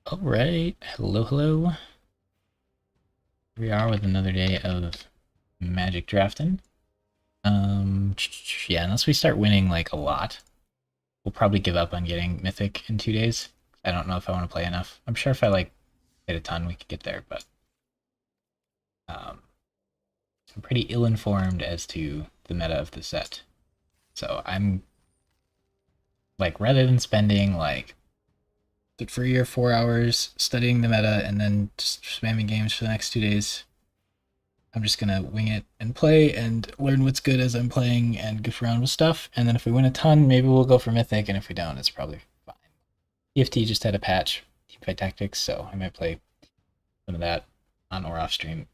Alright, hello. Here we are with another day of Magic drafting. Yeah, unless we start winning like a lot, we'll probably give up on getting Mythic in 2 days. I don't know if I want to play enough. I'm sure if I like hit a ton, we could get there, but um, I'm pretty ill-informed as to the meta of the set. So I'm like, rather than spending like 3 or 4 hours studying the meta and then just spamming games for the next 2 days, I'm just gonna wing it and play and learn what's good as I'm playing and goof around with stuff. And then if we win a ton, maybe we'll go for Mythic, and if we don't, it's probably fine. EFT just had a patch, Teamfight Tactics, so I might play some of that on or off stream.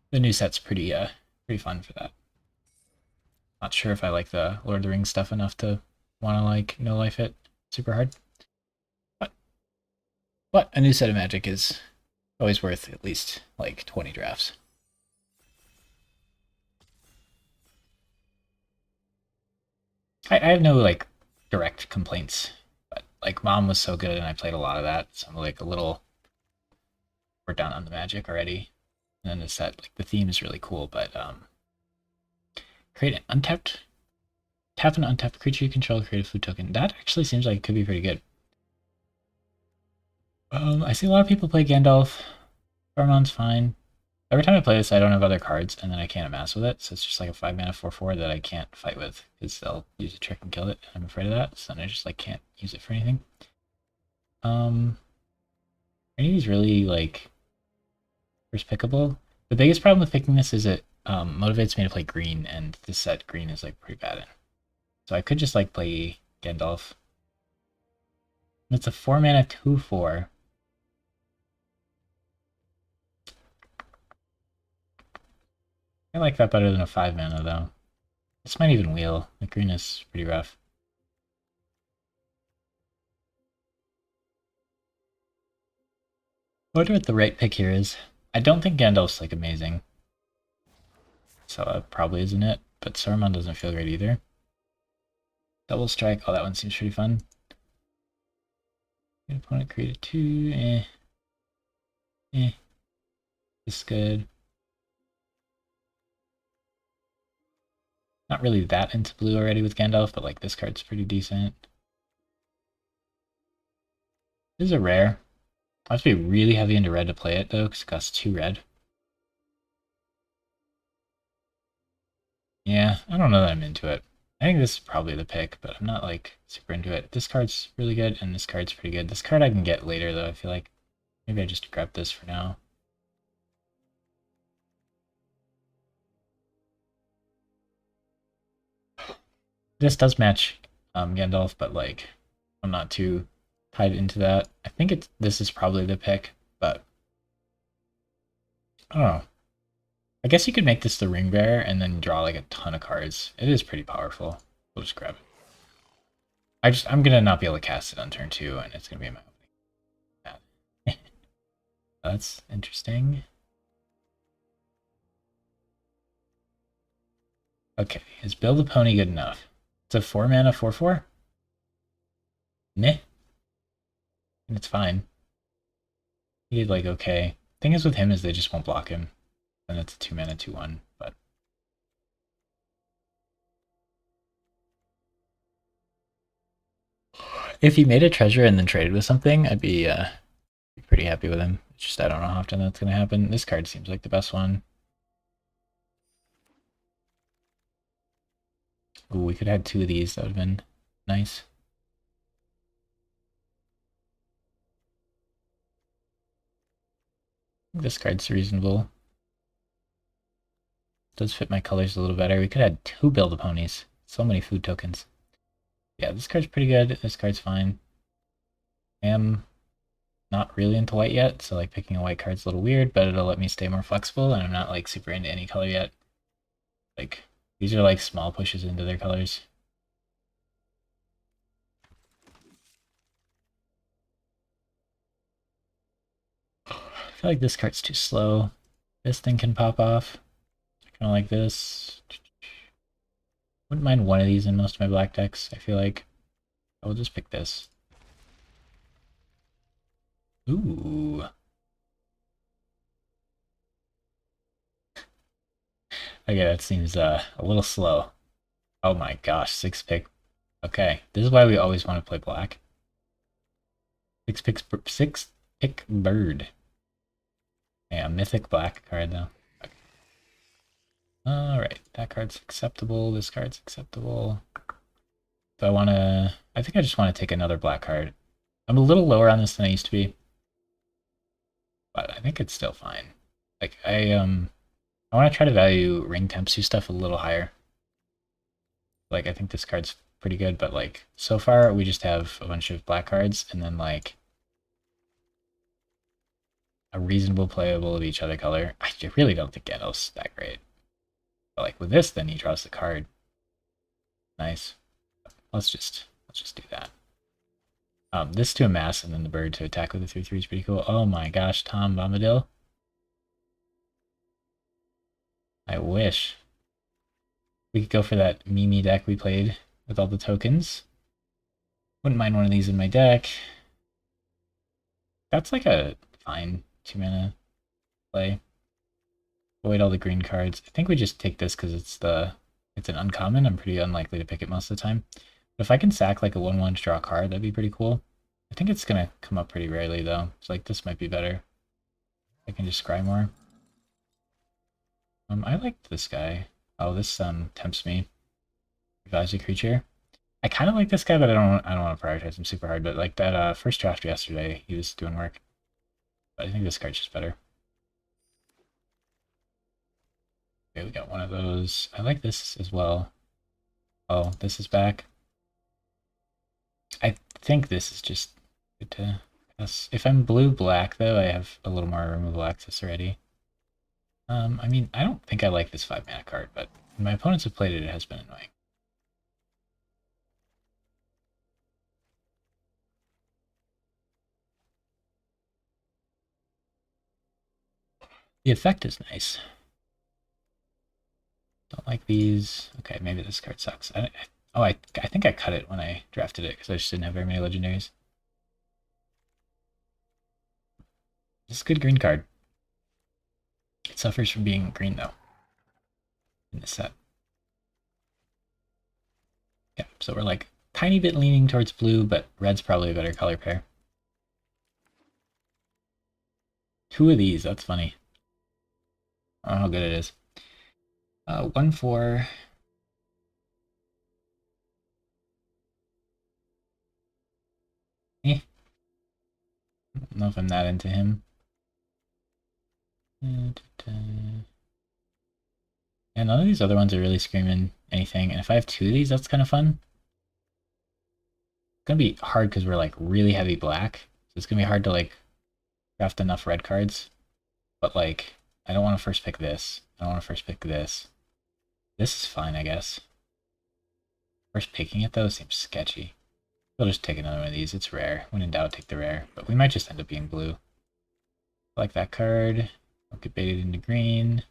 The new set's pretty fun for that. Not sure if I like the Lord of the Rings stuff enough to want to like no life it super hard. But a new set of Magic is always worth at least like 20 drafts. I have no like direct complaints, but like Mom was so good and I played a lot of that, so I'm like a little we're down on the Magic already. And then the set, like the theme is really cool, but create an untapped, tap an untapped creature you control, create a food token. That actually seems like it could be pretty good. I see a lot of people play Gandalf. Farmon's fine. Every time I play this, I don't have other cards, and then I can't amass with it, so it's just like a 5-mana 4/4 that I can't fight with, because they'll use a trick and kill it. I'm afraid of that, so then I just like can't use it for anything. Any of these really like first pickable? The biggest problem with picking this is it motivates me to play green, and this set green is like pretty bad in. So I could just like play Gandalf. It's a 4-mana 2/4. I like that better than a 5-mana though. This might even wheel. The green is pretty rough. I wonder what the right pick here is. I don't think Gandalf's like amazing. So that probably isn't it. But Saruman doesn't feel great either. Double strike. Oh, that one seems pretty fun. Your opponent created 2. This is good. Not really that into blue already with Gandalf, but like this card's pretty decent. This is a rare. I have to be really heavy into red to play it though, because it costs 2 red. Yeah, I don't know that I'm into it. I think this is probably the pick, but I'm not like super into it. This card's really good, and this card's pretty good. This card I can get later though, I feel like. Maybe I just grab this for now. This does match Gandalf, but like I'm not too tied into that. I think this is probably the pick, but I don't know. I guess you could make this the Ring Bearer and then draw like a ton of cards. It is pretty powerful. We'll just grab it. I'm gonna not be able to cast it on turn 2, and it's gonna be in my opening. That's interesting. Okay, is Build a Pony good enough? It's a 4-mana 4/4? Meh. And it's fine. He did like okay. Thing is with him is they just won't block him. And it's a 2-mana 2/1, but if he made a treasure and then traded with something, I'd be pretty happy with him. It's just I don't know how often that's gonna happen. This card seems like the best one. Ooh, we could have 2 of these. That would have been nice. This card's reasonable. Does fit my colors a little better. We could have 2 Build-A-Ponies. So many food tokens. Yeah, this card's pretty good. This card's fine. I am not really into white yet, so like picking a white card's a little weird, but it'll let me stay more flexible, and I'm not like super into any color yet. Like, these are like small pushes into their colors. I feel like this card's too slow. This thing can pop off. Kind of like this. Wouldn't mind one of these in most of my black decks, I feel like. I will just pick this. Ooh. Okay, that seems a little slow. Oh my gosh, 6-pick. Okay, this is why we always want to play black. 6-pick bird. Yeah, mythic black card though. Okay. Alright, that card's acceptable, this card's acceptable. So I think I just want to take another black card. I'm a little lower on this than I used to be, but I think it's still fine. Like, I want to try to value ring tempsu stuff a little higher. Like, I think this card's pretty good, but like, so far we just have a bunch of black cards and then like a reasonable playable of each other color. I really don't think Gandalf's that great. But like with this, then he draws the card. Nice. Let's just do that. This to amass and then the bird to attack with a 3/3 is pretty cool. Oh my gosh, Tom Bombadil. I wish. We could go for that Mimi deck we played with all the tokens. Wouldn't mind one of these in my deck. That's like a fine 2-mana play. Avoid all the green cards. I think we just take this because it's an uncommon. I'm pretty unlikely to pick it most of the time. But if I can sack like a 1/1 to draw a card, that'd be pretty cool. I think it's gonna come up pretty rarely though. So like this might be better. I can just scry more. I liked this guy. Oh, this tempts me. Revise a creature. I kind of like this guy, but I don't want to prioritize him super hard. But like that first draft yesterday, he was doing work. But I think this card's just better. Okay, we got one of those. I like this as well. Oh, this is back. I think this is just good to pass. If I'm blue-black, though, I have a little more removal access already. I mean, I don't think I like this 5-mana card, but when my opponents have played it, it has been annoying. The effect is nice. Don't like these. Okay, maybe this card sucks. I think I cut it when I drafted it because I just didn't have very many legendaries. This is a good green card. It suffers from being green though in this set. Yeah, so we're like tiny bit leaning towards blue, but red's probably a better color pair. 2 of these, that's funny. I don't know how good it is. 1/4. Eh. I don't know if I'm that into him. And none of these other ones are really screaming anything. And if I have 2 of these, that's kind of fun. It's gonna be hard because we're like really heavy black. So it's gonna be hard to like draft enough red cards. But like, I don't want to first pick this. I don't want to first pick this. This is fine, I guess. First picking it though seems sketchy. We'll just take another one of these. It's rare. When in doubt, take the rare. But we might just end up being blue. I like that card. Don't get baited into green.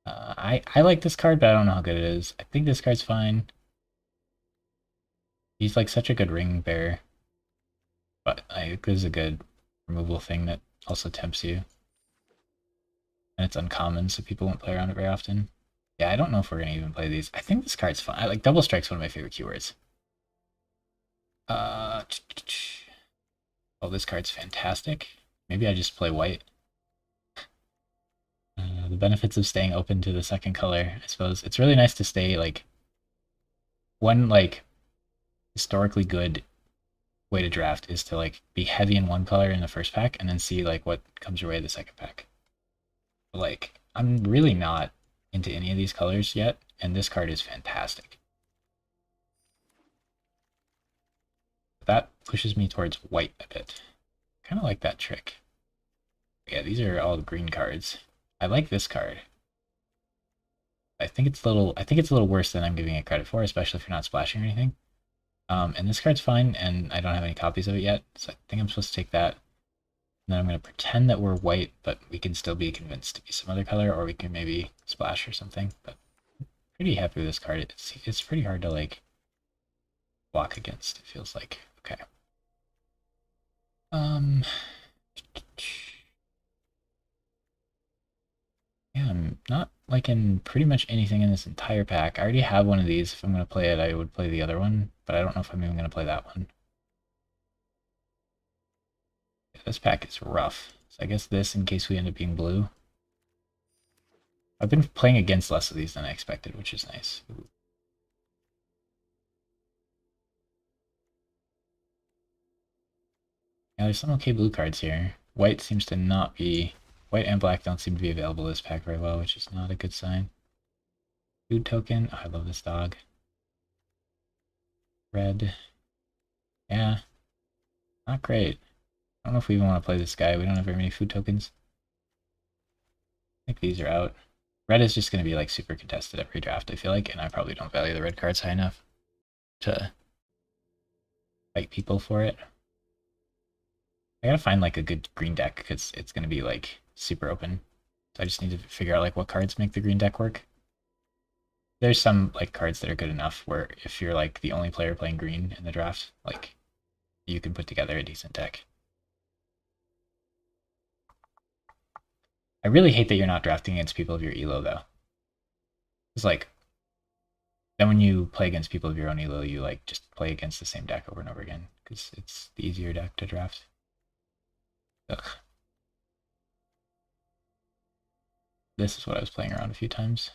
I like this card, but I don't know how good it is. I think this card's fine. He's like such a good ring bearer. But this is a good removal thing that also tempts you. And it's uncommon, so people won't play around it very often. Yeah, I don't know if we're gonna even play these. I think this card's fun. I like Double Strike's one of my favorite keywords. Oh, this card's fantastic. Maybe I just play white. The benefits of staying open to the second color, I suppose. It's really nice to stay like one like historically good way to draft is to like be heavy in one color in the first pack and then see like what comes your way the second pack. But, like, I'm really not into any of these colors yet, and this card is fantastic. That pushes me towards white a bit. Kind of like that trick. Yeah, these are all green cards. I like this card. I think it's a little worse than I'm giving it credit for, especially if you're not splashing or anything. And this card's fine, and I don't have any copies of it yet, so I think I'm supposed to take that. And then I'm going to pretend that we're white, but we can still be convinced to be some other color, or we can maybe splash or something. But I'm pretty happy with this card. It's pretty hard to like block against, it feels like. Okay. Um, yeah, I'm not liking pretty much anything in this entire pack. I already have one of these. If I'm going to play it, I would play the other one, but I don't know if I'm even going to play that one. Yeah, this pack is rough. So I guess this in case we end up being blue. I've been playing against less of these than I expected, which is nice. Ooh. Yeah, there's some okay blue cards here. White seems to not be... White and black don't seem to be available this pack very well, which is not a good sign. Food token. Oh, I love this dog. Red. Yeah, not great. I don't know if we even want to play this guy. We don't have very many food tokens. I think these are out. Red is just going to be like super contested every draft, I feel like, and I probably don't value the red cards high enough to fight people for it. I gotta find like a good green deck because it's going to be like super open. So I just need to figure out like what cards make the green deck work. There's some like cards that are good enough where if you're like the only player playing green in the draft, like you can put together a decent deck. I really hate that you're not drafting against people of your elo though. It's like then when you play against people of your own elo, you like just play against the same deck over and over again because it's the easier deck to draft. Ugh. This is what I was playing around a few times.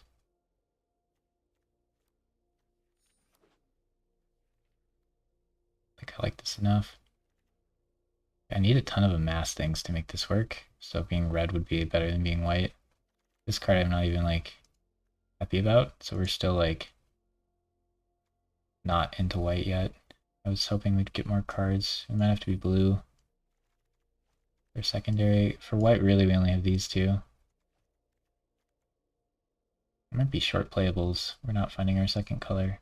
I think I like this enough. I need a ton of amass things to make this work, so being red would be better than being white. This card I'm not even like happy about, so we're still like not into white yet. I was hoping we'd get more cards. We might have to be blue for secondary. For white, really, we only have these two. It might be short playables. We're not finding our second color.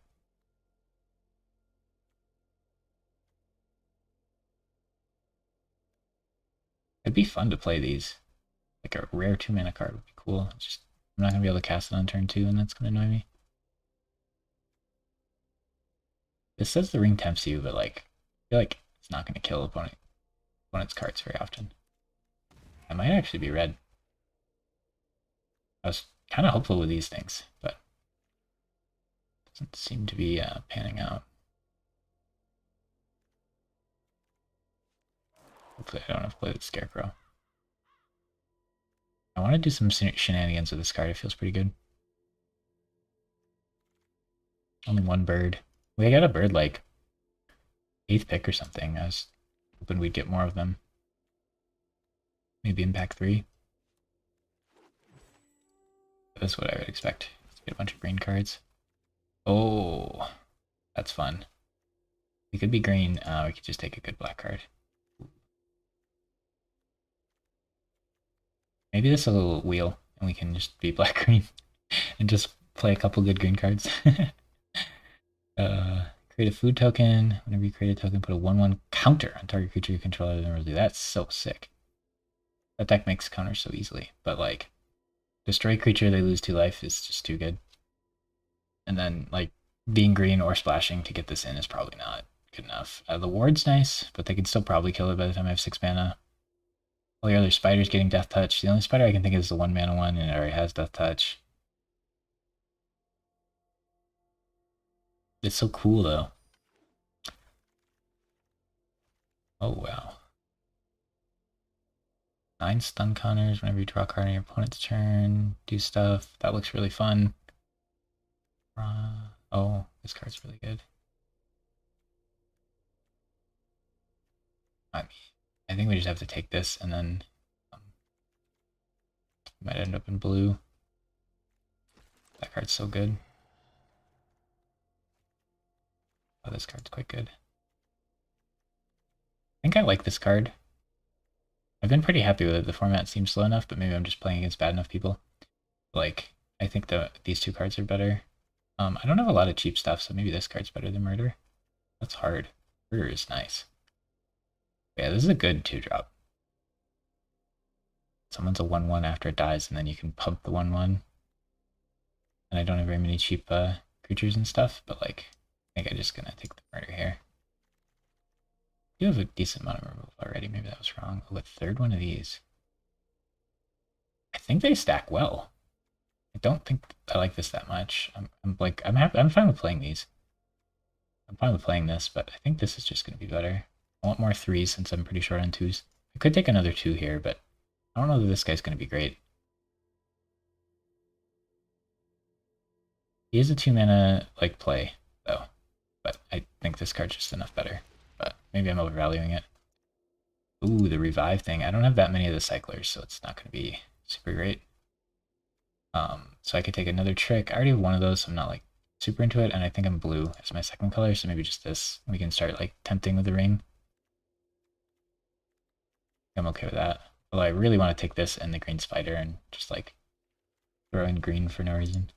It'd be fun to play these. Like a rare 2-mana card would be cool. It's just I'm not gonna be able to cast it on turn 2, and that's gonna annoy me. This says the ring tempts you, but like I feel like it's not gonna kill opponent's cards very often. I might actually be red. I was kind of hopeful with these things, but doesn't seem to be panning out. Hopefully I don't have to play the Scarecrow. I want to do some shenanigans with this card. It feels pretty good. Only one bird. We got a bird like 8th pick or something. I was hoping we'd get more of them. Maybe in pack 3. That's what I would expect. Let's get a bunch of green cards. Oh, that's fun. We could be green. We could just take a good black card. Maybe this is a little wheel, and we can just be black-green and just play a couple good green cards. Create a food token. Whenever you create a token, put a 1/1 counter on target creature you control other than Rosie. That's so sick. That deck makes counters so easily, but like, destroy creature, they lose 2 life is just too good. And then like, being green or splashing to get this in is probably not good enough. The ward's nice, but they can still probably kill it by the time I have 6 mana. All the other spiders getting Death Touch. The only spider I can think of is the 1-mana one, and it already has Death Touch. It's so cool, though. Oh, wow. 9 stun counters whenever you draw a card on your opponent's turn. Do stuff. That looks really fun. Oh, this card's really good. I think we just have to take this, and then might end up in blue. That card's so good. Oh, this card's quite good. I think I like this card. I've been pretty happy with it. The format seems slow enough, but maybe I'm just playing against bad enough people. Like, I think these 2 cards are better. I don't have a lot of cheap stuff, so maybe this card's better than Murder. That's hard. Murder is nice. Yeah, this is a good 2-drop. Someone's a 1/1 after it dies, and then you can pump the 1/1. And I don't have very many cheap uh, creatures and stuff, but like, I think I'm just gonna take the murder here. You have a decent amount of removal already. Maybe that was wrong. Oh, a third one of these. I think they stack well. I don't think I like this that much. I'm happy. I'm fine with playing these. I'm fine with playing this, but I think this is just going to be better. I want more threes since I'm pretty short on twos. I could take another two here, but I don't know that this guy's going to be great. He is a 2-mana like play though, but I think this card's just enough better. But maybe I'm overvaluing it. Ooh, the revive thing. I don't have that many of the cyclers, so it's not going to be super great. So I could take another trick. I already have one of those, so I'm not like super into it, and I think I'm blue as my second color, so maybe just this. We can start like tempting with the ring. I'm okay with that. Although I really want to take this and the green spider and just like throw in green for no reason.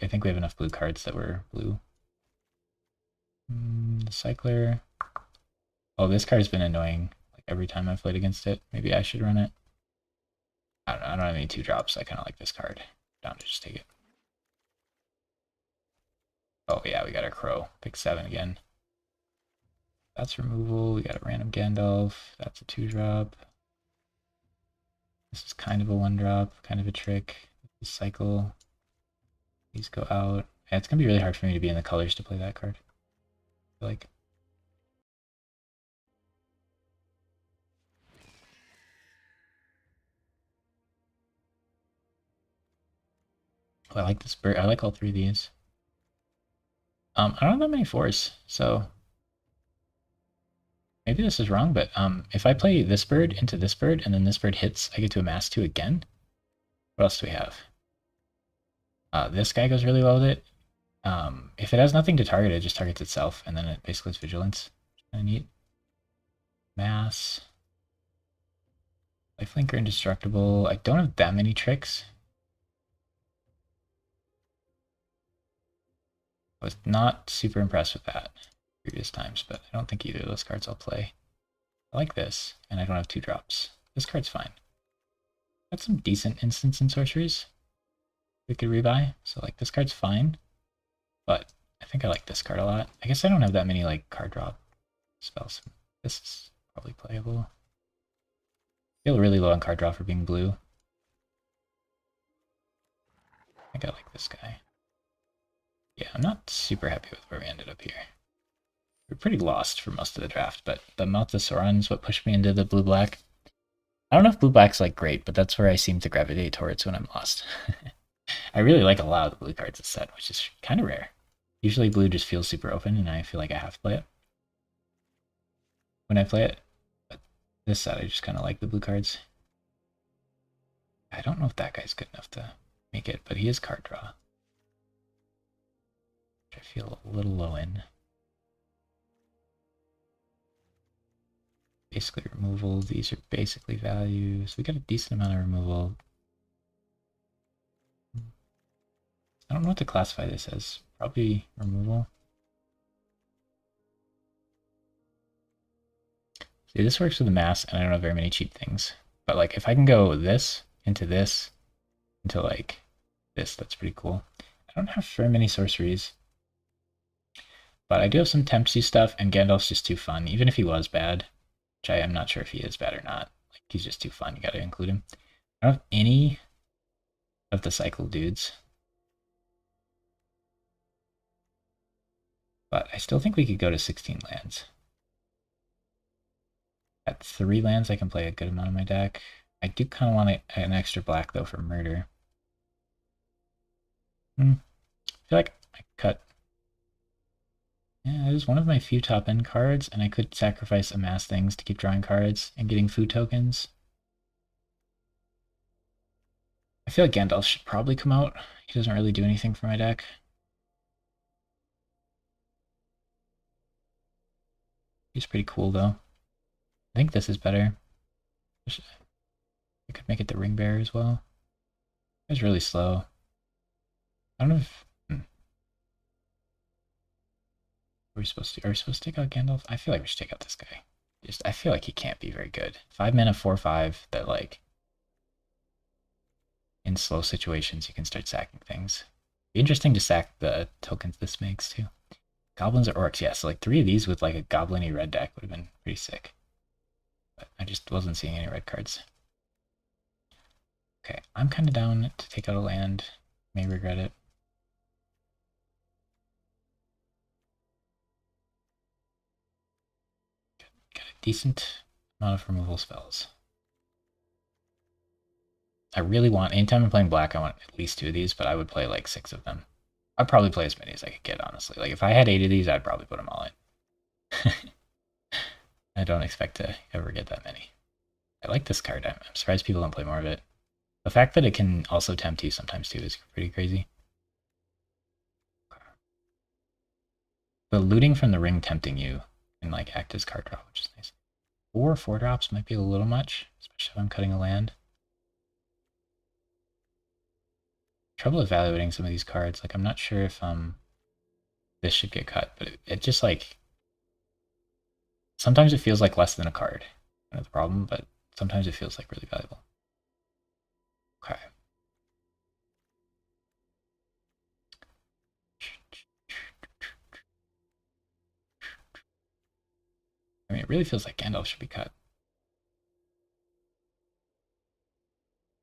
I think we have enough blue cards that we're blue. The cycler. Oh, this card's been annoying like every time I've played against it. Maybe I should run it. I don't know. I don't have any 2-drops, so I kind of like this card. Down to just take it. Oh yeah, we got our crow. Pick 7 again. That's removal. We got a random Gandalf. That's a 2-drop. This is kind of a 1-drop, kind of a trick. Cycle. These go out. Yeah, it's gonna be really hard for me to be in the colors to play that card. I feel like. Oh, I like this bird. I like all 3 of these. I don't have that many 4s, so maybe this is wrong, but if I play this bird into this bird and then this bird hits, I get to amass 2 again. What else do we have? This guy goes really well with it. If it has nothing to target, it just targets itself, and then it basically is vigilance. Kind of neat. Mass. Lifelink are indestructible. I don't have that many tricks. I was not super impressed with that previous times, but I don't think either of those cards I'll play. I like this, and I don't have 2-drops. This card's fine. Got some decent instants and sorceries we could rebuy, so like this card's fine, but I think I like this card a lot. I guess I don't have that many like card drop spells. This is probably playable. I feel really low on card draw for being blue. I think I like this guy. Yeah, I'm not super happy with where we ended up here. We're pretty lost for most of the draft, but the Mouth of Sauron is what pushed me into the blue-black. I don't know if blue-black's like great, but that's where I seem to gravitate towards when I'm lost. I really like a lot of the blue cards this set, which is kind of rare. Usually blue just feels super open, and I feel like I have to play it when I play it. But this set, I just kind of like the blue cards. I don't know if that guy's good enough to make it, but he is card draw, which I feel a little low in. Basically removal. These are basically values. We got a decent amount of removal. I don't know what to classify this as. Probably removal. See, this works with the mass, and I don't have very many cheap things. But like, if I can go this into like this, that's pretty cool. I don't have very many sorceries, but I do have some tempty stuff, and Gandalf's just too fun, even if he was bad, which I am not sure if he is bad or not. Like, he's just too fun. You gotta include him. I don't have any of the cycle dudes, but I still think we could go to 16 lands. At 3 lands, I can play a good amount of my deck. I do kind of want an extra black, though, for murder. I feel like I cut. Yeah, it is one of my few top end cards, and I could sacrifice amass things to keep drawing cards and getting food tokens. I feel like Gandalf should probably come out. He doesn't really do anything for my deck. He's pretty cool, though. I think this is better. I could make it the ring bearer as well. It's really slow. I don't know if... Are we supposed to take out Gandalf? I feel like we should take out this guy. I feel like he can't be very good. 5 mana, 4/5, that like... In slow situations, you can start sacking things. Be interesting to sack the tokens this makes, too. Goblins or orcs, yeah. So like 3 of these with like a goblin-y red deck would have been pretty sick. But I just wasn't seeing any red cards. Okay, I'm kind of down to take out a land. May regret it. Got a decent amount of removal spells. I really want, anytime I'm playing black, I want at least 2 of these, but I would play like 6 of them. I'd probably play as many as I could get, honestly. Like if I had 8 of these, I'd probably put them all in. I don't expect to ever get that many. I like this card. I'm surprised people don't play more of it. The fact that it can also tempt you sometimes too is pretty crazy. The looting from the ring tempting you can like act as card draw, which is nice. 4 drops might be a little much, especially if I'm cutting a land. Trouble evaluating some of these cards. Like I'm not sure if this should get cut, but it just like sometimes it feels like less than a card. Kind of the problem, but sometimes it feels like really valuable. Okay. I mean, it really feels like Gandalf should be cut.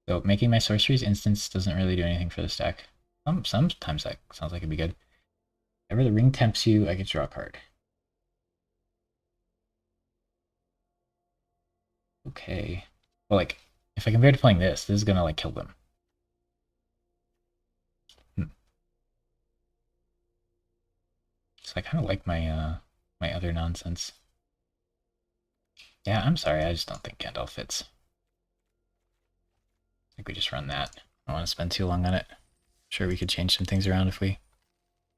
So making my sorceries instance doesn't really do anything for this deck. Sometimes that sounds like it'd be good. Whenever the ring tempts you, I get to draw a card. Okay. Well, like, if I compare to playing this is gonna like kill them. So I kind of like my my other nonsense. Yeah, I'm sorry, I just don't think Gandalf fits. I think we just run that. I don't want to spend too long on it. Sure, we could change some things around if we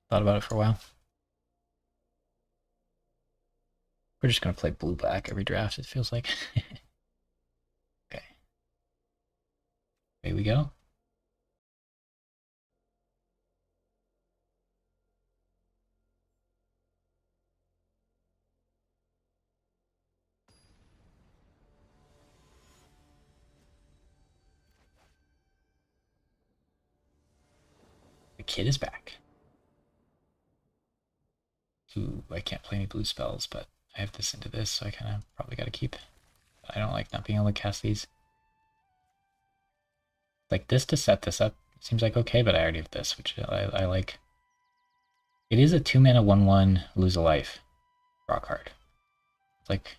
thought about it for a while. We're just gonna play blue-black every draft, it feels like. Okay. Away we go. The kid is back. Ooh, I can't play any blue spells, but I have this into this, so I kind of probably got to keep. I don't like not being able to cast these. Like this to set this up seems like okay, but I already have this, which I like. It is a 2-mana 1/1 lose a life draw card. It's like,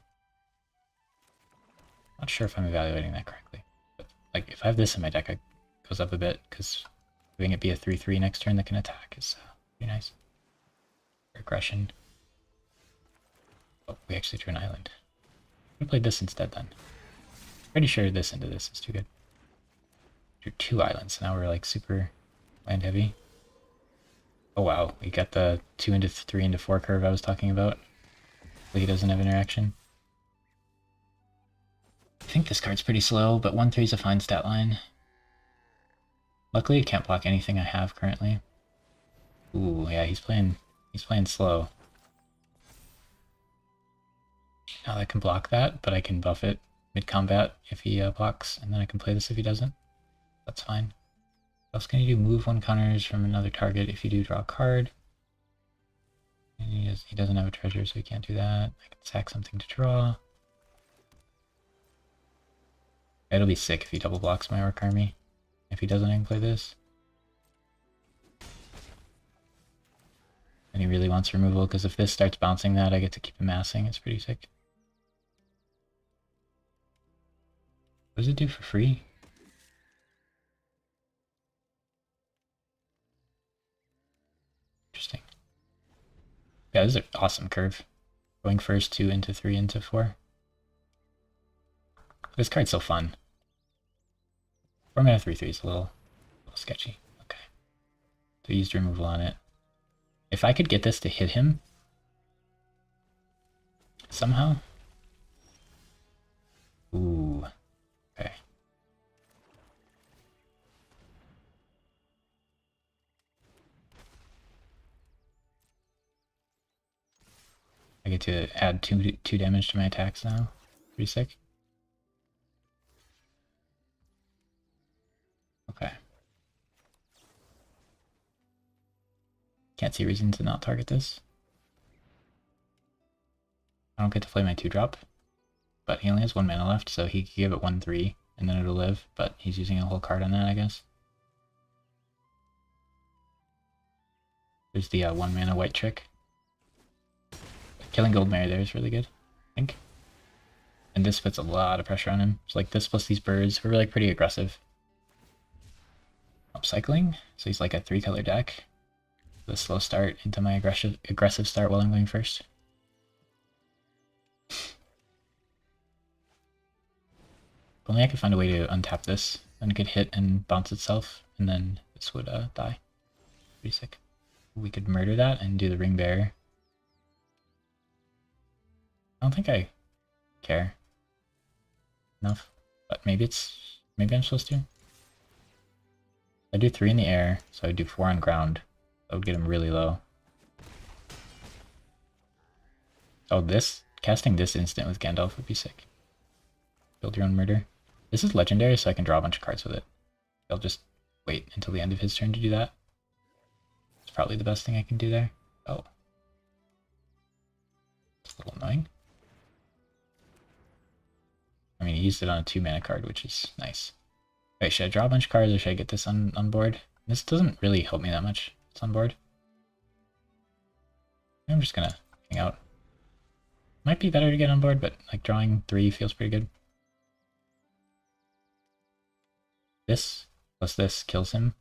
not sure if I'm evaluating that correctly. But like if I have this in my deck, it goes up a bit because having it be a 3/3 next turn that can attack is pretty nice. Aggression. Oh, we actually drew an island. I'm gonna play this instead then. Pretty sure this into this is too good. Drew 2 islands. Now we're like super land heavy. Oh wow, we got the 2 into 3 into 4 curve I was talking about. He doesn't have interaction. I think this card's pretty slow, but 1/3 is a fine stat line. Luckily, it can't block anything I have currently. Ooh, yeah, he's playing slow. Now I can block that, but I can buff it mid-combat if he blocks, and then I can play this if he doesn't. That's fine. What else can you do? Move 1 counters from another target if you do draw a card. And he doesn't have a treasure, so he can't do that. I can sack something to draw. It'll be sick if he double blocks my Orc Army. If he doesn't, I can play this. And he really wants removal, because if this starts bouncing that, I get to keep amassing. It's pretty sick. What does it do for free? Interesting. Yeah, this is an awesome curve. Going first 2 into 3 into 4. This card's so fun. 4-mana 3/3 is a little sketchy. Okay. So I used removal on it. If I could get this to hit him somehow. Ooh. Okay. I get to add 2 damage to my attacks now. Pretty sick. Okay. Can't see a reason to not target this. I don't get to play my 2-drop, but he only has 1 mana left, so he can give it 1/3, and then it'll live, but he's using a whole card on that, I guess. There's the 1 mana white trick. Killing Goldmary there is really good, I think. And this puts a lot of pressure on him. So like this plus these birds, we're like pretty aggressive. Upcycling, so he's like a 3-color deck. The slow start into my aggressive start while I'm going first. If only I could find a way to untap this, and it could hit and bounce itself, and then this would die. Pretty sick. We could murder that and do the ring bearer. I don't think I care enough, but maybe I'm supposed to. I do 3 in the air, so I do 4 on ground. That would get him really low. Oh, casting this instant with Gandalf would be sick. Build your own murder. This is legendary, so I can draw a bunch of cards with it. I'll just wait until the end of his turn to do that. It's probably the best thing I can do there. Oh. It's a little annoying. I mean, he used it on a 2-mana card, which is nice. Wait, should I draw a bunch of cards or should I get this on board? This doesn't really help me that much. It's on board. I'm just gonna hang out. Might be better to get on board, but like drawing 3 feels pretty good. This plus this kills him.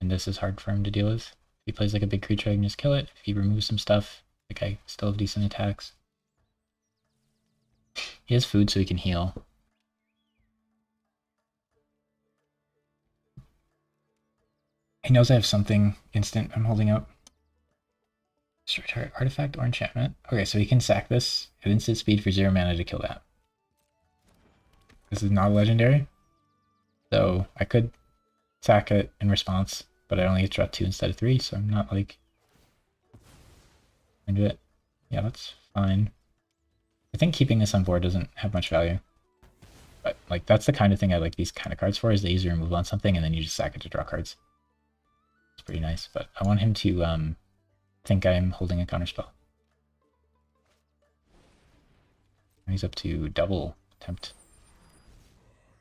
And this is hard for him to deal with. If he plays like a big creature, I can just kill it. If he removes some stuff, like I still have decent attacks. He has food so he can heal. He knows I have something instant I'm holding up. Destroy target artifact or enchantment. Okay, so he can sack this at instant speed for 0 mana to kill that. This is not a legendary. So I could sack it in response, but I only get to draw 2 instead of 3, so I'm not like into it. Yeah, that's fine. I think keeping this on board doesn't have much value. But like that's the kind of thing I like these kind of cards for, is they easy remove on something and then you just sack it to draw cards. It's pretty nice, but I want him to think I'm holding a counterspell. He's up to double tempt.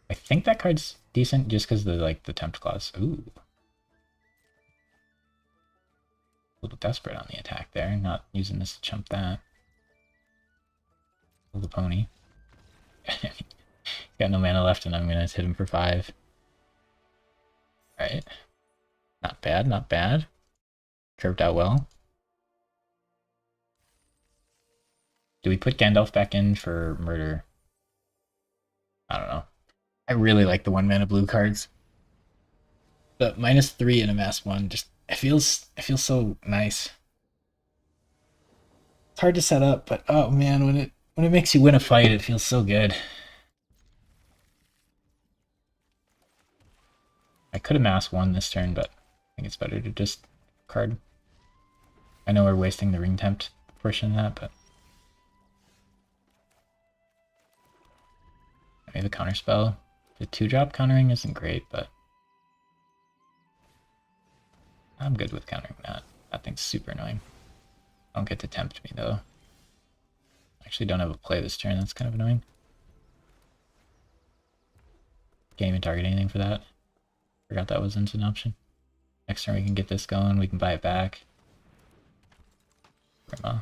I think that card's decent just because of the tempt clause. Ooh. A little desperate on the attack there, not using this to chump that. Kill the pony. Got no mana left and I'm gonna hit him for 5. Alright. Not bad, not bad. Curved out well. Do we put Gandalf back in for murder? I don't know. I really like the 1 mana blue cards. But -3 in a mass 1 just it feels so nice. It's hard to set up, but oh man, when it makes you win a fight, it feels so good. I could have mass 1 this turn, but I think it's better to just card. I know we're wasting the ring tempt portion of that, but maybe the counterspell. The 2-drop countering isn't great, but I'm good with countering that. That thing's super annoying. Don't get to tempt me though. I actually don't have a play this turn, that's kind of annoying. Can't even target anything for that. Forgot that wasn't an option. Next turn we can get this going, we can buy it back. Grandma.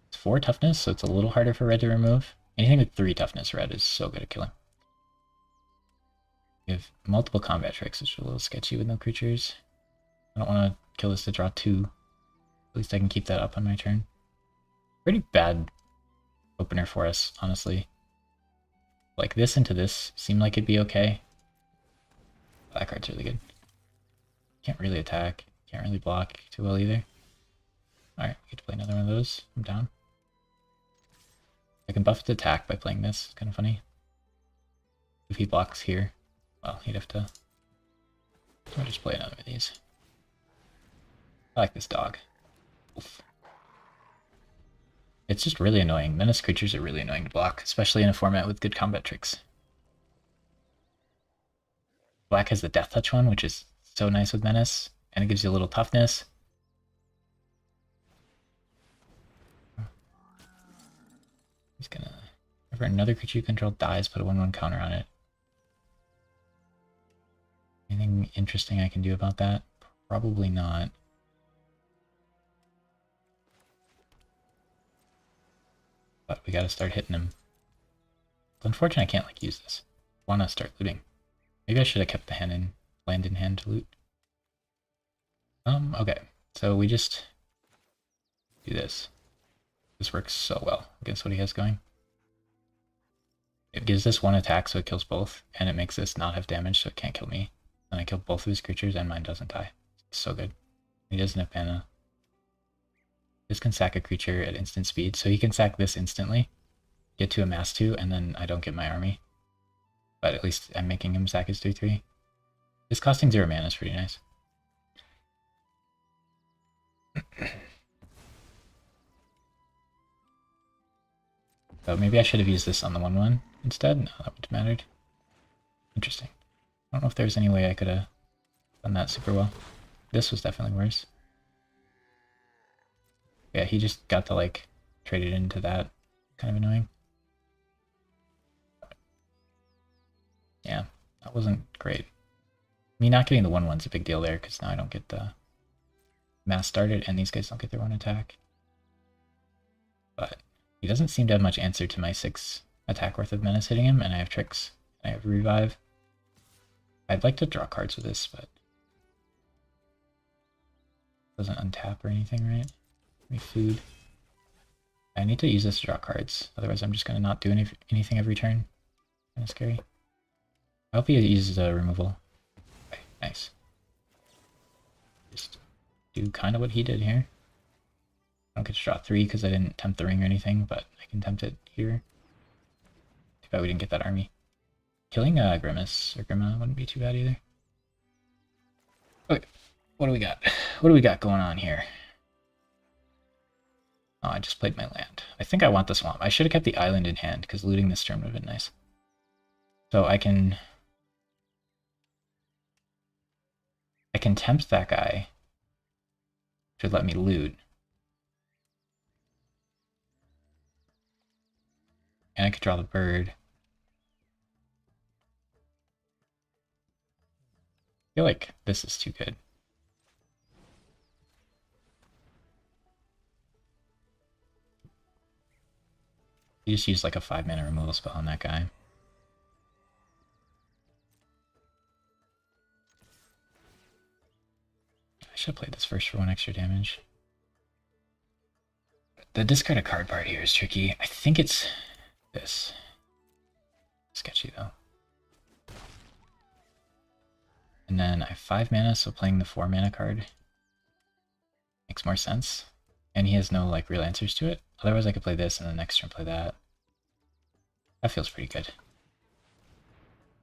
It's 4 toughness, so it's a little harder for red to remove. Anything with 3 toughness red is so good at killing. We have multiple combat tricks, which are a little sketchy with no creatures. I don't want to kill this to draw 2. At least I can keep that up on my turn. Pretty bad opener for us, honestly. Like this into this seemed like it'd be okay. That card's really good. Can't really attack. Can't really block too well either. Alright, get to play another one of those. I'm down. I can buff its attack by playing this. It's kind of funny. If he blocks here, well, he'd have to... I'll just play another of these. I like this dog. Oof. It's just really annoying. Menace creatures are really annoying to block, especially in a format with good combat tricks. Black has the Death Touch one, which is so nice with Menace, And it gives you a little toughness. He's gonna... Whenever another creature you control dies, put a 1/1 counter on it. Anything interesting I can do about that? Probably not. But we gotta start hitting him. It's unfortunate I can't like use this. I wanna start looting. Maybe I should have kept the land in hand to loot. Okay. So we just do this. This works so well against what he has going. It gives this 1 attack so it kills both, and it makes this not have damage so it can't kill me. And I kill both of his creatures and mine doesn't die. It's so good. He doesn't have mana. This can sack a creature at instant speed, so he can sack this instantly, get to amass 2, and then I don't get my army. But at least I'm making him sack his 3/3. This costing 0 mana is pretty nice. So maybe I should have used this on the 1/1 instead. No, that would have mattered. Interesting. I don't know if there's any way I could have done that super well. This was definitely worse. Yeah, he just got to like trade it into that. Kind of annoying. Yeah, that wasn't great. Me not getting the 1/1's a big deal there, because now I don't get the mass started, and these guys don't get their 1 attack. But he doesn't seem to have much answer to my 6 attack worth of menace hitting him, and I have tricks. I have revive. I'd like to draw cards with this, but doesn't untap or anything, right? Give me food. I need to use this to draw cards, otherwise I'm just going to not do anything every turn. Kind of scary. I hope he uses a removal. Okay, nice. Just do kind of what he did here. I don't get to draw 3 because I didn't tempt the ring or anything, but I can tempt it here. Too bad we didn't get that army. Killing Grimace or Grima wouldn't be too bad either. Okay, what do we got? What do we got going on here? Oh, I just played my land. I think I want the swamp. I should have kept the island in hand because looting this turn would have been nice. So I can tempt that guy. Should let me loot. And I could draw the bird. I feel like this is too good. You just use like a 5-mana removal spell on that guy. I should have played this first for 1 extra damage. The discard a card part here is tricky. I think it's this. Sketchy though. And then I have 5 mana, so playing the 4-mana card makes more sense. And he has no like real answers to it. Otherwise I could play this and then next turn play that. That feels pretty good.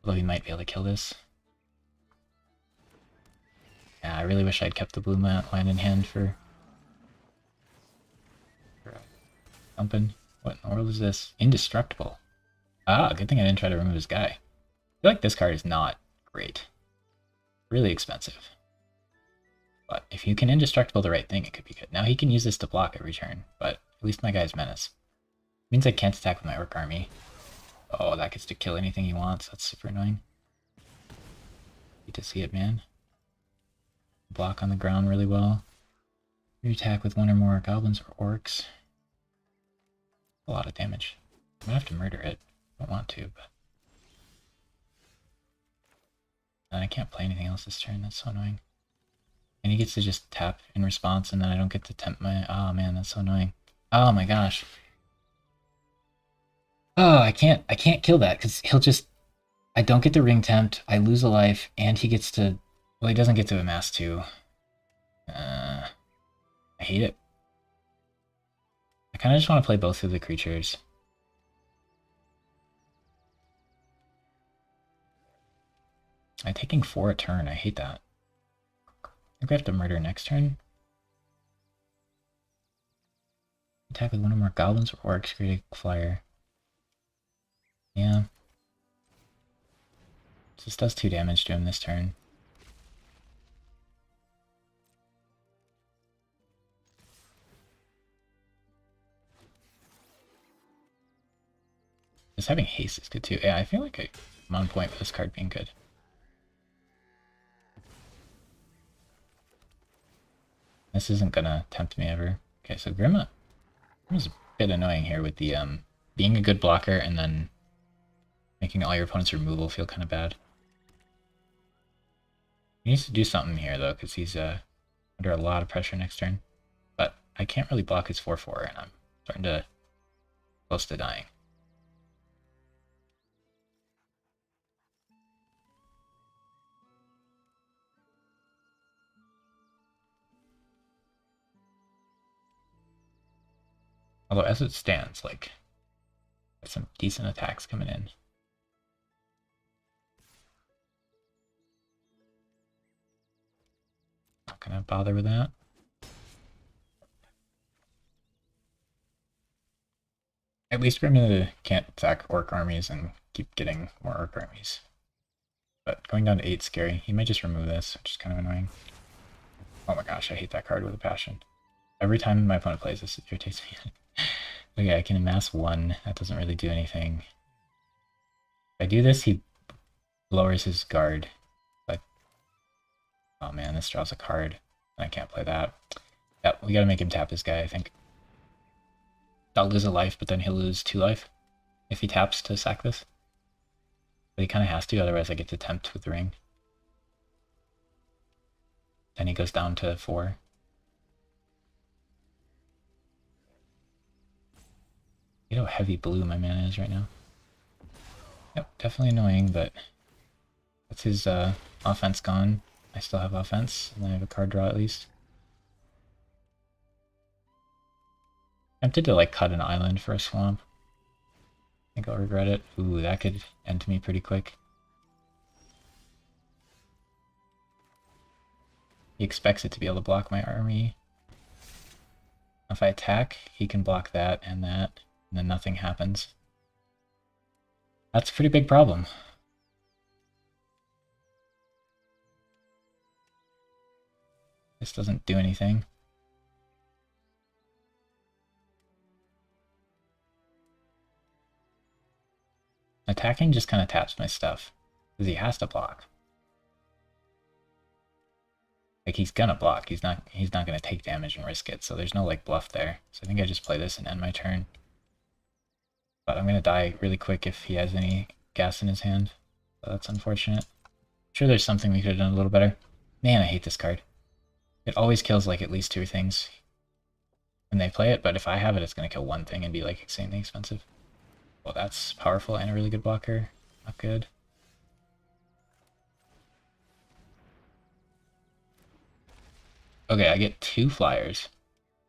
Although he might be able to kill this. Yeah, I really wish I'd kept the blue land in hand for dumping. What in the world is this? Indestructible. Ah, good thing I didn't try to remove his guy. I feel like this card is not great. Really expensive. But if you can indestructible the right thing, it could be good. Now he can use this to block every turn, but at least my guy's menace. Means I can't attack with my orc army. Oh, that gets to kill anything he wants. That's super annoying. Hate to see it, man. Block on the ground really well. You attack with 1 or more goblins or orcs. A lot of damage. I'm gonna have to murder it. I don't want to, but... And I can't play anything else this turn. That's so annoying. And he gets to just tap in response, and then I don't get to tempt my... Oh man, that's so annoying. Oh my gosh. Oh, I can't kill that, because he'll just... I don't get the ring tempt, I lose a life, and he gets to... Well, he doesn't get to amass 2. I hate it. I kind of just want to play both of the creatures. I'm taking 4 a turn, I hate that. I think we have to murder next turn. Attack with 1 or more goblins or orcs, create a flyer. Yeah. This does 2 damage to him this turn. Just having haste is good too. Yeah, I feel like I'm on point with this card being good. This isn't gonna tempt me ever. Okay, so Grimma's a bit annoying here with the being a good blocker and then making all your opponent's removal feel kind of bad. He needs to do something here though, because he's under a lot of pressure next turn. But I can't really block his 4/4, and I'm starting to close to dying. Although as it stands, like, there's some decent attacks coming in. Not gonna bother with that. At least Grimma can't attack orc armies and keep getting more orc armies. But going down to 8 is scary. He might just remove this, which is kind of annoying. Oh my gosh, I hate that card with a passion. Every time my opponent plays this, it irritates me. Okay, I can amass 1. That doesn't really do anything. If I do this, he lowers his guard. But oh man, this draws a card. I can't play that. Yep, we gotta make him tap this guy, I think. I'll lose a life, but then he'll lose 2 life if he taps to sack this. But he kind of has to, otherwise I get to tempt with the ring. Then he goes down to 4. You know how heavy blue my mana is right now. Yep, definitely annoying, but that's his offense gone. I still have offense, and then I have a card draw at least. Tempted to like cut an island for a swamp. I think I'll regret it. Ooh, that could end me pretty quick. He expects it to be able to block my army. If I attack, he can block that, and then nothing happens. That's a pretty big problem. This doesn't do anything. Attacking just kind of taps my stuff, because he has to block. Like, he's gonna block, he's not gonna take damage and risk it, so there's no like bluff there. So I think I just play this and end my turn. But I'm gonna die really quick if he has any gas in his hand. So that's unfortunate. I'm sure there's something we could have done a little better. Man, I hate this card. It always kills like at least 2 things when they play it, but if I have it, it's gonna kill 1 thing and be like insanely expensive. Well, that's powerful and a really good blocker. Not good. Okay, I get 2 flyers,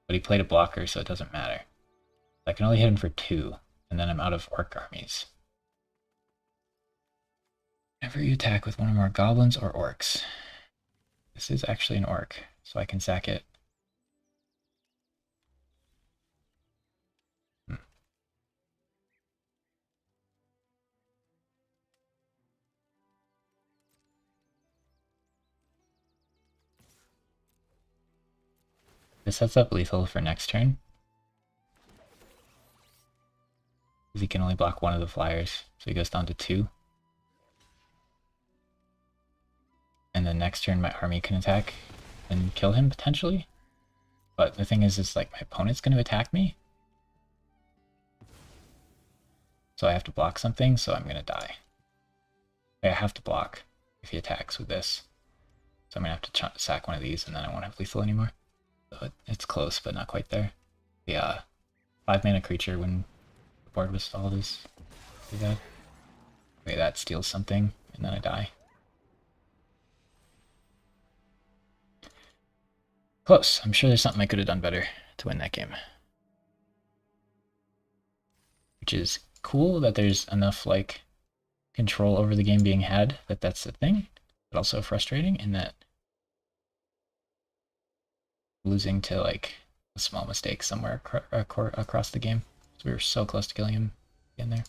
but he played a blocker, so it doesn't matter. I can only hit him for 2, and then I'm out of orc armies. Whenever you attack with 1 or more goblins or orcs. This is actually an orc, so I can sack it. This sets up lethal for next turn. Because he can only block 1 of the flyers, so he goes down to 2. And then next turn my army can attack and kill him potentially. But the thing is like my opponent's going to attack me. So I have to block something, so I'm going to die. I have to block if he attacks with this. So I'm going to have to sack 1 of these, and then I won't have lethal anymore. So it's close, but not quite there. The 5 mana creature when the board was stalled is pretty bad. Okay, that steals something, and then I die. Close. I'm sure there's something I could have done better to win that game. Which is cool that there's enough like control over the game being had that that's the thing, but also frustrating in that losing to like a small mistake somewhere across the game. So we were so close to killing him in there.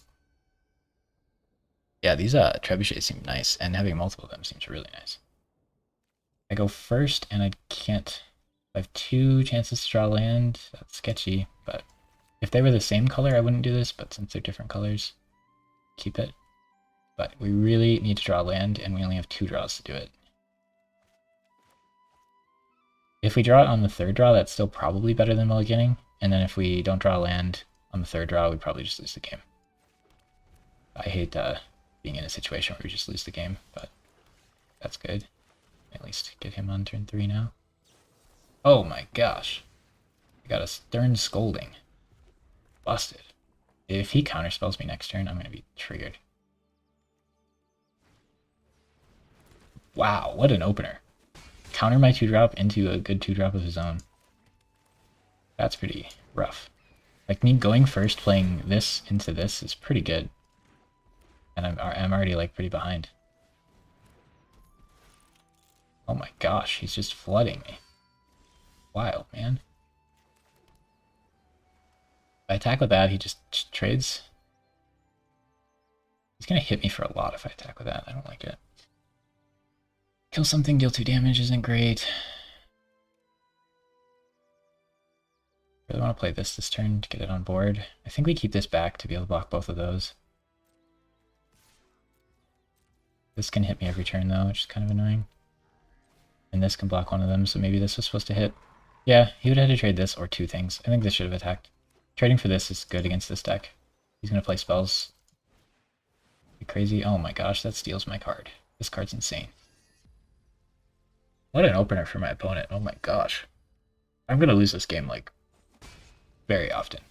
Yeah, these trebuchets seem nice, and having multiple of them seems really nice. I go first, and I can't. I have 2 chances to draw land. That's sketchy, but if they were the same color, I wouldn't do this, but since they're different colors, keep it. But we really need to draw land, and we only have 2 draws to do it. If we draw it on the 3rd draw, that's still probably better than mulliganing. And then if we don't draw land on the 3rd draw, we probably just lose the game. I hate being in a situation where we just lose the game, but that's good. At least get him on turn 3 now. Oh my gosh. I got a stern scolding. Busted. If he counterspells me next turn, I'm going to be triggered. Wow, what an opener. Counter my 2-drop into a good 2-drop of his own. That's pretty rough. Like, me going first, playing this into this is pretty good. And I'm already, like, pretty behind. Oh my gosh, he's just flooding me. Wild, man. If I attack with that, he just trades. He's gonna hit me for a lot if I attack with that. I don't like it. Kill something, deal 2 damage isn't great. Really want to play this turn to get it on board. I think we keep this back to be able to block both of those. This can hit me every turn though, which is kind of annoying. And this can block one of them, so maybe this was supposed to hit. Yeah, he would have had to trade this or 2 things. I think this should have attacked. Trading for this is good against this deck. He's going to play spells. Be crazy. Oh my gosh, that steals my card. This card's insane. What an opener for my opponent. Oh my gosh. I'm going to lose this game, like, very often.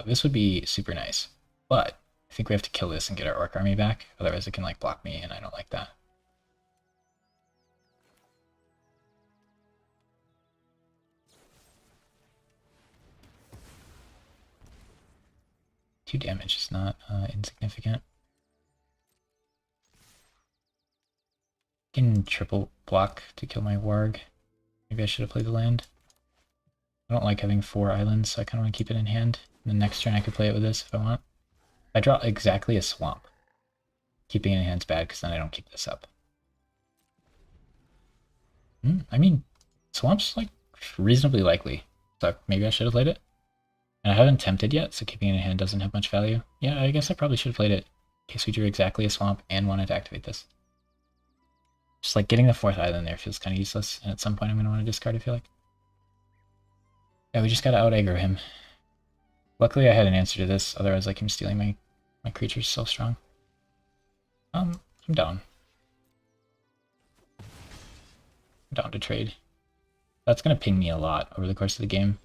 This would be super nice, but I think we have to kill this and get our Orc army back. Otherwise it can, like, block me, and I don't like that. Two damage is not insignificant. Can triple block to kill my warg. Maybe I should have played the land. I don't like having 4 islands, so I kind of want to keep it in hand. And the next turn I could play it with this if I want. I draw exactly a swamp. Keeping it in hand's bad because then I don't keep this up. I mean, swamp's like reasonably likely, so maybe I should have played it. And I haven't tempted yet, so keeping it in hand doesn't have much value. Yeah, I guess I probably should have played it in case we drew exactly a swamp and wanted to activate this. Just like getting the 4th island there feels kind of useless, and at some point I'm going to want to discard, I feel like. Yeah, we just got to out-aggro him. Luckily I had an answer to this, otherwise like him stealing my creature's so strong. I'm down. I'm down to trade. That's going to ping me a lot over the course of the game.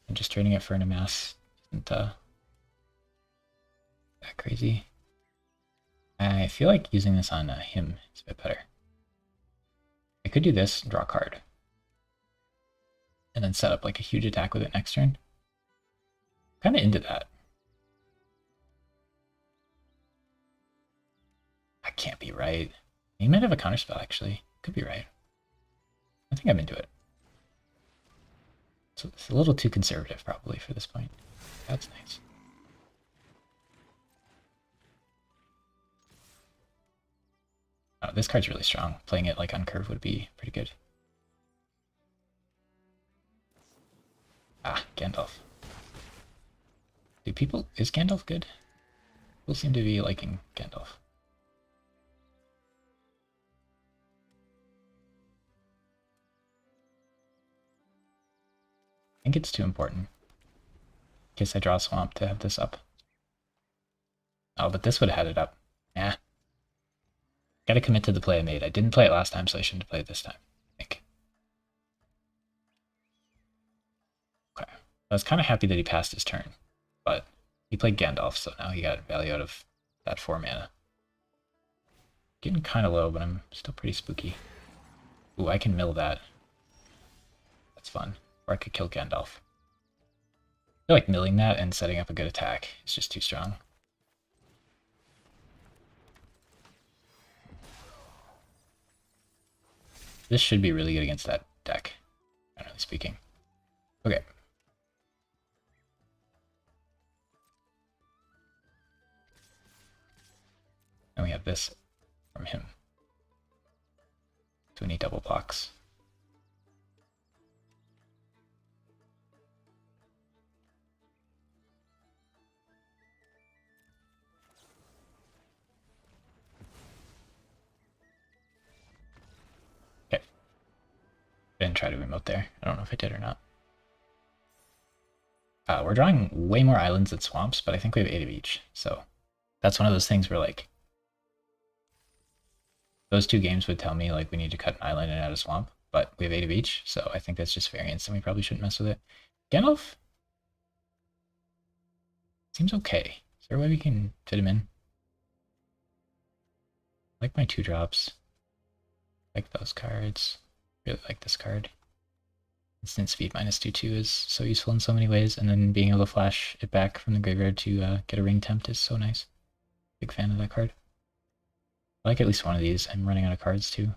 And just trading it for an amass isn't that crazy. I feel like using this on him is a bit better. I could do this and draw a card. And then set up like a huge attack with it next turn. Kind of into that. I can't be right. He might have a counterspell actually. Could be right. I think I'm into it. So it's a little too conservative probably for this point. That's nice. Oh, this card's really strong. Playing it like on curve would be pretty good. Ah, Gandalf. Is Gandalf good? People seem to be liking Gandalf. I think it's too important. In case I draw a swamp to have this up. Oh, but this would have had it up. Nah. Gotta commit to the play I made. I didn't play it last time, so I shouldn't play it this time, I think. Okay. I was kind of happy that he passed his turn, but he played Gandalf, so now he got value out of that 4 mana. Getting kind of low, but I'm still pretty spooky. Ooh, I can mill that. That's fun. Or I could kill Gandalf. I feel like milling that and setting up a good attack is just too strong. This should be really good against that deck, generally speaking. Okay. And we have this from him. So we need double blocks. didn't try to emote there. I don't know if I did or not. We're drawing way more islands than swamps, but I think we have 8 of each. So that's one of those things where like those two games would tell me like we need to cut an island and add a swamp, but we have 8 of each, so I think that's just variance and we probably shouldn't mess with it. Gandalf seems okay. Is there a way we can fit him in? I like my 2-drops. Like those cards. Really like this card. Instant speed -2/2 is so useful in so many ways, and then being able to flash it back from the graveyard to get a ring tempt is so nice. Big fan of that card. I like at least one of these. I'm running out of cards too.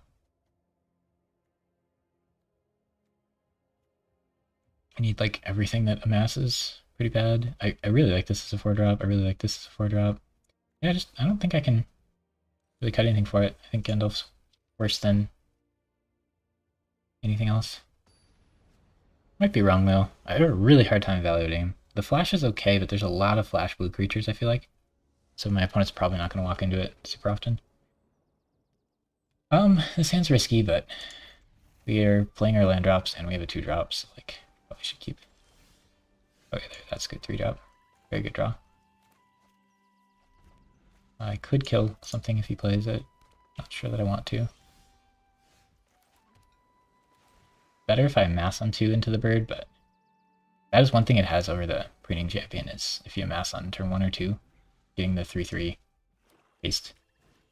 I need like everything that amasses pretty bad. I really like this as a 4-drop. I really like this as a 4-drop. Yeah, I don't think I can really cut anything for it. I think Gandalf's worse than anything else. Might be wrong though. I have a really hard time evaluating him. The flash is okay, but there's a lot of flash blue creatures, I feel like. So my opponent's probably not going to walk into it super often. This hand's risky, but we are playing our land drops and we have a 2-drop, so like probably should keep. Okay, there, that's a good 3-drop. Very good draw. I could kill something if he plays it. Not sure that I want to. Better if I amass on 2 into the bird, but that is one thing it has over the Preening Champion is if you amass on turn 1 or 2, getting the 3/3 haste.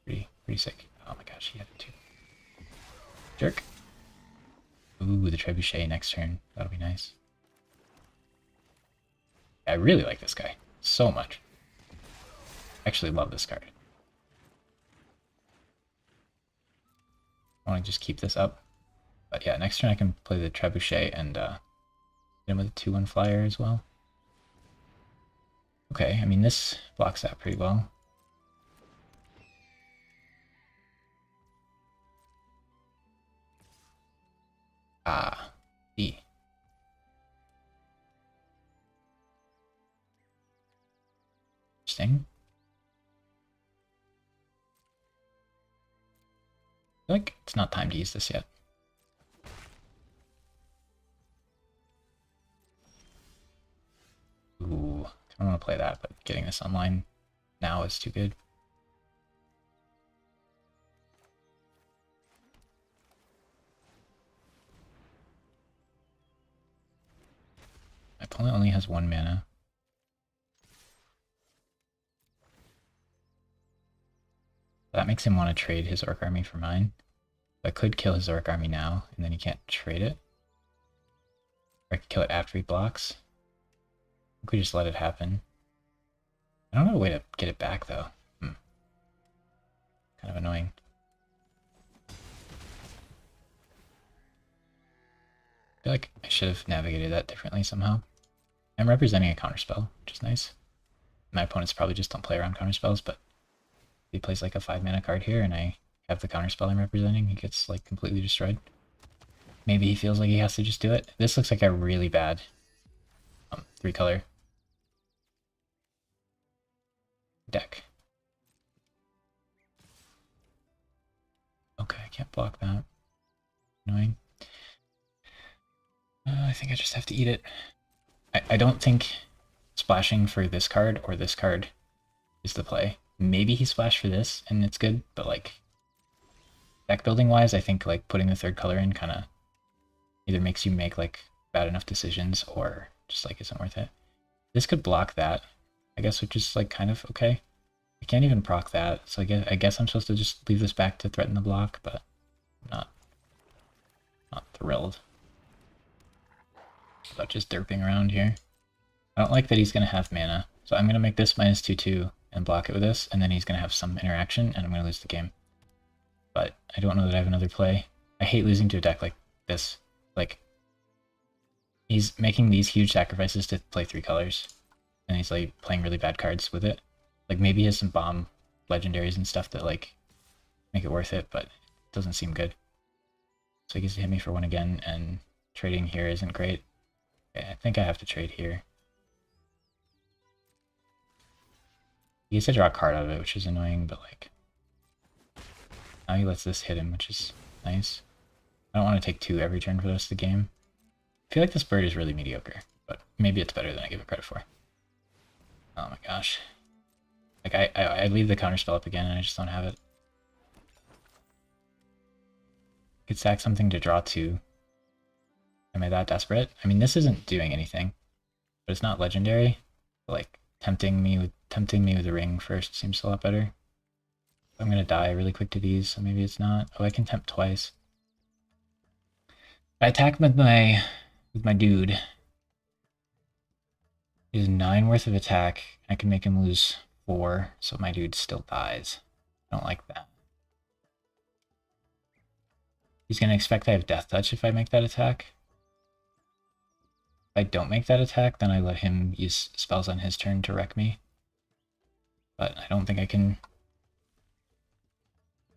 Pretty sick. Oh my gosh, he had it too. Jerk. Ooh, the Trebuchet next turn. That'll be nice. I really like this guy so much. I actually love this card. I want to just keep this up. But yeah, next turn I can play the Trebuchet and hit him with a 2/1 flyer as well. Okay, I mean this blocks that pretty well. Ah, E. Interesting. I feel like it's not time to use this yet. Ooh, I don't want to play that, but getting this online now is too good. My opponent only has 1 mana. That makes him want to trade his Orc Army for mine. I could kill his Orc Army now, and then he can't trade it. Or I could kill it after he blocks. I could just let it happen. I don't know a way to get it back, though. Kind of annoying. I feel like I should have navigated that differently somehow. I'm representing a counterspell, which is nice. My opponents probably just don't play around counterspells, but he plays like a 5-mana card here and I have the counterspell I'm representing, he gets like completely destroyed. Maybe he feels like he has to just do it. This looks like a really bad 3-color deck. Okay, I can't block that. Annoying. I think I just have to eat it. I don't think splashing for this card or this card is the play. Maybe he splashed for this and it's good, but like deck building wise, I think like putting the 3rd color in kind of either makes you make like bad enough decisions or just like isn't worth it. This could block that, I guess, which is like kind of okay. I can't even proc that, so I guess I'm supposed to just leave this back to threaten the block, but I'm not thrilled about just derping around here. I don't like that he's going to have mana, so I'm going to make this -2/2 and block it with this, and then he's going to have some interaction, and I'm going to lose the game. But I don't know that I have another play. I hate losing to a deck like this. Like, he's making these huge sacrifices to play 3 colors, and he's like playing really bad cards with it. Like maybe he has some bomb legendaries and stuff that like make it worth it, but it doesn't seem good. So he gets to hit me for 1 again, and trading here isn't great. Okay, I think I have to trade here. He gets to draw a card out of it, which is annoying, but like now he lets this hit him, which is nice. I don't want to take 2 every turn for the rest of the game. I feel like this bird is really mediocre, but maybe it's better than I give it credit for. Oh my gosh. Like, I leave the counterspell up again and I just don't have it. Could sack something to draw 2. Am I that desperate? I mean, this isn't doing anything, but it's not legendary. Like, tempting me with a ring first seems a lot better. I'm gonna die really quick to these, so maybe it's not. Oh, I can tempt twice. I attack with my dude. He's 9 worth of attack. I can make him lose 4, so my dude still dies. I don't like that. He's gonna expect I have Death Touch if I make that attack. If I don't make that attack, then I let him use spells on his turn to wreck me. But I don't think I can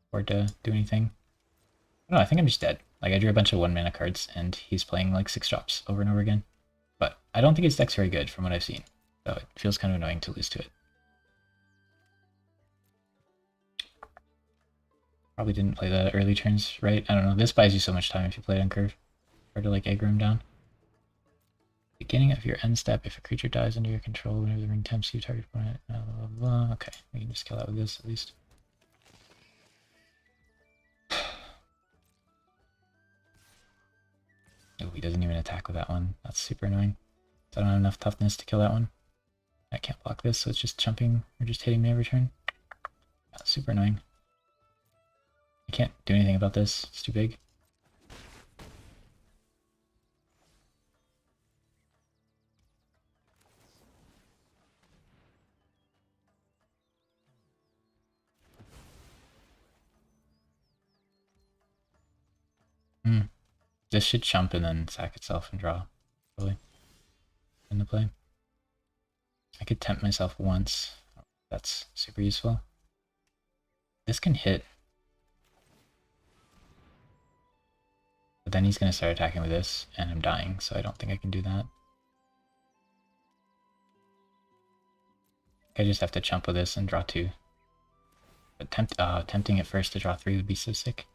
afford to do anything. No, I think I'm just dead. Like, I drew a bunch of 1 mana cards, and he's playing like 6 drops over and over again. But I don't think his deck's very good from what I've seen, so it feels kind of annoying to lose to it. Probably didn't play the early turns right. I don't know. This buys you so much time if you play it on curve. Hard to like aggro him down. Beginning of your end step, if a creature dies under your control, whenever the ring tempts you, target opponent, blah, blah, blah. Okay, we can just kill that with this at least. Oh, he doesn't even attack with that one. That's super annoying. I don't have enough toughness to kill that one. I can't block this, so it's just jumping or just hitting me every turn. That's super annoying. I can't do anything about this. It's too big. This should jump and then sack itself and draw. Probably. Into play. I could tempt myself once. That's super useful. This can hit. But then he's going to start attacking with this, and I'm dying, so I don't think I can do that. I just have to chump with this and draw 2. But tempting it first to draw 3 would be so sick.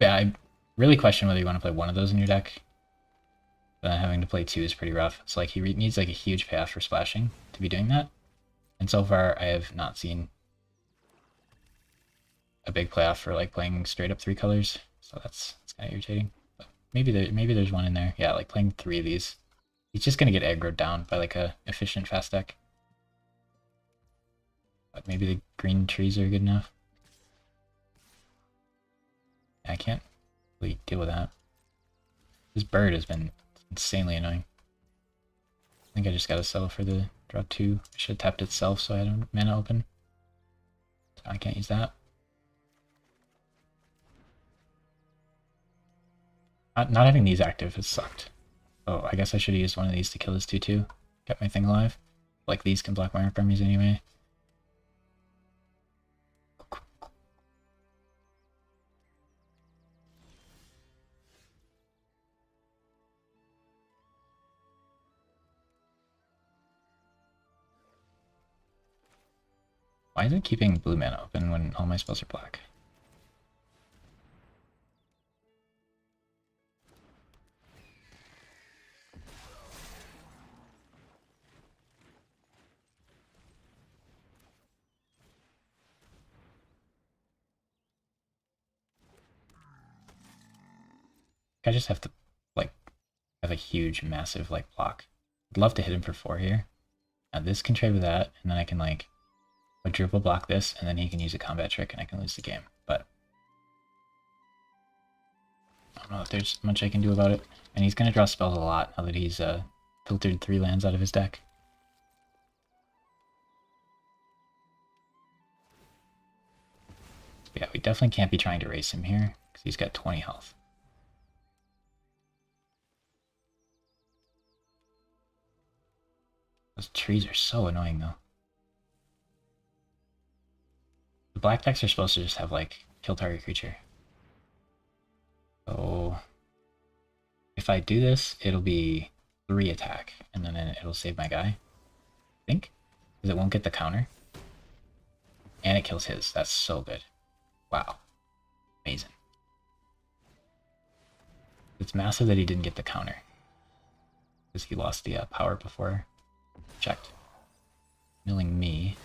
Yeah, I really question whether you want to play one of those in your deck. But having to play 2 is pretty rough. So like he needs like a huge payoff for splashing to be doing that. And so far I have not seen a big playoff for like playing straight up 3 colors. So that's kind of irritating. But maybe there's one in there. Yeah, like playing 3 of these. He's just gonna get aggroed down by like a efficient fast deck. But maybe the green trees are good enough. I can't really deal with that. This bird has been insanely annoying. I think I just gotta settle for the draw 2. I should have tapped itself so I had a mana open. So I can't use that. Not having these active has sucked. Oh, I guess I should have used one of these to kill this 2/2. Kept my thing alive. Like these can block my arc armies anyway. Why is it keeping blue mana open when all my spells are black? I just have to like have a huge, massive like block. I'd love to hit him for 4 here. Now this can trade with that, and then I can like quadruple block this, and then he can use a combat trick and I can lose the game. But I don't know if there's much I can do about it. And he's gonna draw spells a lot now that he's filtered 3 lands out of his deck. But yeah, we definitely can't be trying to race him here, because he's got 20 health. Those trees are so annoying though. The black decks are supposed to just have like kill target creature. So if I do this, it'll be 3 attack, and then it'll save my guy. I think. Because it won't get the counter. And it kills his. That's so good. Wow. Amazing. It's massive that he didn't get the counter. Because he lost the power before. Checked. Milling me.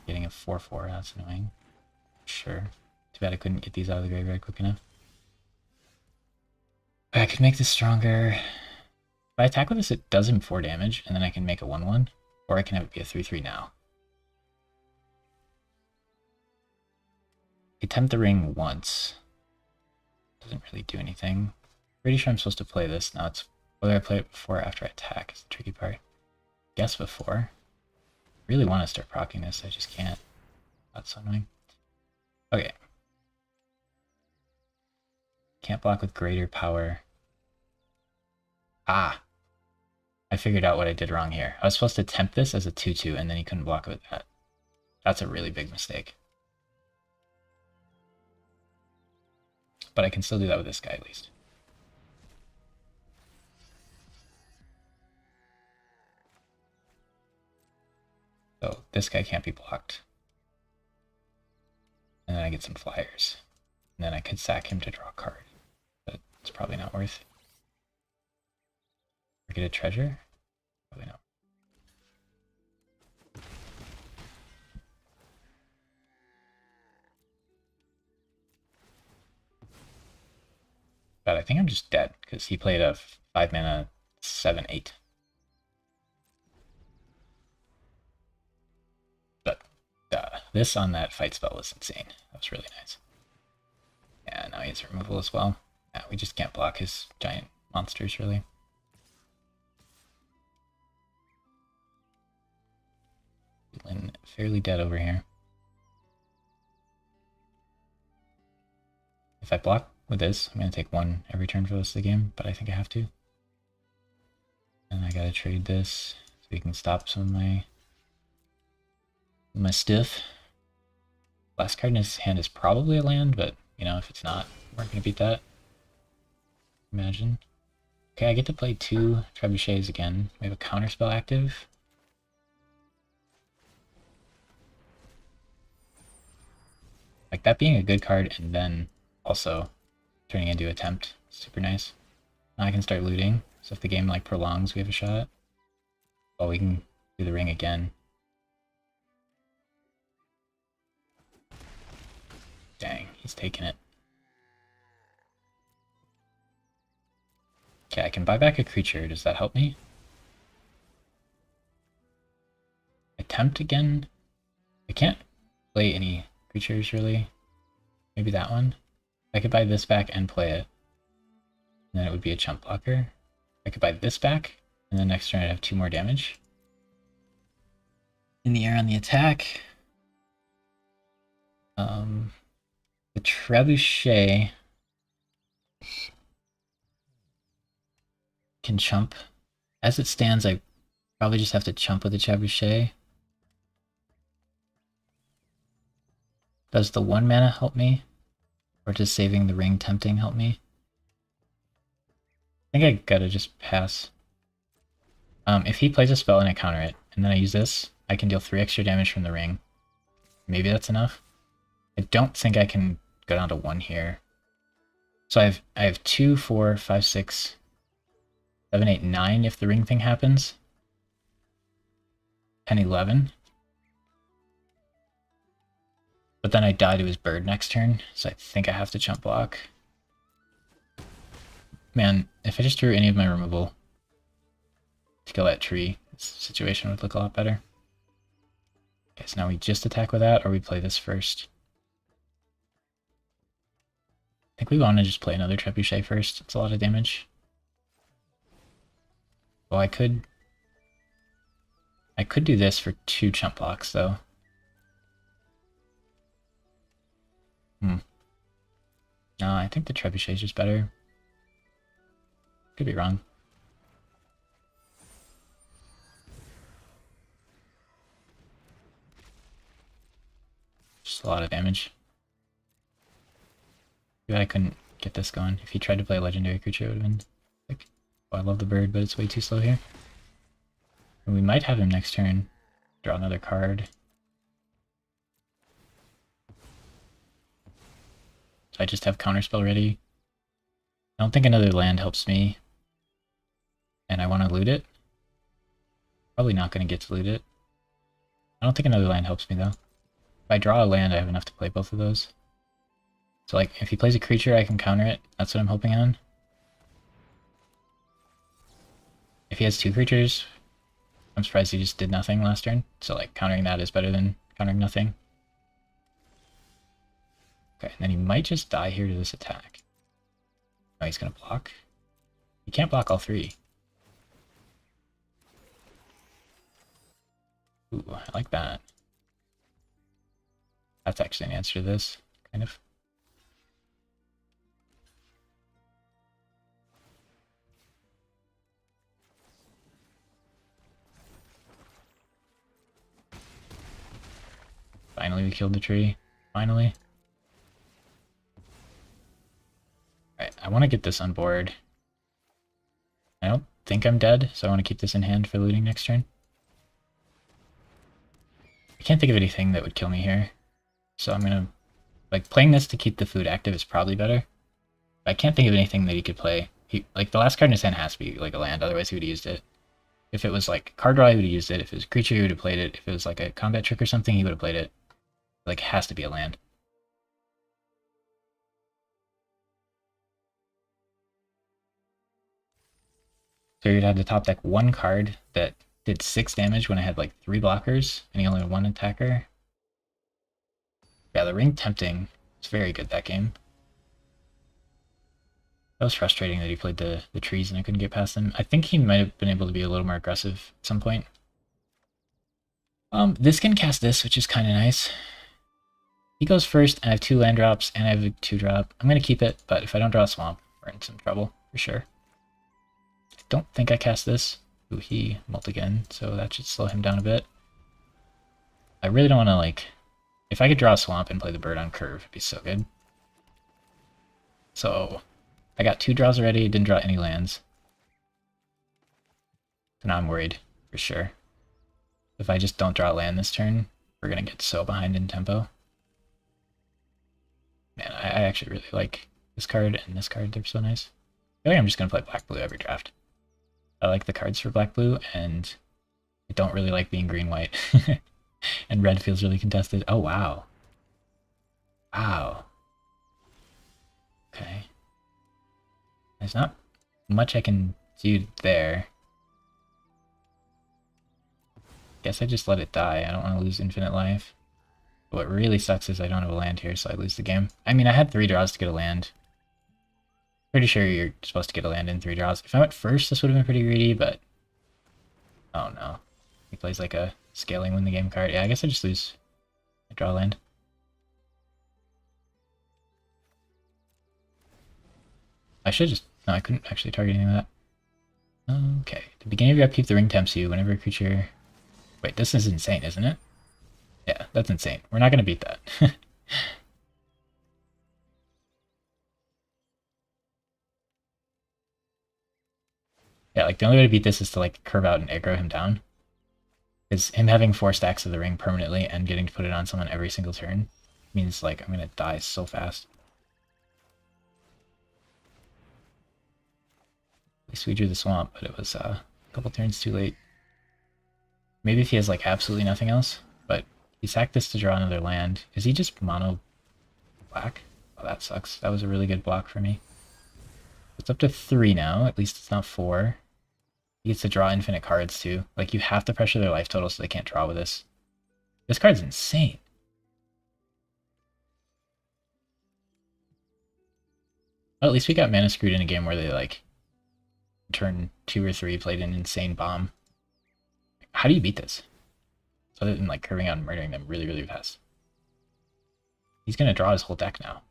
Getting a 4-4, that's annoying. Sure. Too bad I couldn't get these out of the graveyard quick enough. But I could make this stronger. If I attack with this, it does him 4 damage, and then I can make a 1-1. Or I can have it be a 3-3 now. I tempt the ring once. Doesn't really do anything. Pretty sure I'm supposed to play this. Now it's whether I play it before or after I attack is the tricky part. Guess before. Really want to start proccing this, I just can't. That's so annoying. Okay. Can't block with greater power. Ah! I figured out what I did wrong here. I was supposed to tempt this as a 2-2 and then he couldn't block it with that. That's a really big mistake. But I can still do that with this guy at least. So this guy can't be blocked. And then I get some flyers. And then I could sack him to draw a card. But it's probably not worth it. Or get a treasure? Probably not. But I think I'm just dead, because he played a 5-mana 7-8. But this on that fight spell was insane. That was really nice. Yeah, now he has removal as well. Yeah, we just can't block his giant monsters, really. Feeling fairly dead over here. If I block with this, I'm going to take 1 every turn for the rest of the game, but I think I have to. And I gotta trade this so we can stop some of my stuff. Last card in his hand is probably a land, but you know, if it's not, we're gonna beat that. Imagine. Okay, I get to play 2 trebuchets again. We have a counterspell active. Like that being a good card and then also turning into a tempt. Super nice. Now I can start looting. So if the game like prolongs, we have a shot. Oh, we can do the ring again. Dang, he's taking it. Okay, I can buy back a creature. Does that help me? Attempt again? I can't play any creatures really. Maybe that one? I could buy this back and play it. And then it would be a chump blocker. I could buy this back, and then next turn I'd have 2 more damage. In the air on the attack. The trebuchet can chump. As it stands, I probably just have to chump with the trebuchet. Does the 1 mana help me? Or does saving the ring tempting help me? I think I gotta just pass. If he plays a spell and I counter it, and then I use this, I can deal 3 extra damage from the ring. Maybe that's enough. I don't think I can go down to 1 here. So I have 2, 4, 5, 6, 7, 8, 9 if the ring thing happens. 10, 11. But then I die to his bird next turn, so I think I have to chump block. Man, if I just drew any of my removal to kill that tree, this situation would look a lot better. Okay, so now we just attack with that, or we play this first. I think we want to just play another trebuchet first. It's a lot of damage. Well, I could do this for 2 chump blocks, though. No, I think the trebuchet is just better. Could be wrong. Just a lot of damage. Too bad I couldn't get this going. If he tried to play a legendary creature, it would have been like, oh, I love the bird, but it's way too slow here. And we might have him next turn. Draw another card. I just have counterspell ready. I don't think another land helps me, and I want to loot it. Probably not going to get to loot it. I don't think another land helps me, though. If I draw a land, I have enough to play both of those. So, like, if he plays a creature, I can counter it. That's what I'm hoping on. If he has two creatures, I'm surprised he just did nothing last turn. So, like, countering that is better than countering nothing. Okay, and then he might just die here to this attack. No, he's going to block. He can't block all three. Ooh, I like that. That's actually an answer to this, kind of. Finally, we killed the tree. Finally. Alright, I want to get this on board. I don't think I'm dead, so I want to keep this in hand for looting next turn. I can't think of anything that would kill me here. So I'm gonna... Like, playing this to keep the food active is probably better. But I can't think of anything that he could play. Like, the last card in his hand has to be, like, a land, otherwise he would have used it. If it was, like, card draw, he would have used it. If it was a creature, he would have played it. If it was, like, a combat trick or something, he would have played it. Like, it has to be a land. So you'd have to top deck one card that did 6 damage when I had, like, 3 blockers, and he only had 1 attacker. Yeah, the Ring Tempting is very good that game. That was frustrating that he played the trees and I couldn't get past them. I think he might have been able to be a little more aggressive at some point. This can cast this, which is kind of nice. He goes first, and I have 2 land drops, and I have a 2-drop. I'm going to keep it, but if I don't draw a swamp, we're in some trouble, for sure. I don't think I cast this. Ooh, he mulligan, so that should slow him down a bit. I really don't want to, like... If I could draw a swamp and play the bird on curve, it'd be so good. So, I got 2 draws already, didn't draw any lands. So now I'm worried, for sure. If I just don't draw a land this turn, we're going to get so behind in tempo. Man, I actually really like this card and this card. They're so nice. I feel like I'm just going to play black-blue every draft. I like the cards for black-blue, and I don't really like being green-white. And red feels really contested. Oh, wow. Wow. Okay. There's not much I can do there. Guess I just let it die. I don't want to lose infinite life. What really sucks is I don't have a land here, so I lose the game. I mean, I had 3 draws to get a land. Pretty sure you're supposed to get a land in 3 draws. If I went first, this would have been pretty greedy, but... Oh no. He plays like a scaling win the game card. Yeah, I guess I just lose. I draw a land. I should just... No, I couldn't actually target any of that. Okay. At the beginning of your upkeep, the ring tempts you. Whenever a creature... Wait, this is insane, isn't it? Yeah, that's insane. We're not going to beat that. Yeah, like the only way to beat this is to like curve out and aggro him down. Because him having 4 stacks of the ring permanently and getting to put it on someone every single turn means like I'm going to die so fast. At least we drew the swamp, but it was a couple turns too late. Maybe if he has like absolutely nothing else, but he sacked this to draw another land. Is he just mono black? Oh, that sucks. That was a really good block for me. It's up to 3 now. At least it's not 4. He gets to draw infinite cards too. Like you have to pressure their life total so they can't draw with this. This card's insane. Well, at least we got mana screwed in a game where they like turn 2 or 3 played an insane bomb. How do you beat this? Other than like curving out and murdering them really, really fast. He's gonna draw his whole deck now.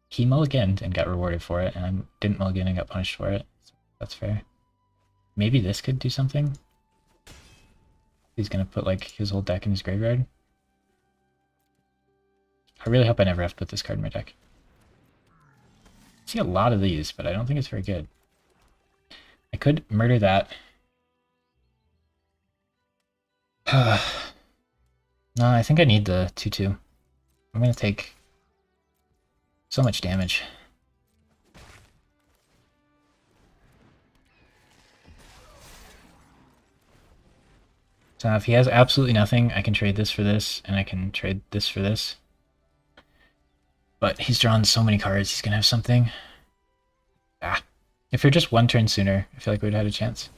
He mulliganed and got rewarded for it, and I didn't mulligan and got punished for it. So that's fair. Maybe this could do something. He's gonna put like his whole deck in his graveyard. I really hope I never have to put this card in my deck. I see a lot of these, but I don't think it's very good. I could murder that. No, I think I need the 2/2. I'm gonna take so much damage. So if he has absolutely nothing, I can trade this for this, and I can trade this for this. But he's drawn so many cards, he's gonna have something. Ah. If you're just one turn sooner, I feel like we'd have had a chance.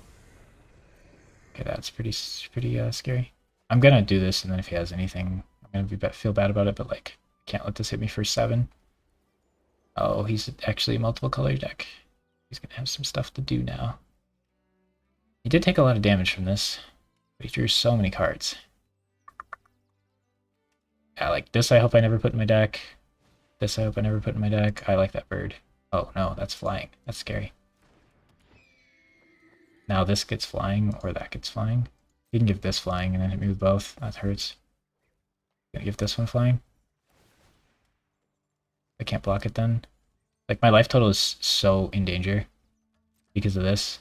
Okay, that's pretty scary. I'm gonna do this, and then if he has anything, I'm gonna feel bad about it, but like, I can't let this hit me for 7. Oh, he's actually a multiple color deck. He's gonna have some stuff to do now. He did take a lot of damage from this, but he drew so many cards. Yeah, like this I hope I never put in my deck. This I hope I never put in my deck. I like that bird. Oh no, that's flying. That's scary. Now this gets flying, or that gets flying. You can give this flying and then hit me with both. That hurts. Gonna give this one flying. I can't block it then. Like my life total is so in danger because of this.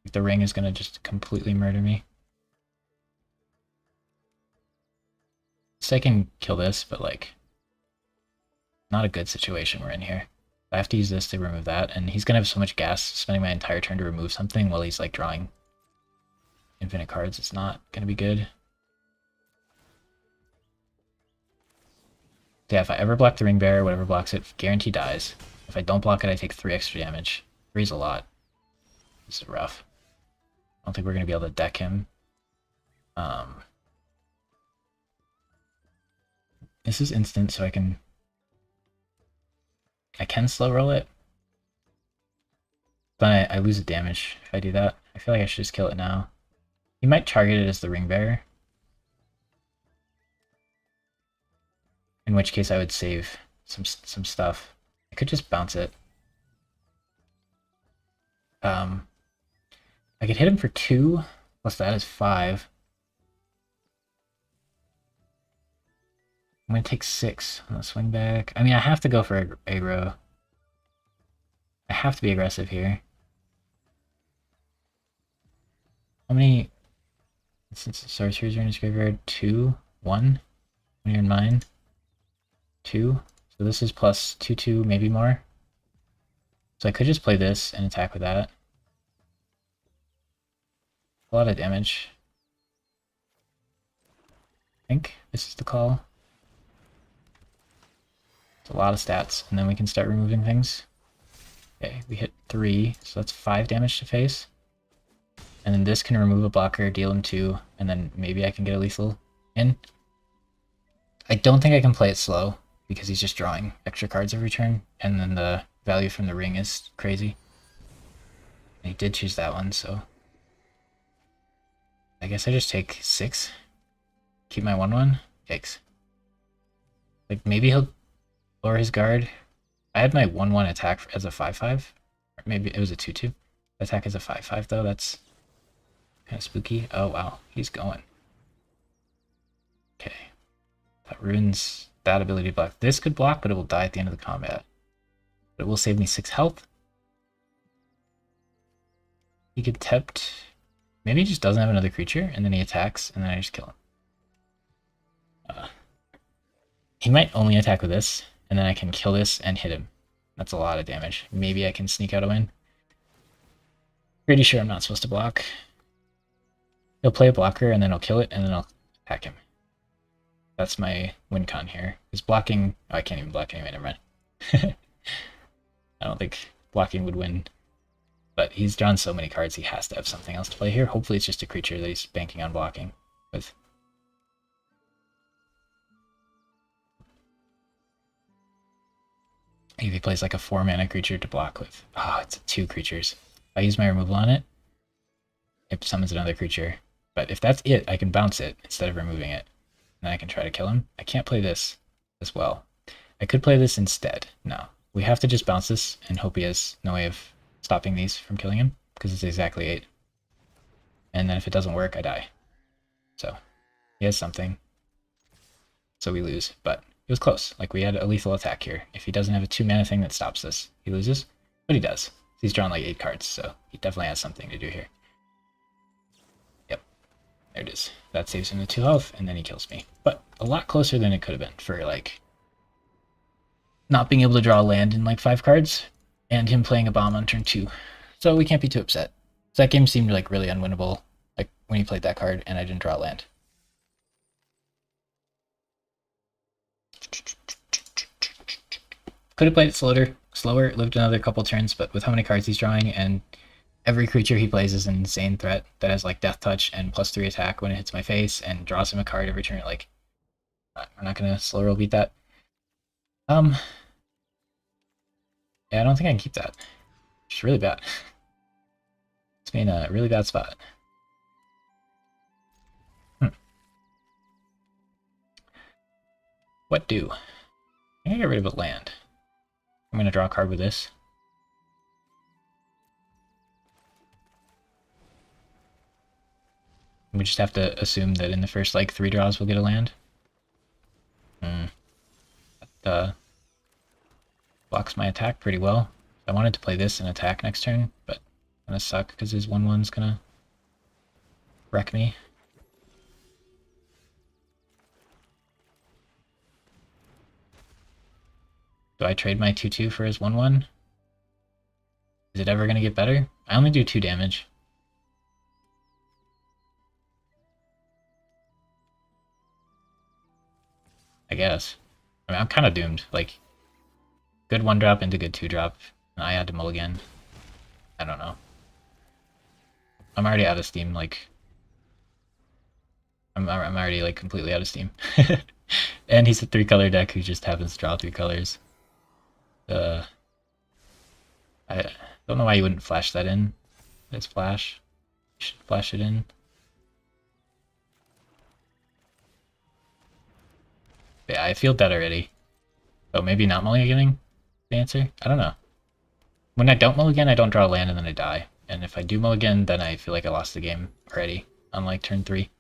Like, the ring is gonna just completely murder me. So I can kill this, but like, not a good situation we're in here. I have to use this to remove that, and he's gonna have so much gas spending my entire turn to remove something while he's like drawing infinite cards. It's not gonna be good. Yeah, if I ever block the ring bearer, whatever blocks it, guarantee dies. If I don't block it, I take 3 extra damage. 3 is a lot. This is rough. I don't think we're gonna be able to deck him. This is instant, so I can slow roll it. But I lose the damage if I do that. I feel like I should just kill it now. He might target it as the ring bearer. In which case I would save some stuff. I could just bounce it. I could hit him for 2, plus that is 5. I'm gonna take 6 on the swing back. I mean, I have to go for aggro. I have to be aggressive here. How many sorceries are in his graveyard? 2, 1. When you're in mine, 2. So this is plus 2/2, maybe more. So I could just play this and attack with that. A lot of damage. I think this is the call. It's a lot of stats, and then we can start removing things. Okay, we hit 3, so that's 5 damage to face. And then this can remove a blocker, deal him 2, and then maybe I can get a lethal in. I don't think I can play it slow, because he's just drawing extra cards every turn, and then the value from the ring is crazy. And he did choose that one, so I guess I just take 6. Keep my 1/1. Yikes. Like, maybe he'll lower his guard. I had my 1/1 attack as a 5/5. Or maybe it was a 2/2. Attack as a 5/5 though, that's kind of spooky. Oh wow, he's going. Okay. That ruins that ability to block. This could block, but it will die at the end of the combat. But it will save me 6 health. He could tempt. Maybe he just doesn't have another creature, and then he attacks, and then I just kill him. He might only attack with this, and then I can kill this and hit him. That's a lot of damage. Maybe I can sneak out a win. Pretty sure I'm not supposed to block. He'll play a blocker, and then I'll kill it, and then I'll attack him. That's my win con here. Because blocking... Oh, I can't even block anyway, never mind. I don't think blocking would win. But he's drawn so many cards, he has to have something else to play here. Hopefully it's just a creature that he's banking on blocking with. If he plays like a 4-mana creature to block with. Oh, it's 2 creatures. If I use my removal on it, it summons another creature. But if that's it, I can bounce it instead of removing it. And then I can try to kill him. I can't play this as well. I could play this instead. No. We have to just bounce this and hope he has no way of stopping these from killing him, because it's exactly 8. And then if it doesn't work, I die. So, he has something. So we lose, but it was close. Like, we had a lethal attack here. If he doesn't have a 2-mana thing that stops this, he loses. But he does. He's drawn like 8 cards, so he definitely has something to do here. Yep. There it is. That saves him the 2 health, and then he kills me. But a lot closer than it could have been for like not being able to draw land in like 5 cards and him playing a bomb on turn 2. So we can't be too upset. So that game seemed like really unwinnable, like when he played that card and I didn't draw land. Could have played it slower, lived another couple turns, but with how many cards he's drawing and every creature he plays is an insane threat that has like death touch and +3 attack when it hits my face and draws him a card every turn, like we're not gonna slow roll beat that. Yeah, I don't think I can keep that. It's really bad. It's me in a really bad spot. What do? I'm gonna get rid of a land. I'm gonna draw a card with this. We just have to assume that in the first like 3 draws we'll get a land. That blocks my attack pretty well. I wanted to play this and attack next turn, but it's gonna suck because his 1/1's gonna wreck me. Do I trade my 2/2 for his 1/1? Is it ever gonna get better? I only do 2 damage. I guess. I mean, I'm kind of doomed. Like, good 1-drop into good 2-drop. I had to mulligan. I don't know. I'm already out of steam. Like, I'm already like completely out of steam. And he's a 3-color deck who just happens to draw 3 colors. I don't know why you wouldn't flash that in. This flash. You should flash it in. Yeah, I feel dead already. Oh, maybe not mulliganing the answer? I don't know. When I don't mulligan, I don't draw land and then I die. And if I do mulligan, then I feel like I lost the game already, unlike turn 3.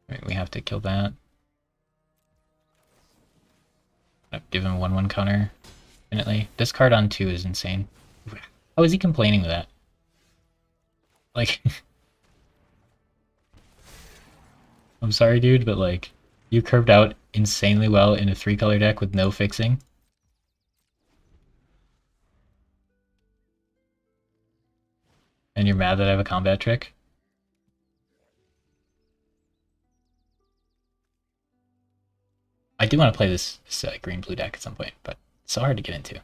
Right, we have to kill that. I've given him 1/1 counter infinitely. This card on 2 is insane. How is he complaining with that? Like, I'm sorry, dude, but like, you curved out insanely well in a 3-color deck with no fixing. And you're mad that I have a combat trick? I do want to play this green-blue deck at some point, but it's so hard to get into.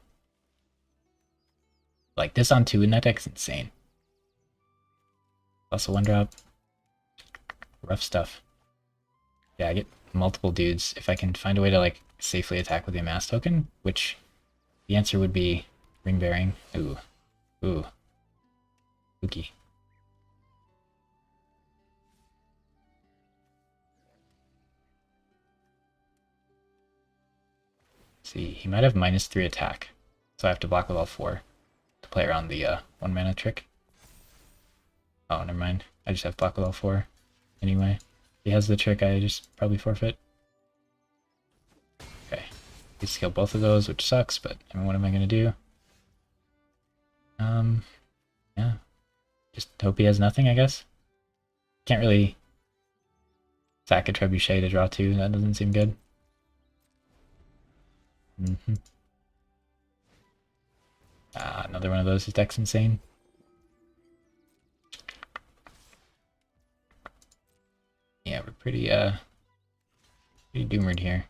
Like, this on 2 in that deck is insane. Also 1-drop. Rough stuff. Yeah, I get multiple dudes. If I can find a way to like safely attack with the amass token, which the answer would be ring bearing. Ooh. Ooh. Spooky. See, he might have -3 attack, so I have to block with all 4 to play around the 1 mana trick. Oh, never mind. I just have to block with all 4 anyway. If he has the trick, I just probably forfeit. Okay. He kill both of those, which sucks, but I mean, what am I gonna do? Yeah. Just hope he has nothing, I guess. Can't really sack a trebuchet to draw 2, that doesn't seem good. Another one of those. His deck's insane. Yeah, we're pretty doomered here.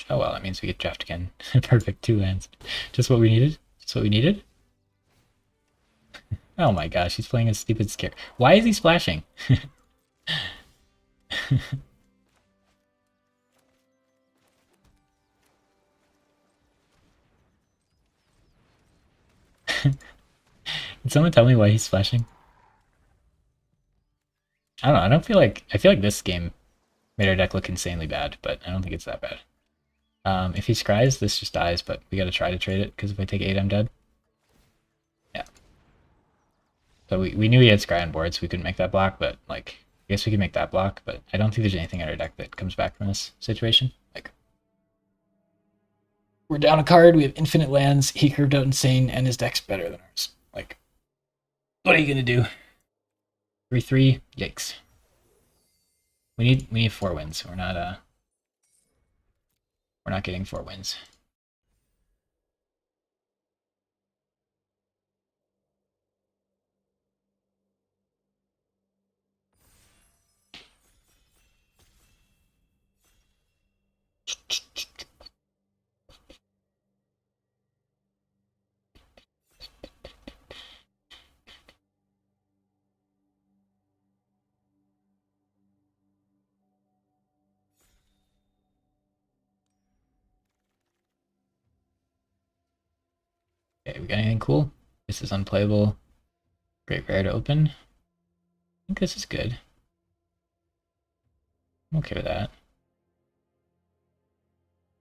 Oh well, that means we get draft again. Perfect, 2 lands. Just what we needed. Just what we needed. Oh my gosh, he's playing a stupid scare. Why is he splashing? Can someone tell me why he's splashing? I don't know. I feel like this game made our deck look insanely bad, but I don't think it's that bad. If he scries, this just dies, but we gotta try to trade it, because if I take 8, I'm dead. Yeah. So we knew he had Scry on board, so we couldn't make that block, but like I guess we could make that block, but I don't think there's anything in our deck that comes back from this situation. Like we're down a card, we have infinite lands, he curved out insane, and his deck's better than ours. Like, what are you gonna do? 3-3, yikes. We need 4 wins. We're not getting 4 wins. Okay, we got anything cool? This is unplayable. Great rare to open. I think this is good. I'm okay with that. I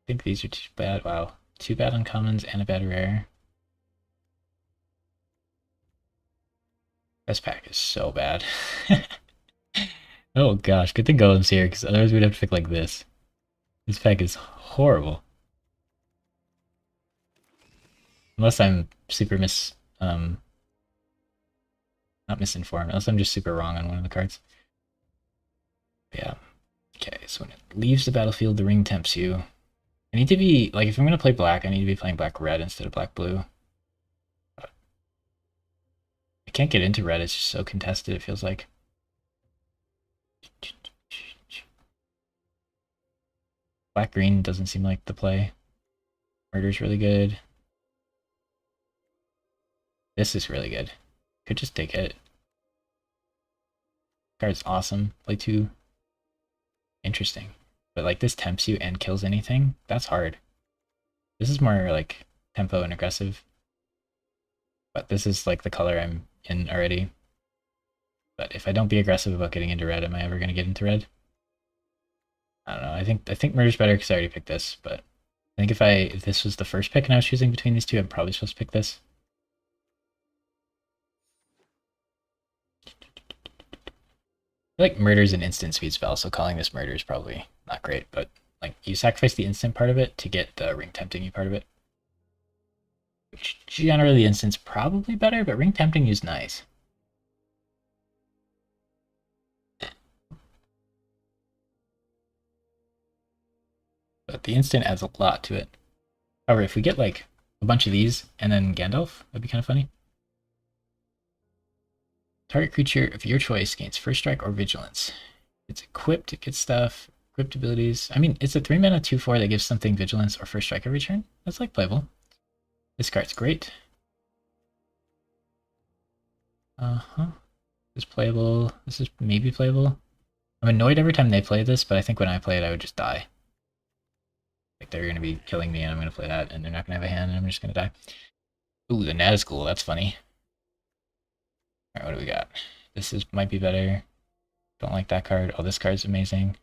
think these are too bad. Wow. 2 bad uncommons and a bad rare. This pack is so bad. Oh gosh, good thing Golem's here, because otherwise we'd have to pick like this. This pack is horrible. Unless I'm super not misinformed, unless I'm just super wrong on one of the cards. Yeah. Okay, so when it leaves the battlefield, the ring tempts you. I need to be, like, if I'm going to play black, I need to be playing black-red instead of black-blue. I can't get into red, it's just so contested, it feels like. Black-green doesn't seem like the play. Murder's really good. This is really good. Could just take it. Card's awesome. Play 2. Interesting. But like this tempts you and kills anything? That's hard. This is more like tempo and aggressive. But this is like the color I'm in already. But if I don't be aggressive about getting into red, am I ever going to get into red? I don't know. I think murder's better because I already picked this, but I think if this was the first pick and I was choosing between these two, I'm probably supposed to pick this. I feel like murder's an instant speed spell, so calling this murder is probably not great, but like you sacrifice the instant part of it to get the ring tempting you part of it. Which generally the instant's probably better, but ring tempting you is nice. But the instant adds a lot to it. However, if we get like a bunch of these and then Gandalf, that'd be kind of funny. Target creature of your choice gains first strike or vigilance. It's equipped, it gets stuff, equipped abilities. I mean, it's a 3 mana 2/4 that gives something vigilance or first strike every turn. That's like playable. This card's great. This is playable. This is maybe playable. I'm annoyed every time they play this, but I think when I play it, I would just die. Like they're gonna be killing me, and I'm gonna play that, and they're not gonna have a hand, and I'm just gonna die. Ooh, the Nazgul, that's funny. Alright, what do we got? This might be better. Don't like that card. Oh, this card's amazing.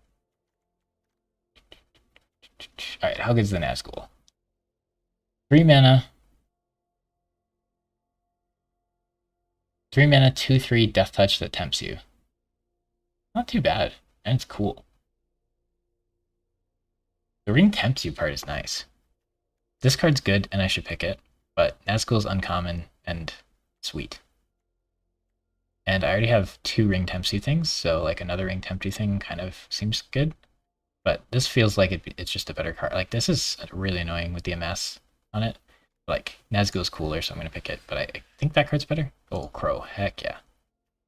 Alright, how good is the Nazgul? 3 mana. 3 mana, 2/3 Death Touch that tempts you. Not too bad, and it's cool. The ring tempts you part is nice. This card's good, and I should pick it, but Nazgul's uncommon and sweet. And I already have 2 ring tempts you things, so like another ring tempt you thing kind of seems good. But this feels like it's just a better card. Like this is really annoying with the MS on it. Like Nazgul's cooler, so I'm gonna pick it. But I think that card's better. Oh, Crow, heck yeah!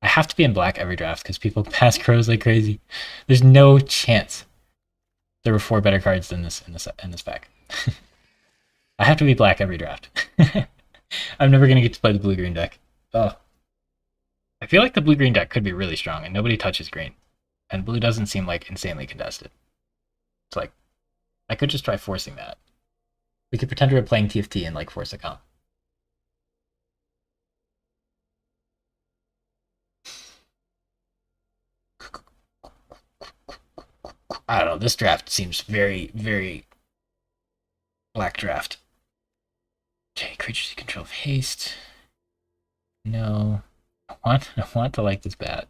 I have to be in black every draft because people pass Crows like crazy. There's no chance there were 4 better cards than this in this pack. I have to be black every draft. I'm never gonna get to play the blue-green deck. Oh. I feel like the blue-green deck could be really strong, and nobody touches green. And blue doesn't seem like insanely contested. It's like, I could just try forcing that. We could pretend we were playing TFT and like force a comp. I don't know, this draft seems very, very black draft. Okay, creatures you control of haste. No. I want to like this bat.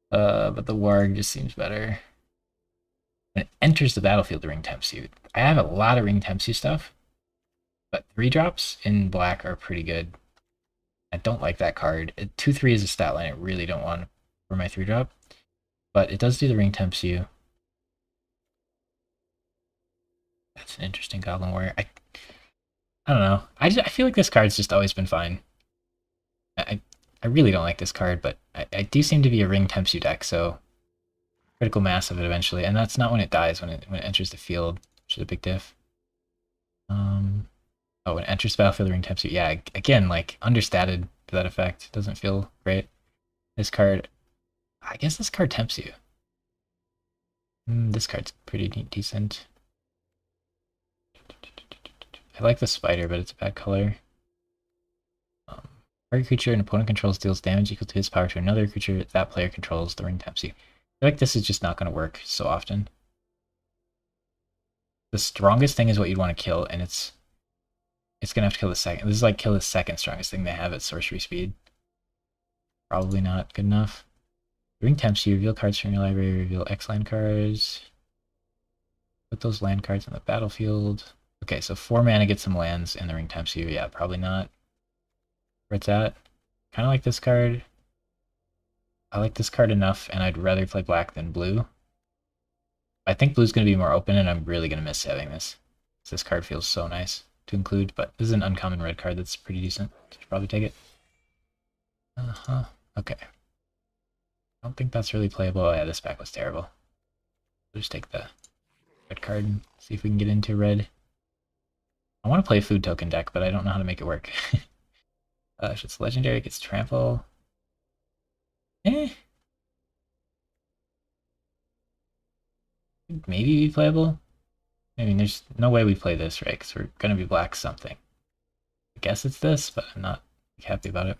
But the warg just seems better. When it enters the battlefield, the ring tempts you. I have a lot of ring tempts you stuff, but 3-drops in black are pretty good. I don't like that card. 2/3 is a stat line I really don't want for my 3-drop, but it does do the ring tempts you. That's an interesting Goblin Warrior. I don't know. I feel like this card's just always been fine. I really don't like this card, but I do seem to be a ring tempts you deck, so critical mass of it eventually, and that's not when it dies, when it enters the field, which is a big diff. Oh, when it enters the battlefield, the ring tempts you. Yeah, again, like understated to that effect. Doesn't feel great. This card, I guess this card tempts you. This card's pretty decent. I like the spider, but it's a bad color. Target creature an opponent controls deals damage equal to his power to another creature that player controls. The ring tempts you. I feel like this is just not going to work so often. The strongest thing is what you'd want to kill, and it's going to have to kill the second. This is like kill the second strongest thing they have at sorcery speed. Probably not good enough. Ring tempts you. Reveal cards from your library. Reveal X land cards. Put those land cards on the battlefield. Okay, so 4 mana gets some lands, and the ring tempts you. Yeah, probably not. Where it's at. Kind of like this card. I like this card enough, and I'd rather play black than blue. I think blue's going to be more open, and I'm really going to miss having this. This card feels so nice to include, but this is an uncommon red card that's pretty decent. So should probably take it. Okay. I don't think that's really playable. Oh yeah, this back was terrible. We'll just take the red card and see if we can get into red. I want to play a food token deck, but I don't know how to make it work. If it's legendary, it gets trample. Maybe be playable. I mean, there's no way we play this, right? Because we're going to be black something. I guess it's this, but I'm not happy about it.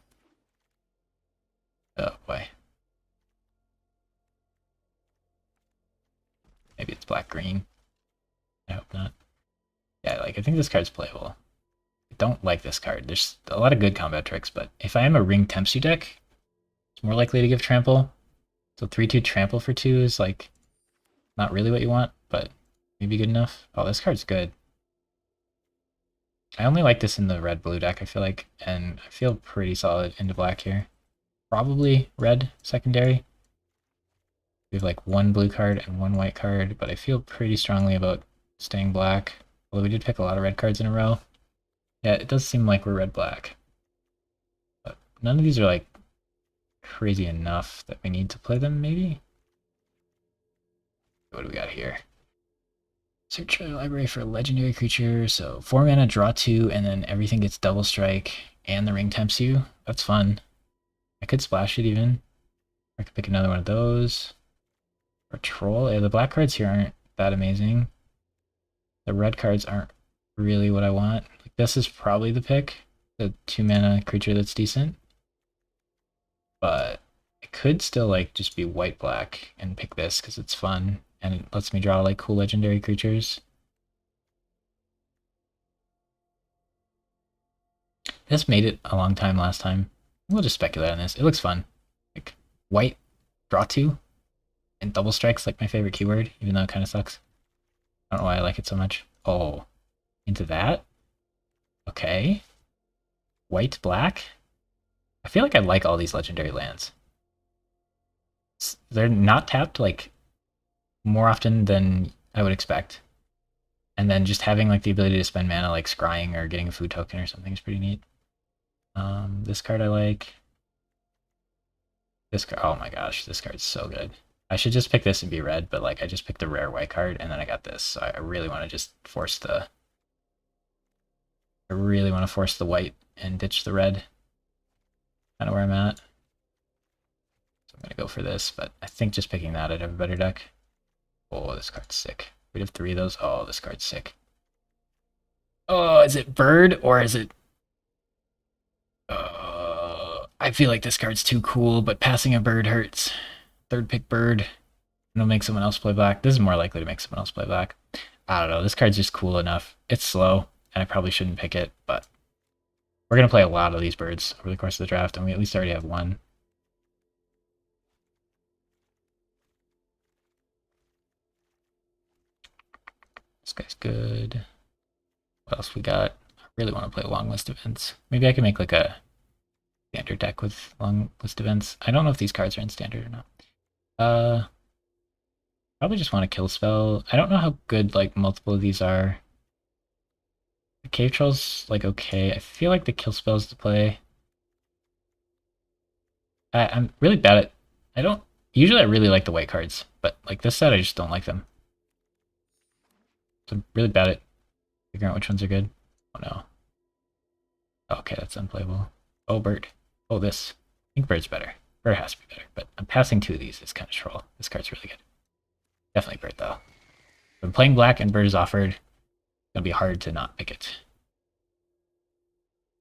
Oh, boy. Maybe it's black-green. I hope not. Yeah, like, I think this card's playable. I don't like this card. There's a lot of good combat tricks, but if I am a ring tempts you deck, it's more likely to give trample. So 3/2 trample for 2 is, like, not really what you want, but maybe good enough. Oh, this card's good. I only like this in the red-blue deck, I feel like, and I feel pretty solid into black here. Probably red secondary. We have like 1 blue card and 1 white card, but I feel pretty strongly about staying black. Although we did pick a lot of red cards in a row. Yeah, it does seem like we're red-black. But none of these are like crazy enough that we need to play them, maybe? What do we got here? Search your library for a legendary creature. So 4 mana, draw 2, and then everything gets double strike, and the ring tempts you. That's fun. I could splash it even. I could pick another one of those. Or troll. Yeah, the black cards here aren't that amazing. The red cards aren't really what I want. Like, this is probably the pick. The 2 mana creature that's decent. But it could still like just be white-black and pick this because it's fun. And it lets me draw like cool legendary creatures. This made it a long time last time. We'll just speculate on this. It looks fun. Like white, draw 2, and double strike's like my favorite keyword, even though it kind of sucks. I don't know why I like it so much. Oh, into that? Okay. White, black? I feel like I like all these legendary lands. They're not tapped like more often than I would expect. And then just having like the ability to spend mana like scrying or getting a food token or something is pretty neat. This card I like. This card, oh my gosh, this card's so good. I should just pick this and be red, but like I just picked the rare white card and then I got this. So I really want to just force the... I really want to force the white and ditch the red. Kind of where I'm at. So I'm going to go for this, but I think just picking that I'd have a better deck. Oh, this card's sick. We'd have 3 of those. Oh, this card's sick. Oh, is it bird or is it... I feel like this card's too cool, but passing a bird hurts. 3rd pick bird. It'll make someone else play black. This is more likely to make someone else play black. I don't know. This card's just cool enough. It's slow, and I probably shouldn't pick it, but We're going to play a lot of these birds over the course of the draft, and we at least already have one. This guy's good. What else we got? I really want to play a long list events. Maybe I can make like a standard deck with long list events. I don't know if these cards are in standard or not. Probably just want to kill spell. I don't know how good like multiple of these are. The cave troll's like okay. I feel like the kill spells to play. I'm really bad at. I don't usually. I really like the white cards, but like this set, I just don't like them. So I'm really bad at figuring out which ones are good. Oh no. Okay, that's unplayable. Oh, bird. Oh, this. I think bird's better. Bird has to be better, but I'm passing two of these. It's kind of troll. This card's really good. Definitely bird, though. If I'm playing black and bird is offered, it's going to be hard to not pick it.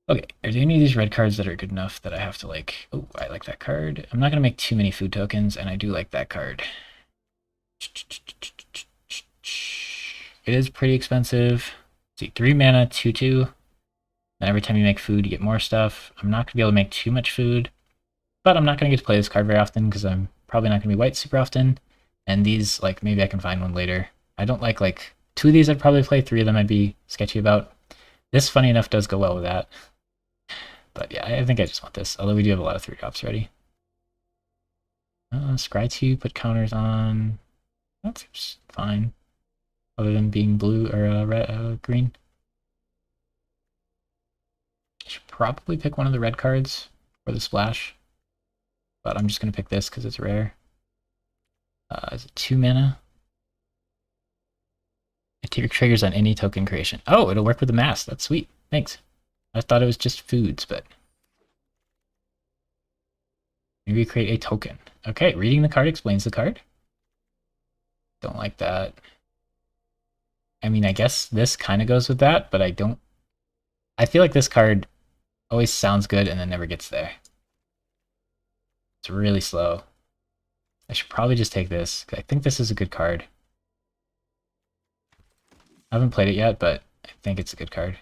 Okay, are there any of these red cards that are good enough that I have to like... Oh, I like that card. I'm not going to make too many food tokens, and I do like that card. It is pretty expensive. Let's see, 3 mana, 2/2. And every time you make food, you get more stuff. I'm not going to be able to make too much food, but I'm not going to get to play this card very often because I'm probably not going to be white super often. And these, like, maybe I can find one later. I don't like 2 of these I'd probably play, 3 of them I'd be sketchy about. This, funny enough, does go well with that. But yeah, I think I just want this, although we do have a lot of 3-drops ready. Scry 2, put counters on. That seems fine, other than being blue or green. I should probably pick one of the red cards for the splash, but I'm just going to pick this because it's rare. Is it 2 mana? It triggers on any token creation. Oh, it'll work with the mass. That's sweet. Thanks. I thought it was just foods, but maybe create a token. Okay, reading the card explains the card. Don't like that. I mean, I guess this kind of goes with that, but I don't. I feel like this card always sounds good and then never gets there. It's really slow. I should probably just take this, because I think this is a good card. I haven't played it yet, but I think it's a good card.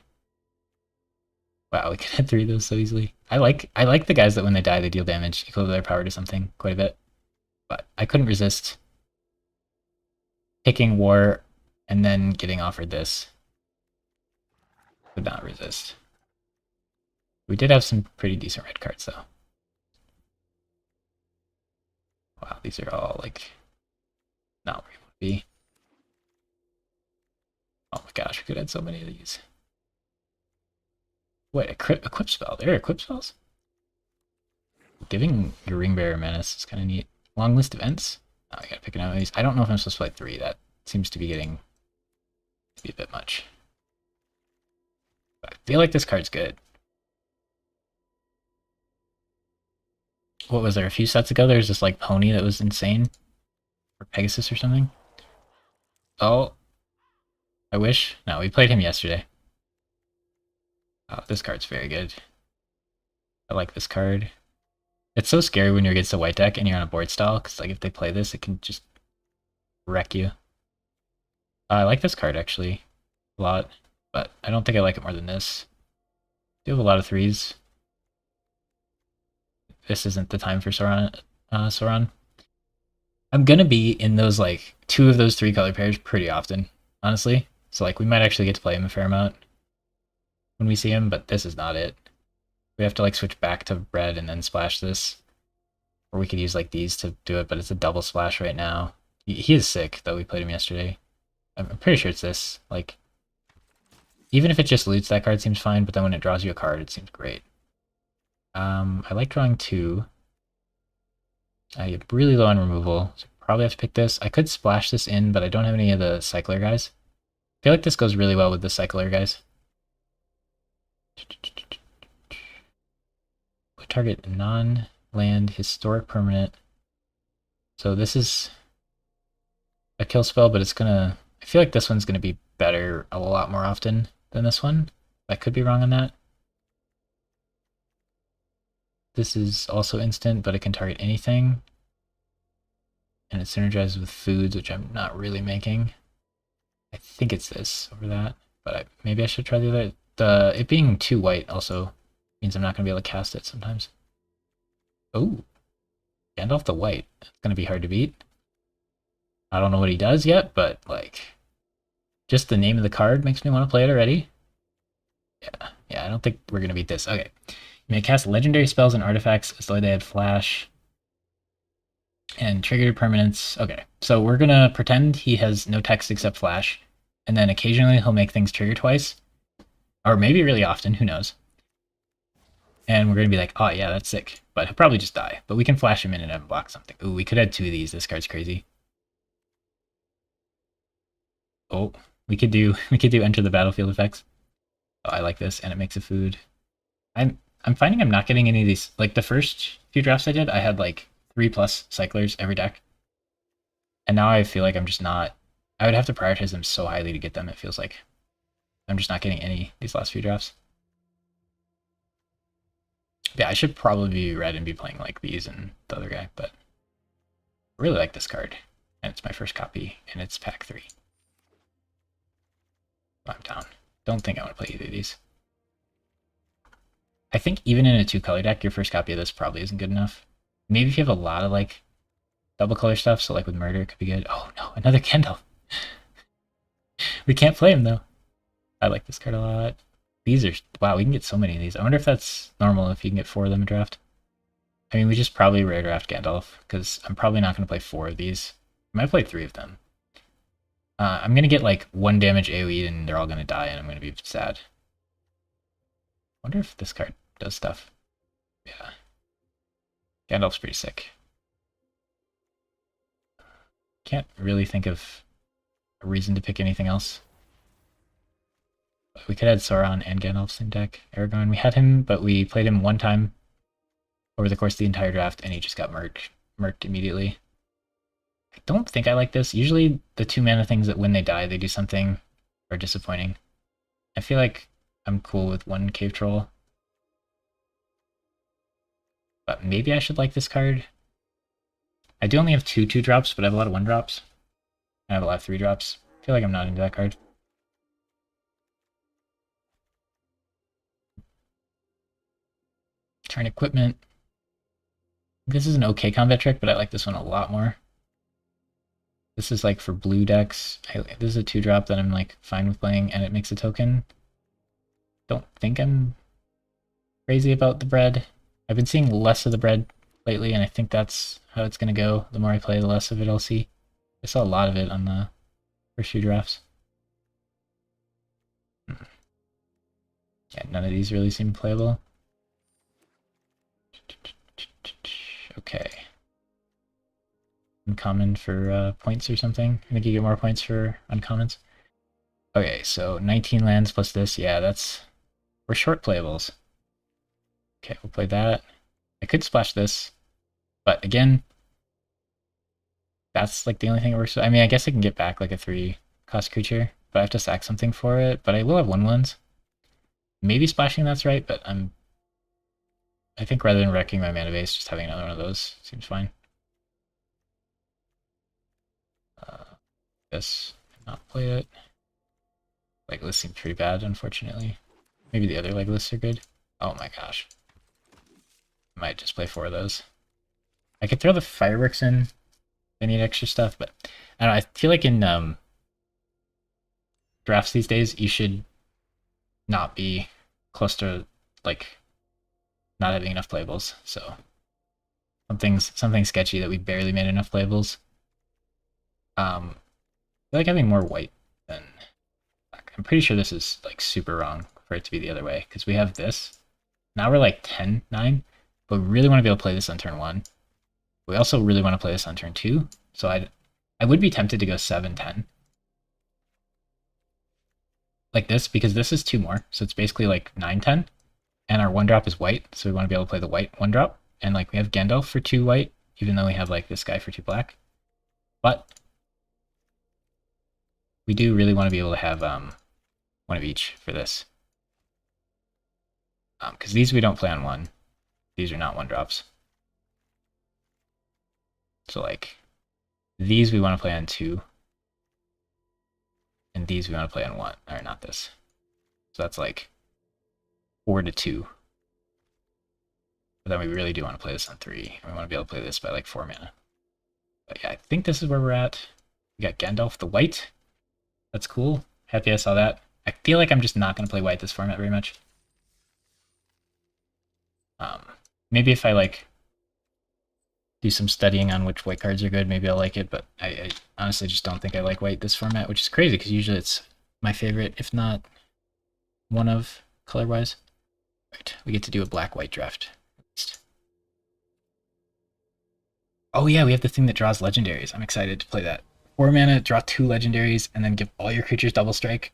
Wow, we can hit 3 of those so easily. I like the guys that when they die, they deal damage equal to their power to something quite a bit. But I couldn't resist picking war and then getting offered this. Could not resist. We did have some pretty decent red cards, though. Wow, these are all, like, not where you want to be. Oh my gosh, we could add so many of these. Wait, equip spell. There are equip spells? Giving your Ring Bearer Menace is kind of neat. Long list events? Oh, I gotta pick out of these. I don't know if I'm supposed to play 3. That seems to be getting to be a bit much. But I feel like this card's good. What was there, a few sets ago? There was this like pony that was insane. Or Pegasus or something. Oh. I wish. No, we played him yesterday. Oh, this card's very good. I like this card. It's so scary when you're against a white deck and you're on a board style, because like if they play this, it can just wreck you. I like this card actually a lot, but I don't think I like it more than this. I do have a lot of 3s. This isn't the time for Sauron. I'm gonna be in those like 2 of those 3 color pairs pretty often, honestly. So like we might actually get to play him a fair amount when we see him, but this is not it. We have to like switch back to red and then splash this. Or we could use like these to do it, but it's a double splash right now. He is sick, though. We played him yesterday. I'm pretty sure it's this. Like, even if it just loots, that card seems fine, but then when it draws you a card, it seems great. I like drawing 2. I get really low on removal, so probably have to pick this. I could splash this in, but I don't have any of the cycler guys. I feel like this goes really well with the cycler guys. Target non-land historic permanent. So this is a kill spell, but it's gonna... I feel like this one's gonna be better a lot more often than this one. I could be wrong on that. This is also instant, but it can target anything. And it synergizes with foods, which I'm not really making. I think it's this over that, but maybe I should try the other. It being 2 white also Means I'm not going to be able to cast it sometimes. Oh, Gandalf the White. It's going to be hard to beat. I don't know what he does yet, but like, just the name of the card makes me want to play it already. Yeah, I don't think we're going to beat this. Okay. You may cast legendary spells and artifacts as though they had flash. And triggered permanents. Okay, so we're going to pretend he has no text except flash. And then occasionally he'll make things trigger twice. Or maybe really often, who knows. And we're going to be like, oh yeah, that's sick. But he'll probably just die. But we can flash him in and unblock something. Ooh, we could add 2 of these. This card's crazy. Oh, we could do enter the battlefield effects. Oh, I like this, and it makes a food. I'm finding I'm not getting any of these. Like the first few drafts I did, I had like 3+ cyclers every deck. And now I feel like I'm just not. I would have to prioritize them so highly to get them, it feels like. I'm just not getting any these last few drafts. Yeah, I should probably be red and be playing like these and the other guy, but I really like this card. And it's my first copy, and it's pack 3. I'm down. Don't think I want to play either of these. I think even in a 2-color deck, your first copy of this probably isn't good enough. Maybe if you have a lot of like double color stuff, so like with murder, it could be good. Oh no, another Gandalf. We can't play him though. I like this card a lot. These are, wow, we can get so many of these. I wonder if that's normal, if you can get 4 of them in draft. I mean, we just probably rare draft Gandalf, because I'm probably not going to play 4 of these. I might play 3 of them. I'm going to get like 1 damage AoE and they're all going to die, and I'm going to be sad. I wonder if this card does stuff. Yeah. Gandalf's pretty sick. Can't really think of a reason to pick anything else. We could add Sauron and Gandalf same deck. Aragorn, we had him, but we played him 1 time over the course of the entire draft, and he just got murked immediately. I don't think I like this. Usually the 2 mana things that when they die, they do something are disappointing. I feel like I'm cool with 1 Cave Troll. But maybe I should like this card. I do only have 2 2-drops, but I have a lot of 1-drops. I have a lot of 3-drops. I feel like I'm not into that card. Turn equipment. This is an okay combat trick, but I like this one a lot more. This is like for blue decks. This is a 2-drop that I'm like fine with playing, and it makes a token. Don't think I'm crazy about the bread. I've been seeing less of the bread lately, and I think that's how it's going to go. The more I play, the less of it I'll see. I saw a lot of it on the first few drafts. Yeah, none of these really seem playable. Okay. Uncommon for points or something. I think you get more points for uncommons. Okay, so 19 lands plus this. Yeah, we're short playables. Okay, we'll play that. I could splash this, but again, that's like the only thing that works. I mean, I guess I can get back like a 3-cost creature, but I have to sack something for it. But I will have 1/1s. Maybe splashing that's right, but I think rather than wrecking my mana base, just having another one of those seems fine. This, not play it. Legless seems pretty bad, unfortunately. Maybe the other Legless are good. Oh my gosh. Might just play 4 of those. I could throw the fireworks in if I need extra stuff, but I don't know, I feel like in drafts these days, you should not be close to like not having enough playables. So something sketchy that we barely made enough playables. I feel like having more white than black. I'm pretty sure this is like super wrong for it to be the other way, because we have this. Now we're like 10-9, but we really want to be able to play this on turn 1. We also really want to play this on turn 2, so I would be tempted to go 7-10. Like this, because this is 2 more, so it's basically like 9-10, and our 1-drop is white, so we want to be able to play the white 1-drop, and like we have Gandalf for 2 white, even though we have like this guy for 2 black. But we do really want to be able to have 1 of each for this. Because these we don't play on 1. These are not 1-drops. So like, these we want to play on 2. And these we want to play on 1. Or not this. So that's like 4-2. But then we really do want to play this on 3. We want to be able to play this by like 4 mana. But yeah, I think this is where we're at. We got Gandalf the White. That's cool. Happy I saw that. I feel like I'm just not going to play white this format very much. Maybe if I like do some studying on which white cards are good, maybe I'll like it, but I honestly just don't think I like white this format, which is crazy because usually it's my favorite, if not one of color-wise. Right, we get to do a black-white draft. Oh yeah, we have the thing that draws legendaries. I'm excited to play that. 4 mana, draw 2 legendaries, and then give all your creatures double strike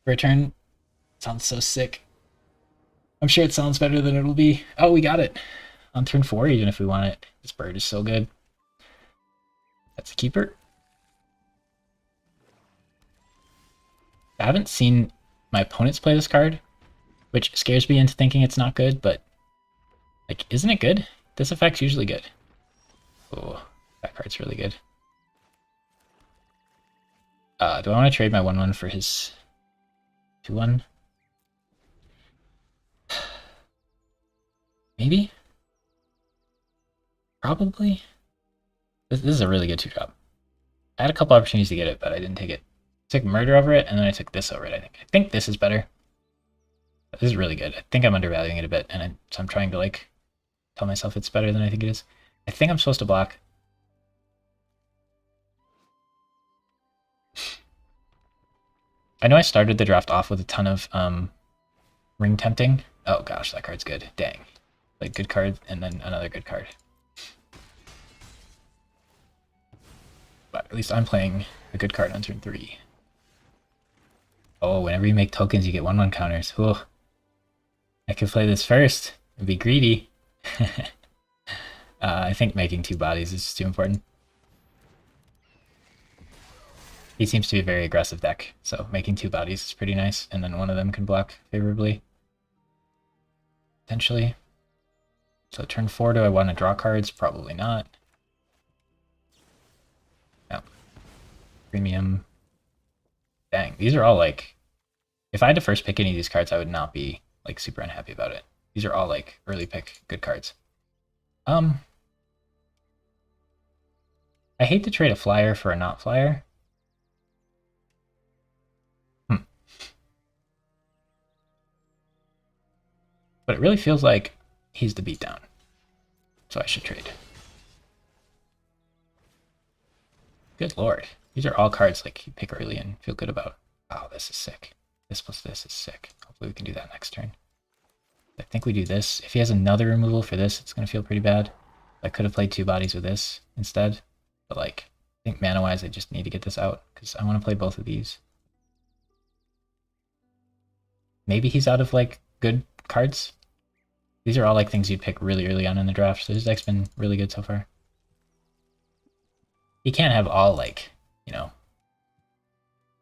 for a turn. Sounds so sick. I'm sure it sounds better than it'll be. Oh, we got it. On turn 4, even if we want it. This bird is so good. That's a keeper. I haven't seen my opponents play this card, which scares me into thinking it's not good, but like, isn't it good? This effect's usually good. Oh, that card's really good. Do I want to trade my 1/1 for his 2/1? Maybe? Probably? This is a really good 2-drop. I had a couple opportunities to get it, but I didn't take it. I took Murder over it, and then I took this over it, I think. I think this is better. But this is really good. I think I'm undervaluing it a bit, and so I'm trying to like tell myself it's better than I think it is. I think I'm supposed to block. I know I started the draft off with a ton of Ring Tempting. Oh gosh, that card's good. Dang. Like, good card, and then another good card. But at least I'm playing a good card on turn 3. Oh, whenever you make tokens, you get 1/1 counters. Whoa. I could play this first. It'd be greedy. I think making 2 bodies is too important. He seems to be a very aggressive deck, so making 2 bodies is pretty nice, and then one of them can block favorably. Potentially. So turn 4, do I want to draw cards? Probably not. No. Premium. Dang, these are all like... If I had to first pick any of these cards, I would not be like super unhappy about it. These are all like early pick good cards. I hate to trade a flyer for a not flyer. But it really feels like he's the beatdown. So I should trade. Good lord. These are all cards like you pick early and feel good about. Oh, this is sick. This plus this is sick. Hopefully we can do that next turn. I think we do this. If he has another removal for this, it's going to feel pretty bad. I could have played 2 bodies with this instead. But like, I think mana-wise, I just need to get this out because I want to play both of these. Maybe he's out of like good cards. These are all like things you'd pick really early on in the draft, so his deck's been really good so far. He can't have all like, you know,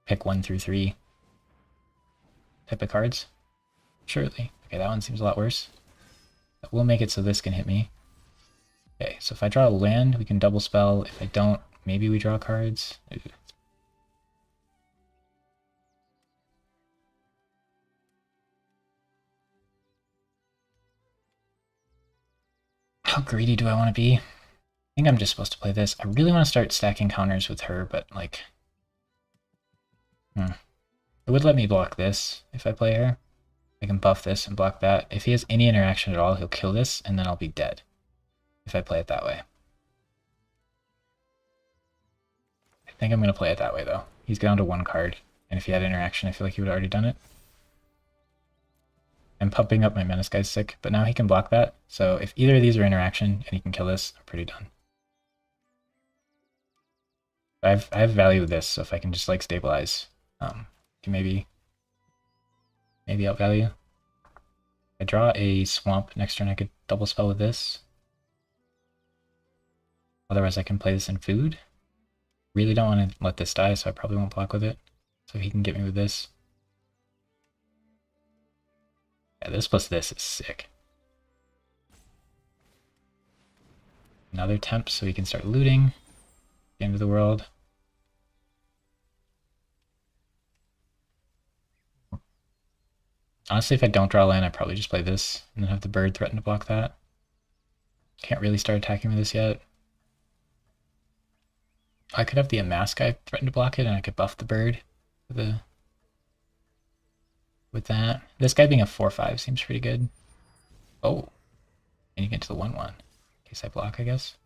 pick 1 through 3 type of cards. Surely. Okay, that one seems a lot worse. But we'll make it so this can hit me. Okay, so if I draw a land, we can double spell. If I don't, maybe we draw cards. Ooh. How greedy do I want to be? I think I'm just supposed to play this. I really want to start stacking counters with her, but like... It would let me block this if I play her. I can buff this and block that. If he has any interaction at all, he'll kill this, and then I'll be dead if I play it that way. I think I'm going to play it that way, though. He's down to 1 card, and if he had interaction, I feel like he would have already done it. I'm pumping up my Menace Guy's sick, but now he can block that. So if either of these are interaction and he can kill this, I'm pretty done. I have value with this, so if I can just like stabilize, can maybe outvalue. If I draw a swamp next turn, I could double spell with this. Otherwise, I can play this in food. Really don't want to let this die, so I probably won't block with it. So he can get me with this. Yeah, this plus this is sick. Another temp so we can start looting. End of the world. Honestly, if I don't draw land, I probably just play this and then have the bird threaten to block that. Can't really start attacking with this yet. I could have the Amass guy threaten to block it, and I could buff the bird with that. This guy being a 4/5 seems pretty good. Oh, and you get to the 1/1. In case I block, I guess.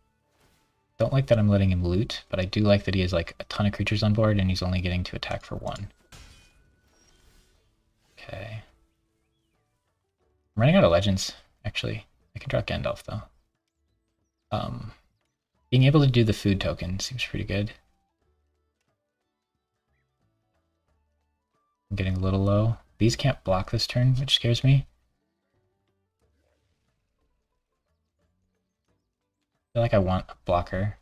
Don't like that I'm letting him loot, but I do like that he has like a ton of creatures on board and he's only getting to attack for 1. Okay. I'm running out of legends, actually. I can draw Gandalf though. Being able to do the food token seems pretty good. I'm getting a little low. These can't block this turn, which scares me. I feel like I want a blocker.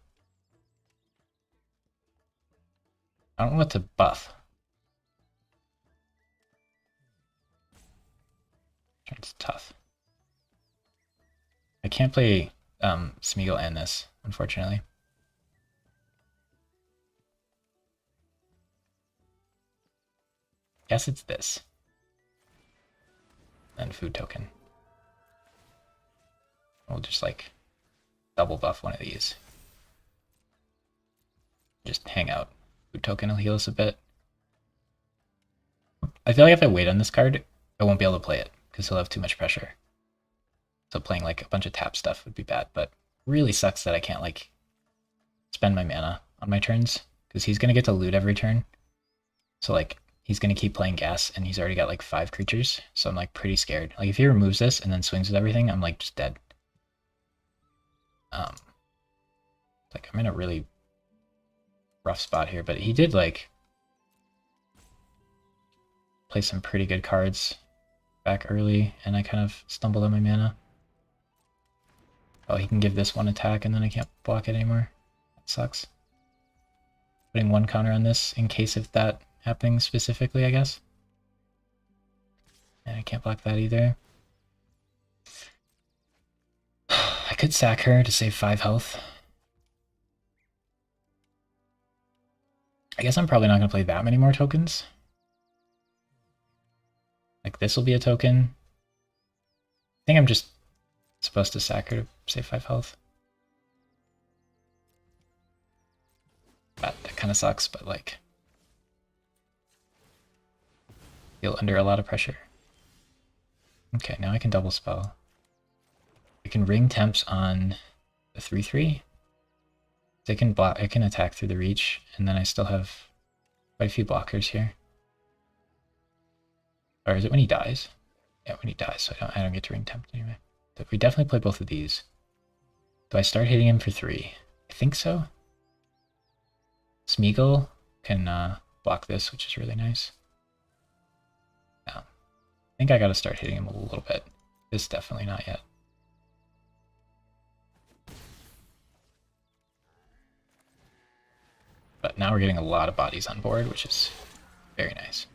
I don't know what to buff. It's tough. I can't play Smeagol and this, unfortunately. Guess it's this. And food token. We'll just like double buff one of these. Just hang out. Food token will heal us a bit. I feel like if I wait on this card, I won't be able to play it because he'll have too much pressure. So playing like a bunch of tap stuff would be bad, but really sucks that I can't like spend my mana on my turns because he's going to get to loot every turn. So like he's going to keep playing gas and he's already got like 5 creatures. So I'm like pretty scared. Like if he removes this and then swings with everything, I'm like just dead. Like I'm in a really rough spot here, but he did like play some pretty good cards back early and I kind of stumbled on my mana. Oh, he can give this 1 attack and then I can't block it anymore. That sucks. Putting 1 counter on this in case of that happening specifically, I guess. And I can't block that either. I could sack her to save 5 health. I guess I'm probably not going to play that many more tokens. Like this will be a token. I think I'm just supposed to sack her to save 5 health. That kind of sucks, but like feel under a lot of pressure. Okay, now I can double spell. I can ring temps on the 3/3. I can block. I can attack through the reach, and then I still have quite a few blockers here. Or is it when he dies? Yeah, when he dies, so I don't get to ring tempt anyway. But we definitely play both of these. Do I start hitting him for 3? I think so. Smeagol can block this, which is really nice. Yeah. I think I gotta start hitting him a little bit. This definitely not yet. But now we're getting a lot of bodies on board, which is very nice.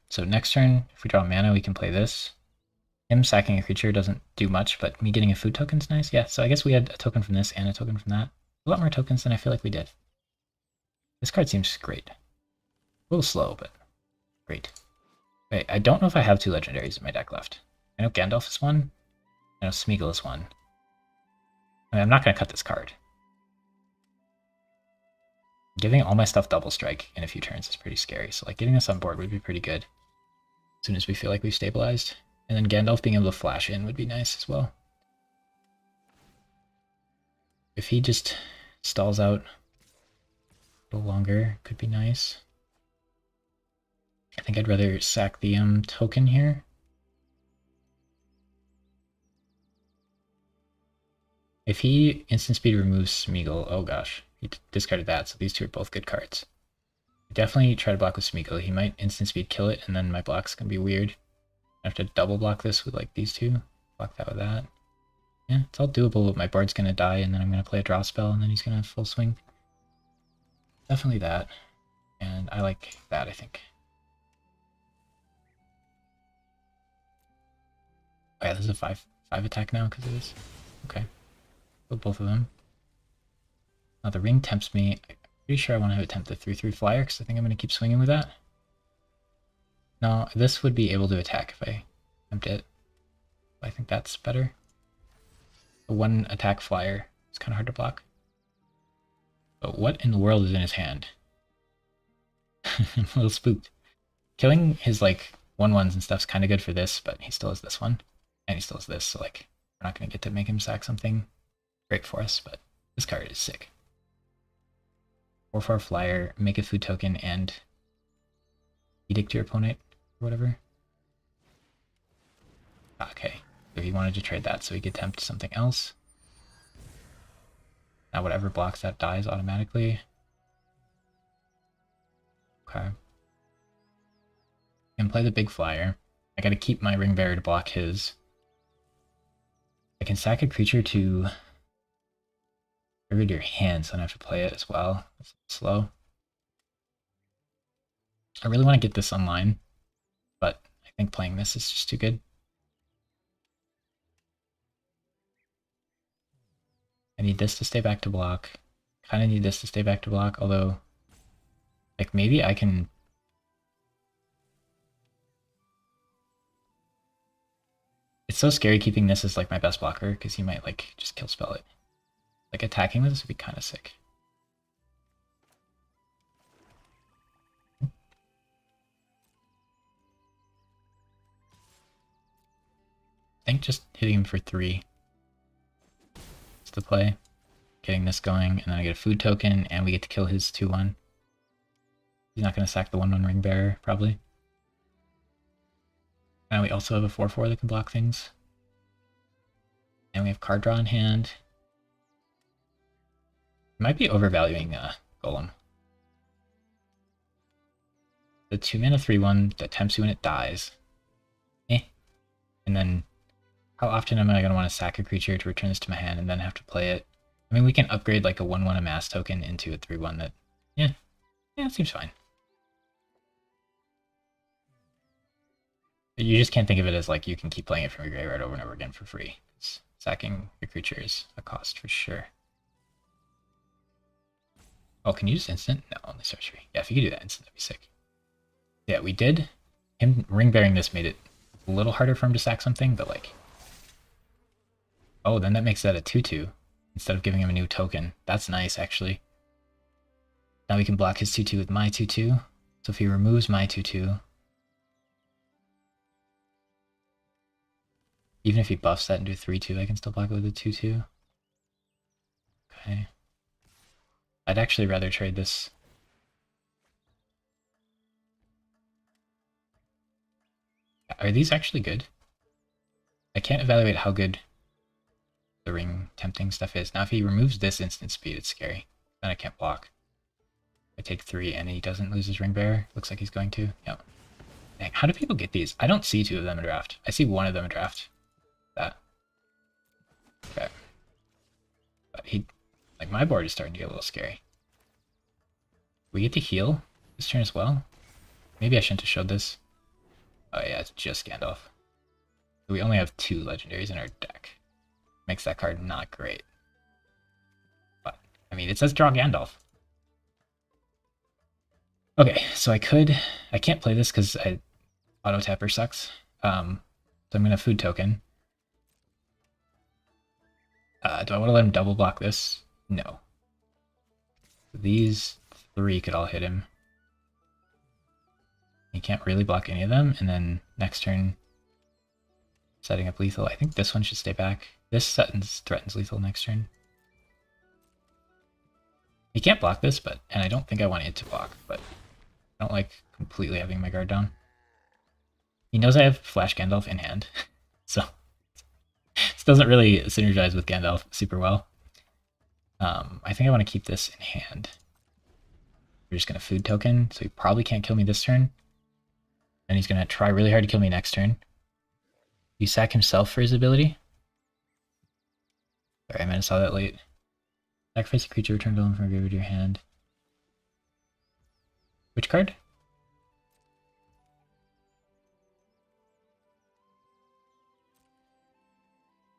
So next turn, if we draw mana, we can play this. Him sacking a creature doesn't do much, but me getting a food token is nice. Yeah, so I guess we had a token from this and a token from that. A lot more tokens than I feel like we did. This card seems great. A little slow, but great. Wait, I don't know if I have 2 legendaries in my deck left. I know Gandalf is 1. I know Smeagol is 1. I mean, I'm not going to cut this card. Giving all my stuff double strike in a few turns is pretty scary, so like getting this on board would be pretty good. As soon as we feel like we've stabilized. And then Gandalf being able to flash in would be nice as well. If he just stalls out a little longer, could be nice. I think I'd rather sack the token here. If he instant speed removes Smeagol, oh gosh, he discarded that, so these 2 are both good cards. Definitely try to block with Smeagol. He might instant speed kill it, and then my block's gonna be weird. I have to double block this with like these 2. Block that with that. Yeah, it's all doable, but my board's gonna die, and then I'm gonna play a draw spell, and then he's gonna have full swing. Definitely that. And I like that, I think. Oh yeah, this is a 5 attack now because of this. Okay. Kill both of them. Now the ring tempts me. I'm pretty sure I want to attempt the 3/3 flyer because I think I'm going to keep swinging with that. No, this would be able to attack if I attempt it. I think that's better. The one attack flyer is kind of hard to block. But what in the world is in his hand? I'm a little spooked. Killing his like 1/1s and stuff's kind of good for this, but he still has this one. And he still has this, so like we're not going to get to make him sack something great for us, but this card is sick. 4/4 flyer, make a food token, and edict your opponent, or whatever. Okay, so he wanted to trade that so he could tempt something else. Now whatever blocks that dies automatically. Okay. I can play the big flyer. I gotta keep my ring bearer to block his. I can sack a creature to get rid of your hand, so I don't have to play it as well. It's slow. I really want to get this online, but I think playing this is just too good. I need this to stay back to block. Kind of need this to stay back to block, although like maybe I can... It's so scary keeping this as like my best blocker because he might like just kill spell it. Like attacking with this would be kind of sick. I think just hitting him for 3 is the play. Getting this going, and then I get a food token, and we get to kill his 2/1. He's not going to sack the 1/1 ring bearer, probably. Now we also have a 4/4 that can block things. And we have card draw in hand. Might be overvaluing Golem. The 2-mana 3/1 that tempts you when it dies. And then how often am I going to want to sack a creature to return this to my hand and then have to play it? I mean, we can upgrade like a 1/1 amass token into a 3/1 that, yeah, it seems fine. But you just can't think of it as like you can keep playing it from your graveyard over and over again for free. Sacking your creature is a cost for sure. Oh, can you just instant? No, only sorcery. Yeah, if you could do that instant, that'd be sick. Yeah, we did. Him ring bearing this made it a little harder for him to sack something, but like... Oh, then that makes that a 2/2 instead of giving him a new token. That's nice, actually. Now we can block his 2/2 with my 2/2. So if he removes my 2/2, even if he buffs that into 3/2, I can still block it with a 2/2. Okay. I'd actually rather trade this. Are these actually good? I can't evaluate how good the ring tempting stuff is. Now if he removes this instant speed, it's scary. Then I can't block. I take 3 and he doesn't lose his ring bearer. Looks like he's going to. Yep. Dang, how do people get these? I don't see 2 of them in draft. I see 1 of them in draft. That. Okay. But he... Like, my board is starting to get a little scary. We get to heal this turn as well? Maybe I shouldn't have showed this. Oh yeah, it's just Gandalf. We only have 2 legendaries in our deck. Makes that card not great. But, I mean, it says draw Gandalf. Okay, so I can't play this because auto tapper sucks. So I'm gonna food token. Do I want to let him double block this? No. These 3 could all hit him. He can't really block any of them, and then next turn, setting up lethal. I think this one should stay back. This threatens lethal next turn. He can't block this, and I don't think I want it to block, but I don't like completely having my guard down. He knows I have Flash Gandalf in hand, so this doesn't really synergize with Gandalf super well. I think I want to keep this in hand. We're just going to food token, so he probably can't kill me this turn. And he's going to try really hard to kill me next turn. You sack himself for his ability? Sorry, I might have saw that late. Sacrifice a creature, return villain from your graveyard to your hand. Which card?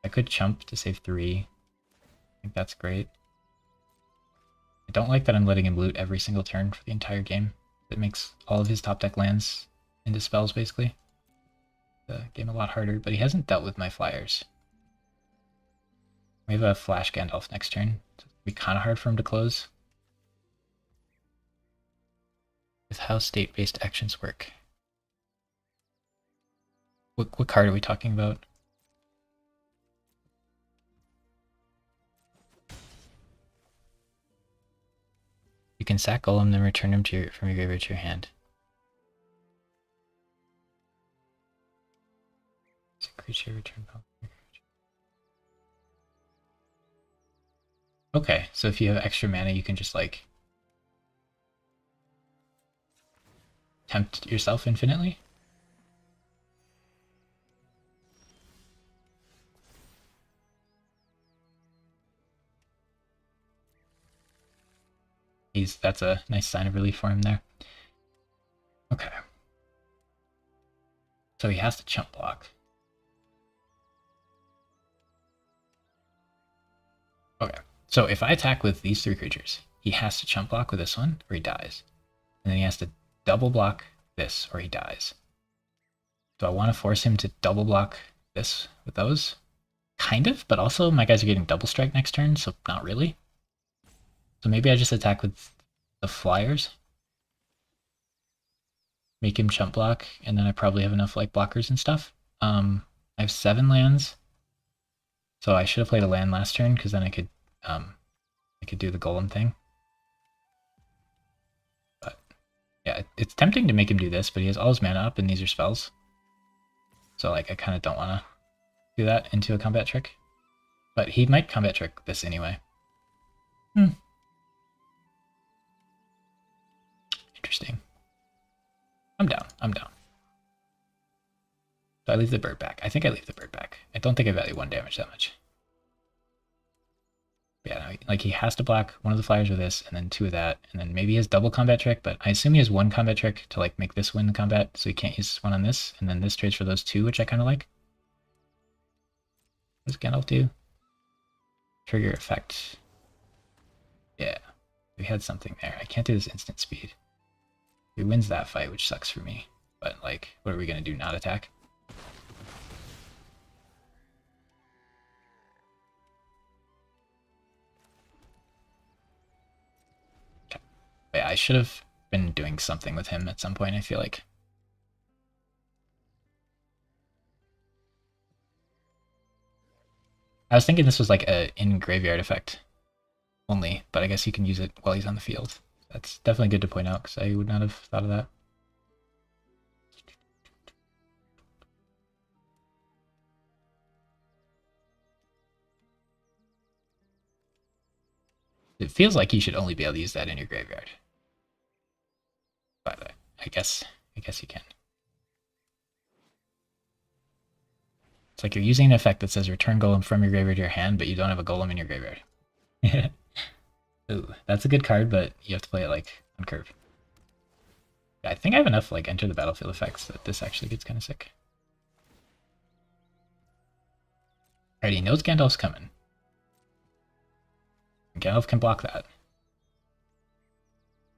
I could chump to save 3. I think that's great. I don't like that I'm letting him loot every single turn for the entire game. It makes all of his top deck lands into spells, basically. the game a lot harder, but he hasn't dealt with my flyers. We have a Flash Gandalf next turn. So it'll be kind of hard for him to close. With how state-based actions work. What card are we talking about? You can sack Golem, then return him from your graveyard to your hand. It's a creature return. Okay, so if you have extra mana, you can just like tempt yourself infinitely? That's a nice sign of relief for him there. Okay. So he has to chump block. Okay. So if I attack with these three creatures, he has to chump block with this one or he dies. And then he has to double block this or he dies. Do I want to force him to double block this with those? Kind of, but also my guys are getting double strike next turn, so not really. So maybe I just attack with the flyers. Make him chump block, and then I probably have enough like blockers and stuff. I have 7 lands. So I should have played a land last turn, because then I could do the golem thing. But yeah, it's tempting to make him do this, but he has all his mana up and these are spells. So like I kind of don't want to do that into a combat trick. But he might combat trick this anyway. Interesting. I'm down. So I leave the bird back. I think I leave the bird back. I don't think I value 1 damage that much. But yeah, no, like he has to block one of the flyers with this, and then 2 of that, and then maybe he has double combat trick, but I assume he has 1 combat trick to like make this win the combat, so he can't use 1 on this, and then this trades for those 2, which I kind of like. What does Gandalf do? Trigger effect. Yeah, we had something there. I can't do this instant speed. He wins that fight, which sucks for me. But like, what are we gonna do? Not attack? Okay. Yeah, I should have been doing something with him at some point, I feel like. I was thinking this was like a in graveyard effect only, but I guess you can use it while he's on the field. That's definitely good to point out, because I would not have thought of that. It feels like you should only be able to use that in your graveyard. But I guess you can. It's like you're using an effect that says return golem from your graveyard to your hand, but you don't have a golem in your graveyard. Ooh, that's a good card, but you have to play it like on curve. I think I have enough like enter the battlefield effects that this actually gets kind of sick. Alright, he knows Gandalf's coming. And Gandalf can block that.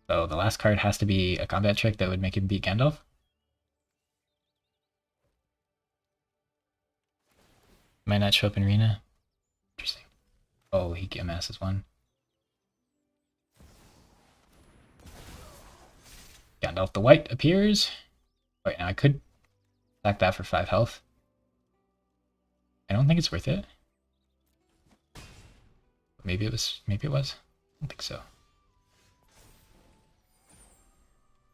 So the last card has to be a combat trick that would make him beat Gandalf. Might not show up in arena. Interesting. Oh, he amasses 1. Gandalf the White appears. Wait, now I could attack that for 5 health. I don't think it's worth it. Maybe it was. I don't think so.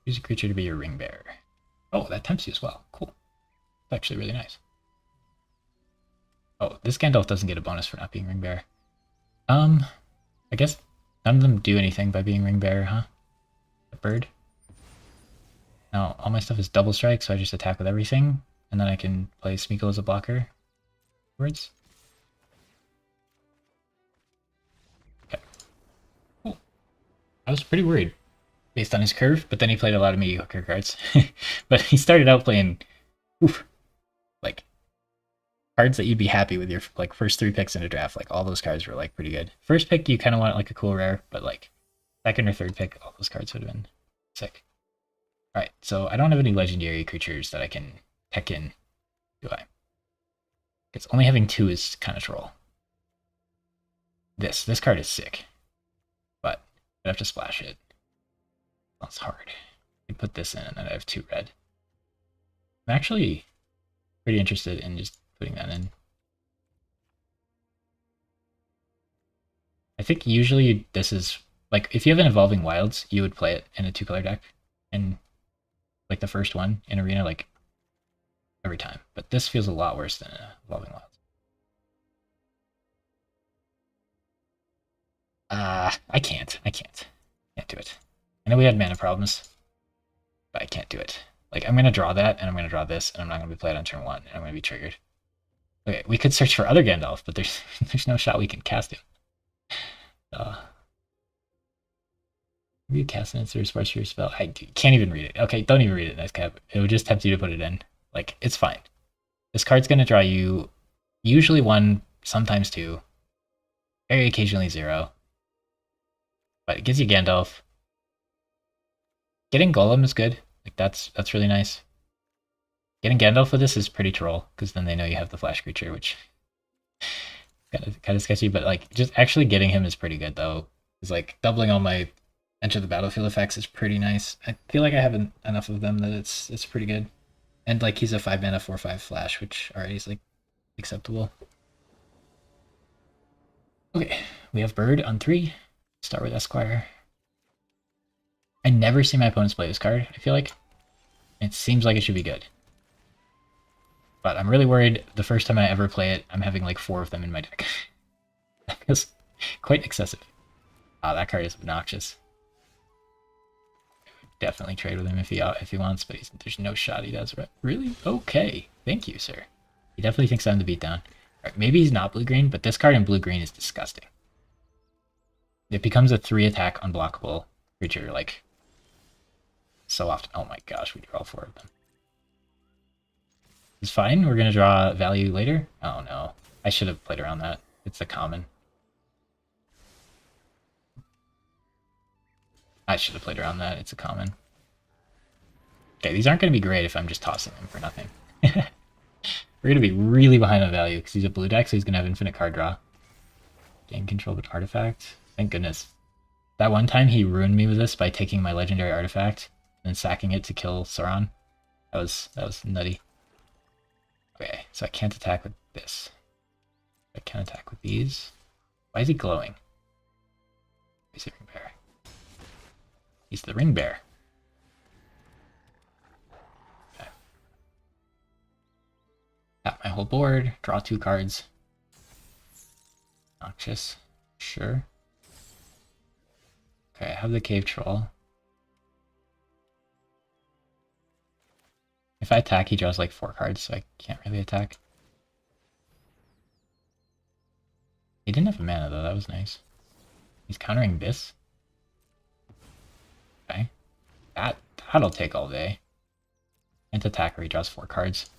Use a creature to be your ring bearer. Oh, that tempts you as well. Cool. It's actually really nice. Oh, this Gandalf doesn't get a bonus for not being ring bearer. I guess none of them do anything by being ring bearer, huh? The bird. Now, all my stuff is double strike, so I just attack with everything, and then I can play Smeagol as a blocker afterwards. Okay. Cool. I was pretty worried based on his curve, but then he played a lot of mediocre cards. But he started out playing, like, cards that you'd be happy with your like first 3 picks in a draft. Like, all those cards were like pretty good. First pick, you kind of want like a cool rare, but like second or third pick, all those cards would have been sick. Alright, so I don't have any legendary creatures that I can tech in. do I? Because only having 2 is kind of troll. This card is sick, but I'd have to splash it. That's hard. I put this in, and then I have 2 red. I'm actually pretty interested in just putting that in. I think usually this is like if you have an Evolving Wilds, you would play it in a 2-color deck, and like the first one in Arena, like every time. But this feels a lot worse than Evolving Wilds. I can't do it. I know we had mana problems, but I can't do it. Like, I'm going to draw that, and I'm going to draw this, and I'm not going to be played on turn 1, and I'm going to be triggered. Okay, we could search for other Gandalf, but there's no shot we can cast him. Maybe you cast an insert sparse your spell. I can't even read it. Okay, don't even read it, Nice Cap. It would just tempt you to put it in. Like, it's fine. This card's going to draw you usually 1, sometimes 2, very occasionally 0. But it gives you Gandalf. Getting Golem is good. Like that's really nice. Getting Gandalf with this is pretty troll, because then they know you have the flash creature, which kind of sketchy, but like just actually getting him is pretty good though. It's like doubling all my enter the battlefield effects is pretty nice. I feel like I have enough of them that it's pretty good. And like he's a 5 mana 4/5 flash, which already is like acceptable. Okay, we have Bird on 3. Start with Esquire. I never see my opponents play this card, I feel like. It seems like it should be good. But I'm really worried the first time I ever play it, I'm having like 4 of them in my deck. That feels quite excessive. That card is obnoxious. Definitely trade with him if he wants, but there's no shot he does. Really? Okay. Thank you, sir. He definitely thinks I'm the beatdown. Right, maybe he's not blue-green, but this card in blue-green is disgusting. It becomes a 3 attack unblockable creature, like, so often. Oh my gosh, we draw 4 of them. It's fine, we're gonna draw value later. Oh no, I should have played around that. It's a common. I should have played around that, it's a common. Okay, these aren't gonna be great if I'm just tossing them for nothing. We're gonna be really behind on value, because he's a blue deck, so he's gonna have infinite card draw. Gain control of an artifact. Thank goodness. That one time he ruined me with this by taking my legendary artifact and sacking it to kill Sauron. That was nutty. Okay, so I can't attack with this. I can attack with these. Why is he glowing? He's the ring bear. He's the ring bear. Okay. Tap my whole board, draw 2 cards. Noxious. Sure. Okay, I have the Cave Troll. If I attack, he draws like 4 cards, so I can't really attack. He didn't have a mana though, that was nice. He's countering this. Okay. That'll take all day. Can't attack or he draws 4 cards.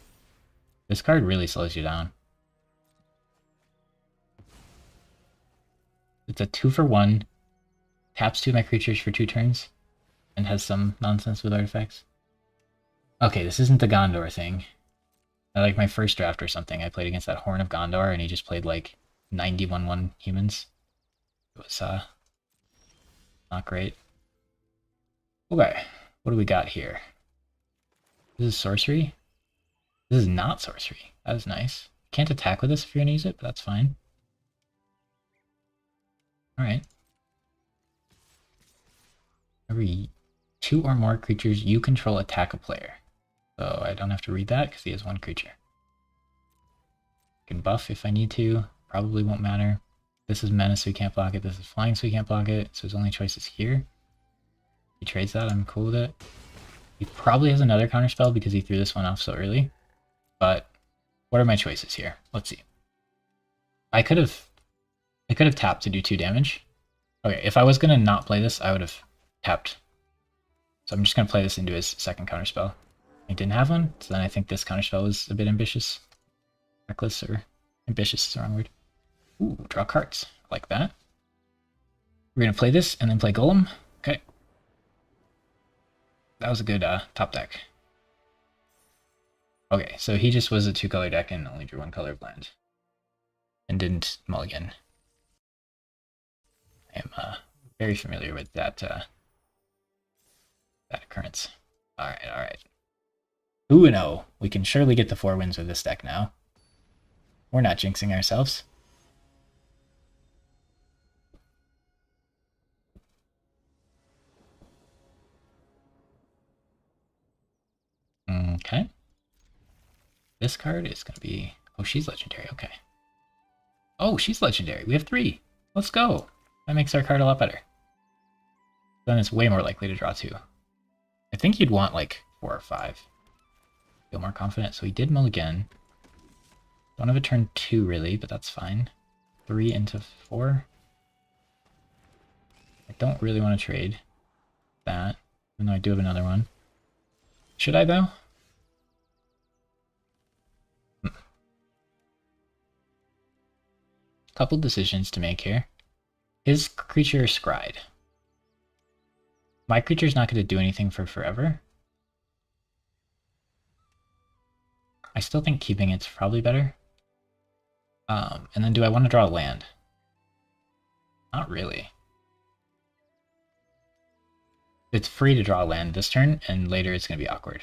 This card really slows you down. It's a 2-for-1. Taps 2 of my creatures for 2 turns. And has some nonsense with artifacts. Okay, this isn't the Gondor thing. I like my first draft or something. I played against that Horn of Gondor and he just played like 91-1 humans. It was not great. Okay, what do we got here? This is sorcery? This is not sorcery. That is nice. Can't attack with this if you're gonna use it, but that's fine. Alright. Every 2 or more creatures you control attack a player. So I don't have to read that because he has 1 creature. I can buff if I need to. Probably won't matter. This is mana, so he can't block it. This is flying, so he can't block it. So his only choice is here. He trades that. I'm cool with it. He probably has another counterspell because he threw this one off so early. But what are my choices here? Let's see. I could have tapped to do 2 damage. Okay, if I was gonna not play this, I would have tapped. So I'm just gonna play this into his second counterspell. I didn't have one, so then I think this counterspell was a bit ambitious. Reckless, or ambitious is the wrong word. Ooh, draw cards. I like that. We're gonna play this and then play Golem. Okay. That was a good top deck. Okay, so he just was a 2-color deck and only drew 1 color of land. And didn't mulligan. I am very familiar with that that occurrence. Alright, alright. Uno! We can surely get the 4 wins with this deck now. We're not jinxing ourselves. Okay. This card is going to be... Oh, she's legendary. Okay. Oh, she's legendary. We have 3. Let's go. That makes our card a lot better. Then it's way more likely to draw 2. I think you'd want like 4 or 5. Feel more confident. So he did mulligan. Don't have a turn 2 really, but that's fine. 3 into 4. I don't really want to trade that, even though I do have another one. Should I though? Couple decisions to make here. His creature is scryed. My creature's not going to do anything for forever. I still think keeping it's probably better. And then do I want to draw a land? Not really. It's free to draw a land this turn, and later it's going to be awkward.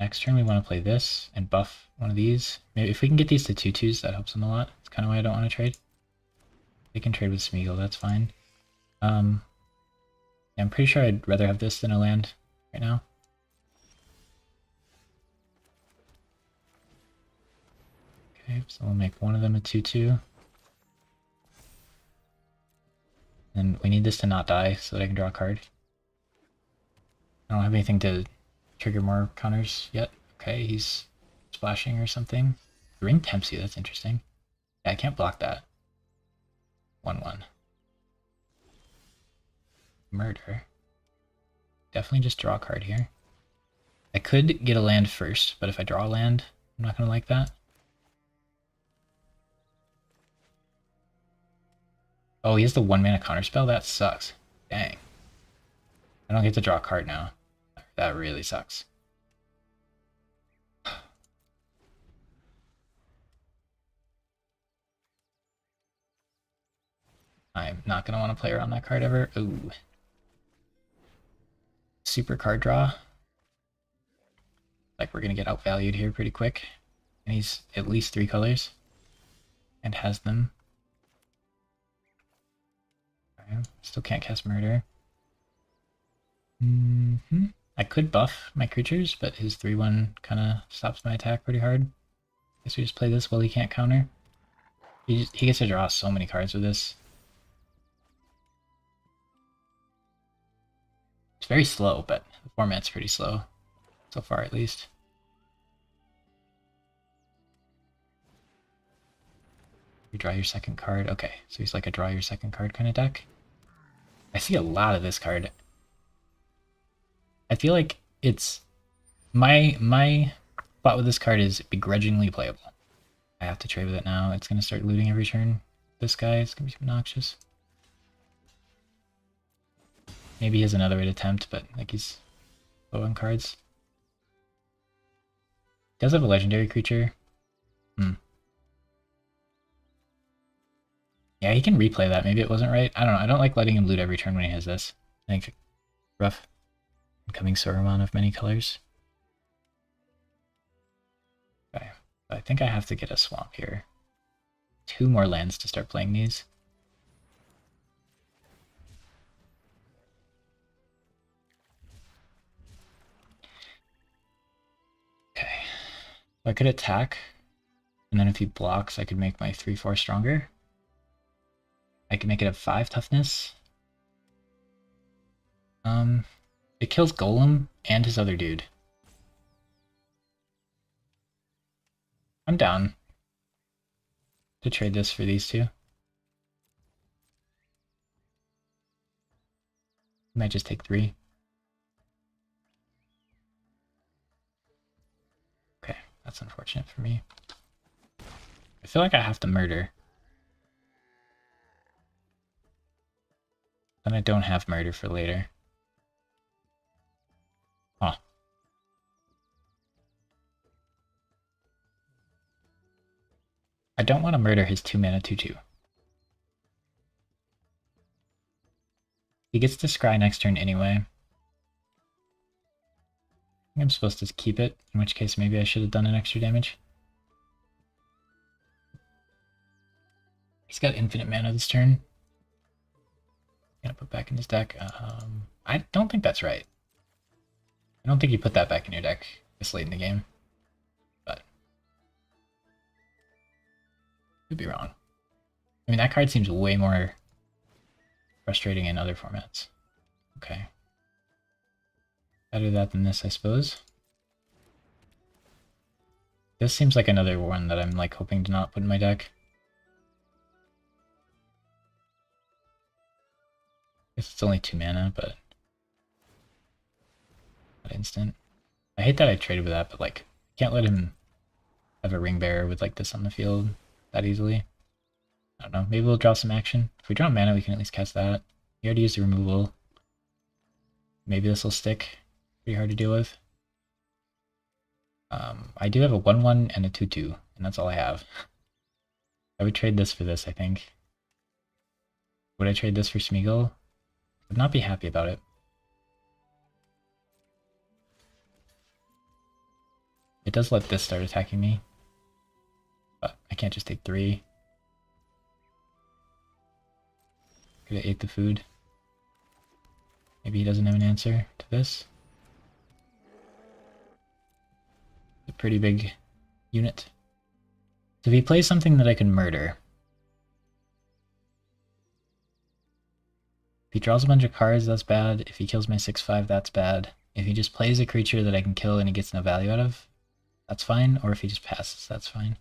Next turn we want to play this and buff one of these. Maybe if we can get these to 2/2s, that helps them a lot. That's kind of why I don't want to trade. They can trade with Smeagol, that's fine. Yeah, I'm pretty sure I'd rather have this than a land right now. Okay, so we'll make one of them a 2/2. And we need this to not die so that I can draw a card. I don't have anything to trigger more counters yet. Okay, he's splashing or something. The ring tempts you, that's interesting. Yeah, I can't block that. 1/1. Murder. Definitely just draw a card here. I could get a land first, but if I draw a land, I'm not going to like that. Oh, he has the 1-mana counterspell? That sucks. Dang. I don't get to draw a card now. That really sucks. I'm not going to want to play around that card ever. Ooh. Super card draw. Like we're going to get outvalued here pretty quick. And he's at least 3 colors. And has them. Still can't cast Murder. I could buff my creatures, but his 3/1 kind of stops my attack pretty hard. Guess we just play this while he can't counter. He gets to draw so many cards with this. It's very slow, but the format's pretty slow. So far, at least. You draw your second card. Okay, so he's like a draw your second card kind of deck. I see a lot of this card. I feel like it's... My thought with this card is begrudgingly playable. I have to trade with it now. It's going to start looting every turn. This guy is going to be obnoxious. Maybe he has another way to tempt, but like he's low on cards. He does have a legendary creature. Yeah, he can replay that. Maybe it wasn't right. I don't know. I don't like letting him loot every turn when he has this. I think rough. Incoming Saruman of many colors. Okay. I think I have to get a swamp here. 2 more lands to start playing these. Okay. So I could attack, and then if he blocks, I could make my 3/4 stronger. I can make it a 5 toughness. It kills Golem and his other dude. I'm down to trade this for these two. Might just take 3. Okay, that's unfortunate for me. I feel like I have to murder. Then I don't have murder for later. Huh. I don't want to murder his 2-mana 2/2. He gets to scry next turn anyway. I think I'm supposed to keep it, in which case maybe I should have done an extra damage. He's got infinite mana this turn. Gonna put back in his deck. I don't think that's right. I don't think you put that back in your deck this late in the game. But could be wrong. I mean, that card seems way more frustrating in other formats. Okay. Better that than this, I suppose. This seems like another one that I'm like hoping to not put in my deck. Guess it's only 2 mana, but that instant. I hate that I traded with that, but like can't let him have a ring bearer with like this on the field that easily. I don't know. Maybe we'll draw some action. If we draw mana, we can at least cast that. He already used the removal. Maybe this will stick. Pretty hard to deal with. I do have a 1/1 and a 2/2, and that's all I have. I would trade this for this, I think. Would I trade this for Smeagol? Would not be happy about it. It does let this start attacking me. But I can't just take 3. Could have ate the food. Maybe he doesn't have an answer to this. It's a pretty big unit. So if he plays something that I can murder, if he draws a bunch of cards, that's bad. If he kills my 6/5, that's bad. If he just plays a creature that I can kill and he gets no value out of, that's fine. Or if he just passes, that's fine.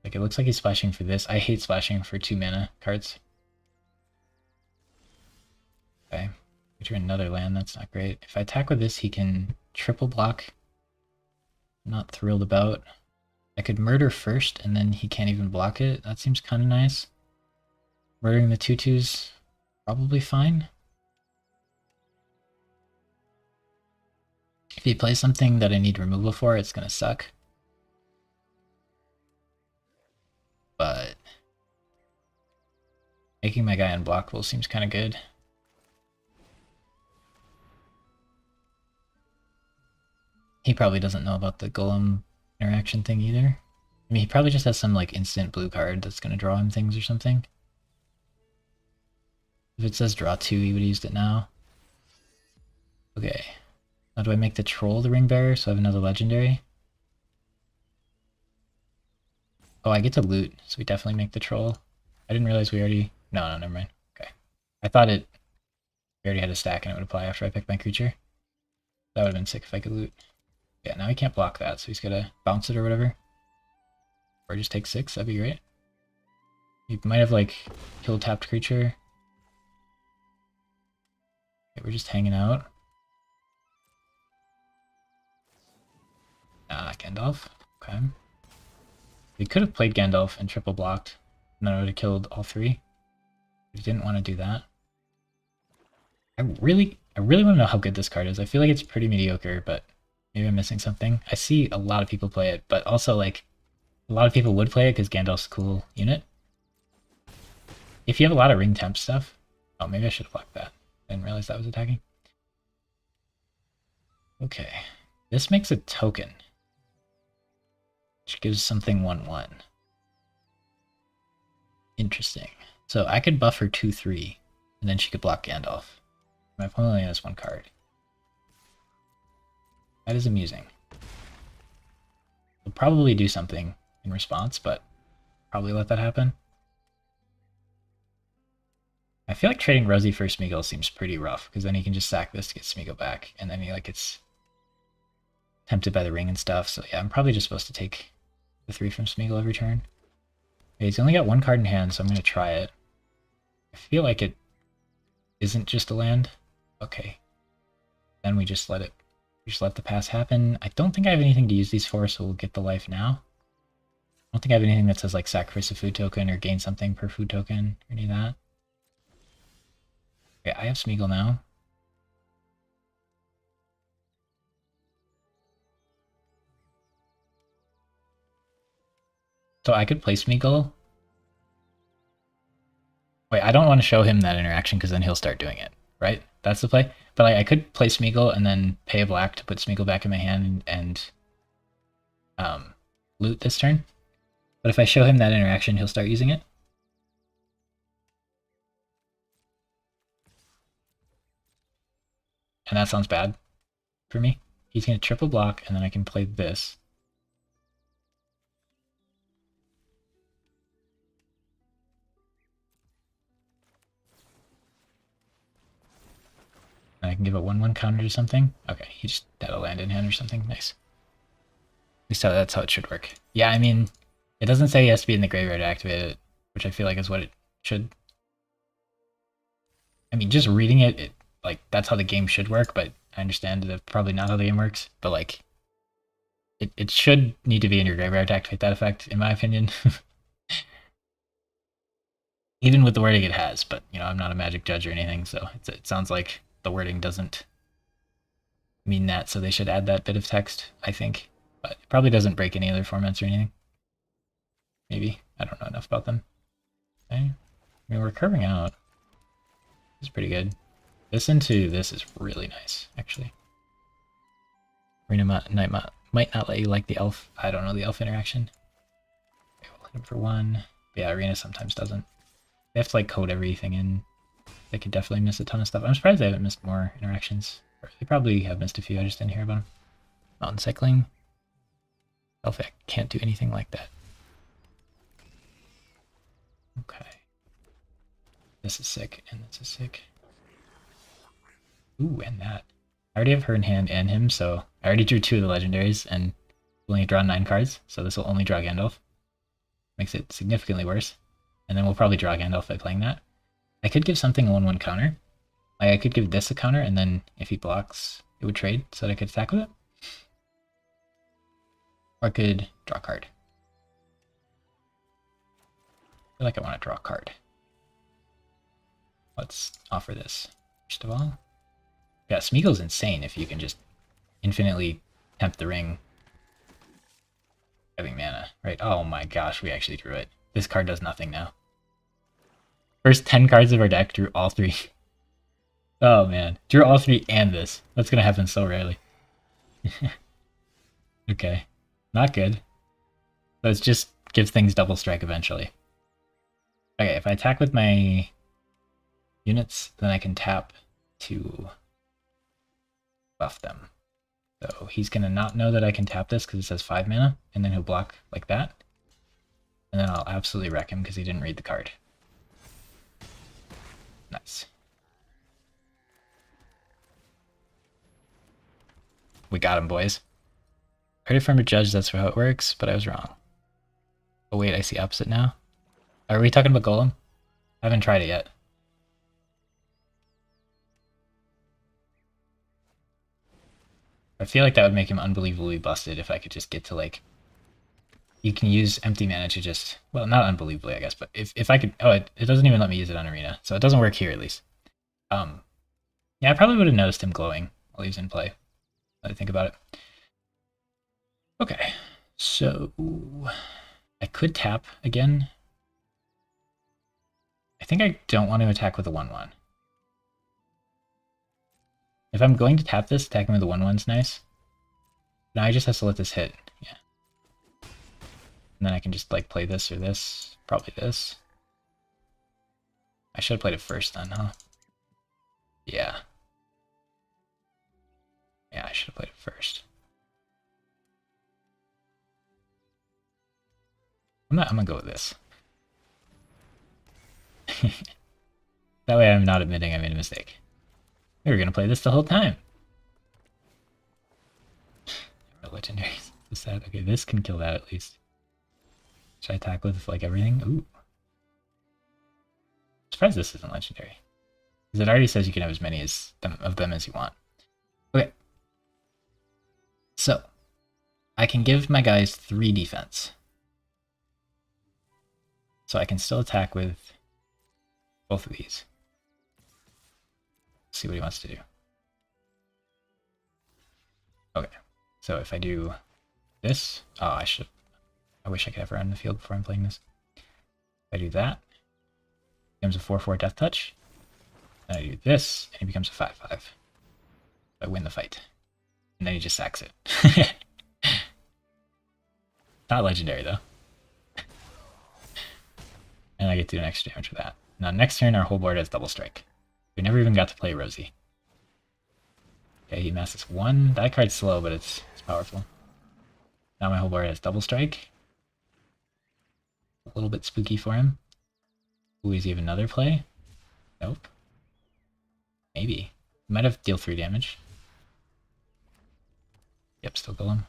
Like, it looks like he's splashing for this. I hate splashing for 2 mana cards. Okay. We drew another land, that's not great. If I attack with this, he can triple block. Not thrilled about. I could murder first, and then he can't even block it. That seems kind of nice. Murdering the 2/2's probably fine. If he plays something that I need removal for, it's gonna suck. But making my guy unblockable seems kind of good. He probably doesn't know about the golem interaction thing either. I mean, he probably just has some like instant blue card that's going to draw him things or something. If it says draw 2, he would have used it now. Okay. Now do I make the troll the ring bearer so I have another legendary? Oh, I get to loot, so we definitely make the troll. I didn't realize we already... No, never mind. Okay. I thought we already had a stack and it would apply after I picked my creature. That would have been sick if I could loot. Yeah, now he can't block that, so he's gotta bounce it or whatever. Or just take 6, that'd be great. He might have, like, killed tapped creature. Okay, we're just hanging out. Ah, Gandalf. Okay. We could have played Gandalf and triple blocked, and then I would have killed all 3. We didn't want to do that. I really want to know how good this card is. I feel like it's pretty mediocre, but maybe I'm missing something. I see a lot of people play it, but also like a lot of people would play it because Gandalf's a cool unit. If you have a lot of ring temp stuff, oh, maybe I should have blocked that. I didn't realize that was attacking. Okay, this makes a token, which gives something 1/1. Interesting. So I could buff her 2/3, and then she could block Gandalf. My opponent only has 1 card. That is amusing. We'll probably do something in response, but probably let that happen. I feel like trading Rosie for Smeagol seems pretty rough, because then he can just sack this to get Smeagol back, and then he like gets tempted by the ring and stuff. So yeah, I'm probably just supposed to take the 3 from Smeagol every turn. Okay, he's only got 1 card in hand, so I'm gonna try it. I feel like it isn't just a land. Okay. Then we just let the pass happen. I don't think I have anything to use these for, so we'll get the life now. don't think I have anything that says like sacrifice a food token or gain something per food token or any of that. Okay, I have Smeagol now. So I could play Smeagol. Wait, I don't want to show him that interaction because then he'll start doing it, right? That's the play. But I could play Smeagol and then pay a black to put Smeagol back in my hand and loot this turn. But if I show him that interaction, he'll start using it. And that sounds bad for me. He's going to triple block, and then I can play this. And I can give a 1/1 counter to something. Okay, he just had a land in hand or something. Nice. At least that's how it should work. Yeah, I mean, it doesn't say he has to be in the graveyard to activate it, which I feel like is what it should. I mean, just reading it, like, that's how the game should work, but I understand that's probably not how the game works. But, like, it should need to be in your graveyard to activate that effect, in my opinion. Even with the wording it has, but, you know, I'm not a magic judge or anything, so it sounds like the wording doesn't mean that, so they should add that bit of text, I think. But it probably doesn't break any other formats or anything. Maybe. I don't know enough about them. Okay. I mean, we're curving out. It's pretty good. This into this is really nice, actually. Arena might not let you like the elf. I don't know the elf interaction. Okay, we'll hit him for 1. But yeah, Arena sometimes doesn't. They have to like code everything in. They could definitely miss a ton of stuff. I'm surprised they haven't missed more interactions. They probably have missed a few, I just didn't hear about them. Mountain cycling. Elf can't do anything like that. Okay. This is sick, and this is sick. Ooh, and that. I already have her in hand and him, so I already drew 2 of the legendaries and only drawn 9 cards, so this will only draw Gandalf. Makes it significantly worse. And then we'll probably draw Gandalf by playing that. I could give something a 1/1 counter. Like I could give this a counter, and then if he blocks, it would trade so that I could attack with it. Or I could draw a card. I feel like I want to draw a card. Let's offer this, first of all. Yeah, Smeagol's insane if you can just infinitely tempt the ring. Having mana, right? Oh my gosh, we actually drew it. This card does nothing now. First 10 cards of our deck drew all 3. Oh man, drew all 3 and this. That's gonna happen so rarely. Okay, not good. Let's just give things double strike eventually. Okay, if I attack with my units, then I can tap to buff them. So he's gonna not know that I can tap this because it says 5 mana, and then he'll block like that. And then I'll absolutely wreck him because he didn't read the card. Nice. We got him, boys. Heard it from a judge, that's how it works, but I was wrong. Oh wait, I see opposite now. Are we talking about Golem? I haven't tried it yet. I feel like that would make him unbelievably busted if I could just get to like... You can use empty mana to just... Well, not unbelievably, I guess, but if I could... Oh, it doesn't even let me use it on Arena, so it doesn't work here at least. Yeah, I probably would have noticed him glowing while he was in play. Now I think about it. Okay, so... I could tap again. I think I don't want to attack with a 1/1. If I'm going to tap this, attacking with a 1/1's nice. Now I just have to let this hit. Yeah. And then I can just like play this or this. Probably this. I should have played it first then, huh? Yeah. Yeah, I should have played it first. I'm gonna go with this. That way I'm not admitting I made a mistake. We were gonna play this the whole time. Legendaries. So sad. Okay, this can kill that at least. Should I attack with like everything? Ooh. I'm surprised this isn't legendary. Because it already says you can have as many of them as you want. Okay. So, I can give my guys 3 defense. So I can still attack with both of these. See what he wants to do. Okay, so if I do this, oh, I wish I could have run in the field before I'm playing this. If I do that, it becomes a 4/4 death touch. Then I do this, and he becomes a 5/5. I win the fight. And then he just sacks it. Not legendary, though. And I get to do an extra damage with that. Now, next turn, our whole board has double strike. We never even got to play Rosie. Okay, he masses 1. That card's slow, but it's powerful. Now my whole board has double strike. A little bit spooky for him. Ooh, does he have another play? Nope. Maybe. He might have deal 3 damage. Yep, still Golem.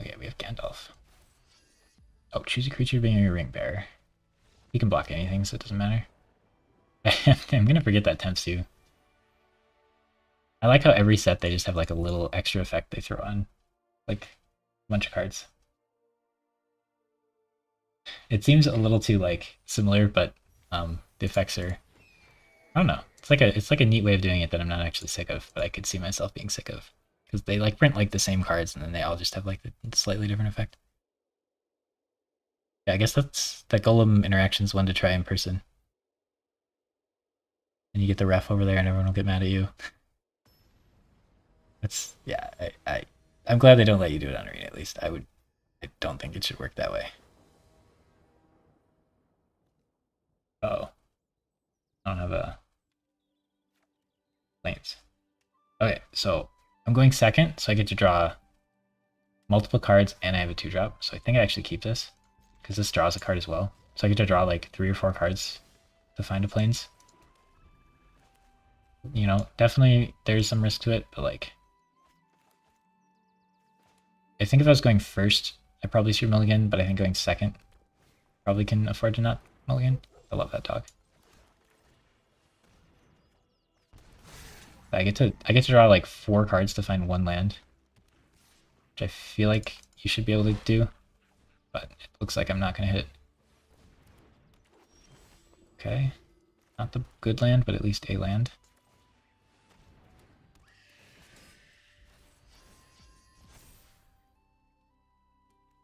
Okay, we have Gandalf. Oh, choose a creature being your ring bearer. He can block anything, so it doesn't matter. I'm gonna forget that tempts you. I like how every set they just have like a little extra effect they throw on. Like a bunch of cards. It seems a little too like similar, but the effects are, I don't know. It's like a neat way of doing it that I'm not actually sick of, but I could see myself being sick of. Because they like print like the same cards and then they all just have like a slightly different effect. Yeah, I guess that's that Golem interaction's one to try in person. And you get the ref over there and everyone will get mad at you. That's, yeah, I'm glad they don't let you do it on Arena, at least. I don't think it should work that way. Uh-oh. I don't have a lanes. Okay, so I'm going second, so I get to draw multiple cards and I have a 2-drop. So I think I actually keep this, because this draws a card as well. So I get to draw like 3 or 4 cards to find a planes. You know, definitely there's some risk to it, but like, I think if I was going first, I probably should mulligan, but I think going second probably can afford to not mulligan. I love that dog. I get to draw like 4 cards to find 1 land, which I feel like you should be able to do, but it looks like I'm not going to hit. Okay, not the good land, but at least a land.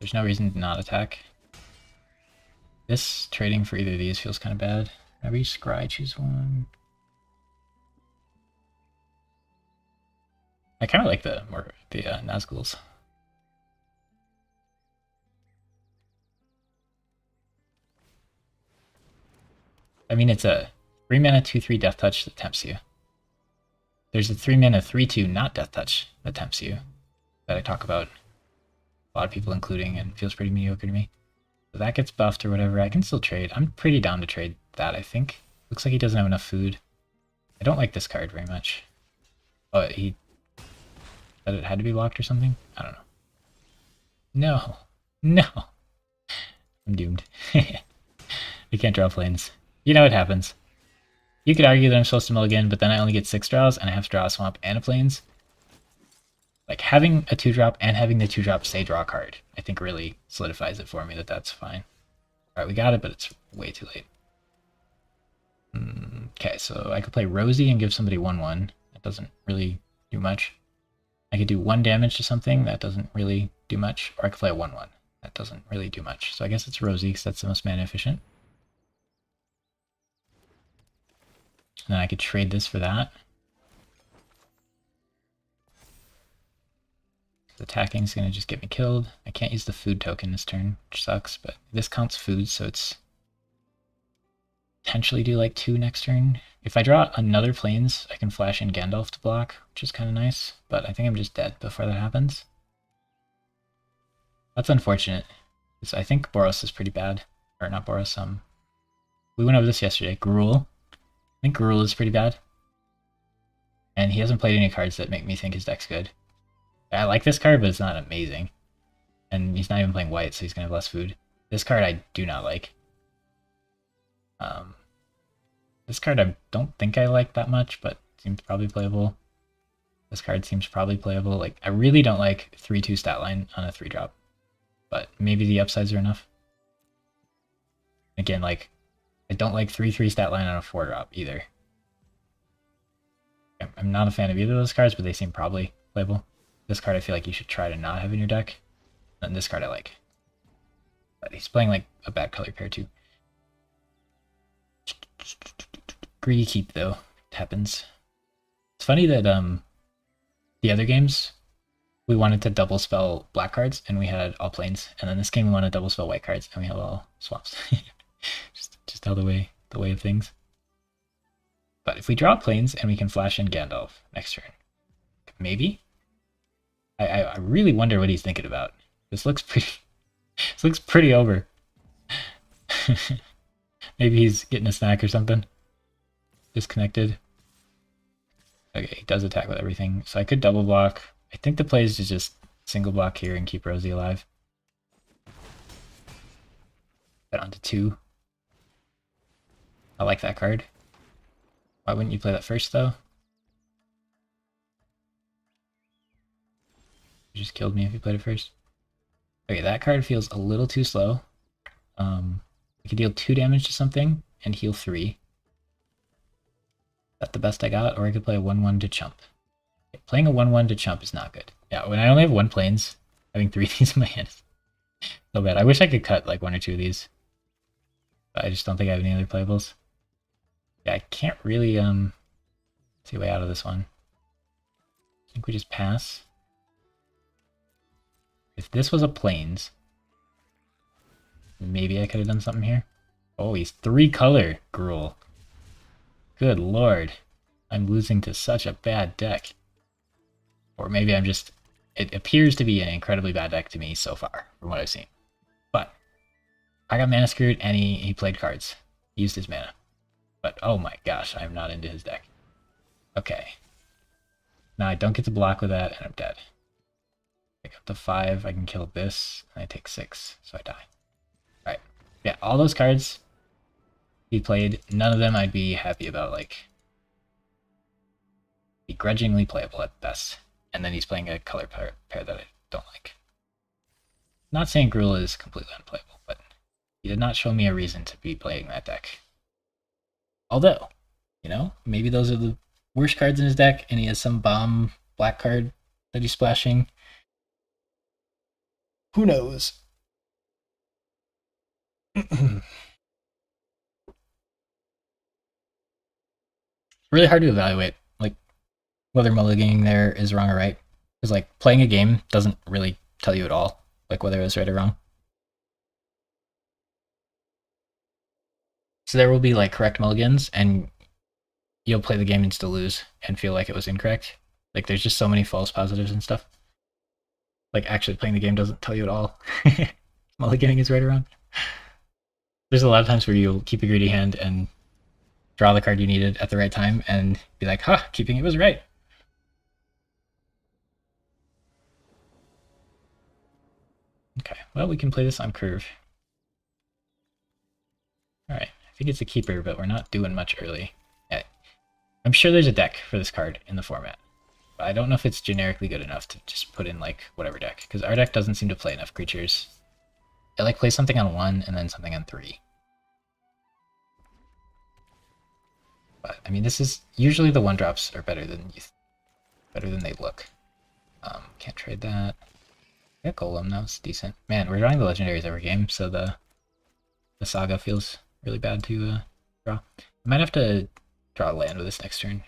There's no reason to not attack. This trading for either of these feels kind of bad. Maybe scry, choose 1. I kind of like the Nazguls. I mean, it's a 3-mana 2/3 Death Touch that tempts you. There's a 3-mana 3/2 not Death Touch that tempts you, that I talk about a lot of people including, and feels pretty mediocre to me. So that gets buffed or whatever. I can still trade. I'm pretty down to trade that, I think. Looks like he doesn't have enough food. I don't like this card very much. Oh, he said it had to be blocked or something? I don't know. No. No. I'm doomed. I can't draw planes. You know what happens. You could argue that I'm supposed to mulligan, but then I only get 6 draws, and I have to draw a swamp and a planes. Like, having a 2-drop and having the 2-drop say draw a card, I think really solidifies it for me that that's fine. Alright, we got it, but it's way too late. Okay, so I could play Rosie and give somebody 1/1. That doesn't really do much. I could do 1 damage to something. That doesn't really do much. Or I could play a 1/1. That doesn't really do much. So I guess it's Rosie because that's the most mana efficient. And then I could trade this for that. Attacking is going to just get me killed. I can't use the food token this turn, which sucks, but this counts food, so it's potentially do like 2 next turn. If I draw another planes, I can flash in Gandalf to block, which is kind of nice, but I think I'm just dead before that happens. That's unfortunate, because I think Boros is pretty bad. Or not Boros, we went over this yesterday. Gruul. I think Gruul is pretty bad. And he hasn't played any cards that make me think his deck's good. I like this card, but it's not amazing. And he's not even playing white, so he's going to have less food. This card I do not like. This card I don't think I like that much, but seems probably playable. This card seems probably playable. Like, I really don't like 3/2 stat line on a 3-drop. But maybe the upsides are enough. Again, like, I don't like 3/3 stat line on a 4-drop either. I'm not a fan of either of those cards, but they seem probably playable. This card I feel like you should try to not have in your deck. And this card I like. But he's playing like a bad color pair too. Greedy keep though. It happens. It's funny that the other games we wanted to double spell black cards and we had all plains, and then this game we want to double spell white cards and we have all swamps. just how the way of things. But if we draw plains and we can flash in Gandalf next turn, maybe. I really wonder what he's thinking about. This looks pretty. This looks pretty over. Maybe he's getting a snack or something. Disconnected. Okay, he does attack with everything, so I could double block. I think the play is to just single block here and keep Rosie alive. Get onto 2. I like that card. Why wouldn't you play that first, though? You just killed me if you played it first. Okay, that card feels a little too slow. I could deal 2 damage to something and heal 3. Is that the best I got? Or I could play a 1/1 to chump. Okay, playing a 1/1 to chump is not good. Yeah, when I only have 1 plains, having 3 of these in my hand is so bad. I wish I could cut like 1 or 2 of these. But I just don't think I have any other playables. Yeah, I can't really see a way out of this one. I think we just pass. If this was a plains, maybe I could have done something here. Oh, he's 3 color, Gruul. Good lord. I'm losing to such a bad deck. Or maybe I'm just... It appears to be an incredibly bad deck to me so far, from what I've seen. But I got mana screwed and he played cards. He used his mana. But oh my gosh, I'm not into his deck. Okay. Now I don't get to block with that and I'm dead. Pick up the 5, I can kill this, and I take 6, so I die. Alright. Yeah, all those cards he played, none of them I'd be happy about, like, begrudgingly playable at best. And then he's playing a color pair that I don't like. Not saying Gruul is completely unplayable, but he did not show me a reason to be playing that deck. Although, you know, maybe those are the worst cards in his deck, and he has some bomb black card that he's splashing. Who knows? Really hard to evaluate, like, whether mulliganing there is wrong or right. Because, like, playing a game doesn't really tell you at all, like, whether it was right or wrong. So there will be, like, correct mulligans, and you'll play the game and still lose and feel like it was incorrect. Like, there's just so many false positives and stuff. Like, actually playing the game doesn't tell you at all. Mulliganing is right or wrong. There's a lot of times where you'll keep a greedy hand and draw the card you needed at the right time and be like, huh, keeping it was right. Okay, well, we can play this on curve. Alright, I think it's a keeper, but we're not doing much early. Yeah, I'm sure there's a deck for this card in the format. But I don't know if it's generically good enough to just put in, like, whatever deck. Because our deck doesn't seem to play enough creatures. It, like, plays something on 1 and then something on 3. But, I mean, this is... Usually the 1-drops are better than they look. Can't trade that. Yeah, Golem, that was decent. Man, we're drawing the legendaries every game, so the saga feels really bad to draw. I might have to draw a land with this next turn.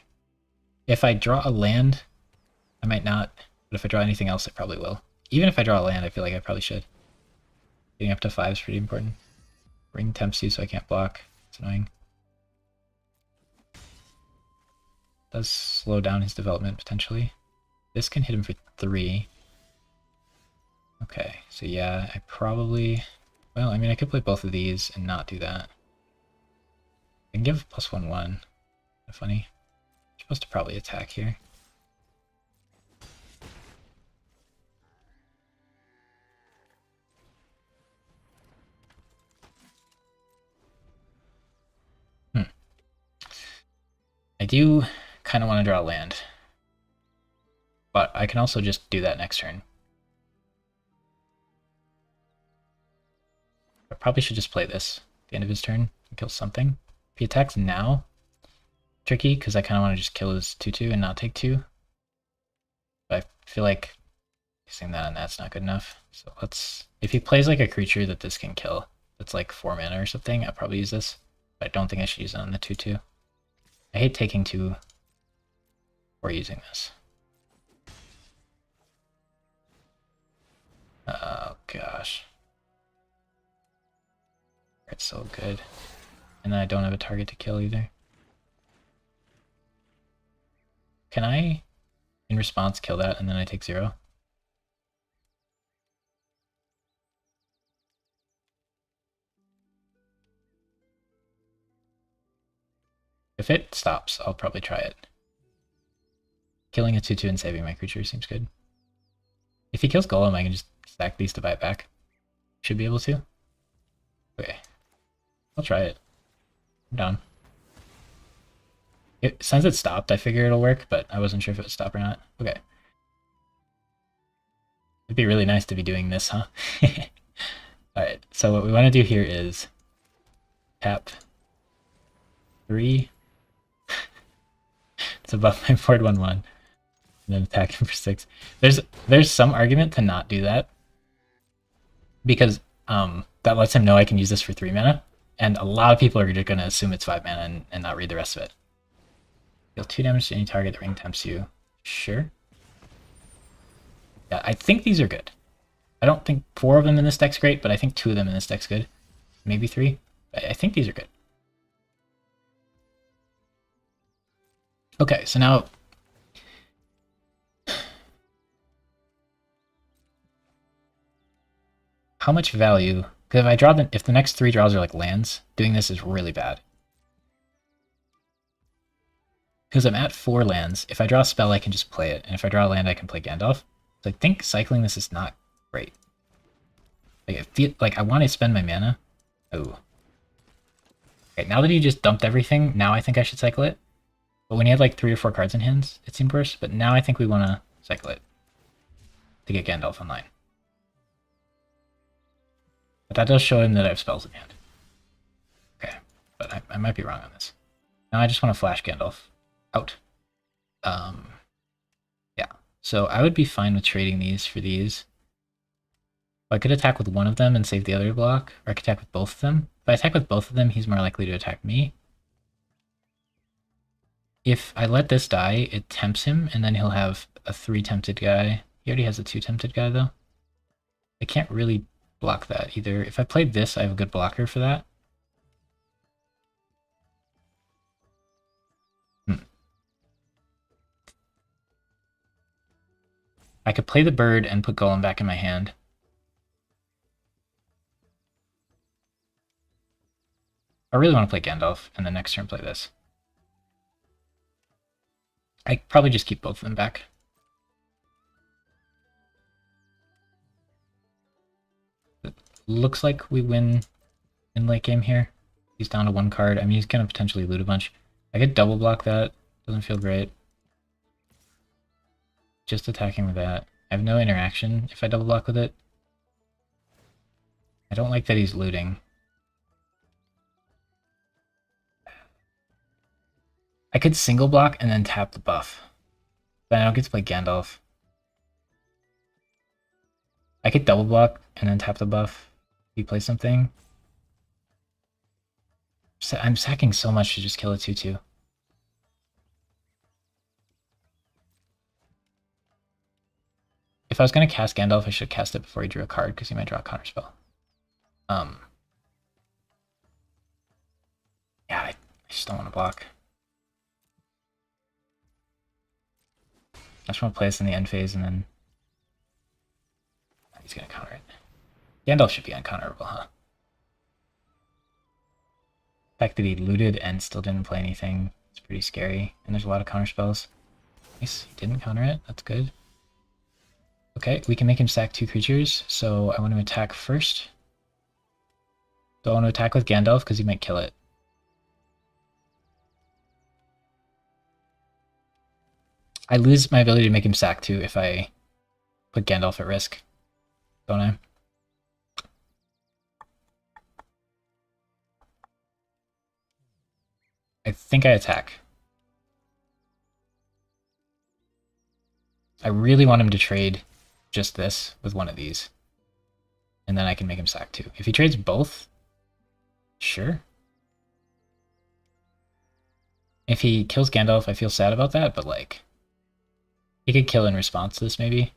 If I draw a land, I might not, but if I draw anything else, I probably will. Even if I draw a land, I feel like I probably should. Getting up to 5 is pretty important. Ring tempts you so I can't block. It's annoying. Does slow down his development, potentially. This can hit him for 3. Okay, so yeah, I probably... Well, I mean, I could play both of these and not do that. I can give +1/1. Funny. I'm supposed to probably attack here. I do kind of want to draw land. But I can also just do that next turn. I probably should just play this, the end of his turn and kill something. If he attacks now, tricky, because I kind of want to just kill his 2/2 and not take 2. But I feel like using that and that's not good enough. So let's, if he plays like a creature that this can kill, that's like 4 mana or something, I'll probably use this. But I don't think I should use it on the 2/2. I hate taking 2 or using this. Oh gosh. It's so good. And then I don't have a target to kill either. Can I, in response, kill that and then I take 0? If it stops, I'll probably try it. Killing a 2/2 and saving my creature seems good. If he kills Golem, I can just stack these to buy it back. Should be able to. Okay. I'll try it. I'm down. Since it stopped, I figure it'll work, but I wasn't sure if it would stop or not. Okay. It'd be really nice to be doing this, huh? Alright, so what we want to do here is tap 3. It's above my board 1/1. And then attack him for 6. There's some argument to not do that. Because that lets him know I can use this for 3 mana. And a lot of people are just going to assume it's 5 mana and not read the rest of it. Deal 2 damage to any target that ring tempts you. Sure. Yeah, I think these are good. I don't think 4 of them in this deck's great, but I think 2 of them in this deck's good. Maybe 3. I think these are good. Okay, so now... how much value... because if I draw if the next 3 draws are like lands, doing this is really bad. Because I'm at 4 lands. If I draw a spell, I can just play it. And if I draw a land, I can play Gandalf. So I think cycling this is not great. Like, I feel like I want to spend my mana. Oh. Okay, now that he just dumped everything, now I think I should cycle it. But when he had like 3 or 4 cards in hands, it seemed worse. But now I think we want to cycle it to get Gandalf online. But that does show him that I have spells in hand. Okay, but I might be wrong on this. Now I just want to flash Gandalf out. Yeah, so I would be fine with trading these for these. I could attack with one of them and save the other block, or I could attack with both of them. If I attack with both of them, he's more likely to attack me. If I let this die, it tempts him, and then he'll have a 3 tempted guy. He already has a 2 tempted guy, though. I can't really block that either. If I played this, I have a good blocker for that. I could play the bird and put Golem back in my hand. I really want to play Gandalf, and then next turn play this. I probably just keep both of them back. It looks like we win in late game here. He's down to 1 card. I mean, he's going to potentially loot a bunch. I could double block that. Doesn't feel great. Just attacking with that. I have no interaction if I double block with it. I don't like that he's looting. I could single block and then tap the buff. But I don't get to play Gandalf. I could double block and then tap the buff. If he plays something. I'm sacking so much to just kill a 2/2. If I was going to cast Gandalf, I should have cast it before he drew a card, because he might draw a counterspell. Yeah, I just don't want to block. I just want to play this in the end phase, and then... he's going to counter it. Gandalf should be uncounterable, huh? The fact that he looted and still didn't play anything is pretty scary, and there's a lot of counterspells. Nice, he didn't counter it, that's good. Okay, we can make him sack 2 creatures, so I want to attack first. So I want to attack with Gandalf because he might kill it. I lose my ability to make him sack 2 if I put Gandalf at risk, don't I? I think I attack. I really want him to trade just this with one of these. And then I can make him sack too. If he trades both, sure. If he kills Gandalf, I feel sad about that, but like, he could kill in response to this maybe.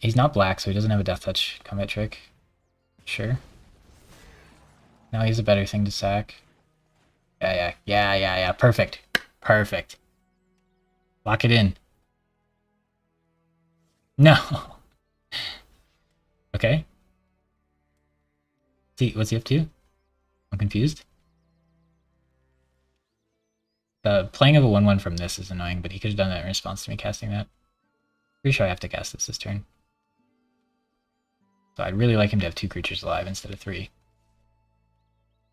He's not black, so he doesn't have a death touch combat trick. Sure. Now he's a better thing to sack. Yeah. Perfect. Perfect. Lock it in. No. Okay. See, what's he up to? I'm confused. The playing of a 1/1 from this is annoying, but he could have done that in response to me casting that. Pretty sure I have to cast this turn. So I'd really like him to have 2 creatures alive instead of 3.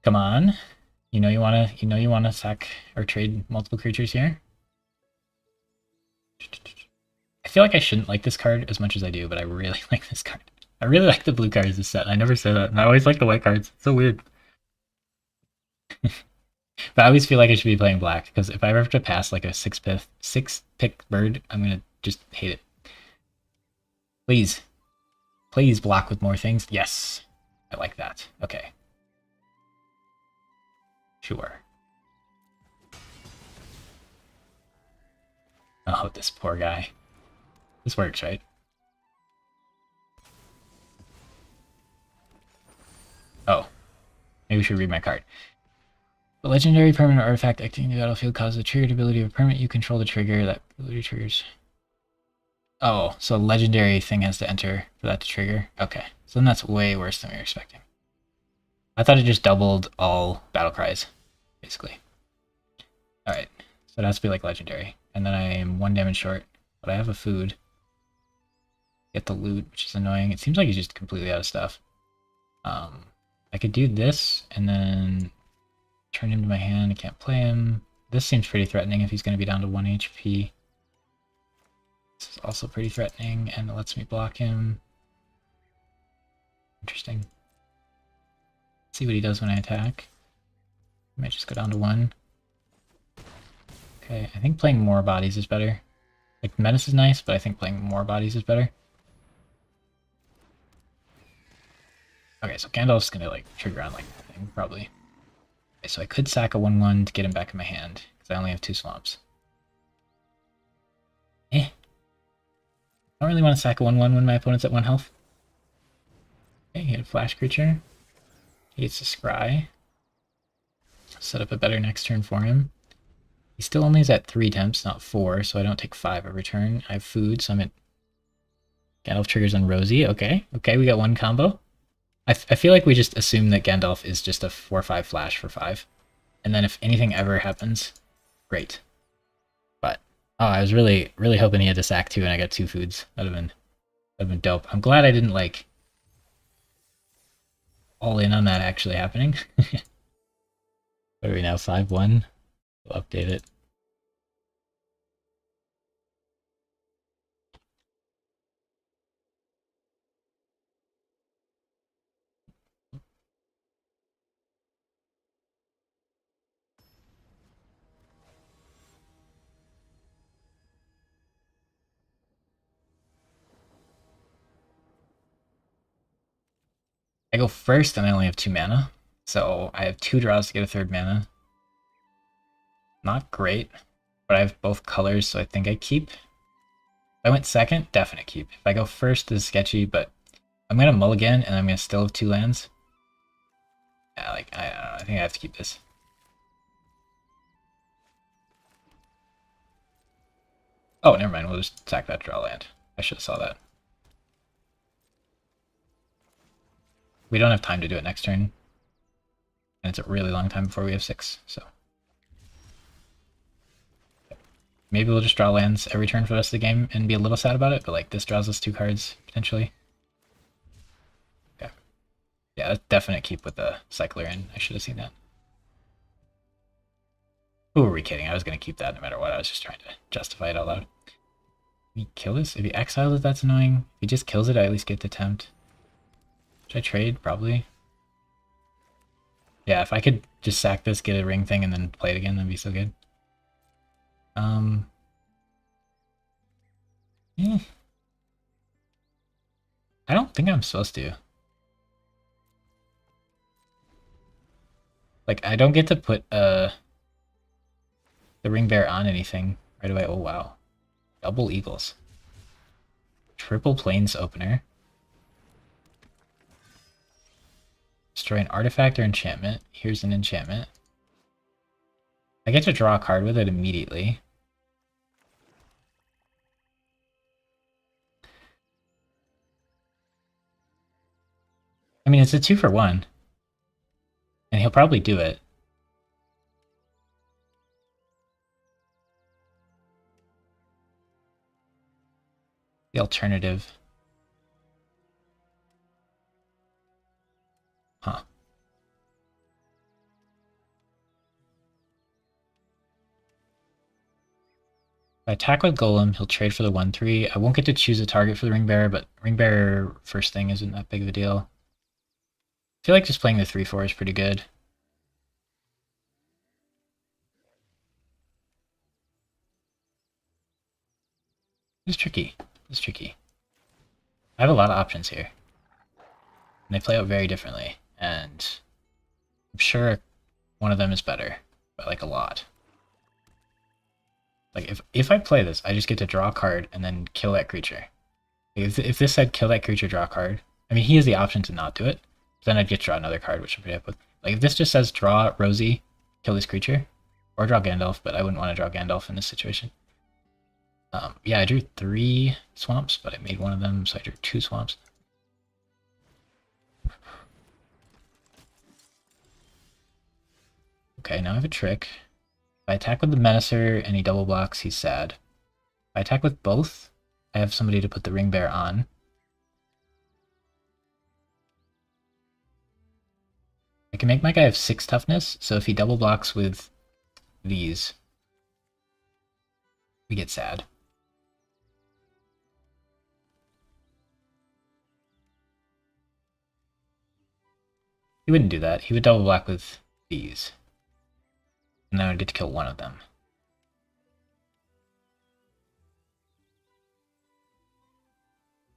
Come on. You know you wanna sack or trade multiple creatures here? I feel like I shouldn't like this card as much as I do, but I really like this card. I really like the blue cards this set. I never say that. And I always like the white cards. It's so weird. But I always feel like I should be playing black, because if I ever have to pass like a 6-pick bird, I'm gonna just hate it. Please. Please block with more things. Yes. I like that. Okay. Sure. Oh, this poor guy. This works, right? Oh. Maybe we should read my card. The legendary permanent artifact acting in the battlefield causes the triggered ability of a permanent you control the trigger. That ability triggers. Oh, so a legendary thing has to enter for that to trigger? Okay. So then that's way worse than we were expecting. I thought it just doubled all battle cries, basically. Alright. So it has to be like legendary. And then I am 1 damage short. But I have a food. Get the loot, which is annoying. It seems like he's just completely out of stuff. I could do this and then turn him to my hand. I can't play him. This seems pretty threatening if he's going to be down to 1 HP. This is also pretty threatening, and it lets me block him. Interesting. Let's see what he does when I attack. I might just go down to 1. Okay, I think playing more bodies is better. Like, Menace is nice, but I think playing more bodies is better. Okay, so Gandalf's gonna, like, trigger on, like, nothing, probably. Okay, so I could sack a 1/1 to get him back in my hand, because I only have 2 swamps. I don't really want to sack a 1/1 when my opponent's at 1 health. Okay, he had a flash creature. He gets to scry. Set up a better next turn for him. He still only is at 3 temps, not 4, so I don't take 5 every turn. I have food, so I'm at... Gandalf triggers on Rosie. Okay, we got 1 combo. I feel like we just assume that Gandalf is just a 4/5 flash for 5. And then if anything ever happens, great. But, oh, I was really hoping he had to sack 2 and I got 2 foods. That'd have been dope. I'm glad I didn't, like, all in on that actually happening. What are we now, 5-1? We'll update it. I go first and I only have 2 mana. So I have 2 draws to get a 3rd mana. Not great, but I have both colors, so I think I keep. If I went second, definite keep. If I go first, this is sketchy, but I'm gonna mulligan and I'm gonna still have 2 lands. Yeah, like, I don't know, I think I have to keep this. Oh, never mind, we'll just sack that draw land. I should have saw that. We don't have time to do it next turn. And it's a really long time before we have 6, so. Maybe we'll just draw lands every turn for the rest of the game and be a little sad about it, but like this draws us 2 cards, potentially. Okay. Yeah, that's definite keep with the cycler in. I should have seen that. Who were we kidding? I was going to keep that no matter what. I was just trying to justify it out loud. If he kill this? If he exiles it, that's annoying. If he just kills it, I at least get to tempt. Should I trade? Probably. Yeah, if I could just sack this, get a ring thing, and then play it again, that'd be so good. Eh, I don't think I'm supposed to. Like, I don't get to put the ring bear on anything right away. Oh wow, double eagles, triple plains opener, destroy an artifact or enchantment. Here's an enchantment. I get to draw a card with it immediately. I mean, it's a 2-for-1. And he'll probably do it. The alternative. Huh. If I attack with Golem, he'll trade for the 1-3. I won't get to choose a target for the Ring Bearer, but Ring Bearer first thing isn't that big of a deal. I feel like just playing the 3-4 is pretty good. It's tricky. It's tricky. I have a lot of options here. And they play out very differently. And I'm sure one of them is better, but like a lot. Like if I play this, I just get to draw a card and then kill that creature. If this said kill that creature, draw a card, I mean he has the option to not do it. Then I'd get to draw another card, which I'm pretty happy with. Like if this just says draw Rosie, kill this creature, or draw Gandalf, but I wouldn't want to draw Gandalf in this situation. Yeah, I drew 3 swamps, but I made one of them, so I drew 2 swamps. Okay, now I have a trick. If I attack with the Menacer and he double blocks, he's sad. If I attack with both, I have somebody to put the Ring Bear on. I can make my guy have 6 toughness, so if he double blocks with these, we get sad. He wouldn't do that. He would double block with these. And then I would get to kill one of them.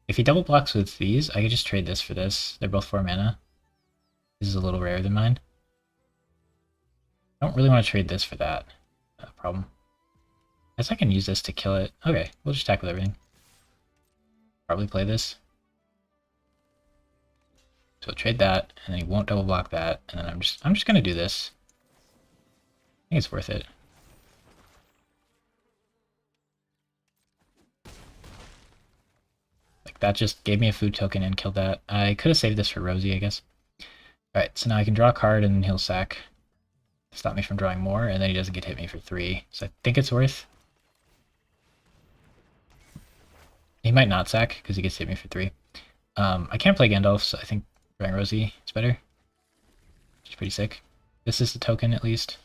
If he double blocks with these, I could just trade this for this. They're both 4 mana. This is a little rarer than mine. I don't really want to trade this for that. Problem. I guess I can use this to kill it. Okay, we'll just attack with everything. Probably play this. So trade that, and then he won't double block that, and then I'm just gonna do this. I think it's worth it. Like that just gave me a food token and killed that. I could have saved this for Rosie, I guess. Alright, so now I can draw a card and he'll sack. Stop me from drawing more, and then he doesn't get to hit me for 3. So I think it's worth. He might not sack, because he gets to hit me for 3. I can't play Gandalf, so I think drawing Rosie is better. Which is pretty sick. This is the token, at least.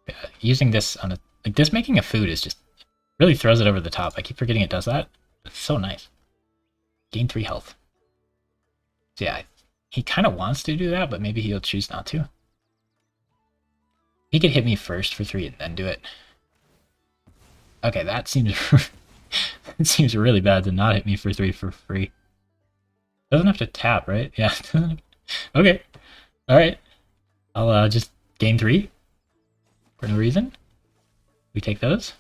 Yeah, using this on a... Like, this making a food is just... really throws it over the top. I keep forgetting it does that. It's so nice. Gain 3 health. So yeah, he kind of wants to do that, but maybe he'll choose not to. He could hit me first for 3 and then do it. Okay, that seems it seems really bad to not hit me for 3 for free. Doesn't have to tap, right? Yeah. Okay. Alright. I'll just gain 3 for no reason. We take those.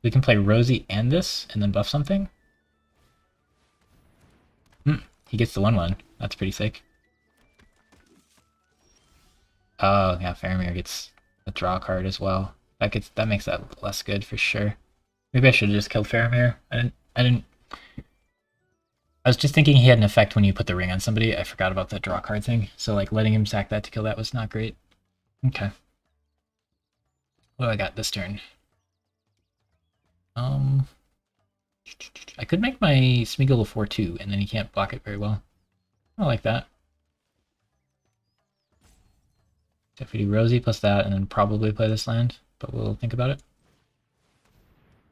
We can play Rosie and this and then buff something. He gets the 1/1. That's pretty sick. Oh yeah, Faramir gets a draw card as well. That makes that less good for sure. Maybe I should have just killed Faramir. I was just thinking he had an effect when you put the ring on somebody. I forgot about that draw card thing. So like letting him sack that to kill that was not great. Okay. What do I got this turn? I could make my Smeagol a 4/2, and then he can't block it very well. I like that. If we do Rosie plus that, and then probably play this land, but we'll think about it.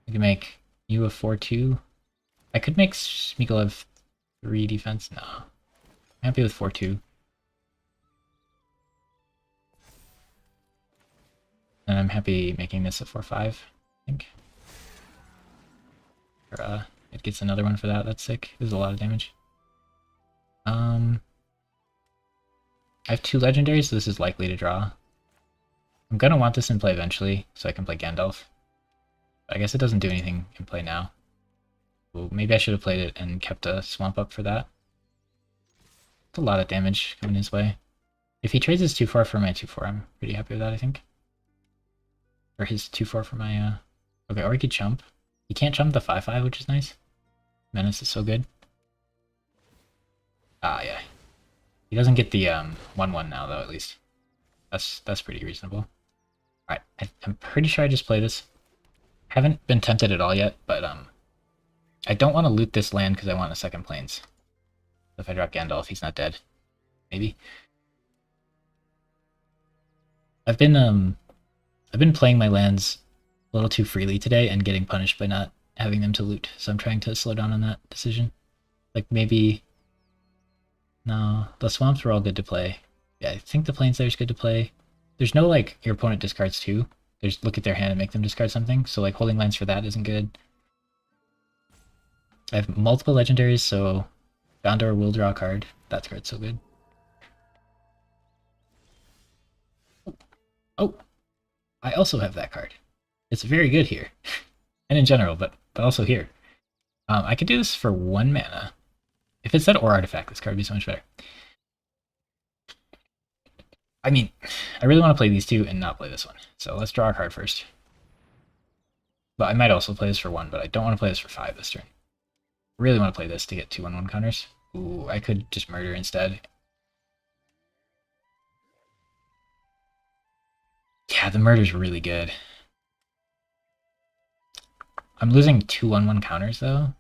We can make you a 4/2. I could make Smeagol have 3 defense. No. I'm happy with 4/2. And I'm happy making this a 4-5, I think. Or, it gets another one for that. That's sick. This is a lot of damage. I have 2 legendaries, so this is likely to draw. I'm gonna want this in play eventually, so I can play Gandalf. But I guess it doesn't do anything in play now. Well, maybe I should have played it and kept a swamp up for that. It's a lot of damage coming his way. If he trades his 2-4 for my 2-4, I'm pretty happy with that, I think. Or his 2-4 for my, Okay, or he could chump. He can't chump the 5-5, which is nice. Menace is so good. Ah, yeah. He doesn't get the 1-1 now, though, at least. That's pretty reasonable. Alright, I'm pretty sure I just play this. Haven't been tempted at all yet, but I don't want to loot this land because I want a second plains. If I drop Gandalf, he's not dead. Maybe. I've been playing my lands a little too freely today and getting punished by not having them to loot, so I'm trying to slow down on that decision. Like maybe... No, the swamps were all good to play. Yeah, I think the plains there is good to play. There's no, like, your opponent discards 2. There's look at their hand and make them discard something, so, like, holding lands for that isn't good. I have multiple legendaries, so Gondor will draw a card. That card's so good. Oh! I also have that card. It's very good here. And in general, but also here. I could do this for 1 mana. If it said or artifact, this card would be so much better. I mean, I really want to play these 2 and not play this one. So let's draw a card first. But I might also play this for 1, but I don't want to play this for 5 this turn. I really want to play this to get 2 1-1 counters. Ooh, I could just murder instead. Yeah, the murder's really good. I'm losing 2 1-1 counters, though.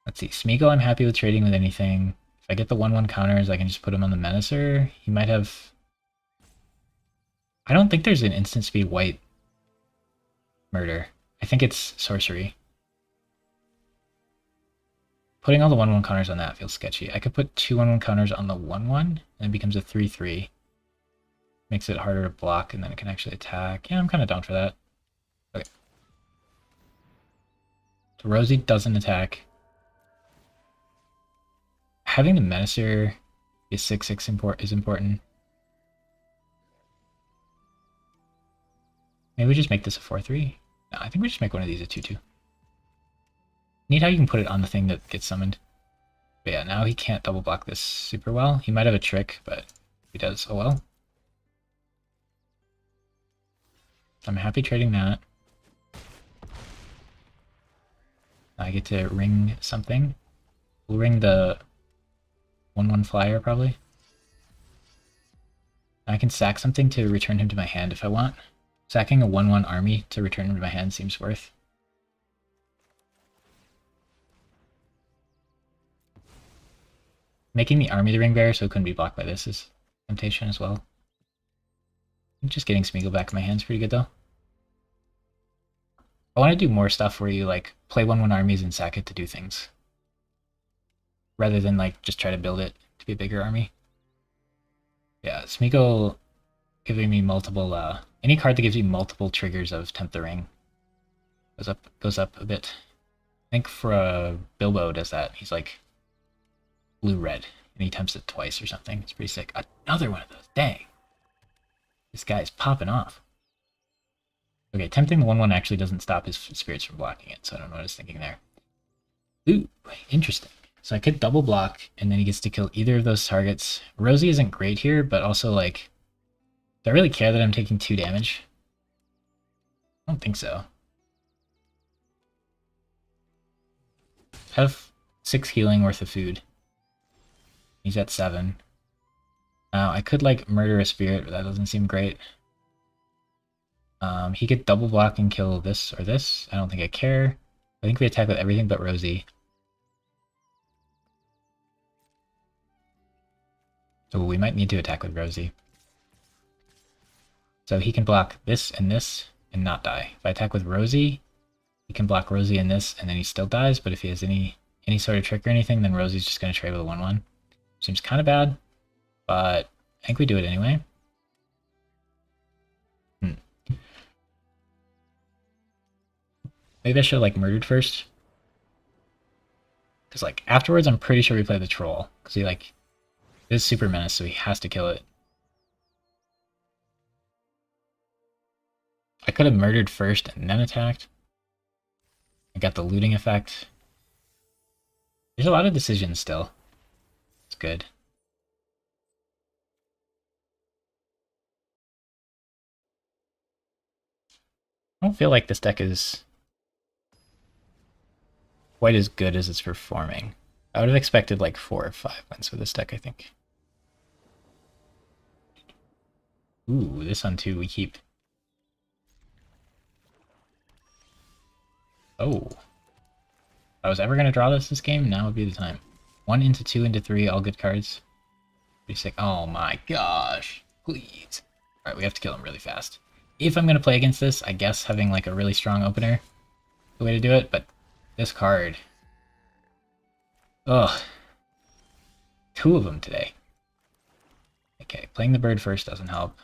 Let's see. Smeagol, I'm happy with trading with anything. If I get the 1-1 counters, I can just put him on the Menacer. He might have... I don't think there's an instant speed white murder. I think it's sorcery. Putting all the 1-1 counters on that feels sketchy. I could put 2 1-1 counters on the 1-1, and it becomes a 3-3. Makes it harder to block, and then it can actually attack. Yeah, I'm kind of down for that. Okay. So Rosie doesn't attack. Having the Menacer is 6-6 is important. Maybe we just make this a 4-3? No, I think we just make one of these a 2-2. Neat how you can put it on the thing that gets summoned. But yeah, now he can't double block this super well. He might have a trick, but he does. Oh well. I'm happy trading that. I get to ring something. We'll ring the 1-1 flyer, probably. I can sack something to return him to my hand if I want. Sacking a 1-1 army to return him to my hand seems worth. Making the army the ring bearer so it couldn't be blocked by this is temptation as well. Just getting Smeagol back in my hand is pretty good, though. I want to do more stuff where you, like, play 1-1 armies and sack it to do things. Rather than, like, just try to build it to be a bigger army. Yeah, Smeagol giving me multiple, any card that gives you multiple triggers of Tempt the Ring goes up a bit. I think for Bilbo does that. He's like blue-red, and he tempts it twice or something. It's pretty sick. Another one of those. Dang. This guy's popping off. Okay, tempting the 1-1 actually doesn't stop his spirits from blocking it, so I don't know what I was thinking there. Ooh, interesting. So I could double block, and then he gets to kill either of those targets. Rosie isn't great here, but also, like, do I really care that I'm taking 2 damage? I don't think so. I have 6 healing worth of food. He's at 7. Now, I could, like, murder a spirit, but that doesn't seem great. He could double block and kill this or this. I don't think I care. I think we attack with everything but Rosie. So we might need to attack with Rosie. So he can block this and not die. If I attack with Rosie, he can block Rosie and this, and then he still dies. But if he has any sort of trick or anything, then Rosie's just going to trade with a 1-1. Seems kind of bad, but I think we do it anyway. Maybe I should have like murdered first. Because like afterwards I'm pretty sure we play the troll. Because he like is super menace, so he has to kill it. I could have murdered first and then attacked. I got the looting effect. There's a lot of decisions still. It's good. I don't feel like this deck is quite as good as it's performing. I would have expected like 4 or 5 wins with this deck, I think. Ooh, this one too, we keep. Oh. If I was ever going to draw this game, now would be the time. 1 into 2 into 3, all good cards. Pretty sick. Oh my gosh. Please. Alright, we have to kill him really fast. If I'm going to play against this, I guess having like a really strong opener is the way to do it, but this card. Ugh. 2 of them today. Okay, playing the bird first doesn't help.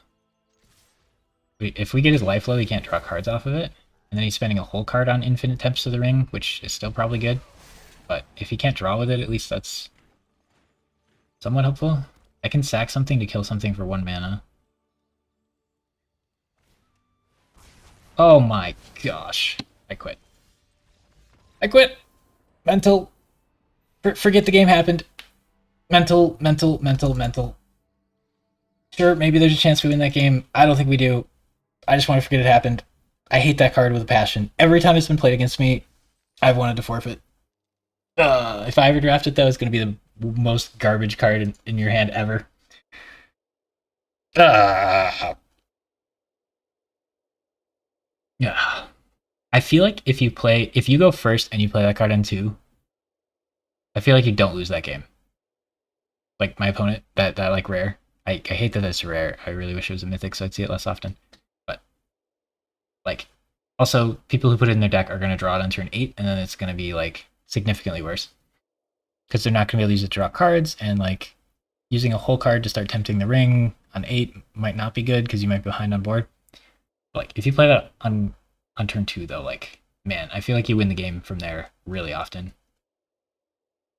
If we get his life low, he can't draw cards off of it. And then he's spending a whole card on infinite tempts to the ring, which is still probably good. But if he can't draw with it, at least that's somewhat helpful. I can sack something to kill something for 1 mana. Oh my gosh. I quit. I quit! Mental. Forget the game happened. Mental. Sure, maybe there's a chance we win that game. I don't think we do. I just want to forget it happened. I hate that card with a passion. Every time it's been played against me, I've wanted to forfeit. If I ever draft it, though, it's going to be the most garbage card in your hand ever. Yeah. I feel like if you go first and you play that card on 2, I feel like you don't lose that game. Like my opponent, that like rare. I hate that it's rare. I really wish it was a mythic so I'd see it less often. But like, also people who put it in their deck are going to draw it on turn 8, and then it's going to be like significantly worse because they're not going to be able to use it to draw cards, and like using a whole card to start tempting the ring on 8 might not be good because you might be behind on board. But, like if you play that on turn 2 though, like man, I feel like you win the game from there really often.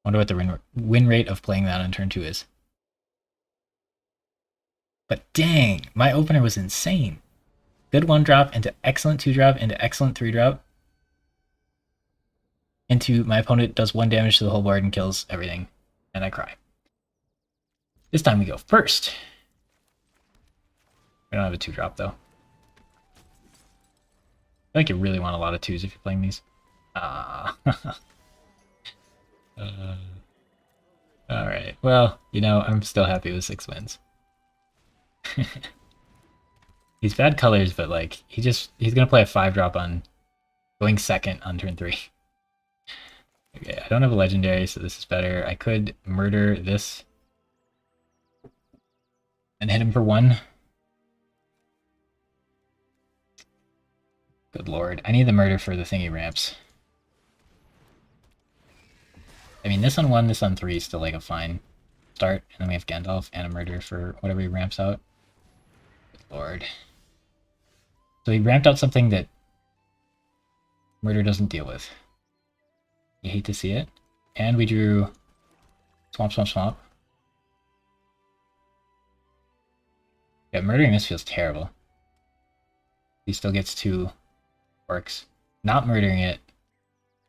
Wonder what the win rate of playing that on turn 2 is. But dang, my opener was insane. Good 1-drop into excellent 2-drop into excellent 3-drop. Into my opponent does 1 damage to the whole board and kills everything. And I cry. This time we go first. We don't have a 2-drop though. I feel like you really want a lot of 2s if you're playing these. Alright, well, you know, I'm still happy with 6 wins. He's bad colors, but like he's gonna play a 5-drop on going second on turn 3. Okay, I don't have a legendary, so this is better. I could murder this and hit him for 1. Good lord. I need the murder for the thingy ramps. I mean, this on 1, this on 3 is still like a fine start. And then we have Gandalf and a murder for whatever he ramps out. Good lord. So he ramped out something that murder doesn't deal with. You hate to see it. And we drew Swamp. Yeah, murdering this feels terrible. He still gets 2 orcs. Not murdering it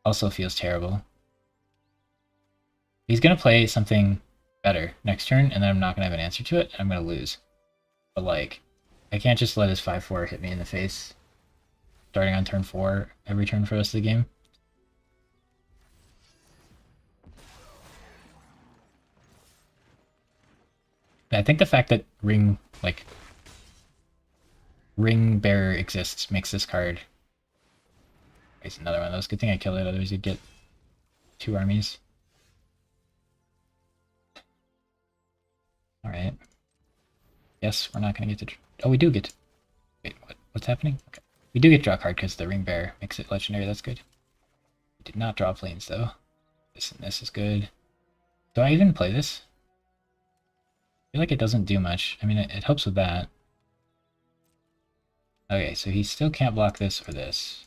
also feels terrible. He's going to play something better next turn, and then I'm not going to have an answer to it, and I'm going to lose. But, like, I can't just let his 5-4 hit me in the face starting on turn 4 every turn for the rest of the game. And I think the fact that Ring Bearer exists makes this card... It's another one of those. Good thing I killed it, otherwise you'd get 2 armies. Alright. Yes, we're not going to get to... Oh, we do get to... Wait, what's happening? Okay. We do get to draw a card because the Ring Bearer makes it legendary. That's good. We did not draw planes, though. This and this is good. Do I even play this? I feel like it doesn't do much. I mean, it helps with that. Okay, so he still can't block this or this.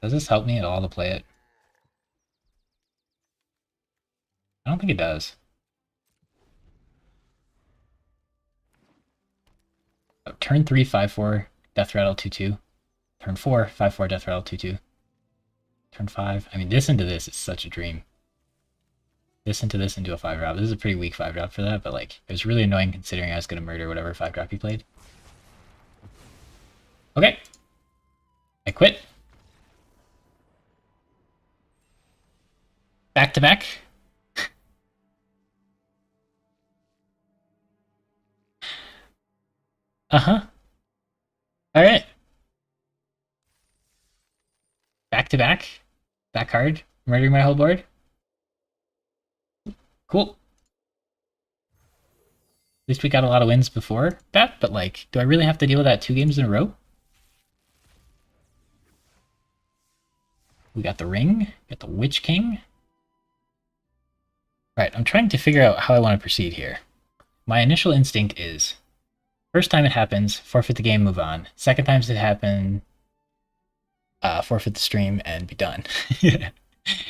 Does this help me at all to play it? I don't think it does. Oh, turn 3, 5-4, death rattle 2-2. Turn 4, 5-4, death rattle 2-2. Turn 5. I mean, this into this is such a dream. This into a 5-drop. This is a pretty weak 5-drop for that, but like, it was really annoying considering I was going to murder whatever 5-drop he played. Okay. I quit. Back to back. Uh-huh. Alright. Back to back. Back card. Murdering my whole board. Cool. At least we got a lot of wins before that, but like, do I really have to deal with that 2 games in a row? We got the ring, got the Witch King. Right, I'm trying to figure out how I want to proceed here. My initial instinct is, first time it happens, forfeit the game, move on. Second times it happened, forfeit the stream and be done.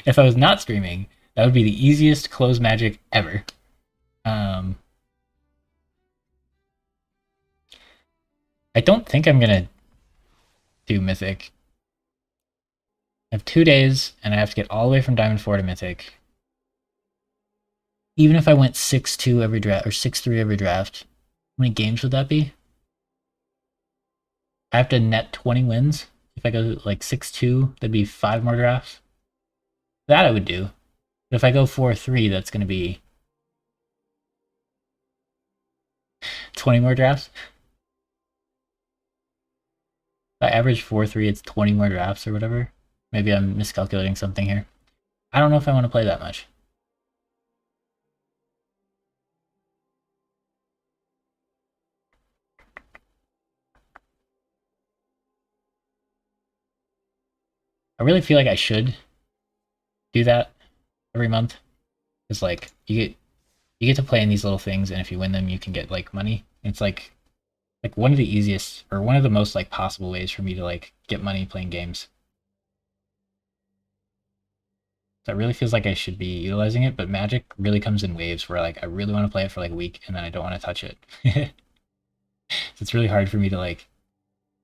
If I was not streaming, that would be the easiest close Magic ever. I don't think I'm gonna do Mythic. I have 2 days, and I have to get all the way from Diamond 4 to Mythic. Even if I went 6-2 every draft, or 6-3 every draft, how many games would that be? I have to net 20 wins. If I go like 6-2, that'd be 5 more drafts. That I would do. But if I go 4-3, that's going to be 20 more drafts. If I average 4-3, it's 20 more drafts or whatever. Maybe I'm miscalculating something here. I don't know if I want to play that much. I really feel like I should do that every month. Because like you get to play in these little things, and if you win them you can get like money. It's like one of the easiest, or one of the most like possible ways for me to like get money playing games. So it really feels like I should be utilizing it, but Magic really comes in waves where like I really want to play it for like a week and then I don't want to touch it. So it's really hard for me to like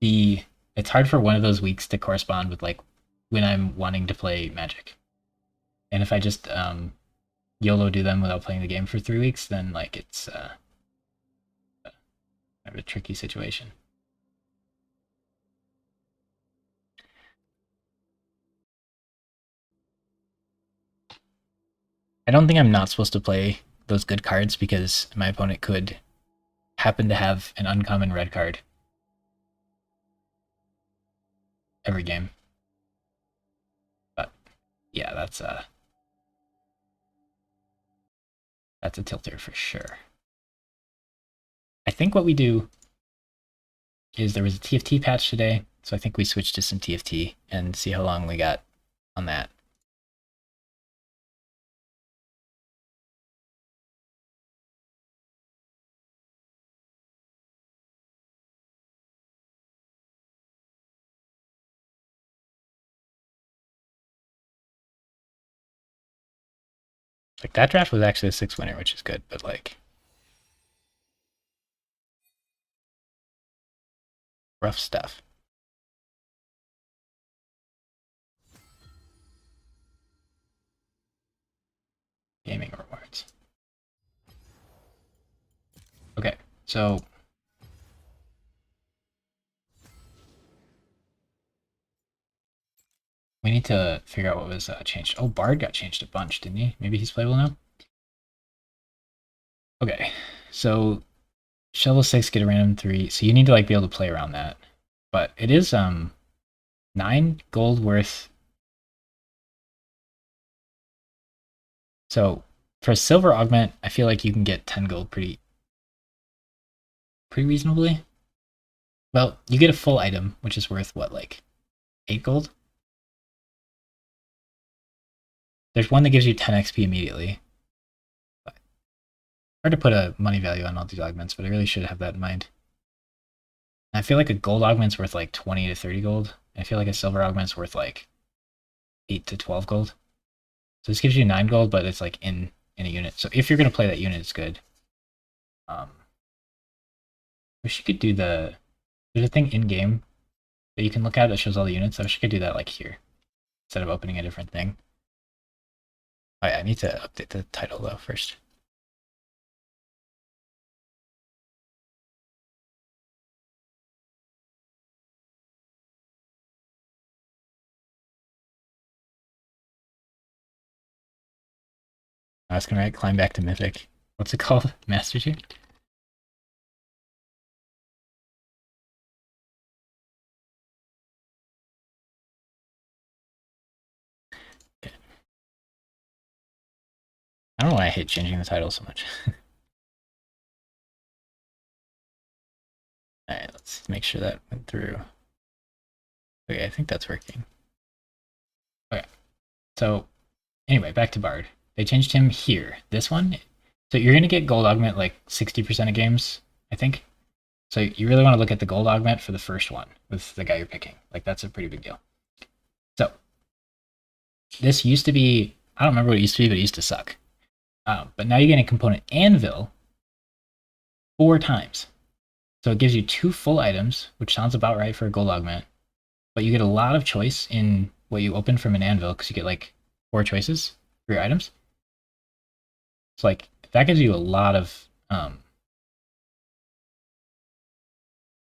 be, it's hard for one of those weeks to correspond with like when I'm wanting to play Magic. And if I just YOLO do them without playing the game for 3 weeks, then like it's kind of a tricky situation. I don't think I'm not supposed to play those good cards because my opponent could happen to have an uncommon red card every game. But yeah, that's a tilter for sure. I think what we do is there was a TFT patch today, so I think we switched to some TFT and see how long we got on that. Like that draft was actually a 6 winner, which is good, but like rough stuff. Gaming rewards. Okay, so we need to figure out what was changed. Oh, Bard got changed a bunch, didn't he? Maybe he's playable now? Okay, so Shovel 6, get a random 3. So you need to like be able to play around that. But it is 9 gold worth. So for a silver augment, I feel like you can get 10 gold pretty reasonably. Well, you get a full item, which is worth what, like 8 gold? There's one that gives you 10 XP immediately. But hard to put a money value on all these augments, but I really should have that in mind. And I feel like a gold augment's worth like 20 to 30 gold. I feel like a silver augment's worth like 8 to 12 gold. So this gives you 9 gold, but it's like in a unit. So if you're going to play that unit, it's good. Wish you could do there's a thing in game that you can look at that shows all the units. I wish you could do that like here instead of opening a different thing. Oh yeah, I need to update the title though first. I was gonna climb back to Mythic. What's it called? Master Tier? Okay. I don't know why I hate changing the title so much. Alright, let's make sure that went through. Okay, I think that's working. Okay, so anyway, back to Bard. They changed him here. This one. So you're going to get gold augment like 60% of games, I think. So you really want to look at the gold augment for the first one with the guy you're picking. Like that's a pretty big deal. So this used to be, I don't remember what it used to be, but it used to suck. But now you're getting a component anvil 4 times. So it gives you 2 full items, which sounds about right for a gold augment. But you get a lot of choice in what you open from an anvil because you get like 4 choices for your items. So like that gives you a lot of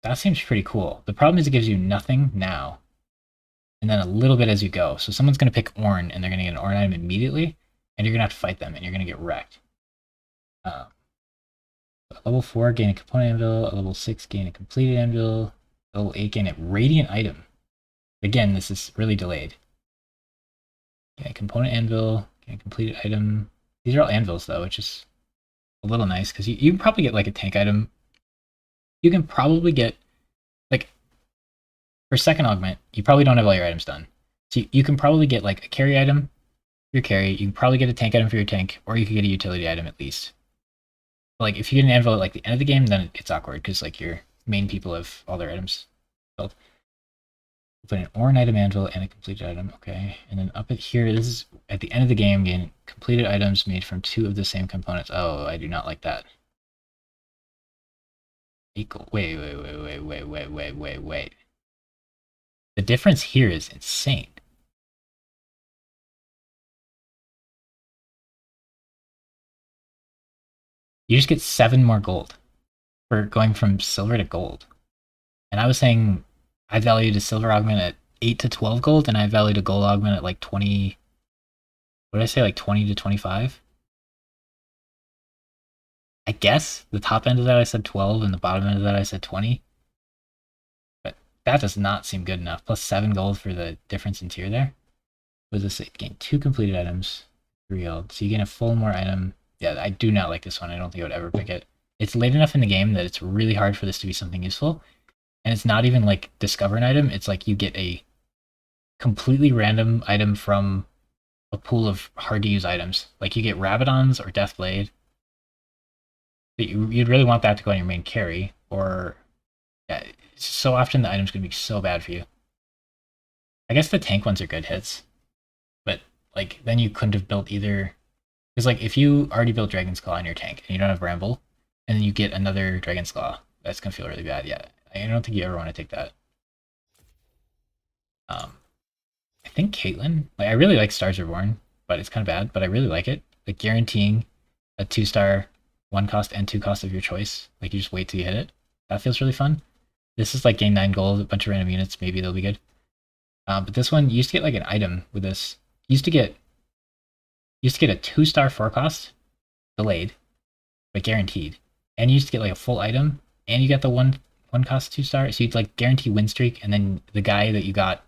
that seems pretty cool. The problem is it gives you nothing now and then a little bit as you go. So someone's going to pick Ornn and they're going to get an Ornn item immediately and you're going to have to fight them and you're going to get wrecked. Level 4 gain a component anvil, a level 6 gain a completed anvil, level 8 gain a radiant item. Again, this is really delayed. Gain a component anvil, gain a completed item. These are all anvils though, which is a little nice because you can probably get like a tank item. You can probably get like for second augment, you probably don't have all your items done. So you can probably get like a carry item for your carry, you can probably get a tank item for your tank, or you can get a utility item at least. But, like if you get an anvil at like the end of the game, then it's awkward because like your main people have all their items built. Put an Ornn item anvil and a completed item, okay. And then up at here, this is at the end of the game, gain completed items made from 2 of the same components. Oh, I do not like that. Equal. Wait. The difference here is insane. You just get 7 more gold for going from silver to gold. And I was saying I valued a silver augment at 8 to 12 gold, and I valued a gold augment at like 20. What did I say? Like 20 to 25? I guess the top end of that I said 12, and the bottom end of that I said 20. But that does not seem good enough. Plus 7 gold for the difference in tier there. What does this say? Gain 2 completed items, 3 gold. So you gain a full more item. Yeah, I do not like this one. I don't think I would ever pick it. It's late enough in the game that it's really hard for this to be something useful. And it's not even like discover an item. It's like you get a completely random item from a pool of hard to use items. Like you get Rabadons or Deathblade. You'd really want that to go on your main carry, or yeah, so often the item's gonna be so bad for you. I guess the tank ones are good hits, but like then you couldn't have built either. Because like if you already built Dragon's Claw on your tank and you don't have Bramble, and then you get another Dragon's Claw, that's gonna feel really bad. Yeah, I don't think you ever want to take that. I think Caitlyn. Like I really like Stars Reborn, but it's kind of bad. But I really like it. Like guaranteeing a 2-star 1 cost and 2 cost of your choice. Like you just wait till you hit it. That feels really fun. This is like gain 9 gold, a bunch of random units. Maybe they'll be good. But this one you used to get like an item with this. You used to get a 2-star 4 cost delayed, but guaranteed. And you used to get like a full item, and you got the 1 cost 2-star. So you'd like guarantee win streak, and then the guy that you got,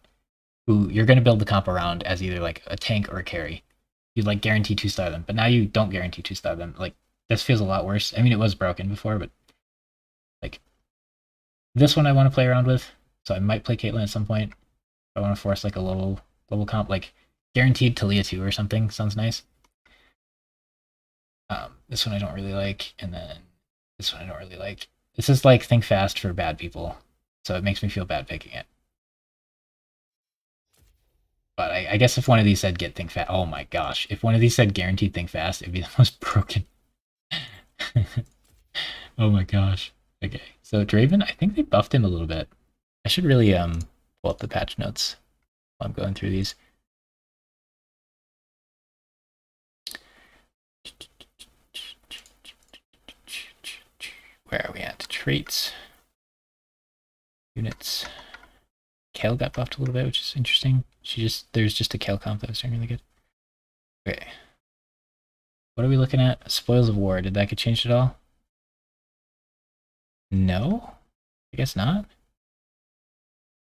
who you're going to build the comp around as either like a tank or a carry, you'd like guarantee 2-star them. But now you don't guarantee 2-star them. Like this feels a lot worse. I mean, it was broken before, but like this one I want to play around with. So I might play Caitlyn at some point. I want to force like a low level comp, like guaranteed Talia 2 or something. Sounds nice. This one I don't really like, and then this one I don't really like. This is like think fast for bad people, so it makes me feel bad picking it. But I guess if one of these said get think fast, oh my gosh. If one of these said guaranteed think fast, it'd be the most broken. Oh my gosh. Okay, so Draven, I think they buffed him a little bit. I should really pull up the patch notes while I'm going through these. Where are we at? Traits. Units. Kale got buffed a little bit, which is interesting. There's just a Kale comp that was doing really good. Okay. What are we looking at? Spoils of War. Did that get changed at all? No? I guess not.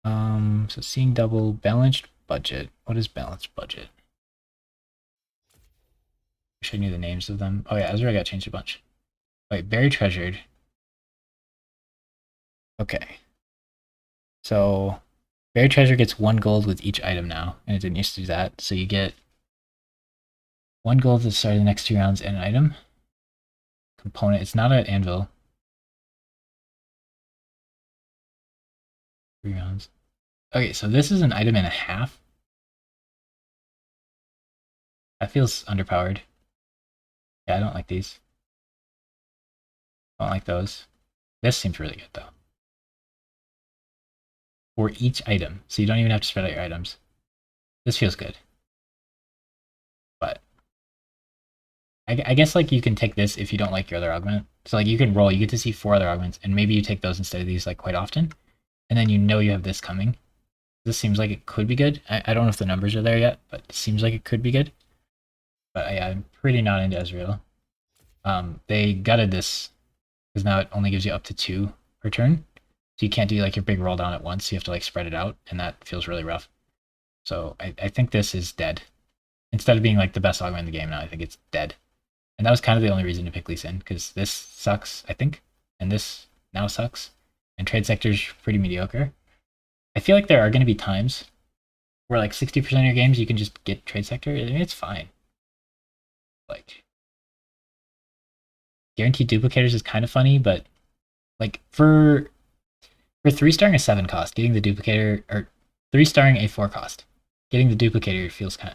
So seeing double, balanced budget. What is balanced budget? Wish I knew the names of them. Oh yeah, Ezra got changed a bunch. Wait, very treasured. Okay. So Buried Treasure gets 1 gold with each item now, and it didn't used to do that. So you get 1 gold at the start of the next 2 rounds and an item. Component, it's not an anvil. 3 rounds. Okay, so this is an item and a half. That feels underpowered. Yeah, I don't like these. I don't like those. This seems really good though. For each item, so you don't even have to spread out your items. This feels good. But I guess like you can take this if you don't like your other augment. So like you can roll, you get to see 4 other augments, and maybe you take those instead of these like quite often. And then you know you have this coming. This seems like it could be good. I don't know if the numbers are there yet, but it seems like it could be good. But I'm pretty not into Ezreal. They gutted this because now it only gives you up to 2 per turn. So you can't do like your big roll down at once. You have to like spread it out, and that feels really rough. So I think this is dead. Instead of being like the best augment in the game now, I think it's dead. And that was kind of the only reason to pick Lee Sin, because this sucks, I think, and this now sucks, and trade sector's pretty mediocre. I feel like there are going to be times where like 60% of your games you can just get trade sector. I mean, it's fine. Like guaranteed duplicators is kind of funny, but like for 3-starring a 7 cost, getting the duplicator, or 3-starring a 4 cost, getting the duplicator feels kind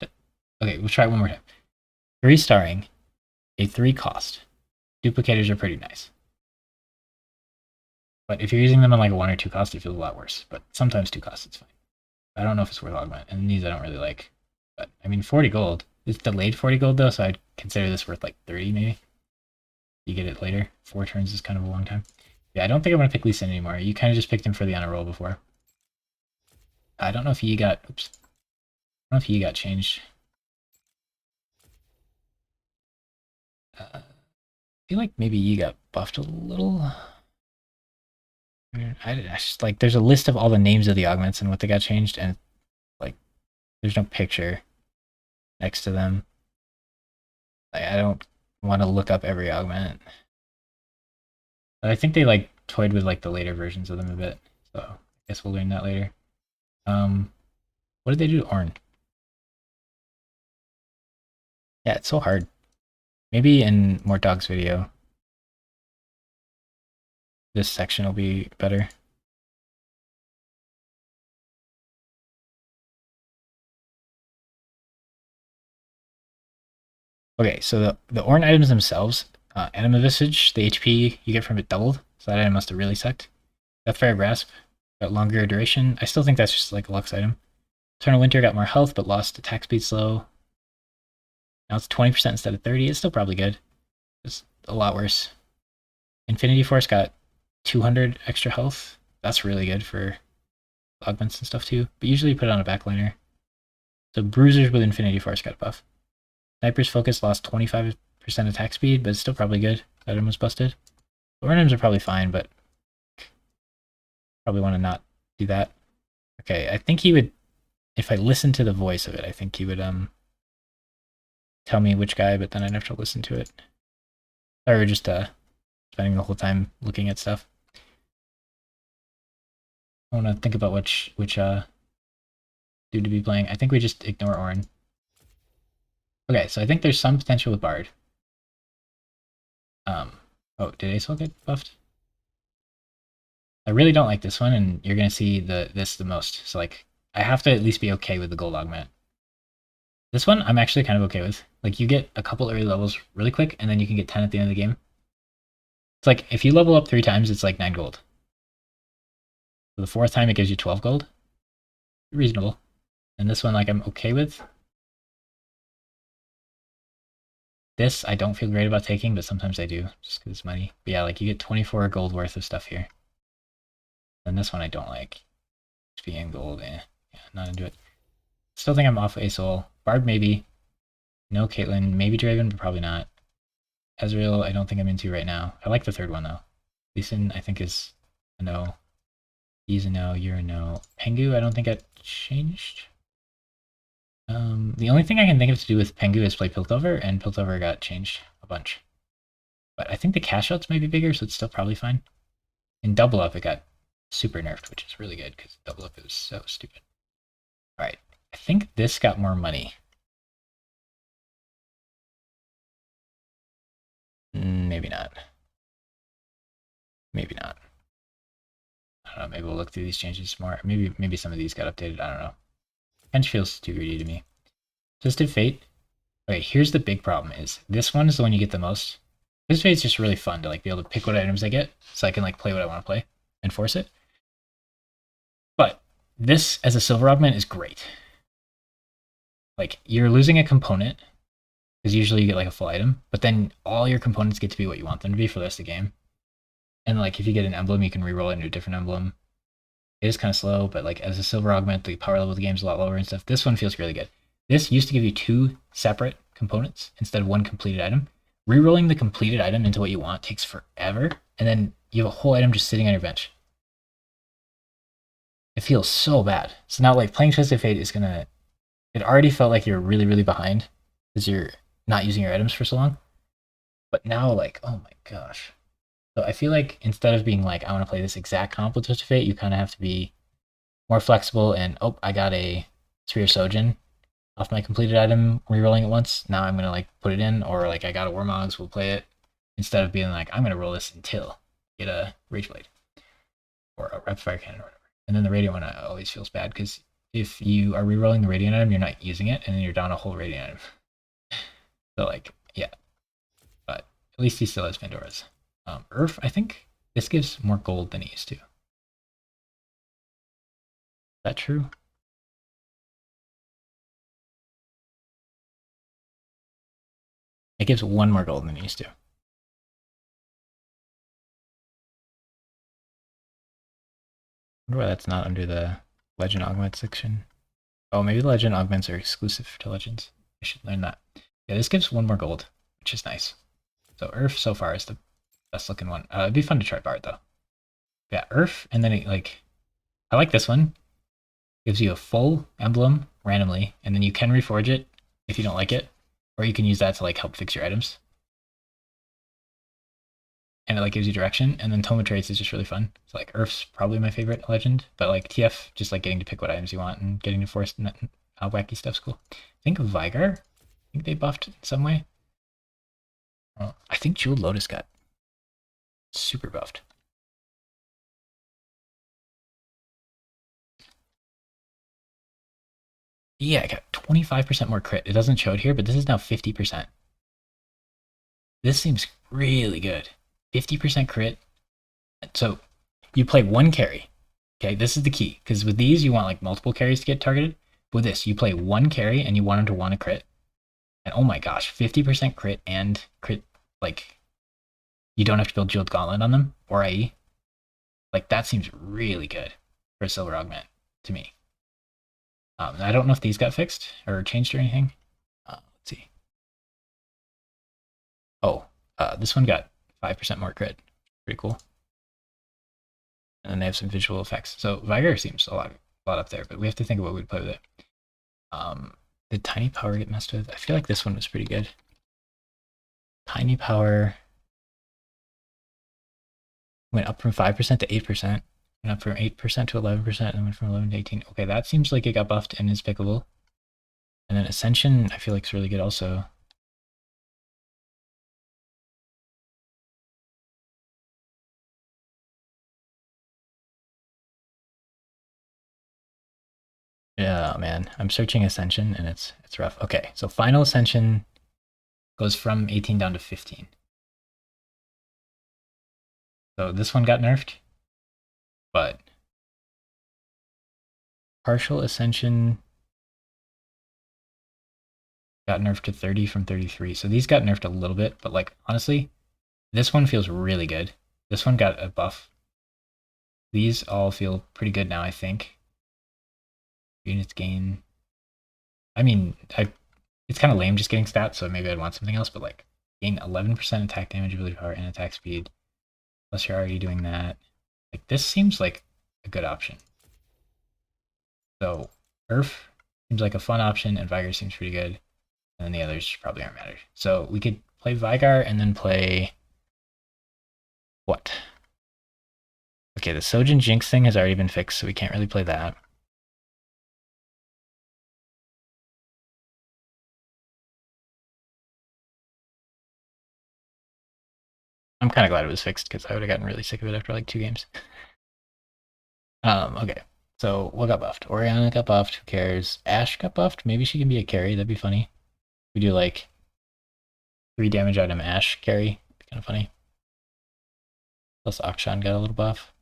of... Okay, we'll try it one more time. 3-starring a 3 cost, duplicators are pretty nice. But if you're using them on like a 1 or 2 cost, it feels a lot worse. But sometimes 2 costs, it's fine. I don't know if it's worth augment, and these I don't really like. But I mean, 40 gold. It's delayed 40 gold though, so I'd consider this worth like 30 maybe. You get it later. 4 turns is kind of a long time. Yeah, I don't think I'm gonna pick Lee Sin anymore. You kind of just picked him for the honor roll before. I don't know if he got... Oops. I don't know if he got changed. I feel like maybe you got buffed a little. I just, like, there's a list of all the names of the augments and what they got changed, and like there's no picture next to them. Like, I don't want to look up every augment. But I think they like toyed with like the later versions of them a bit, so I guess we'll learn that later. What did they do to Ornn? Yeah, it's so hard. Maybe in more dogs video, this section will be better. Okay, so the Ornn items themselves, Anima Visage, the HP you get from it doubled, so that item must have really sucked. Deathfire Grasp got longer duration. I still think that's just like a Lux item. Eternal Winter got more health, but lost attack speed slow. Now it's 20% instead of 30. It's still probably good. It's a lot worse. Infinity Force got 200 extra health. That's really good for augments and stuff too. But usually you put it on a backliner. So Bruisers with Infinity Force got a buff. Sniper's Focus lost 25% attack speed, but it's still probably good. That item was busted. Items are probably fine, but probably want to not do that. Okay, I think he would, if I listened to the voice of it, I think he would tell me which guy, but then I'd have to listen to it. Sorry, we're just spending the whole time looking at stuff. I want to think about which dude to be playing. I think we just ignore Ornn. Okay, so I think there's some potential with Bard. Oh, did Acel get buffed? I really don't like this one, and you're gonna see this the most. So like, I have to at least be okay with the gold augment. This one I'm actually kind of okay with. Like you get a couple early levels really quick, and then you can get 10 at the end of the game. It's like if you level up 3 times, it's like 9 gold. For the 4th time, it gives you 12 gold. Reasonable. And this one, like I'm okay with. This I don't feel great about taking, but sometimes I do, just because it's money. But yeah, like you get 24 gold worth of stuff here. And this one I don't like. XP gold, yeah, not into it. Still think I'm off Asol. Bard maybe. No Caitlyn, maybe Draven, but probably not. Ezreal, I don't think I'm into right now. I like the third one though. Lee Sin, I think is a no. He's a no, you're a no. Pengu, I don't think got changed. The only thing I can think of to do with Pengu is play Piltover, and Piltover got changed a bunch. But I think the cash outs might be bigger, so it's still probably fine. In Double Up, it got super nerfed, which is really good, because Double Up is so stupid. Alright, I think this got more money. Maybe not. Maybe not. I don't know, maybe we'll look through these changes more. Maybe some of these got updated, I don't know. Bench feels too greedy to me. Twisted Fate. Okay, here's the big problem is this one is the one you get the most. Twisted Fate's just really fun to like be able to pick what items I get, so I can like play what I want to play and force it. But this as a silver augment is great. Like you're losing a component, because usually you get like a full item, but then all your components get to be what you want them to be for the rest of the game. And like if you get an emblem, you can reroll it into a different emblem. It is kind of slow, but like as a silver augment, the power level of the game is a lot lower and stuff. This one feels really good. This used to give you 2 separate components instead of 1 completed item. Rerolling the completed item into what you want takes forever, and then you have a whole item just sitting on your bench. It feels so bad. So now like playing Twisted Fate is gonna. It already felt like you're really, really behind because you're not using your items for so long. But now, like, oh my gosh. So I feel like instead of being like, I want to play this exact comp with Twisted Fate, you kind of have to be more flexible and, oh, I got a Spear Sojin off my completed item, rerolling it once. Now I'm going to like put it in, or like I got a Warmogs, we'll play it. Instead of being like, I'm going to roll this until get a Rage Blade or a Rapid Fire Cannon or whatever. And then the Radiant one always feels bad because if you are rerolling the Radiant item, you're not using it, and then you're down a whole Radiant item. So like, yeah. But at least he still has Pandora's. Earth, I think this gives more gold than it used to. Is that true? It gives 1 more gold than it used to. I wonder why that's not under the Legend Augment section. Oh, maybe the Legend Augments are exclusive to Legends. I should learn that. Yeah, this gives 1 more gold, which is nice. So Earth so far is the best looking one. It'd be fun to try Bard though. Yeah, Earth, and then it, like, I like this one. Gives you a full emblem randomly, and then you can reforge it if you don't like it, or you can use that to like help fix your items. And it like gives you direction. And then Tome of Traits is just really fun. So like Earth's probably my favorite legend, but like TF, just like getting to pick what items you want and getting to force wacky stuff's cool. I think Vigar, I think they buffed in some way. I think Jeweled Lotus got super buffed. Yeah, I got 25% more crit. It doesn't show it here, but this is now 50%. This seems really good. 50% crit. So you play 1 carry. Okay, this is the key, because with these you want like multiple carries to get targeted. With this, you play 1 carry and you want them to want a crit. And oh my gosh, 50% crit and crit, like, you don't have to build Jeweled Gauntlet on them or IE. Like, that seems really good for a Silver Augment to me. I don't know if these got fixed or changed or anything. Let's see. Oh, this one got 5% more crit. Pretty cool. And then they have some visual effects. So Vigar seems a lot up there, but we have to think of what we'd play with it. Did Tiny Power get messed with? I feel like this one was pretty good. Tiny Power went up from 5% to 8%. Went up from 8% to 11%, and went from 11 to 18. Okay, that seems like it got buffed and is pickable. And then Ascension, I feel like is really good also. Yeah, man. I'm searching Ascension and it's rough. Okay, so final Ascension goes from 18 down to 15. So this one got nerfed, but partial Ascension got nerfed to 30 from 33. So these got nerfed a little bit, but like honestly, this one feels really good. This one got a buff. These all feel pretty good now, I think. Units gain. I mean, it's kind of lame just getting stats, so maybe I'd want something else, but like gain 11% attack damage, ability power, and attack speed. Plus you're already doing that. Like this seems like a good option. So Earth seems like a fun option, and Vigar seems pretty good. And then the others probably aren't matter. So we could play Vigar and then play what? Okay, the Sojin Jinx thing has already been fixed, so we can't really play that. I'm kind of glad it was fixed because I would have gotten really sick of it after like 2 games. Okay. So what got buffed? Oriana got buffed. Who cares? Ashe got buffed. Maybe she can be a carry. That'd be funny. We do like 3 damage item Ashe carry. Kind of funny. Plus Akshan got a little buff.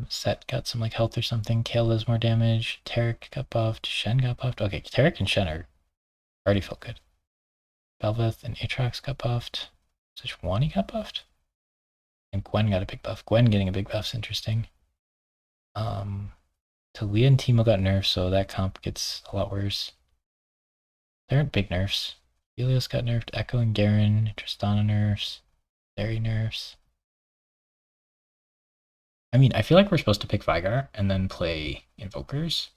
Set got some like health or something. Kale does more damage. Tarek got buffed. Shen got buffed. Okay, Tarek and Shen are already felt good. Belveth and Aatrox got buffed. Sejuani got buffed. And Gwen got a big buff. Gwen getting a big buff is interesting. Talia and Teemo got nerfs, so that comp gets a lot worse. There aren't big nerfs. Helios got nerfed. Echo and Garen. Tristana nerfs. Barry nerfs. I mean, I feel like we're supposed to pick Vigar and then play Invokers.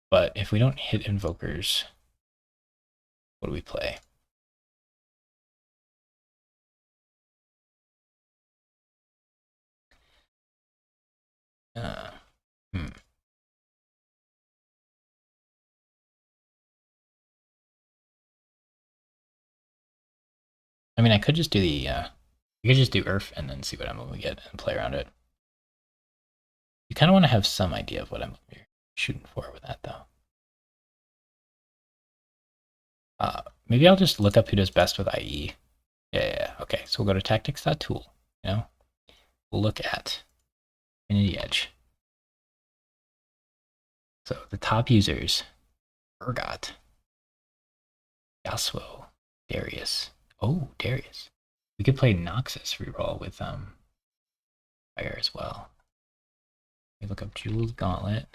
But if we don't hit Invokers, what do we play? Uh, hmm. I mean, I could just do we could just do Earth and then see what emblem we get and play around it. You kind of want to have some idea of what emblem you're shooting for with that, though. Maybe I'll just look up who does best with IE. Yeah. Okay, so we'll go to tactics.tool. You know, we'll look at Infinity Edge. So the top users: Urgot, Yasuo, Darius. Oh, Darius. We could play Noxus reroll with Fire as well. We look up Jules Gauntlet,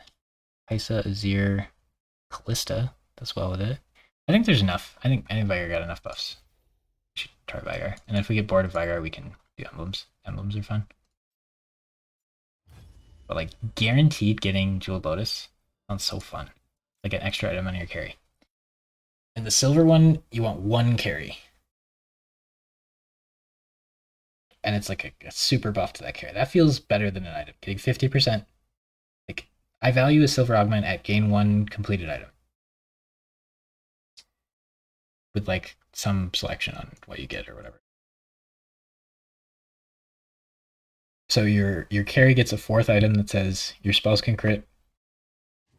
Kaisa, Azir, Callista. Does well with it. I think there's enough. I think Vigar got enough buffs. We should try Vigar. And if we get bored of Vigar, we can do emblems. Emblems are fun. But like guaranteed getting Jeweled Lotus sounds so fun. Like an extra item on your carry. And the silver one, you want 1 carry. And it's like a super buff to that carry. That feels better than an item. Getting 50%. Like I value a silver augment at gain 1 completed item. With like some selection on what you get or whatever. So your carry gets a 4th item that says your spells can crit,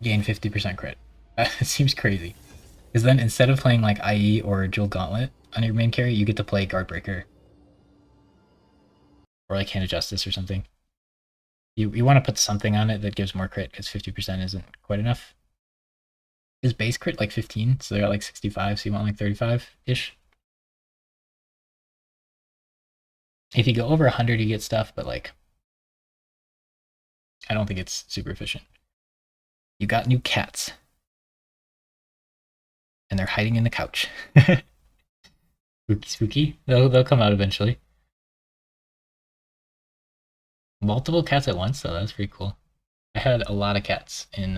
gain 50% crit. That seems crazy. Because then instead of playing like IE or Jewel Gauntlet on your main carry, you get to play Guardbreaker. Or like Hand of Justice or something. You want to put something on it that gives more crit because 50% isn't quite enough. Is base crit like 15? So they're at like 65, so you want like 35-ish? If you go over 100, you get stuff, but like I don't think it's super efficient. You got new cats. And they're hiding in the couch. Spooky. They'll come out eventually. Multiple cats at once, though. That's pretty cool. I had a lot of cats in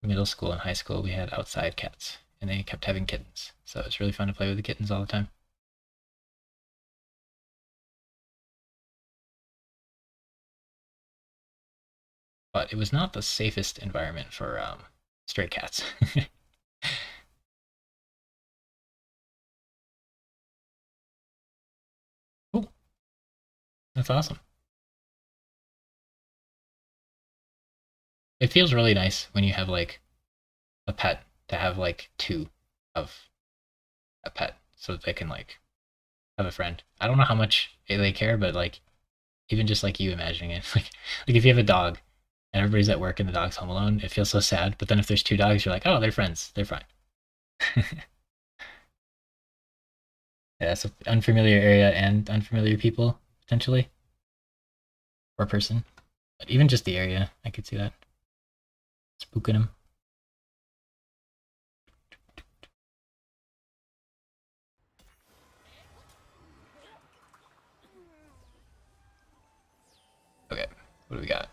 middle school and high school. We had outside cats, and they kept having kittens. So it's really fun to play with the kittens all the time. But it was not the safest environment for stray cats. Cool. That's awesome. It feels really nice when you have like a pet to have like two of a pet so that they can like have a friend. I don't know how much they care, but like even just like you imagining it, like if you have a dog and everybody's at work and the dog's home alone, it feels so sad. But then if there's two dogs, you're like, oh, they're friends, they're fine. Yeah, so unfamiliar area and unfamiliar people potentially, or person, but even just the area, I could see that spooking him. Okay, what do we got?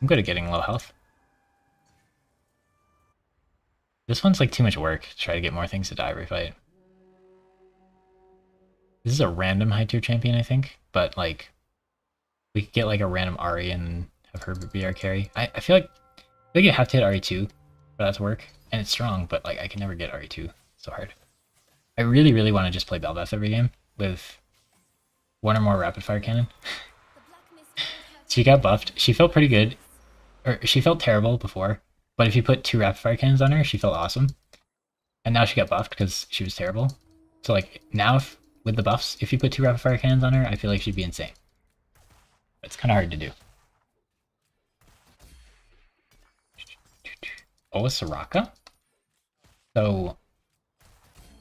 I'm good at getting low health. This one's like too much work to try to get more things to die every fight. This is a random high tier champion, I think, but like we could get like a random Ari and have her be our carry. I feel like you have to hit RE2 for that to work, and it's strong, but like I can never get RE2. So hard. I really, really want to just play Bel'Veth every game with one or more rapid fire cannon. She got buffed. She felt pretty good, or she felt terrible before, but if you put 2 rapid fire cannons on her, she felt awesome. And now she got buffed because she was terrible. So like now, with the buffs, if you put 2 rapid fire cannons on her, I feel like she'd be insane. But it's kind of hard to do. Oh, a Soraka? So,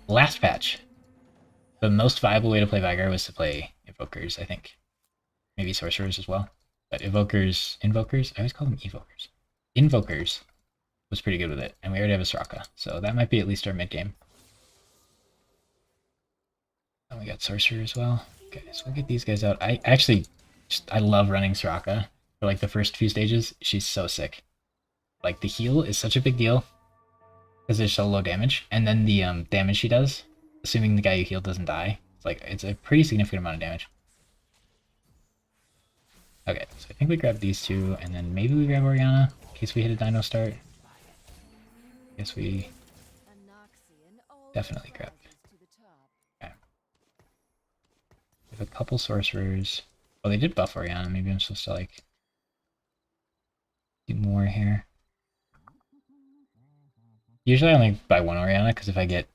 last patch, the most viable way to play Veigar was to play Invokers, I think. Maybe Sorcerers as well. But Invokers, I always call them Evokers. Invokers was pretty good with it, and we already have a Soraka, so that might be at least our mid game. And we got Sorcerer as well. Okay, so we'll get these guys out. I actually, I love running Soraka for like the first few stages. She's so sick. Like the heal is such a big deal because it's so low damage, and then the damage she does, assuming the guy you heal doesn't die, it's a pretty significant amount of damage. Okay, so I think we grab these two, and then maybe we grab Orianna in case we hit a dino start. Guess we definitely grab. Okay. We have a couple sorcerers. Oh, they did buff Orianna. Maybe I'm supposed to like do more here. Usually I only buy one Orianna because if I get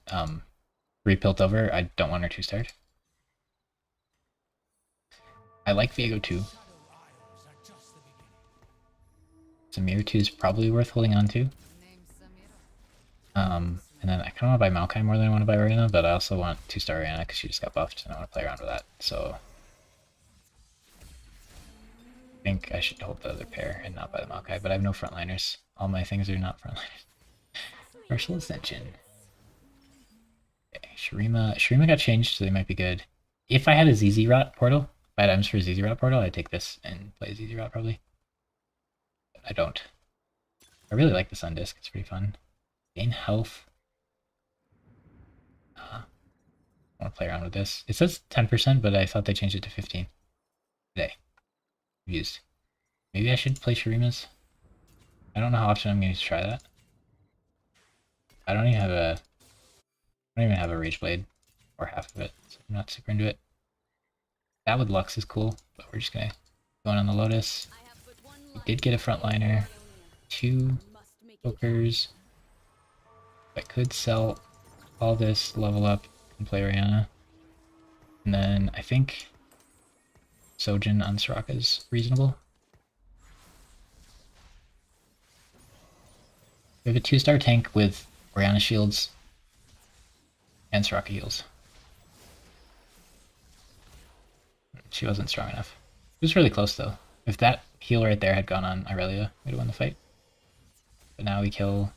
3 pilt over, I don't want her 2-starred. I like Viego too. Samir 2 is probably worth holding on to. And then I kind of want to buy Maokai more than I want to buy Orianna, but I also want 2-star Orianna because she just got buffed and I want to play around with that. So I think I should hold the other pair and not buy the Maokai, but I have no frontliners. All my things are not frontliners. Partial Ascension. Okay, Shurima got changed, so they might be good. If I had a ZZ Rot portal, if I had items for a ZZ Rot portal, I'd take this and play ZZ Rot probably. But I don't. I really like the Sun Disc, it's pretty fun. Gain health. I want to play around with this. It says 10%, but I thought they changed it to 15 today. Used. Maybe I should play Shurima's. I don't know how often I'm going to try that. I don't even have a Rage Blade, or half of it, so I'm not super into it. That with Lux is cool, but we're just gonna go on the Lotus. We did get a frontliner, 2 hookers. I could sell all this, level up, and play Orianna. And then I think Sojin on Soraka is reasonable. We have a 2-star tank with Orianna shields and Soraka heals. She wasn't strong enough. It was really close though. If that heal right there had gone on Irelia, we'd have won the fight. But now we kill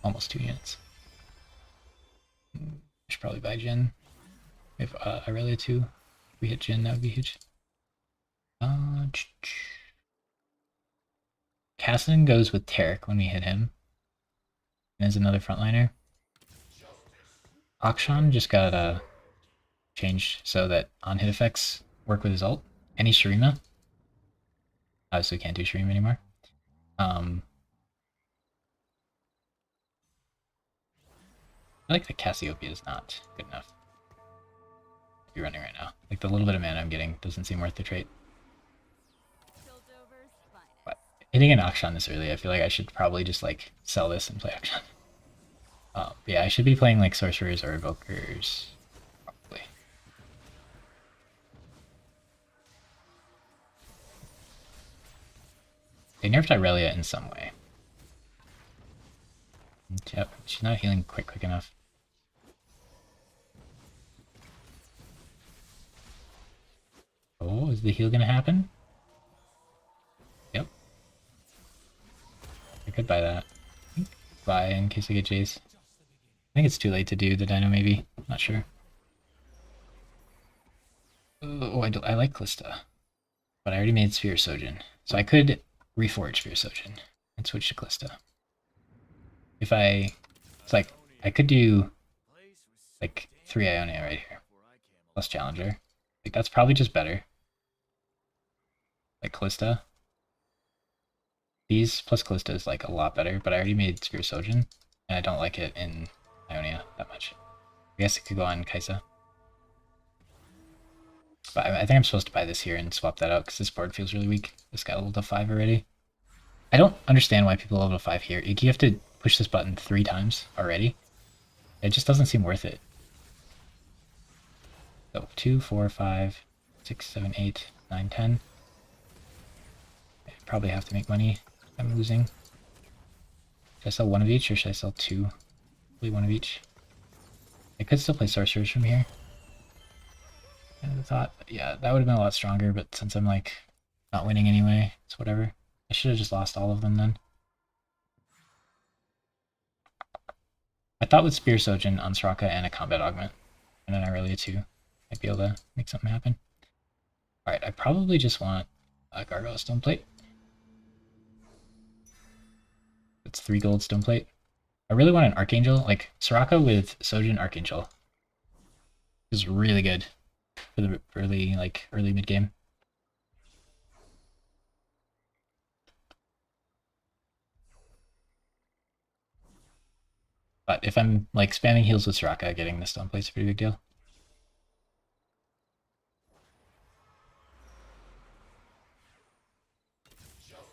almost 2 units. I should probably buy Jhin. If Irelia 2, if we hit Jhin, that would be huge. Kassadin goes with Taric when we hit him. And is another frontliner. Akshan just got changed so that on hit effects work with his ult. Any Shurima. Obviously can't do Shurima anymore. I like that Cassiopeia is not good enough to be running right now. Like the little bit of mana I'm getting doesn't seem worth the trait. But Hitting an Akshan this early, I feel like I should probably just like sell this and play Akshan. Yeah, I should be playing like sorcerers or evokers. Probably. They nerfed Irelia in some way. Yep, she's not healing quick enough. Oh, is the heal gonna happen? Yep. I could buy that. Buy in case I get Jace. I think it's too late to do the Dino, maybe. Not sure. Oh, I like Callista. But I already made Sphere Sojin. So I could reforge Sphere Sojin and switch to Callista. If I... It's like, I could do like 3 Ionia right here. Plus Challenger. Like, that's probably just better. Like Callista. These plus Callista is like a lot better, but I already made Sphere Sojin, and I don't like it in Ionia that much. I guess it could go on Kaisa. But I think I'm supposed to buy this here and swap that out because this board feels really weak. This got leveled to 5 already. I don't understand why people level to 5 here. You have to push this button 3 times already. It just doesn't seem worth it. So 2, 4, 5, 6, 7, 8, 9, 10. I probably have to make money. I'm losing. Should I sell 1 of each or should I sell 2? Probably 1 of each. I could still play sorcerers from here. I thought, yeah, that would have been a lot stronger, but since I'm like not winning anyway, it's whatever. I should have just lost all of them then. I thought with Spear Sojin on Soraka and a combat augment, and then Irelia too, I'd be able to make something happen. Alright, I probably just want a Gargoyle Stone Plate. It's 3 gold Stone Plate. I really want an Archangel, like Soraka with Sojin Archangel is really good for the early mid game. But if I'm like spamming heals with Soraka, getting the Stone Plate's a pretty big deal.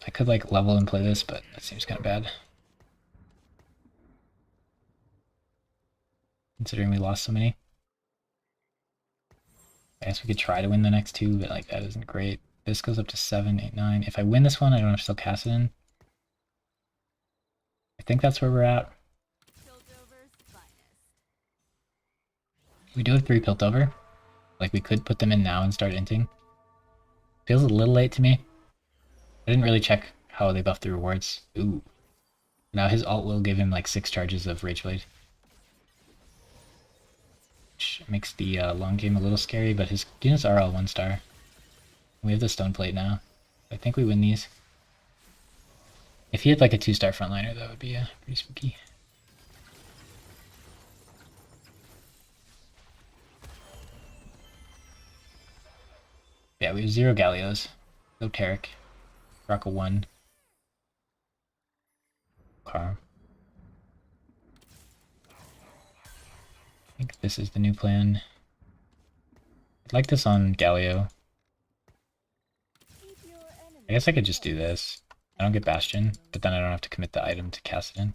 I could like level and play this, but that seems kind of bad. Considering we lost so many. I guess we could try to win the next 2, but like that isn't great. This goes up to 7, 8, 9. If I win this one, I don't have to still cast it in. I think that's where we're at. We do have 3 Piltover. Like we could put them in now and start inting. Feels a little late to me. I didn't really check how they buff the rewards. Ooh. Now his ult will give him like 6 charges of Rageblade. Which makes the long game a little scary, but his units are all 1-star. We have the Stone Plate now. I think we win these. If he had like a 2-star frontliner, that would be pretty spooky. Yeah, we have 0 Gallios. No Tarek. Rocka 1. Car. I think this is the new plan. I'd like this on Galio. I guess I could just do this. I don't get Bastion, but then I don't have to commit the item to cast it in.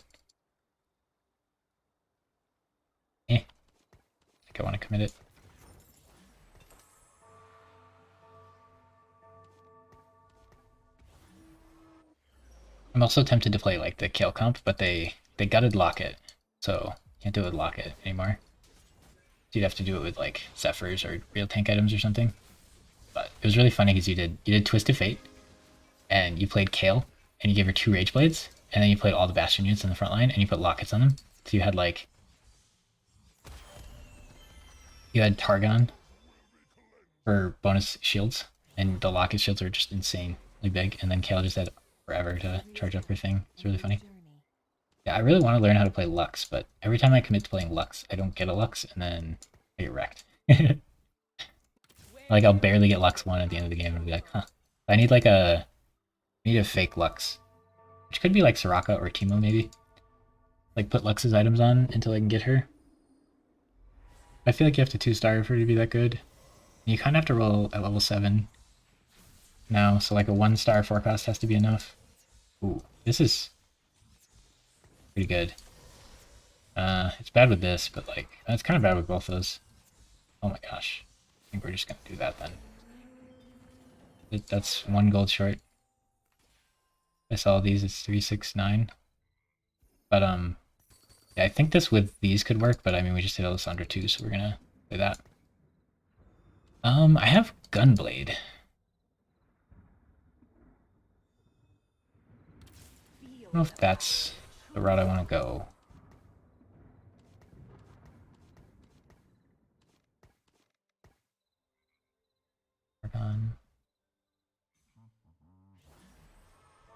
I think I want to commit it. I'm also tempted to play like the Kale comp, but they gutted Locket, so can't do it with Locket anymore. So you'd have to do it with like Zephyrs or real tank items or something. But it was really funny because you did Twisted Fate, and you played Kale, and you gave her 2 Rage Blades, and then you played all the Bastion units in the front line, and you put Lockets on them. So you had like... You had Targon for bonus shields, and the Locket shields are just insanely big, and then Kale just had forever to charge up her thing. It's really funny. Yeah, I really want to learn how to play Lux, but every time I commit to playing Lux, I don't get a Lux, and then I get wrecked. Like, I'll barely get Lux 1 at the end of the game, and be like, huh. I need like a fake Lux. Which could be like Soraka or Teemo, maybe. Like, put Lux's items on until I can get her. I feel like you have to 2-star for her to be that good. And you kind of have to roll at level 7 now, so like a 1-star forecast has to be enough. Ooh, this is pretty good. It's bad with this, but like, it's kind of bad with both those. Oh my gosh. I think we're just gonna do that then. That's 1 gold short. I saw these, it's 369. But yeah, I think this with these could work, but I mean we just hit Alessandra too, so we're gonna play that. I have Gunblade. I don't know if that's the route I want to go. Argon.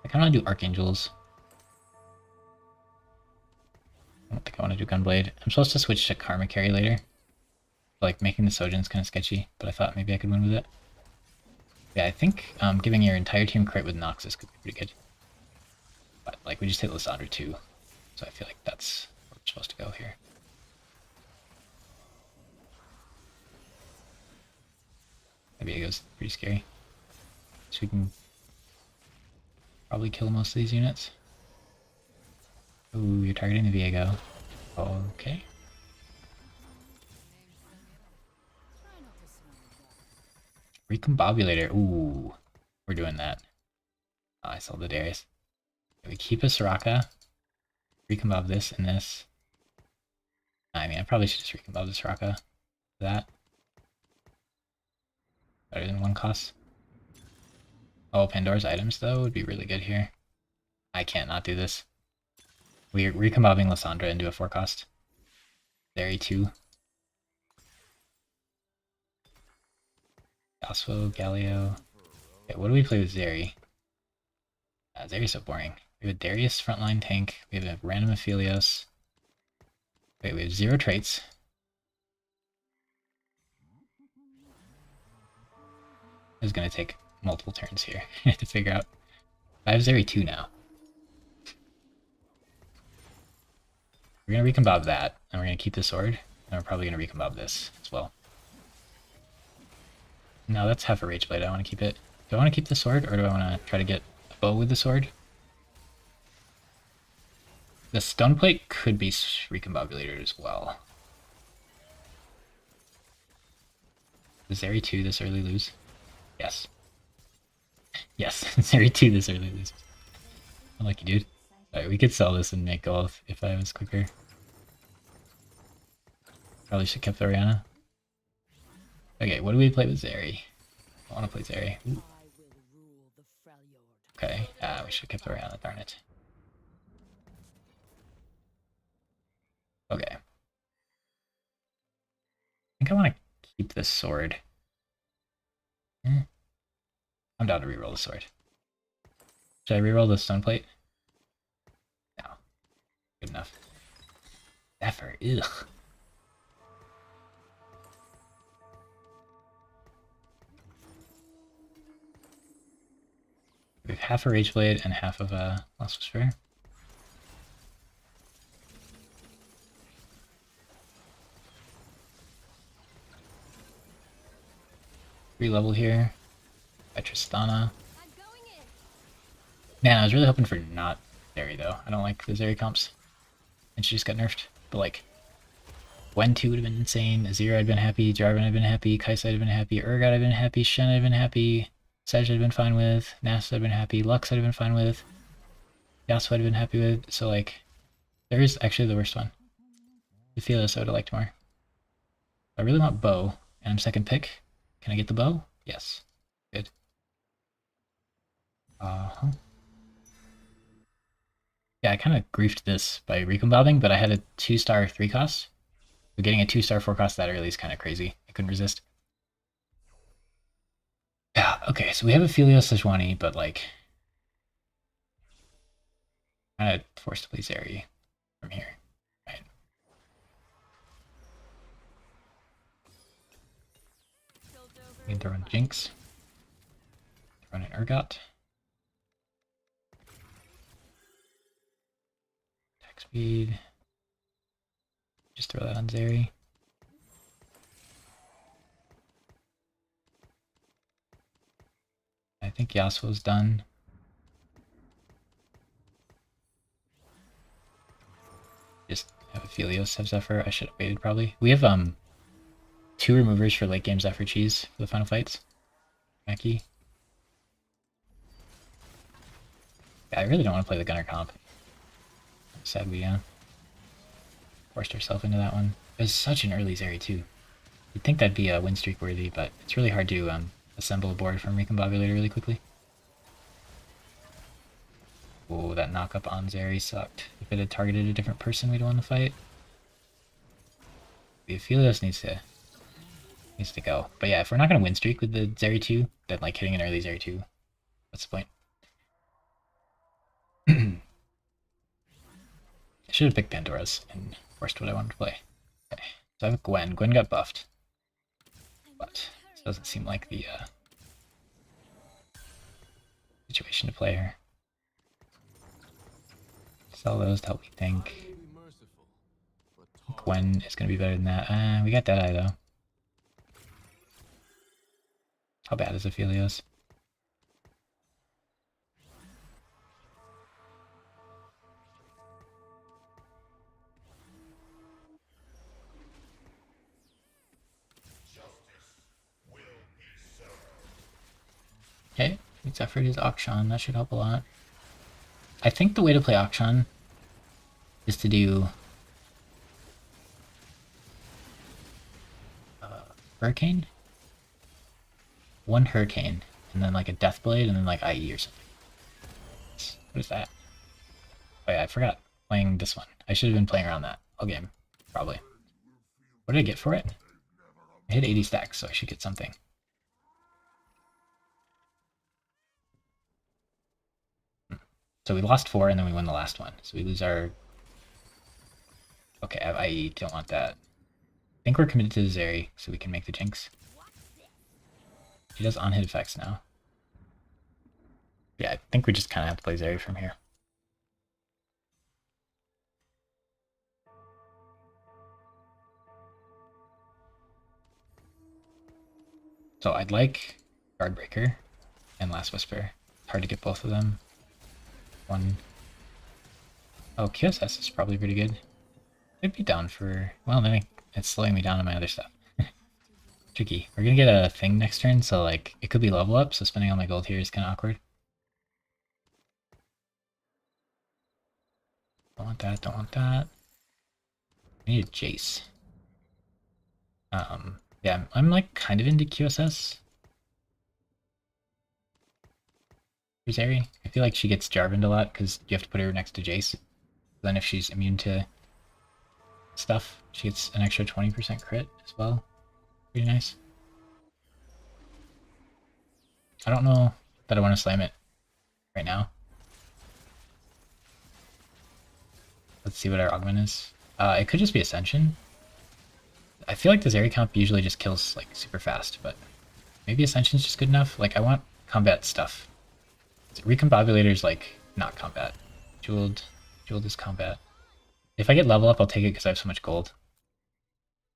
I kind of want to do Archangels. I don't think I want to do Gunblade. I'm supposed to switch to Karma Carry later. Like, making the Sojin's kind of sketchy, but I thought maybe I could win with it. Yeah, I think giving your entire team crit with Noxus could be pretty good. But, like, we just hit Lysandra too, so I feel like that's where we're supposed to go here. Maybe it goes pretty scary. So we can probably kill most of these units. Ooh, you're targeting the Viego. Okay. Recombobulator. Ooh, we're doing that. Oh, I sold the Darius. We keep a Soraka. Recombob this and this. I mean, I probably should just recombob the Soraka. That. Better than 1 cost. Oh, Pandora's items, though, would be really good here. I can't not do this. We're recombobbing Lysandra into a 4 cost. Zeri 2. Yasuo, Galio. Okay, what do we play with Zeri? Zeri's so boring. We have a Darius frontline tank. We have a random Aphelios. Wait, we have 0 traits. It's gonna take multiple turns here to figure out. I have Zeri 2 now. We're gonna recombob that, and we're gonna keep the sword, and we're probably gonna recombob this as well. No, that's half a Rage Blade. I want to keep it. Do I want to keep the sword, or do I want to try to get a bow with the sword? The stone plate could be recombobulated as well. Does Zeri 2 this early lose? Yes. Yes, Zeri 2 this early loses. Unlucky, dude. Alright, we could sell this and make gold if I was quicker. Probably should have kept Oriana. Okay, what do we play with Zeri? I want to play Zeri. Ooh. Okay, we should have kept Oriana, darn it. Okay. I think I want to keep this sword. I'm down to reroll the sword. Should I reroll the stone plate? No. Good enough. Zephyr, ugh. We have half a Rage Blade and half of a Lost Whisper. 3 level here. By Tristana. Man, I was really hoping for not Zeri though. I don't like the Zeri comps. And she just got nerfed. But like, Gwen 2 would have been insane. Azir I'd been happy. Jarvan I'd been happy. Kai'Sa I'd been happy. Urgot I'd been happy. Shen I'd been happy. Sedge I'd been fine with. Nasta I'd been happy. Lux I'd been fine with. Yasuo I'd been happy with. So like, there is actually the worst one. The Aphelios I would have liked more. I really want bow, and I'm second pick. Can I get the bow? Yes. Good. Yeah, I kind of griefed this by recombobbing, but I had a 2-star 3 cost. So getting a 2-star 4 cost that early is kind of crazy. I couldn't resist. Yeah, okay, so we have a Aphelios Sejuani, but like, kind of forced to play Zeri from here, right? We can throw in Jinx. Throw in Urgot. Attack speed. Just throw that on Zeri. I think Yasuo's done. Aphelios have Zephyr. I should have waited probably. We have 2 removers for late game Zephyr cheese for the final fights. Mackie. Yeah, I really don't want to play the Gunner comp. Sad we forced ourselves into that one. It was such an early Zeri too. You'd think that'd be a win streak worthy, but it's really hard to assemble a board from Recombobulator really quickly. Oh, that knockup on Zeri sucked. If it had targeted a different person, we'd won the fight. The Aphelios needs to go. But yeah, if we're not going to win streak with the Zeri 2, then like hitting an early Zeri 2, what's the point? I should have picked Pandora's and forced what I wanted to play. Okay, so I have Gwen. Gwen got buffed. But this doesn't seem like the situation to play her. Sell those to help me think. Gwen is going to be better than that. We got Deadeye though. How bad is Aphelios? Okay, Zephyr is Akshan. That should help a lot. I think the way to play Akshan is to do Hurricane? 1 Hurricane, and then like a Deathblade, and then like IE or something. What is that? Oh yeah, I forgot playing this one. I should have been playing around that all game, probably. What did I get for it? I hit 80 stacks, so I should get something. So we lost 4, and then we won the last one. So we lose our... Okay, I have IE, don't want that. I think we're committed to the Zeri, so we can make the Jinx. She does on-hit effects now. Yeah, I think we just kind of have to play Zeri from here. So I'd like Guardbreaker and Last Whisper. It's hard to get both of them. One. Oh, QSS is probably pretty good. I'd be down for... Well, then it's slowing me down on my other stuff. Tricky. We're gonna get a thing next turn, so like it could be level up, so spending all my gold here is kind of awkward. Don't want that, don't want that. I need a Jace. Yeah, I'm like kind of into QSS. Here's Zeri. I feel like she gets Jarvaned a lot because you have to put her next to Jace. Then if she's immune to stuff, she gets an extra 20% crit as well. Pretty nice. I don't know that I want to slam it right now. Let's see what our augment is. It could just be Ascension. I feel like the Zeri comp usually just kills like super fast, but maybe Ascension's just good enough. Like I want combat stuff. Recombobulator's like not combat. Jeweled is combat. If I get level up, I'll take it because I have so much gold.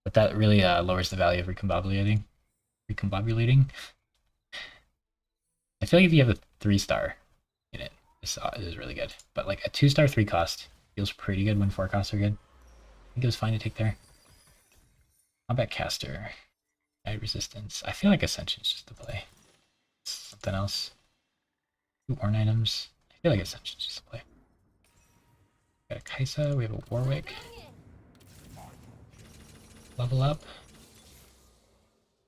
But that really lowers the value of recombobulating. Recombobulating. I feel like if you have a 3-star in it, this is really good. But like a 2-star 3 cost feels pretty good when 4 costs are good. I think it was fine to take there. Combat caster, night resistance. I feel like Ascension's just the play. Something else. 2 Ornn items. I feel like Ascension's just the play. We got a Kaisa, we have a Warwick. Level up.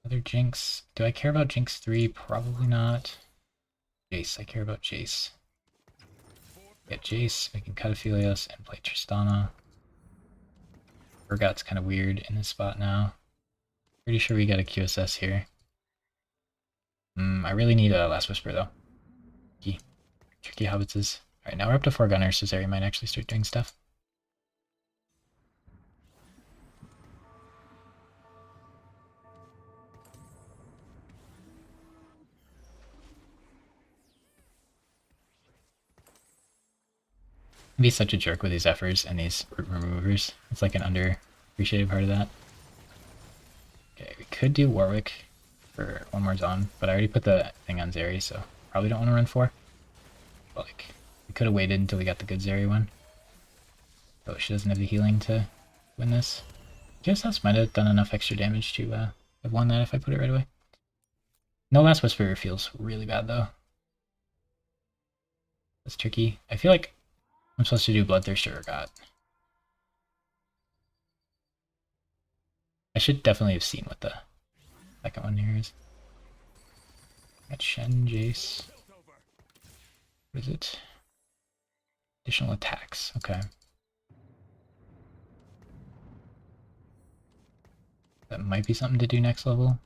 Another Jinx. Do I care about Jinx 3? Probably not. Jace, I care about Jace. Get Jace, we can cut Aphelios and play Tristana. Urgot's kind of weird in this spot now. Pretty sure we got a QSS here. I really need a Last Whisper though. Tricky hobbitses. Alright, now we're up to 4 gunners, so Zeri might actually start doing stuff. Be such a jerk with these Zephyrs and these removers. It's like an underappreciated part of that. Okay, we could do Warwick for 1 more zone, but I already put the thing on Zeri, so probably don't want to run 4. But like, we could have waited until we got the good Zeri one. So she doesn't have the healing to win this. QSS might have done enough extra damage to have won that if I put it right away. No Last Whisper feels really bad though. That's tricky. I feel like I'm supposed to do Bloodthirster or Urgot. I should definitely have seen what the second one here is. Got Shen, Jace. What is it? Additional attacks. Okay. That might be something to do next level.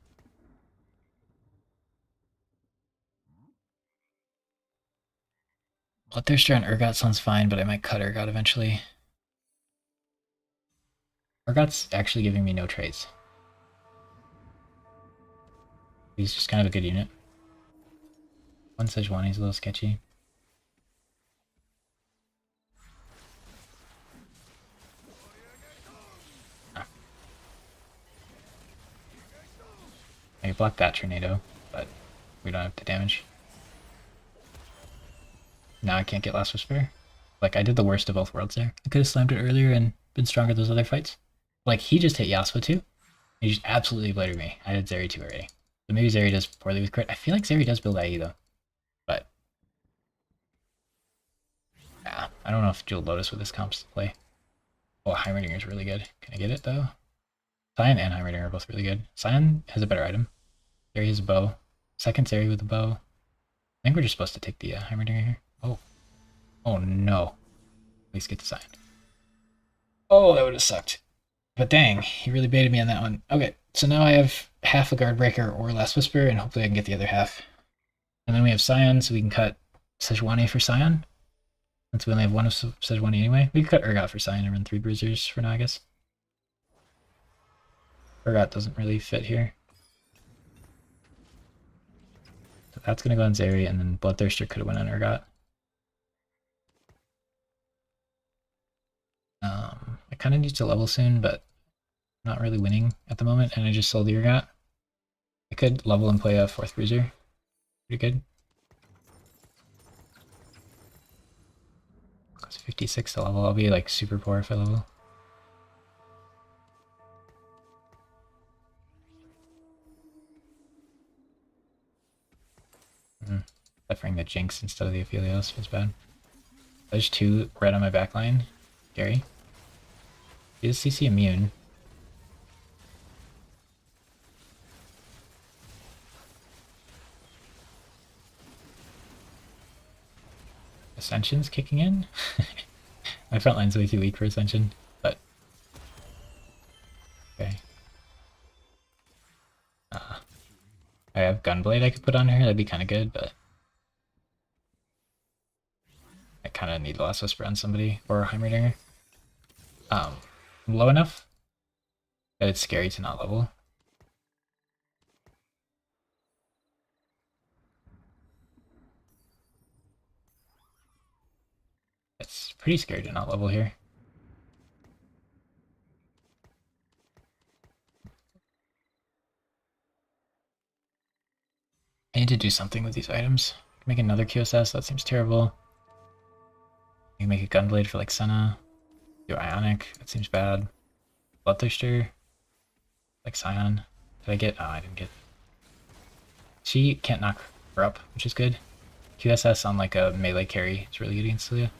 Bloodthirster and Urgot sounds fine, but I might cut Urgot eventually. Urgot's actually giving me no trades. He's just kind of a good unit. One Sejuani's a little sketchy. I can block that tornado, but we don't have the damage. Now I can't get Last Whisper. Like, I did the worst of both worlds there. I could have slammed it earlier and been stronger those other fights. Like, he just hit Yasuo too. He just absolutely bladed me. I did Zeri too already. So maybe Zeri does poorly with crit. I feel like Zeri does build IE though. But yeah, I don't know if Jeweled Lotus with this comps to play. Oh, Heimerdinger is really good. Can I get it though? Sion and Heimerdinger are both really good. Sion has a better item. Zeri has a bow. Second Zeri with a bow. I think we're just supposed to take the Heimerdinger here. Oh. Oh no. At least get the Sion. Oh, that would have sucked. But dang, he really baited me on that one. Okay, so now I have half a Guard Breaker or Last Whisper, and hopefully I can get the other half. And then we have Sion, so we can cut Sejuani for Sion. Since we only have one of Sejuani anyway. We could cut Urgot for Sion and run 3 Bruisers for now, I guess. Urgot doesn't really fit here. So that's going to go on Zeri, and then Bloodthirster could have went on Urgot. I kind of need to level soon, but I'm not really winning at the moment, and I just sold the Urgot. I could level and play a 4th Bruiser. Pretty good. It's 56 to level. I'll be like super poor if I level. Suffering the Jinx instead of the Aphelios feels bad. There's 2 red on my backline. Scary. He is CC immune. Ascension's kicking in. My front line's way too weak for Ascension, but okay. I have Gunblade I could put on her, that'd be kind of good, but I kind of need Last Whisper on somebody or Heimerdinger. I'm low enough that it's scary to not level. It's pretty scary to not level here. I need to do something with these items. Make another QSS, that seems terrible. I can make a Gunblade for like Senna. Do Ionic, that seems bad. Bloodthirster, like Sion. Did I get? Oh, I didn't get. She can't knock her up, which is good. QSS on like a melee carry is really good against Celia.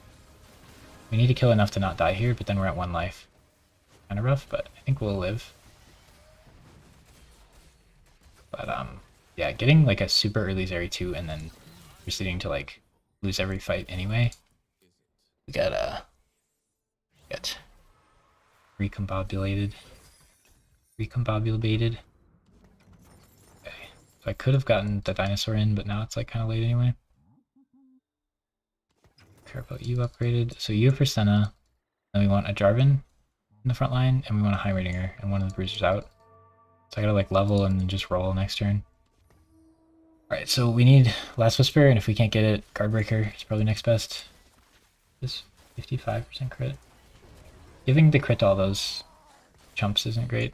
We need to kill enough to not die here, but then we're at 1 life. Kind of rough, but I think we'll live. But yeah, getting like a super early Zeri 2 and then proceeding to like lose every fight anyway. We got get recombobulated. Okay. So I could have gotten the dinosaur in, but now it's like kind of late anyway. Care about you upgraded. So you for Senna. Then we want a Jarvan in the front line, and we want a Heimerdinger and one of the Bruisers out. So I gotta like level and then just roll next turn. Alright, so we need Last Whisper, and if we can't get it, Guardbreaker is probably next best. This 55% crit. Giving the crit to all those chumps isn't great.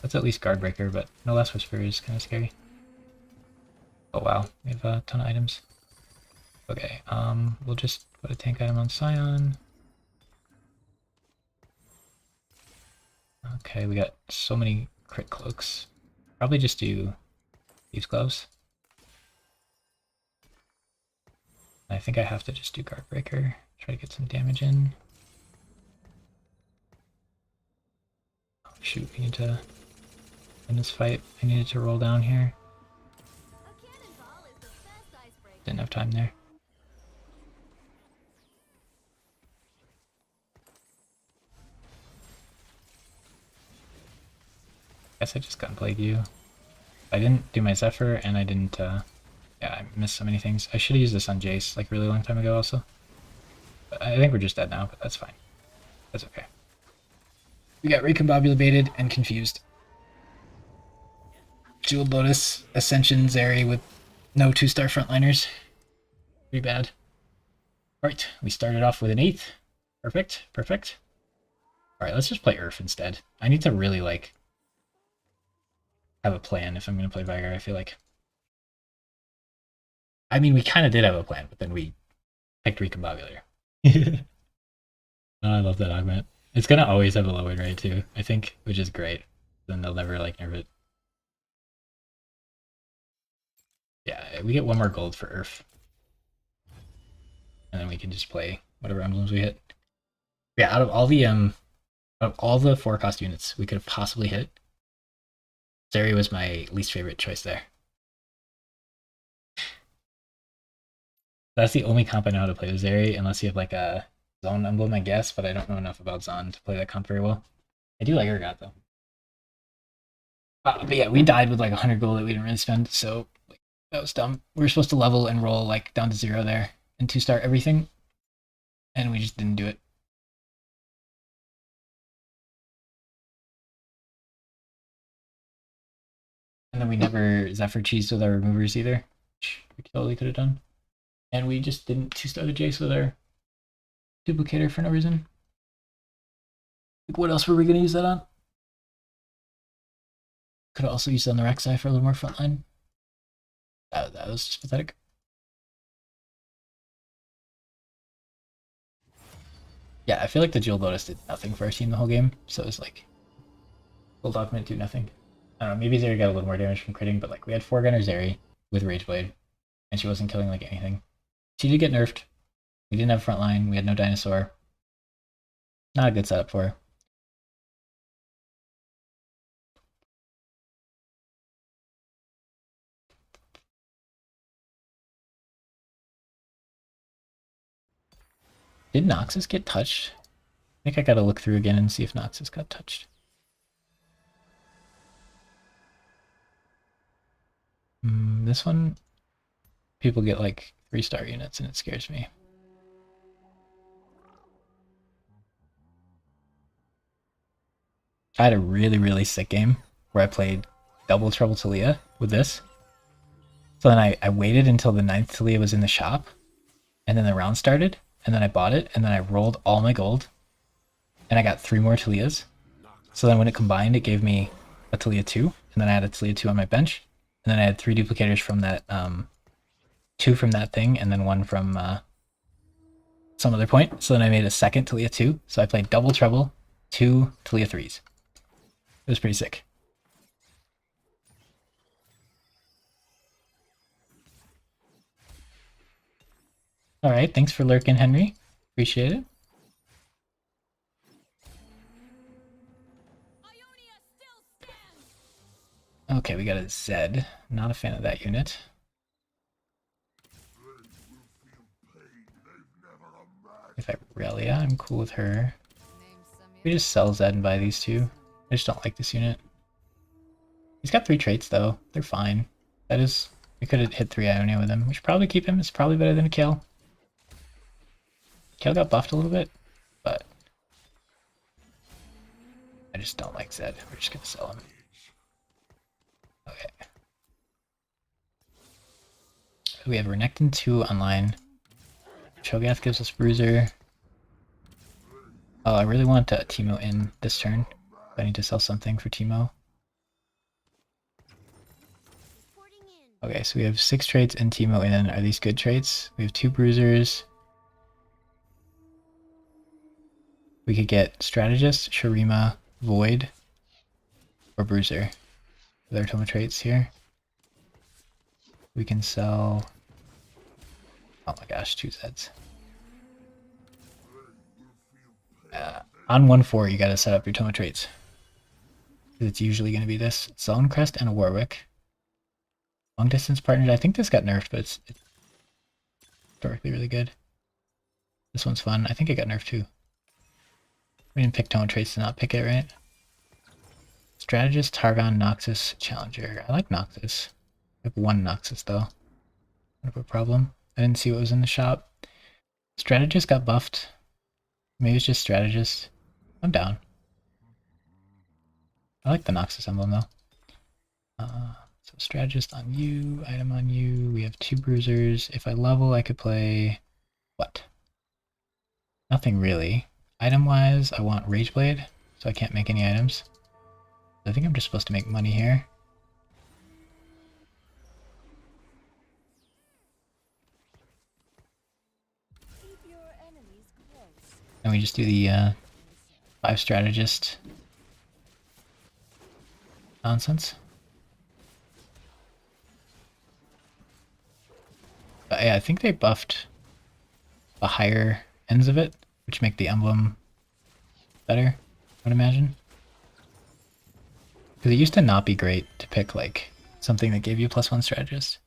That's at least Guardbreaker, but no Last Whisper is kind of scary. Oh wow, we have a ton of items. Okay, we'll just put a tank item on Sion. Okay, we got so many crit cloaks. Probably just do these gloves. I think I have to just do guard breaker. Try to get some damage in. Oh, shoot, we need to win this fight. I needed to roll down here. Didn't have time there. Guess I just gunplayed you. I didn't do my Zephyr, and I didn't, yeah, I missed so many things. I should have used this on Jace, like, really long time ago also. But I think we're just dead now, but that's fine. That's okay. We got recombobulated and confused. Jeweled Lotus, Ascension, Zeri with no 2-star frontliners. Pretty bad. Alright, we started off with an 8th. Perfect, perfect. Alright, let's just play Urf instead. I need to really, like, have a plan if I'm going to play Vigar, I feel like. I mean, we kind of did have a plan, but then we picked Recombobulator. Oh, I love that augment. It's going to always have a low win rate too, I think, which is great. Then they'll never, like, nerf it. Yeah, we get 1 more gold for Urf. And then we can just play whatever emblems we hit. Yeah, out of all the 4-cost units we could have possibly hit, Zeri was my least favorite choice there. That's the only comp I know how to play with Zeri, unless you have like a Zone emblem, I guess, but I don't know enough about Zon to play that comp very well. I do like Urgot though. But yeah, we died with like 100 gold that we didn't really spend, so like, that was dumb. We were supposed to level and roll like down to 0 there and 2-star everything, and we just didn't do it. And then we never Zephyr cheesed with our removers either, which we totally could have done. And we just didn't 2-star the Jace with our duplicator for no reason. Like, what else were we going to use that on? Could have also used it on the Rek'Sai for a little more frontline. That was just pathetic. Yeah, I feel like the Jeweled Lotus did nothing for our team the whole game, so it was like, Gold Augment do nothing. I don't know, maybe Zeri got a little more damage from critting, but like we had 4-gunner Zeri with Rageblade, and she wasn't killing like anything. She did get nerfed. We didn't have frontline, we had no dinosaur. Not a good setup for her. Did Noxus get touched? I think I gotta look through again and see if Noxus got touched. This one, people get like 3-star units and it scares me. I had a really, really sick game where I played double Trouble Talia with this. So then I waited until the 9th Talia was in the shop, and then the round started, and then I bought it, and then I rolled all my gold, and I got 3 more Talias. So then when it combined, it gave me a Talia 2, and then I had a Talia 2 on my bench, and then I had 3 duplicators from that, 2 from that thing, and then 1 from some other point. So then I made a second Talia 2, so I played double Trouble, 2 Talia 3s. It was pretty sick. Alright, thanks for lurking, Henry. Appreciate it. Okay, we got a Zed. Not a fan of that unit. If I Relia, I'm cool with her. We just sell Zed and buy these 2. I just don't like this unit. He's got 3 traits though. They're fine. That is, we could have hit 3 Ionia with him. We should probably keep him. It's probably better than a kill. Kill got buffed a little bit, but I just don't like Zed. We're just gonna sell him. Okay. We have Renekton 2 online. Cho'Gath gives us Bruiser. Oh, I really want Teemo in this turn. I need to sell something for Teemo. Okay, so we have 6 traits and Teemo in. Are these good traits? We have 2 Bruisers. We could get Strategist, Shurima, Void, or Bruiser with our Toma traits here. We can sell, oh my gosh, 2 Zeds. On 1-4, you gotta set up your Toma traits. It's usually gonna be this Zone Crest and a Warwick. Long distance partners, I think this got nerfed, but it's historically really good. This one's fun. I think it got nerfed too. We didn't pick Toma traits to not pick it, right? Strategist, Targon, Noxus, Challenger. I like Noxus. I have 1 Noxus though. Not a problem. I didn't see what was in the shop. Strategist got buffed. Maybe it's just Strategist. I'm down. I like the Noxus emblem though. So Strategist on you, item on you. We have 2 Bruisers. If I level, I could play what? Nothing really. Item-wise, I want Rageblade, so I can't make any items. I think I'm just supposed to make money here. And we just do the 5 strategist nonsense. But yeah, I think they buffed the higher ends of it, which make the emblem better, I would imagine. Because it used to not be great to pick like something that gave you +1 strategist.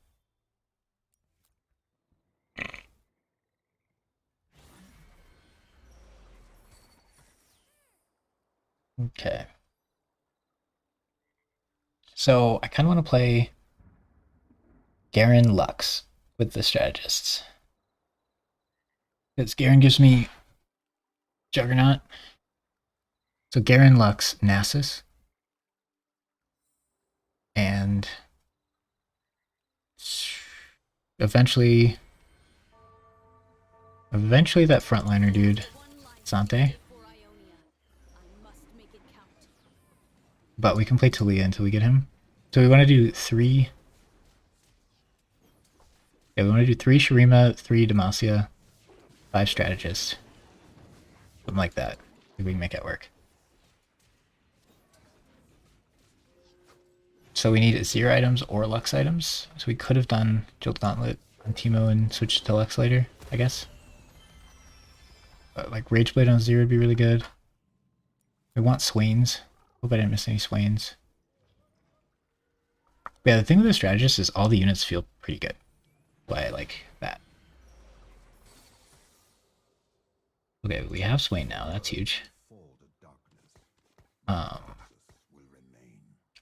Okay. So I kind of want to play Garen Lux with the strategists. Because Garen gives me Juggernaut. So Garen Lux Nasus. And eventually that frontliner dude, Sante. But we can play Talia until we get him. So we want to do 3. Yeah, we want to do 3 Shurima, 3 Demacia, 5 strategists. Something like that. Maybe we can make it work. So we need 0 items or Lux items. So we could have done Jilt Gauntlet on Teemo and switched to Lux later, I guess. But like Rageblade on 0 would be really good. We want Swains. Hope I didn't miss any Swains. But yeah, the thing with the strategist is all the units feel pretty good. Why I like that. Okay, we have Swain now. That's huge.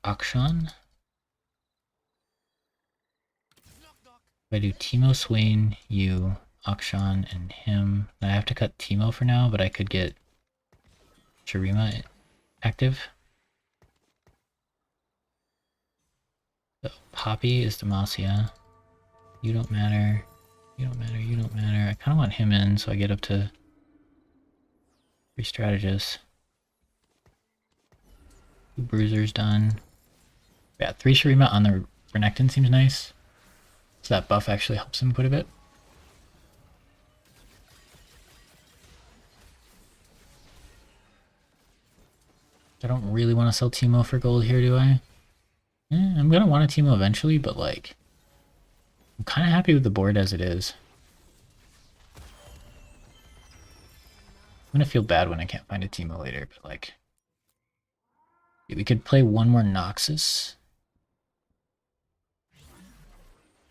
Akshan. If I do Teemo, Swain, you, Akshan, and him, I have to cut Teemo for now, but I could get Shurima active. So Poppy is Demacia. You don't matter. You don't matter. You don't matter. I kind of want him in, so I get up to 3 strategists. 2 bruisers done. Yeah, 3 Shurima on the Renekton seems nice. So that buff actually helps him quite a bit. I don't really want to sell Teemo for gold here, do I? I'm gonna want a Teemo eventually, but like, I'm kind of happy with the board as it is. I'm gonna feel bad when I can't find a Teemo later, but like, we could play 1 more Noxus.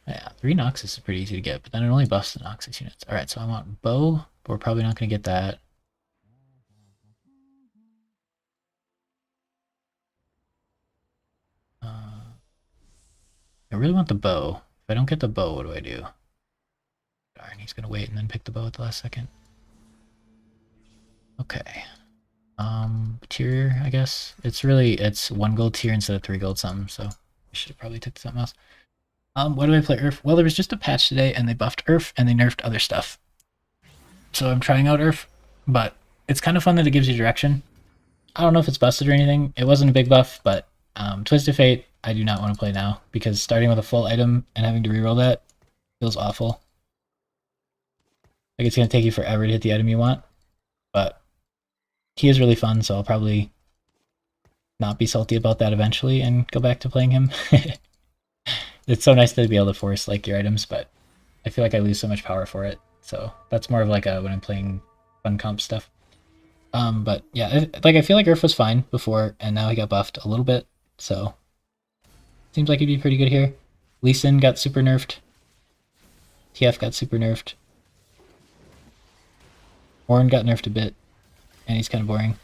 Yeah, 3 Noxus is pretty easy to get, but then it only buffs the Noxus units. Alright, so I want Bow, but we're probably not gonna get that. I really want the bow. If I don't get the bow, what do I do? Darn, he's gonna wait and then pick the bow at the last second. Okay. Tier, I guess. It's 1 gold tier instead of 3 gold something, so I should have probably took something else. What do I play Urf? Well, there was just a patch today and they buffed Urf and they nerfed other stuff. So I'm trying out Urf, but it's kind of fun that it gives you direction. I don't know if it's busted or anything. It wasn't a big buff, but Twisted Fate, I do not want to play now because starting with a full item and having to reroll that feels awful. Like it's going to take you forever to hit the item you want, but he is really fun, so I'll probably not be salty about that eventually and go back to playing him. It's so nice to be able to force like your items, but I feel like I lose so much power for it. So that's more of like a when I'm playing fun comp stuff. But yeah, like I feel like Earth was fine before, and now he got buffed a little bit. So seems like he'd be pretty good here. Lee Sin got super nerfed. TF got super nerfed. Ornn got nerfed a bit, and he's kind of boring.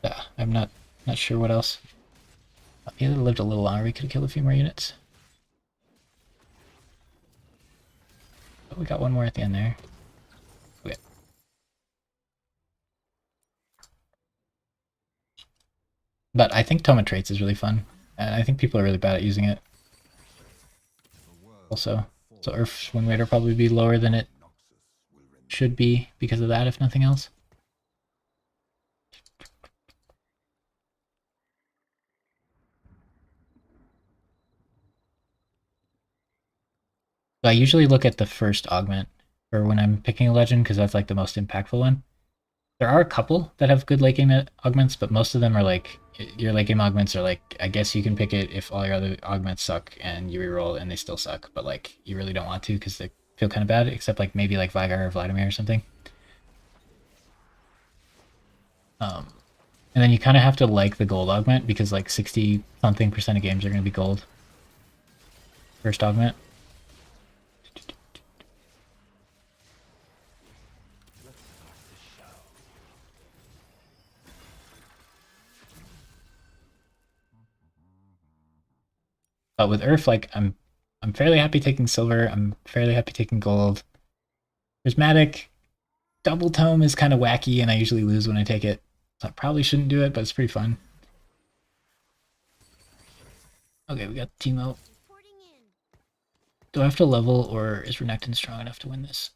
Yeah, I'm not sure what else. He lived a little longer. We could have killed a few more units. Oh, we got one more at the end there. Okay. But I think Toma Traits is really fun, and I think people are really bad at using it. Also, so Earth's win rate will probably be lower than it should be because of that, if nothing else. So I usually look at the first augment for when I'm picking a legend because that's like the most impactful one. There are a couple that have good late game augments, but most of them are like your late game augments are like, I guess you can pick it if all your other augments suck and you reroll and they still suck, but like you really don't want to because they feel kind of bad, except like maybe like Vigar or Vladimir or something. And then you kind of have to like the gold augment because like 60 something % of games are going to be gold. First augment. But with Earth, like I'm fairly happy taking silver. I'm fairly happy taking gold. Prismatic double tome is kind of wacky, and I usually lose when I take it. So I probably shouldn't do it, but it's pretty fun. Okay, we got Teemo. Do I have to level, or is Renekton strong enough to win this?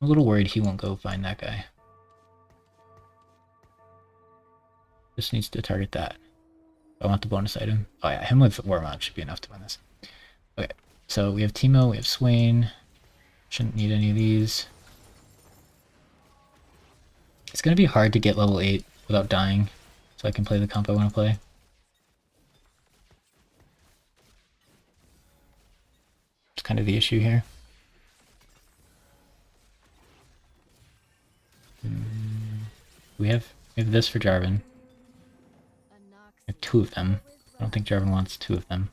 I'm a little worried he won't go find that guy. Just needs to target that. I want the bonus item. Oh yeah, him with Warmont should be enough to win this. Okay, so we have Teemo, we have Swain. Shouldn't need any of these. It's going to be hard to get level 8 without dying, so I can play the comp I want to play. It's kind of the issue here. We have this for Jarvan. We have 2 of them. I don't think Jarvan wants 2 of them.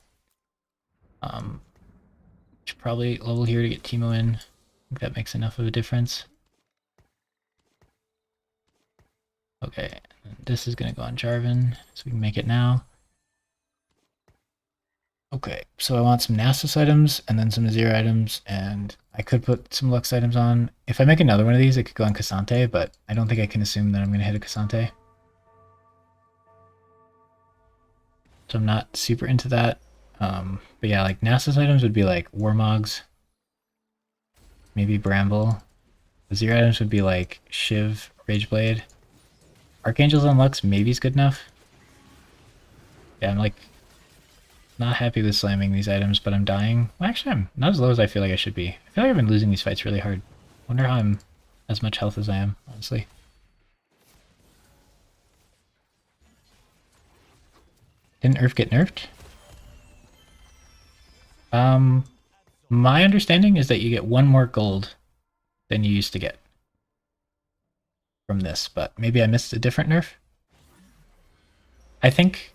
Should probably level here to get Teemo in. I think that makes enough of a difference. Okay, this is going to go on Jarvan, so we can make it now. Okay, so I want some Nasus items and then some Azir items, and I could put some Lux items on. If I make another one of these, it could go on Cassante, but I don't think I can assume that I'm going to hit a Cassante. So I'm not super into that. But yeah, like Nasus items would be like Warmogs, maybe Bramble. Azir items would be like Shiv, Rageblade. Archangels on Lux maybe is good enough. Yeah, I'm like not happy with slamming these items, but I'm dying. Well, actually, I'm not as low as I feel like I should be. I feel like I've been losing these fights really hard. Wonder how I'm as much health as I am, honestly. Didn't Earth get nerfed? My understanding is that you get 1 more gold than you used to get from this, but maybe I missed a different nerf. I think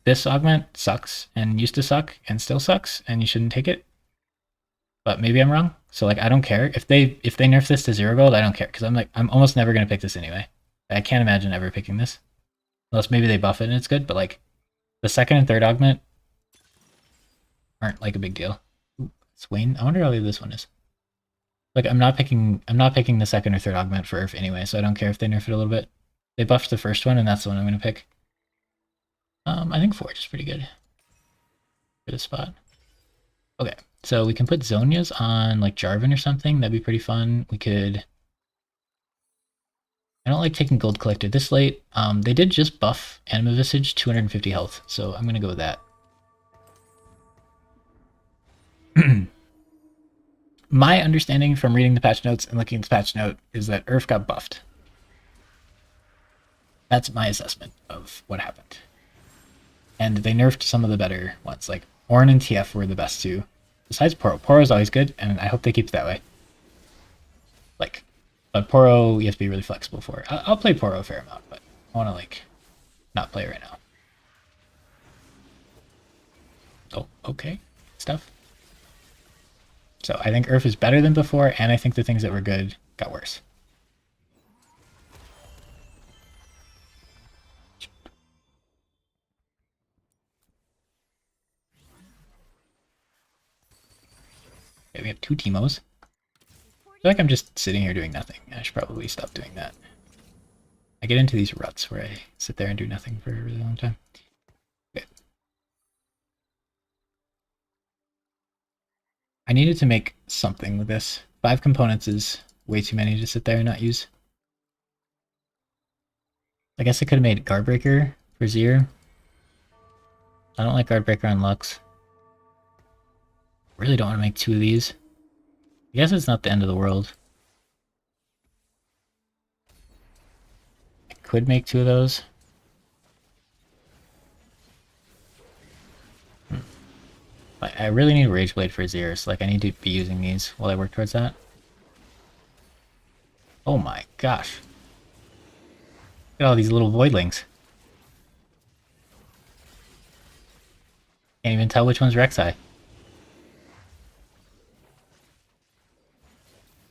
this augment sucks and used to suck and still sucks and you shouldn't take it. But maybe I'm wrong. So like I don't care. If they nerf this to 0 gold, I don't care because I'm almost never gonna pick this anyway. I can't imagine ever picking this. Unless maybe they buff it and it's good, but like the second and third augment aren't like a big deal. Ooh, Swain. I wonder how this one is. Like I'm not picking the second or third augment for Earth anyway, so I don't care if they nerf it a little bit. They buffed the first one and that's the one I'm gonna pick. I think Forge is pretty good for this spot. Okay, so we can put Zonias on like Jarvan or something. That'd be pretty fun. We could. I don't like taking Gold Collector this late. They did just buff Anima Visage 250 health, so I'm gonna go with that. my understanding from reading the patch notes and looking at the patch note is that Urf got buffed. That's my assessment of what happened. And they nerfed some of the better ones, like Ornn and TF were the best two. Besides Poro. Poro is always good, and I hope they keep it that way. Like, but Poro you have to be really flexible for. I'll play Poro a fair amount, but I want to like not play right now. Oh, okay. Stuff. So I think Urf is better than before, and I think the things that were good got worse. Okay, we have 2 Teemos. I feel like I'm just sitting here doing nothing. I should probably stop doing that. I get into these ruts where I sit there and do nothing for a really long time. Okay. I needed to make something with this. 5 components is way too many to sit there and not use. I guess I could have made Guardbreaker for Zir. I don't like Guardbreaker on Lux. Really don't want to make 2 of these. I guess it's not the end of the world. I could make 2 of those. I really need Rage Blade for Zir, so like I need to be using these while I work towards that. Oh my gosh. Look at all these little voidlings. Can't even tell which one's Rek'Sai.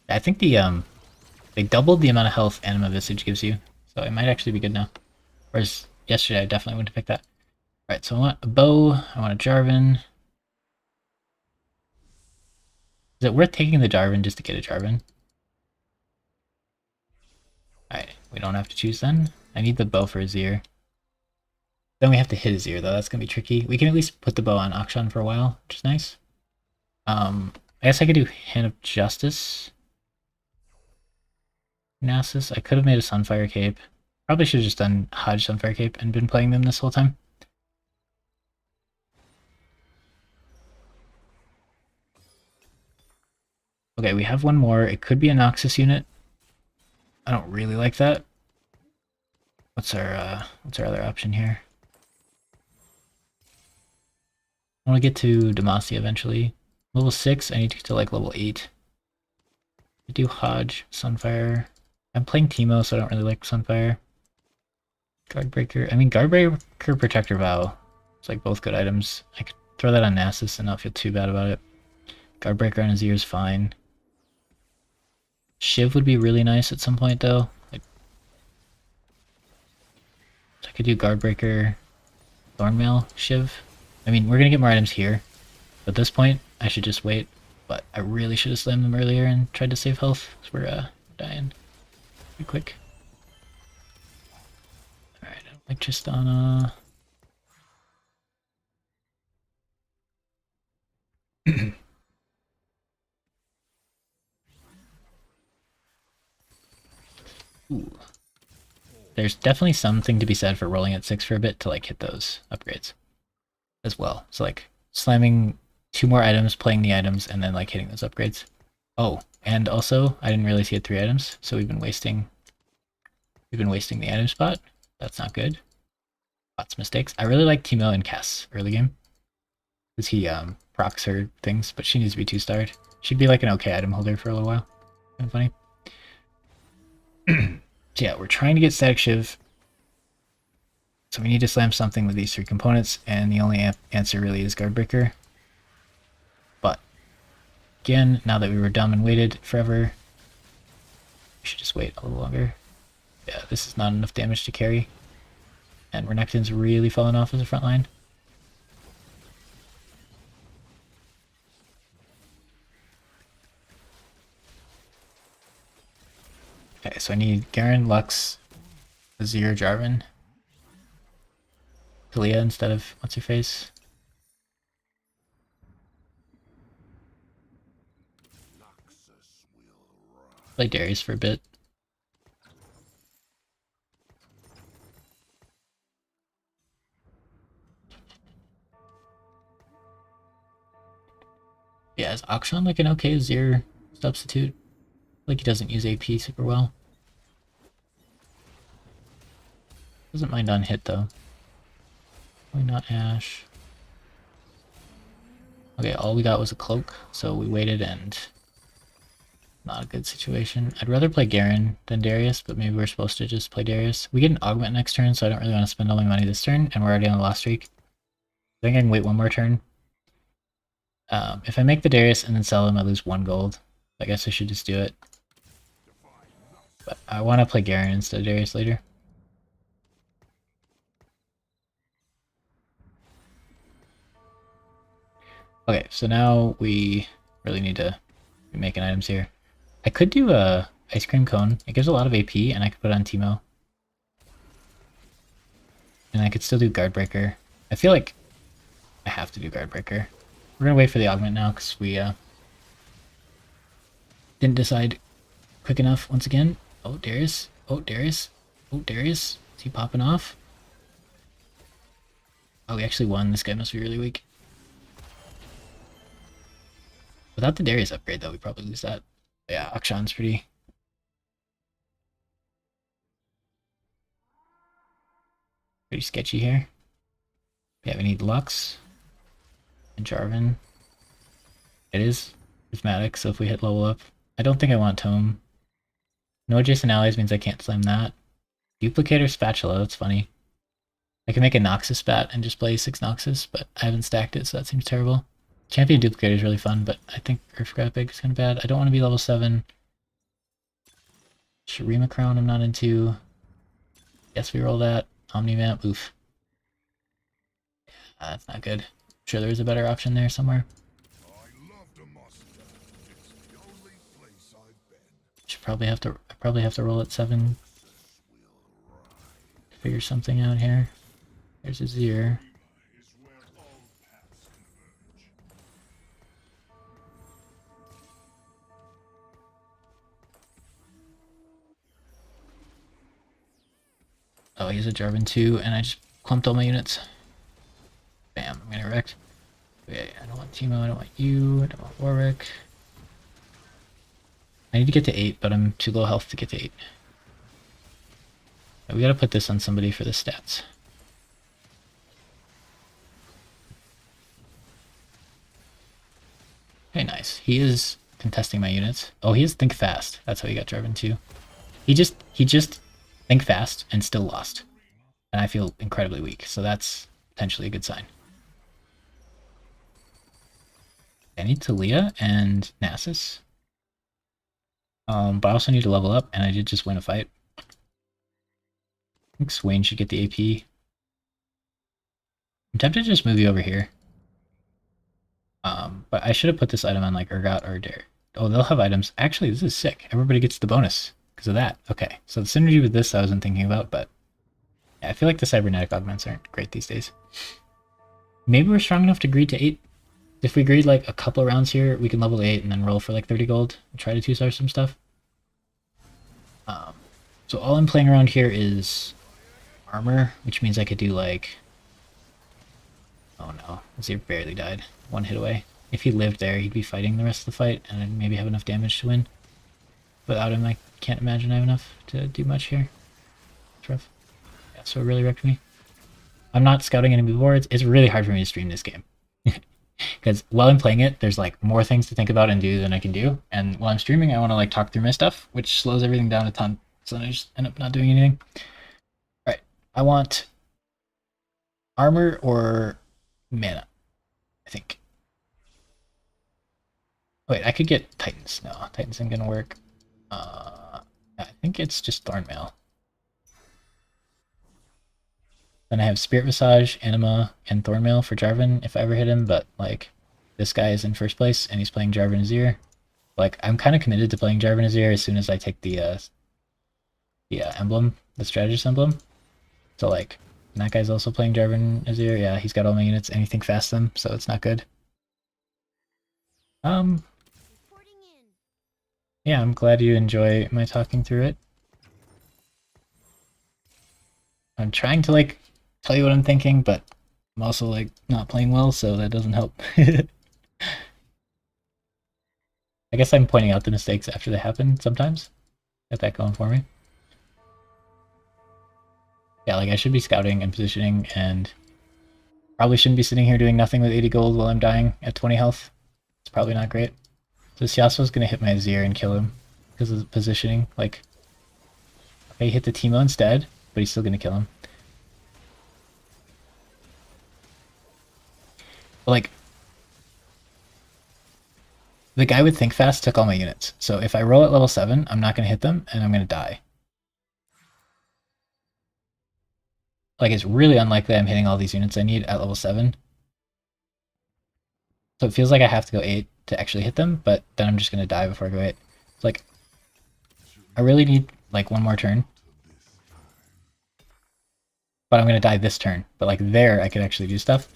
I think they doubled the amount of health Anima Visage gives you, so it might actually be good now. Whereas yesterday I definitely wouldn't have picked that. Alright, so I want a bow, I want a Jarvan. Is it worth taking the Jarvan just to get a Jarvan? Alright, we don't have to choose then. I need the bow for Azir. Then we have to hit Azir though, that's gonna be tricky. We can at least put the bow on Akshan for a while, which is nice. I guess I could do Hand of Justice. Nasus. I could have made a Sunfire Cape. Probably should have just done Hodge Sunfire Cape and been playing them this whole time. Okay, we have one more. It could be a Noxus unit. I don't really like that. What's our other option here? I want to get to Demacia eventually. Level 6, I need to get to like level 8. I do Hodge, Sunfire. I'm playing Teemo, so I don't really like Sunfire. Guardbreaker. I mean, Guardbreaker, Protector Vow. It's like both good items. I could throw that on Nasus and not feel too bad about it. Guardbreaker on his ear is fine. Shiv would be really nice at some point, though. Like, so I could do Guardbreaker, Thornmail, Shiv. I mean, we're gonna get more items here. But at this point, I should just wait. But I really should have slammed them earlier and tried to save health, because we're dying pretty quick. Alright, I don't like Tristana. Ooh. There's definitely something to be said for rolling at 6 for a bit to like hit those upgrades as well. So like slamming 2 more items, playing the items, and then like hitting those upgrades. Oh, and also I didn't realize he had 3 items, so we've been wasting the item spot. That's not good. Lots of mistakes. I really like Teemo and Cass early game. Because he procs her things, but she needs to be 2-starred. She'd be like an okay item holder for a little while. Kind of funny. So yeah, we're trying to get Static Shiv. So we need to slam something with these 3 components, and the only answer really is Guardbreaker. But again, now that we were dumb and waited forever, we should just wait a little longer. Yeah, this is not enough damage to carry. And Renekton's really fallen off as a front line. Okay, so I need Garen, Lux, Azir, Jarvan. Talia instead of what's-her-face. Play Darius for a bit. Yeah, is Akshan like an okay Azir substitute. Like he doesn't use AP super well. Doesn't mind on hit though. Probably not Ash. Okay, all we got was a cloak, so we waited and not a good situation. I'd rather play Garen than Darius, but maybe we're supposed to just play Darius. We get an augment next turn, so I don't really want to spend all my money this turn, and we're already on the last streak. I think I can wait one more turn. If I make the Darius and then sell him, I lose 1 gold. I guess I should just do it. But I want to play Garen instead of Darius later. Okay, so now we really need to be making items here. I could do a ice cream cone. It gives a lot of AP, and I could put it on Teemo. And I could still do guard breaker. I feel like I have to do guard breaker. We're gonna wait for the augment now because we didn't decide quick enough once again. Oh, Darius. Oh, Darius. Oh, Darius. Is he popping off? Oh, we actually won. This guy must be really weak. Without the Darius upgrade, though, we probably lose that. Yeah, Akshan's pretty sketchy here. Yeah, we need Lux and Jarvan. It is prismatic, so if we hit level up, I don't think I want Tome. No adjacent allies means I can't slam that. Duplicator Spatula, that's funny. I can make a Noxus Spat and just play 6 Noxus, but I haven't stacked it, so that seems terrible. Champion Duplicator is really fun, but I think Earth Graphic is kind of bad. I don't want to be level 7. Shurima Crown I'm not into. Yes, we roll that. Omni-Map, oof. Yeah, that's not good. I'm sure there's a better option there somewhere. Should probably have to. I probably have to roll at 7. To figure something out here. There's a Azir. Oh, he's a Jarvan too, and I just clumped all my units. Bam, I'm gonna wreck. Okay, I don't want Teemo, I don't want you, I don't want Warwick. I need to get to 8, but I'm too low health to get to 8. We gotta put this on somebody for the stats. Okay, nice. He is contesting my units. Oh, he is Think Fast. That's how he got Jarvan too. He just Think Fast and still lost. And I feel incredibly weak, so that's potentially a good sign. I need Talia and Nasus. But I also need to level up, and I did just win a fight. I think Swain should get the AP. I'm tempted to just move you over here. But I should have put this item on like Urgot or Dare. Oh, they'll have items. Actually, this is sick. Everybody gets the bonus because of that. Okay, so the synergy with this I wasn't thinking about, but yeah, I feel like the cybernetic augments aren't great these days. Maybe we're strong enough to greed to 8. If we greed like a couple rounds here, we can level 8 and then roll for like 30 gold and try to 2-star some stuff. So all I'm playing around here is armor, which means I could do like... Oh no, Azir barely died. 1 hit away. If he lived there, he'd be fighting the rest of the fight, and I'd maybe have enough damage to win. Without him, I can't imagine I have enough to do much here. It's rough. Yeah, so it really wrecked me. I'm not scouting enemy boards. It's really hard for me to stream this game. Because while I'm playing it, there's like more things to think about and do than I can do. And while I'm streaming, I want to like talk through my stuff, which slows everything down a ton. So then I just end up not doing anything. Alright, I want armor or mana, I think. Wait, I could get Titans. No, Titans ain't gonna work. I think it's just Thornmail. Then I have Spirit Visage, Anima, and Thornmail for Jarvan if I ever hit him, but like this guy is in first place and he's playing Jarvan Azir. Like I'm kind of committed to playing Jarvan Azir as soon as I take the emblem, the strategist emblem. So like that guy's also playing Jarvan Azir. Yeah, he's got all my units, anything fast them, so it's not good. Yeah, I'm glad you enjoy my talking through it. I'm trying to like tell you what I'm thinking, but I'm also like not playing well, so that doesn't help. I I guess I'm pointing out the mistakes after they happen sometimes. Got that going for me. Yeah, like I should be scouting and positioning, and probably shouldn't be sitting here doing nothing with 80 gold while I'm dying at 20 health. It's probably not great. So this Yasuo's gonna hit my Azir and kill him because of the positioning. Like, okay, he hit the Teemo instead, but he's still gonna kill him. But like, the guy with Think Fast took all my units. So if I roll at level 7, I'm not gonna hit them, and I'm gonna die. Like, it's really unlikely I'm hitting all these units I need at level 7. So it feels like I have to go 8 to actually hit them, but then I'm just going to die before I go 8. It's like, I really need, like, one more turn. But I'm going to die this turn. But, like, there I could actually do stuff.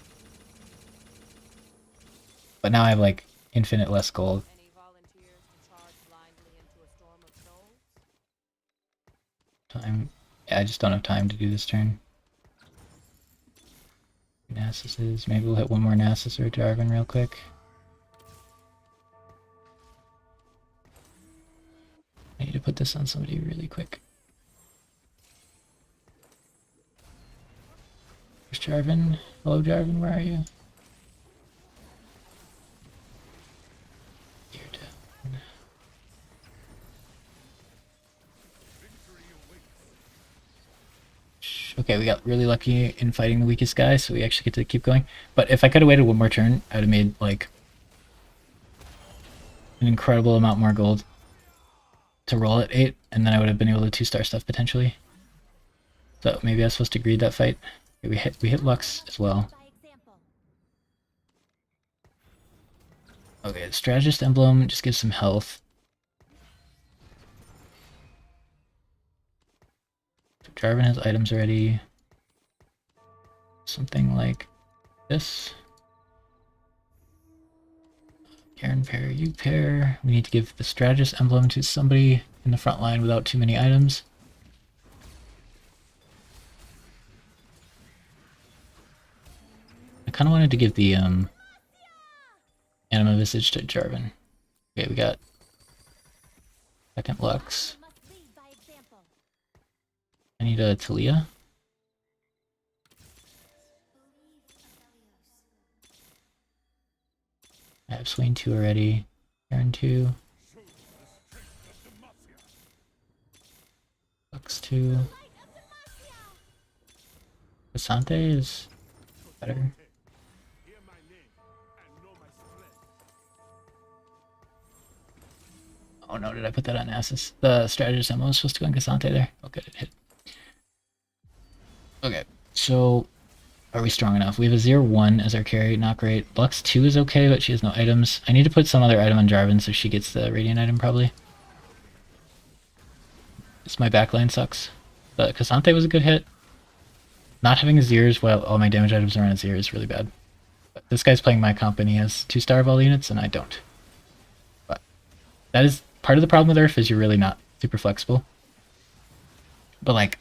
But now I have, like, infinite less gold. Time. Yeah, I just don't have time to do this turn. Nasus. Maybe we'll hit one more Nasus or Jarvan real quick. I need to put this on somebody really quick. There's Jarvan. Hello, Jarvan. Where are you? You're down. Okay, we got really lucky in fighting the weakest guy, so we actually get to keep going. But if I could have waited one more turn, I would have made, like, an incredible amount more gold to roll at 8, and then I would have been able to 2-star stuff potentially. So maybe I was supposed to greed that fight. Okay, we hit Lux as well. Okay, the Strategist Emblem just gives some health. Jarvan has items already. Something like this. Karen pair, you pair. We need to give the Strategist Emblem to somebody in the front line without too many items. I kind of wanted to give the Anima Visage to Jarvan. Okay, we got second Lux. I need a Talia. I have Swain 2 already. Aaron 2. Lux 2. Casante is better. Oh no, did I put that on Nasus? The Strategist Emblem was supposed to go on Casante there. Oh good, it hit. Okay, so are we strong enough? We have a 0-1 as our carry, not great. Lux 2 is okay, but she has no items. I need to put some other item on Jarvan so she gets the Radiant item probably. This my backline sucks. But Casante was a good hit. Not having Azirs while all my damage items are on Azir is really bad. But this guy's playing my comp and he has 2-star of all the units and I don't. But that is part of the problem with Earth, is you're really not super flexible. But like,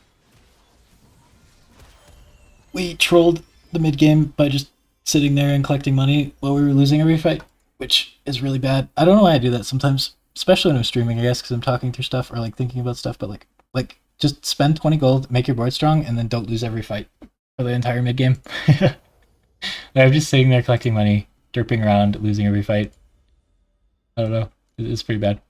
we trolled the mid game by just sitting there and collecting money while we were losing every fight, which is really bad. I don't know why I do that sometimes, especially when I'm streaming, I guess, because I'm talking through stuff or like thinking about stuff. But like just spend 20 gold, make your board strong, and then don't lose every fight for the entire mid game. I'm just sitting there collecting money, derping around, losing every fight. I don't know. It's pretty bad.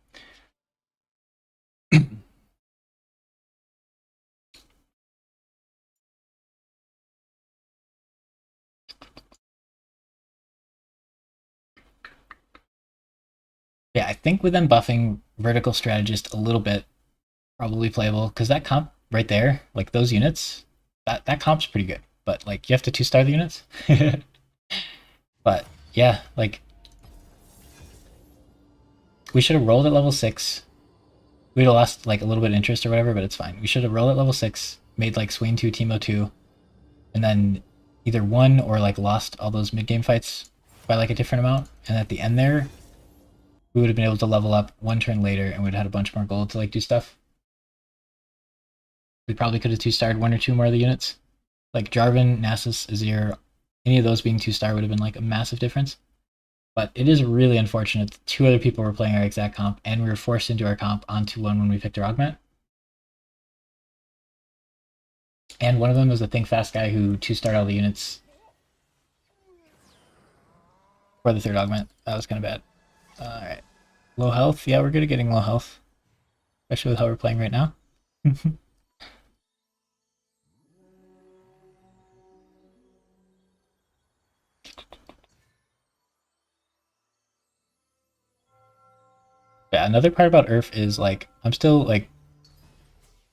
Yeah, I think with them buffing Vertical Strategist a little bit, probably playable, because that comp right there, like those units, that comp's pretty good. But like you have to 2-star the units. But yeah, like we should have rolled at level 6. We'd have lost like a little bit of interest or whatever, but it's fine. We should have rolled at level 6, made like Swain 2, Teemo 2, and then either won or like lost all those mid-game fights by like a different amount. And at the end there, we would have been able to level up one turn later and we'd have had a bunch more gold to like do stuff. We probably could have 2-starred one or two more of the units. Like Jarvan, Nasus, Azir, any of those being 2-star would have been like a massive difference. But it is really unfortunate that two other people were playing our exact comp, and we were forced into our comp on 2-1 when we picked our augment. And one of them was a think fast guy who 2-starred all the units for the third augment. That was kind of bad. Alright. Low health? Yeah, we're good at getting low health. Especially with how we're playing right now. Yeah, another part about Earth is like I'm still like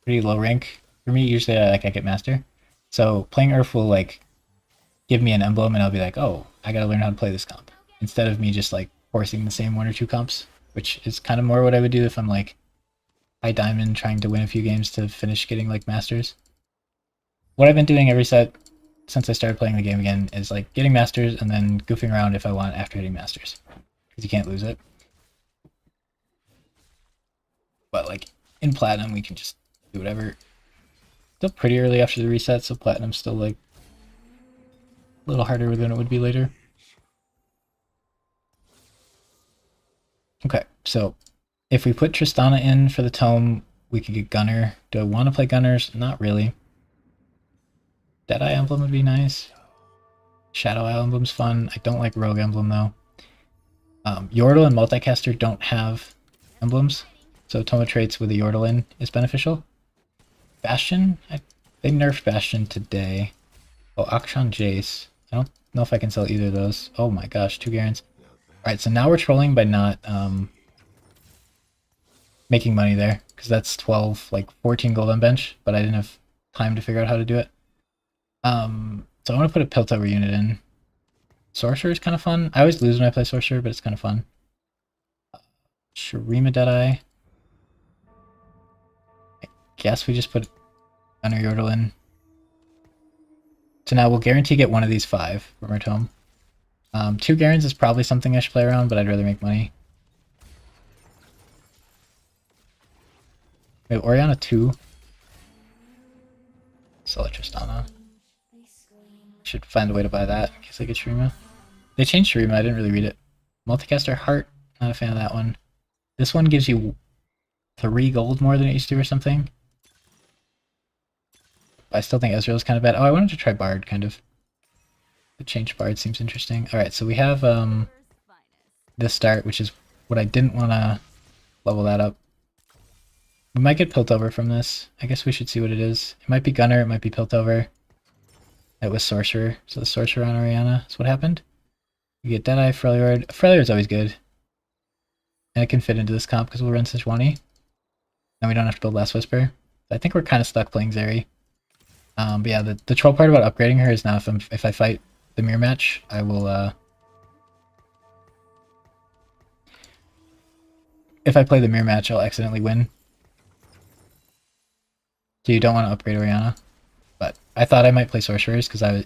pretty low rank. For me, usually I get master. So playing Earth will like give me an emblem and I'll be like, oh, I gotta learn how to play this comp. Instead of me just like forcing the same 1 or 2 comps, which is kind of more what I would do if I'm like high diamond trying to win a few games to finish getting like masters. What I've been doing every set since I started playing the game again is like getting masters and then goofing around if I want after hitting masters. Because you can't lose it. But like in platinum we can just do whatever. Still pretty early after the reset, so platinum's still like a little harder than it would be later. Okay, so if we put Tristana in for the tome, we could get Gunner. Do I want to play Gunners? Not really. Deadeye Emblem would be nice. Shadow Eye Emblem's fun. I don't like Rogue Emblem though. Yordle and Multicaster don't have emblems, so Toma traits with a Yordle in is beneficial. Bastion? They nerfed Bastion today. Oh, Akshan Jace. I don't know if I can sell either of those. Oh my gosh, 2 Garens. Alright, so now we're trolling by not making money there, because that's 12, like 14 gold on bench, but I didn't have time to figure out how to do it. So I want to put a Piltover unit in. Sorcerer is kind of fun. I always lose when I play Sorcerer, but it's kind of fun. Shurima Deadeye. I guess we just put Gunner Yordle in. So now we'll guarantee get one of these 5 from our tome. 2 Garens is probably something I should play around, but I'd rather make money. Wait, Oriana 2. Sell Tristana. Should find a way to buy that in case I get Shurima. They changed Shurima, I didn't really read it. Multicaster Heart, not a fan of that one. This one gives you 3 gold more than it used to or something. I still think Ezreal is kind of bad. Oh, I wanted to try Bard, kind of. The change Bard seems interesting. Alright, so we have this start, which is what I didn't want to level that up. We might get Piltover from this. I guess we should see what it is. It might be Gunner, it might be Piltover. It was Sorcerer, so the Sorcerer on Oriana is what happened. You get Deadeye, Freljord. Freljord's always good. And it can fit into this comp because we'll run Sejuani. And we don't have to build Last Whisper. I think we're kind of stuck playing Zeri. But yeah, the troll part about upgrading her is now if I fight the mirror match, I will if I play the mirror match, I'll accidentally win. So you don't want to upgrade Oriana. But I thought I might play Sorcerers because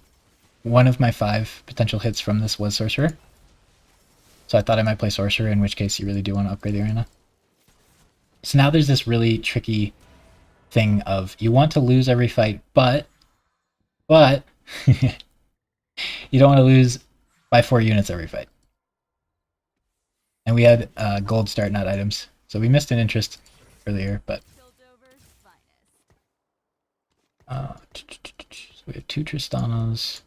one of my 5 potential hits from this was Sorcerer. So I thought I might play Sorcerer, in which case you really do want to upgrade the Oriana. So now there's this really tricky thing of you want to lose every fight, but you don't want to lose by 4 units every fight. And we had gold start, not items. So we missed an interest earlier, but so we have 2 Tristanas.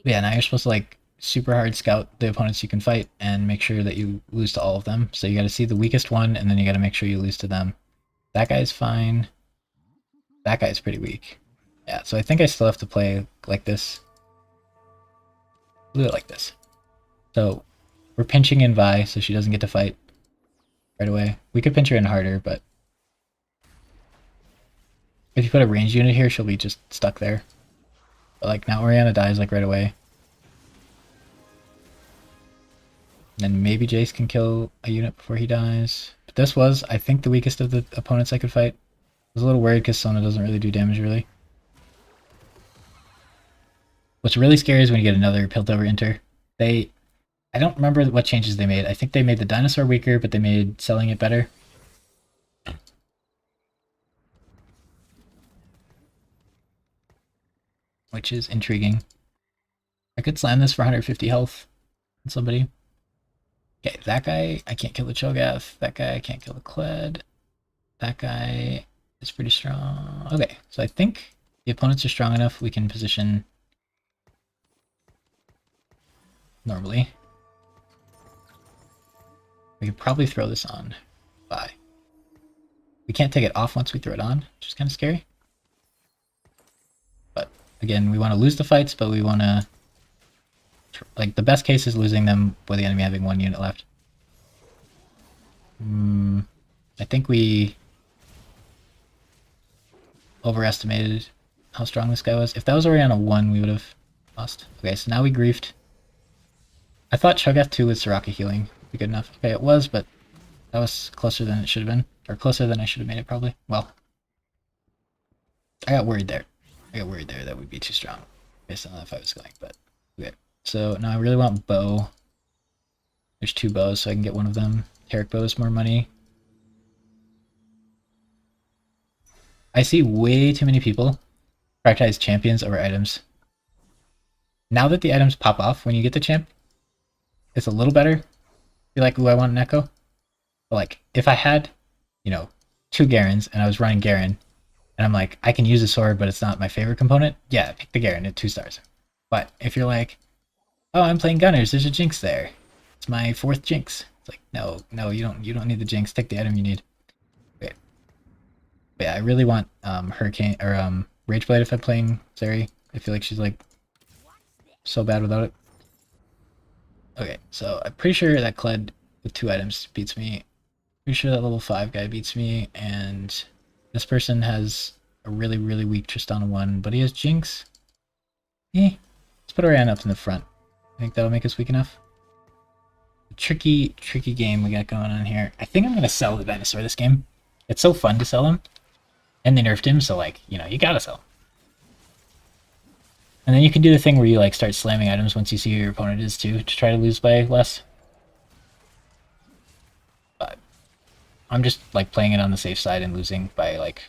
Yeah, now you're supposed to like super hard scout the opponents you can fight and make sure that you lose to all of them. So you got to see the weakest one, and then you got to make sure you lose to them. That guy's fine. That guy's pretty weak. Yeah, so I think I still have to play like this. Do it like this. So we're pinching in Vi so she doesn't get to fight right away. We could pinch her in harder, but if you put a ranged unit here, she'll be just stuck there. But like now Oriana dies like right away. And maybe Jace can kill a unit before he dies. But this was, I think, the weakest of the opponents I could fight. I was a little worried because Sona doesn't really do damage, really. What's really scary is when you get another Piltover Inter. I don't remember what changes they made. I think they made the dinosaur weaker, but they made selling it better. which is intriguing. I could slam this for 150 health on somebody. Okay, that guy, I can't kill the Cho'Gath. That guy, I can't kill the Kled. That guy is pretty strong. Okay, so I think the opponents are strong enough we can position normally. We could probably throw this on. Bye. We can't take it off once we throw it on, which is kind of scary. But again, we want to lose the fights, but we want to... Like, the best case is losing them with the enemy having 1 unit left. I think we overestimated how strong this guy was. If that was already on a 1, we would have lost. Okay, so now we griefed. I thought Cho'Gath 2 with Soraka healing would be good enough. Okay, it was, but that was closer than it should have been. Or closer than I should have made it, probably. Well, I got worried there. That would be too strong based on how that fight was going, but okay. So now I really want bow. There's 2 bows, so I can get one of them. Tarek bow is more money. I see way too many people prioritize champions over items. Now that the items pop off when you get the champ, it's a little better. You're like, ooh, I want an echo. But like, if I had, you know, 2 Garens and I was running Garen, and I'm like, I can use a sword, but it's not my favorite component, yeah, pick the Garen at 2 stars. But if you're like, oh, I'm playing Gunners, there's a Jinx there. It's my 4th Jinx. It's like, no, you don't need the Jinx. Take the item you need. Okay. But yeah, I really want Hurricane or Rageblade if I'm playing Zeri. I feel like she's like so bad without it. Okay, so I'm pretty sure that Kled with 2 items beats me. Pretty sure that level 5 guy beats me, and this person has a really, really weak Tristana 1, but he has Jinx. Let's put Orianna up in the front. I think that'll make us weak enough. Tricky game we got going on here. I think I'm gonna sell the Dinosaur this game. It's so fun to sell him. And they nerfed him, so like, you know, you gotta sell him. And then you can do the thing where you like start slamming items once you see who your opponent is too, to try to lose by less. But I'm just like playing it on the safe side and losing by like...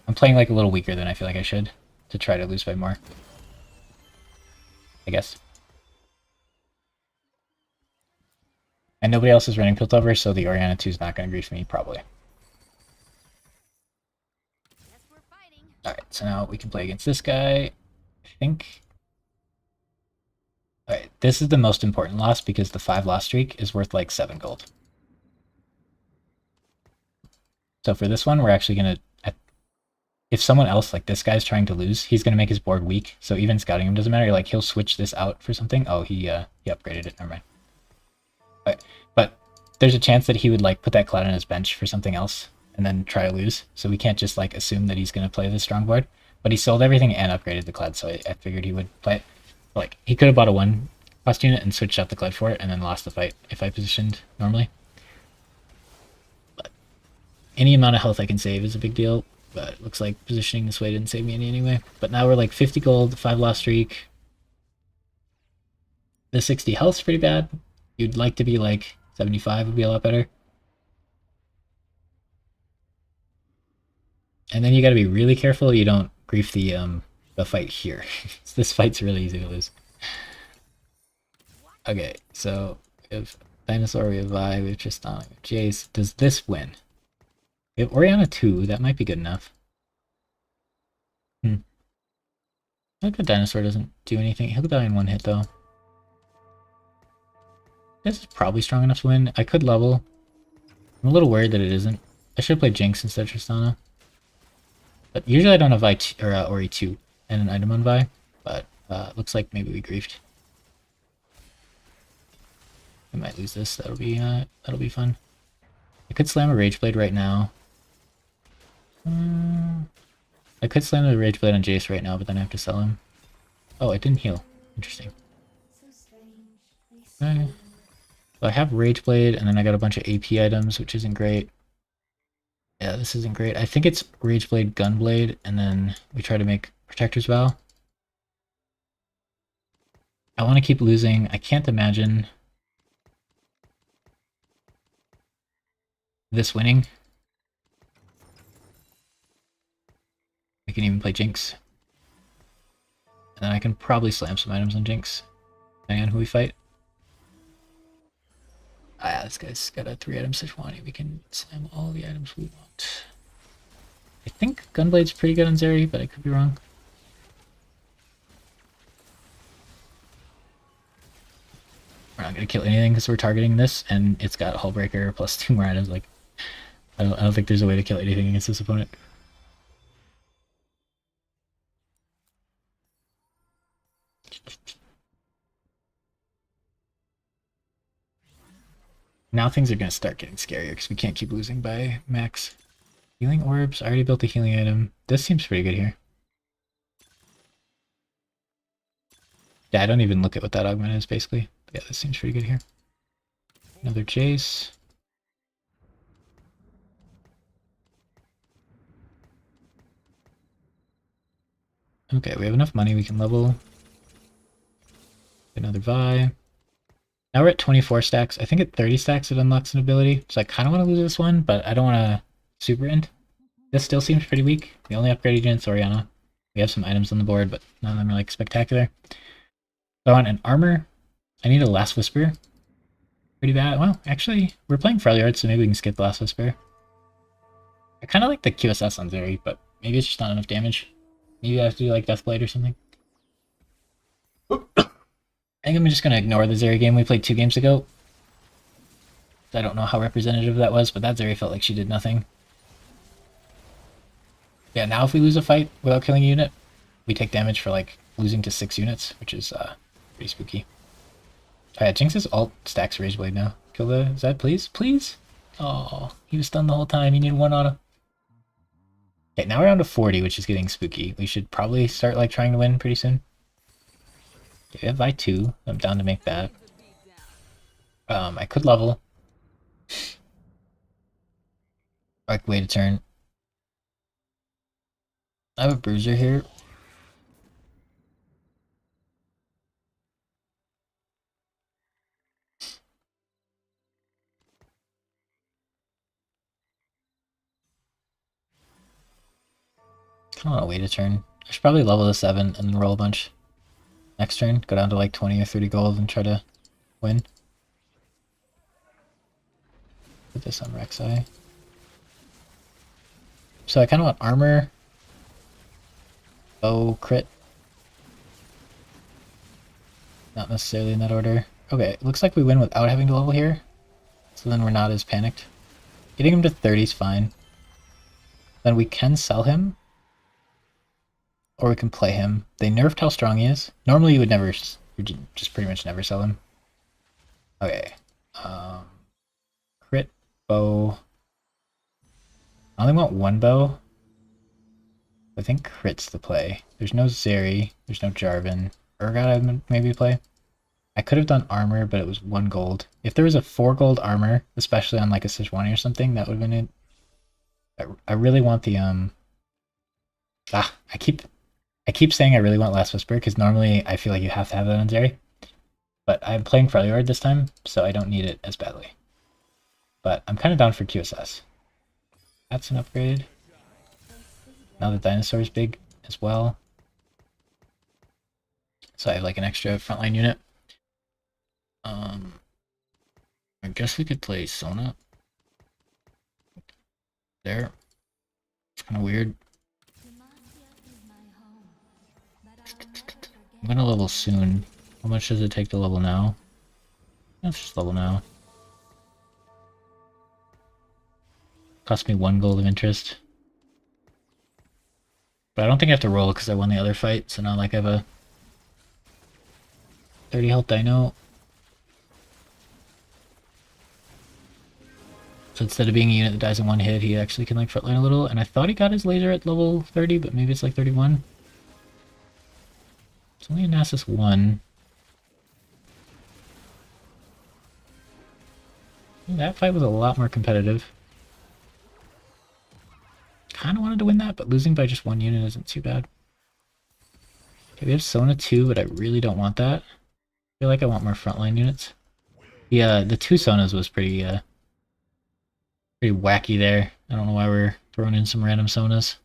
I'm playing like a little weaker than I feel like I should to try to lose by more, I guess. And nobody else is running Piltover, so the Orianna 2 is not going to grief me, probably. Alright, so now we can play against this guy, I think. Alright, this is the most important loss because the 5 loss streak is worth like 7 gold. So for this one, we're actually going to... If someone else, like this guy's trying to lose, he's going to make his board weak, so even scouting him doesn't matter. Like, he'll switch this out for something. Oh, he upgraded it, never mind. But there's a chance that he would like put that cloud on his bench for something else and then try to lose. So we can't just like assume that he's going to play this strong board. But he sold everything and upgraded the cloud, so I figured he would play it. Like, he could have bought a 1 cost unit and switched out the cloud for it and then lost the fight if I positioned normally. But any amount of health I can save is a big deal. But it looks like positioning this way didn't save me any anyway. But now we're like 50 gold, 5 loss streak. The 60 health's pretty bad. You'd like to be like 75 would be a lot better. And then you gotta be really careful you don't grief the fight here. This fight's really easy to lose. Okay, so we have Dinosaur, we have Vi, we have Tristana, we have Jace. Does this win? We have Orianna 2, that might be good enough. I think the Dinosaur doesn't do anything. He'll die in 1 hit though. This is probably strong enough to win. I could level. I'm a little worried that it isn't. I should play Jinx instead of Tristana. But usually I don't have Vi or Ori 2 and an item on Vi. But looks like maybe we griefed. We might lose this. That'll be fun. I could slam a Rageblade right now. I could slam the Rageblade on Jace right now, but then I have to sell him. Oh, it didn't heal. Interesting. Okay. So I have Rageblade, and then I got a bunch of AP items, which isn't great. Yeah, this isn't great. I think it's Rageblade, Gunblade, and then we try to make Protector's Vow. I want to keep losing. I can't imagine this winning. We can even play Jinx. And then I can probably slam some items on Jinx, depending on who we fight. Ah, yeah, this guy's got a 3-item Sejuani. We can slam all the items we want. I think Gunblade's pretty good on Zeri, but I could be wrong. We're not gonna kill anything because we're targeting this, and it's got Hullbreaker plus 2 more items. Like, I don't think there's a way to kill anything against this opponent. Now things are gonna start getting scarier because we can't keep losing by max. Healing orbs. I already built a healing item. This seems pretty good here. Yeah, I don't even look at what that augment is, basically. But yeah, this seems pretty good here. Another chase. Okay, we have enough money. We can level. Another Vi. Now we're at 24 stacks. I think at 30 stacks it unlocks an ability. So I kind of want to lose this one, but I don't want to super end. This still seems pretty weak. The only upgrade agent is Orianna. We have some items on the board, but none of them are like spectacular. So I want an armor. I need a Last Whisper. Pretty bad. Well, actually, we're playing Freljord, so maybe we can skip the Last Whisper. I kind of like the QSS on Zeri, but maybe it's just not enough damage. Maybe I have to do like Deathblade or something. I think I'm just going to ignore the Zeri game we played 2 games ago. I don't know how representative that was, but that Zeri felt like she did nothing. Yeah, now if we lose a fight without killing a unit, we take damage for like losing to 6 units, which is pretty spooky. Oh yeah, Jinx's ult stacks Rage Blade now. Kill the Zed, please? Please? Oh, he was stunned the whole time. He needed 1 auto. Okay, now we're down to 40, which is getting spooky. We should probably start like trying to win pretty soon. Okay, we have Vi 2. I'm down to make that. I could level. Like, wait a turn. I have a bruiser here. I don't want to wait a turn. I should probably level to 7 and then roll a bunch. Next turn, go down to like 20 or 30 gold and try to win. Put this on Rek'Sai. So I kind of want armor. Bow, crit. Not necessarily in that order. Okay, it looks like we win without having to level here. So then we're not as panicked. Getting him to 30 is fine. Then we can sell him. Or we can play him. They nerfed how strong he is. Normally you would never, you just pretty much never sell him. Okay. Crit, bow. I only want 1 bow. I think crit's the play. There's no Zeri. There's no Jarvan. Urgot I would maybe play. I could have done armor, but it was 1 gold. If there was a 4 gold armor, especially on like a Sejuani or something, that would have been it. I really want the I keep saying I really want Last Whisper because normally I feel like you have to have that on Zeri. But I'm playing Freljord this time, so I don't need it as badly. But I'm kind of down for QSS. That's an upgrade. Now the dinosaur is big as well. So I have like an extra frontline unit. I guess we could play Sona. There. It's kind of weird. I'm gonna level soon. How much does it take to level now? Let's just level now. Cost me 1 gold of interest. But I don't think I have to roll because I won the other fight, so now like I have a 30 health dino. So instead of being a unit that dies in 1 hit, he actually can like frontline a little. And I thought he got his laser at level 30, but maybe it's like 31. It's only a Nasus 1. That fight was a lot more competitive. Kind of wanted to win that, but losing by just 1 unit isn't too bad. Okay, we have Sona 2, but I really don't want that. I feel like I want more frontline units. Yeah, the 2 Sonas was pretty wacky there. I don't know why we're throwing in some random Sonas.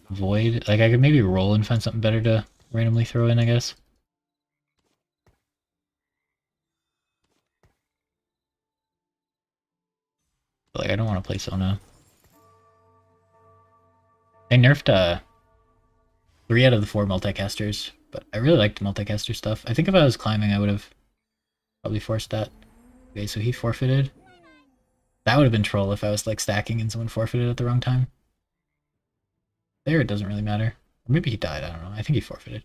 Void. Like, I could maybe roll and find something better to randomly throw in, I guess. But, like, I don't want to play Sona. They nerfed 3 out of the 4 multicasters, but I really liked multicaster stuff. I think if I was climbing, I would have probably forced that. Okay, so he forfeited. That would have been troll if I was like stacking and someone forfeited at the wrong time. There, it doesn't really matter. Or maybe he died, I don't know. I think he forfeited.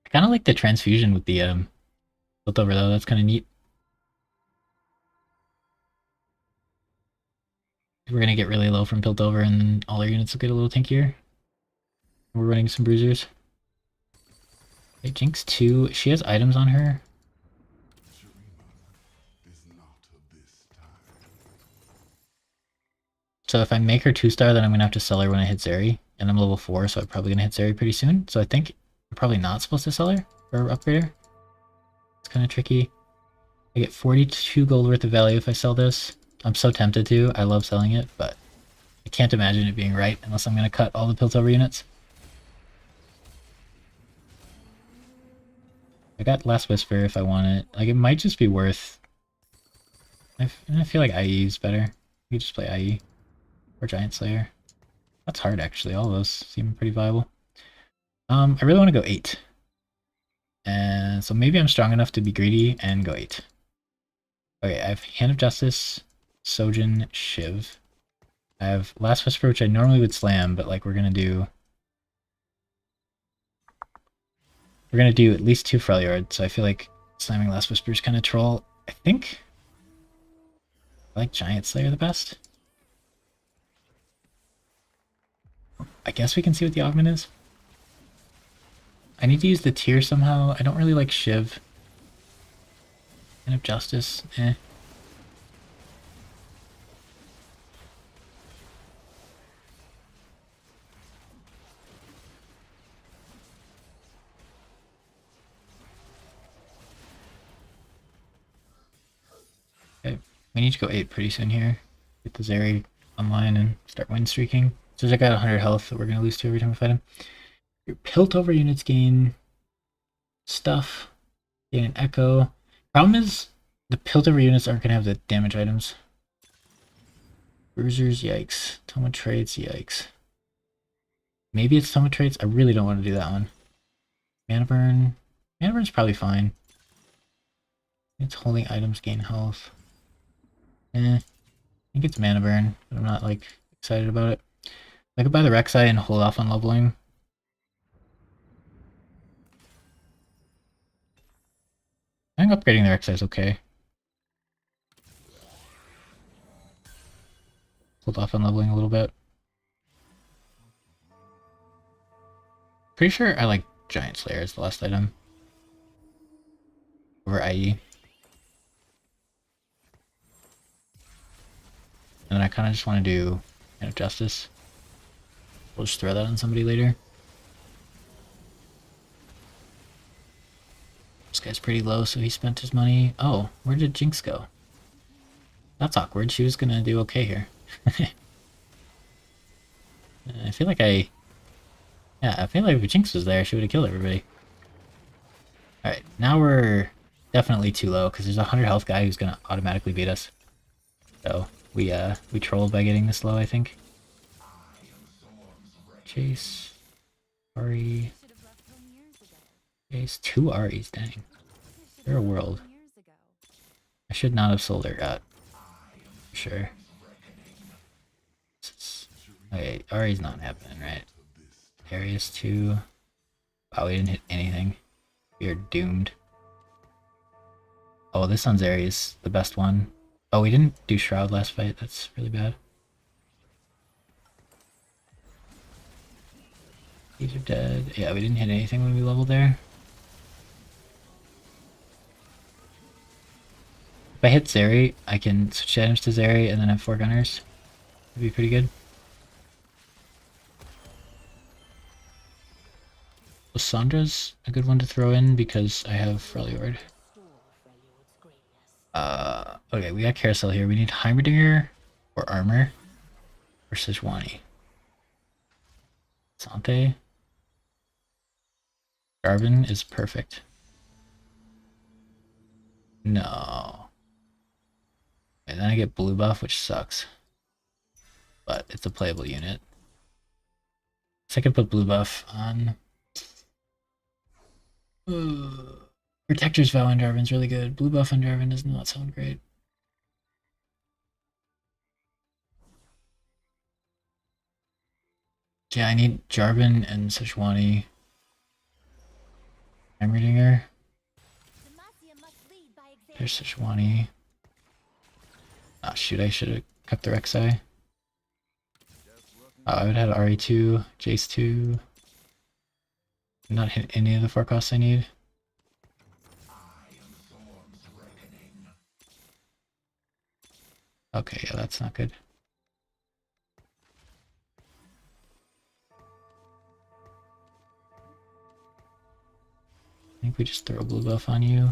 I kind of like the transfusion with the built over though. That's kind of neat. We're gonna get really low from built over, and then all our units will get a little tankier. We're running some bruisers. Okay, Jinx 2. She has items on her. So if I make her 2-star, then I'm gonna have to sell her when I hit Zeri, and I'm level 4, so I'm probably gonna hit Zeri pretty soon. So I think I'm probably not supposed to sell her or upgrade her. It's kind of tricky. I get 42 gold worth of value if I sell this. I'm so tempted to. I love selling it, but I can't imagine it being right unless I'm gonna cut all the Piltover units. I got Last Whisper if I want it. Like, it might just be worth... I feel like IE is better. You could just play IE. Or Giant Slayer. That's hard, actually. All of those seem pretty viable. I really want to go 8. And so maybe I'm strong enough to be greedy and go 8. Okay, I have Hand of Justice, Sojin, Shiv. I have Last Whisper, which I normally would slam, but like we're gonna do at least 2 Freljord, so I feel like slamming Last Whisper is kind of troll. I think I like Giant Slayer the best. I guess we can see what the augment is. I need to use the tier somehow. I don't really like Shiv. Hand of Justice, eh. Okay, we need to go 8 pretty soon here. Get the Zeri online and start win streaking. So I got 100 health that we're going to lose to every time we fight him. Your Piltover units gain stuff, gain an Echo. Problem is, the Piltover units aren't going to have the damage items. Bruisers, yikes. Toma traits, yikes. Maybe it's Toma traits. I really don't want to do that one. Mana burn. Mana burn's probably fine. It's holding items gain health. I think it's mana burn, but I'm not like excited about it. I could buy the Rek'Sai and hold off on leveling. I think upgrading the Rek'Sai is okay. Hold off on leveling a little bit. Pretty sure I like Giant Slayer as the last item. Over IE. And then I kind of just want to do Hand of Justice. We'll just throw that on somebody later. This guy's pretty low, so he spent his money. Oh, where did Jinx go? That's awkward. She was gonna do okay here. I feel like I feel like if Jinx was there, she would have killed everybody. Alright, now we're definitely too low, because there's a 100 health guy who's gonna automatically beat us. So, we trolled by getting this low, I think. Chase. Ari. Chase. 2 Aris, dang. They're a world. I should not have sold her got. For sure. Okay, Ari's not happening, right? Darius 2. Wow, we didn't hit anything. We are doomed. Oh, this one's Aries, the best one. Oh, we didn't do Shroud last fight. That's really bad. These are dead. Yeah, we didn't hit anything when we leveled there. If I hit Zeri, I can switch items to Zeri and then have 4 gunners. That'd be pretty good. Lissandra's a good one to throw in because I have Freljord. Okay, we got Carousel here. We need Heimerdinger or Armor. Or Sejuani? Sante? Jarvan is perfect. No. And then I get blue buff, which sucks. But it's a playable unit. So I could put blue buff on. Protector's Vow on Jarvan's really good. Blue buff on Jarvan does not sound great. Yeah, I need Jarvan and Sejuani. Heimerdinger. There's Sejuani. Oh shoot, I should have kept the Rek'Sai. Oh, I would have had RE2, Jace 2. Not hit any of the 4 costs I need. Okay, yeah, that's not good. I think we just throw a blue buff on you.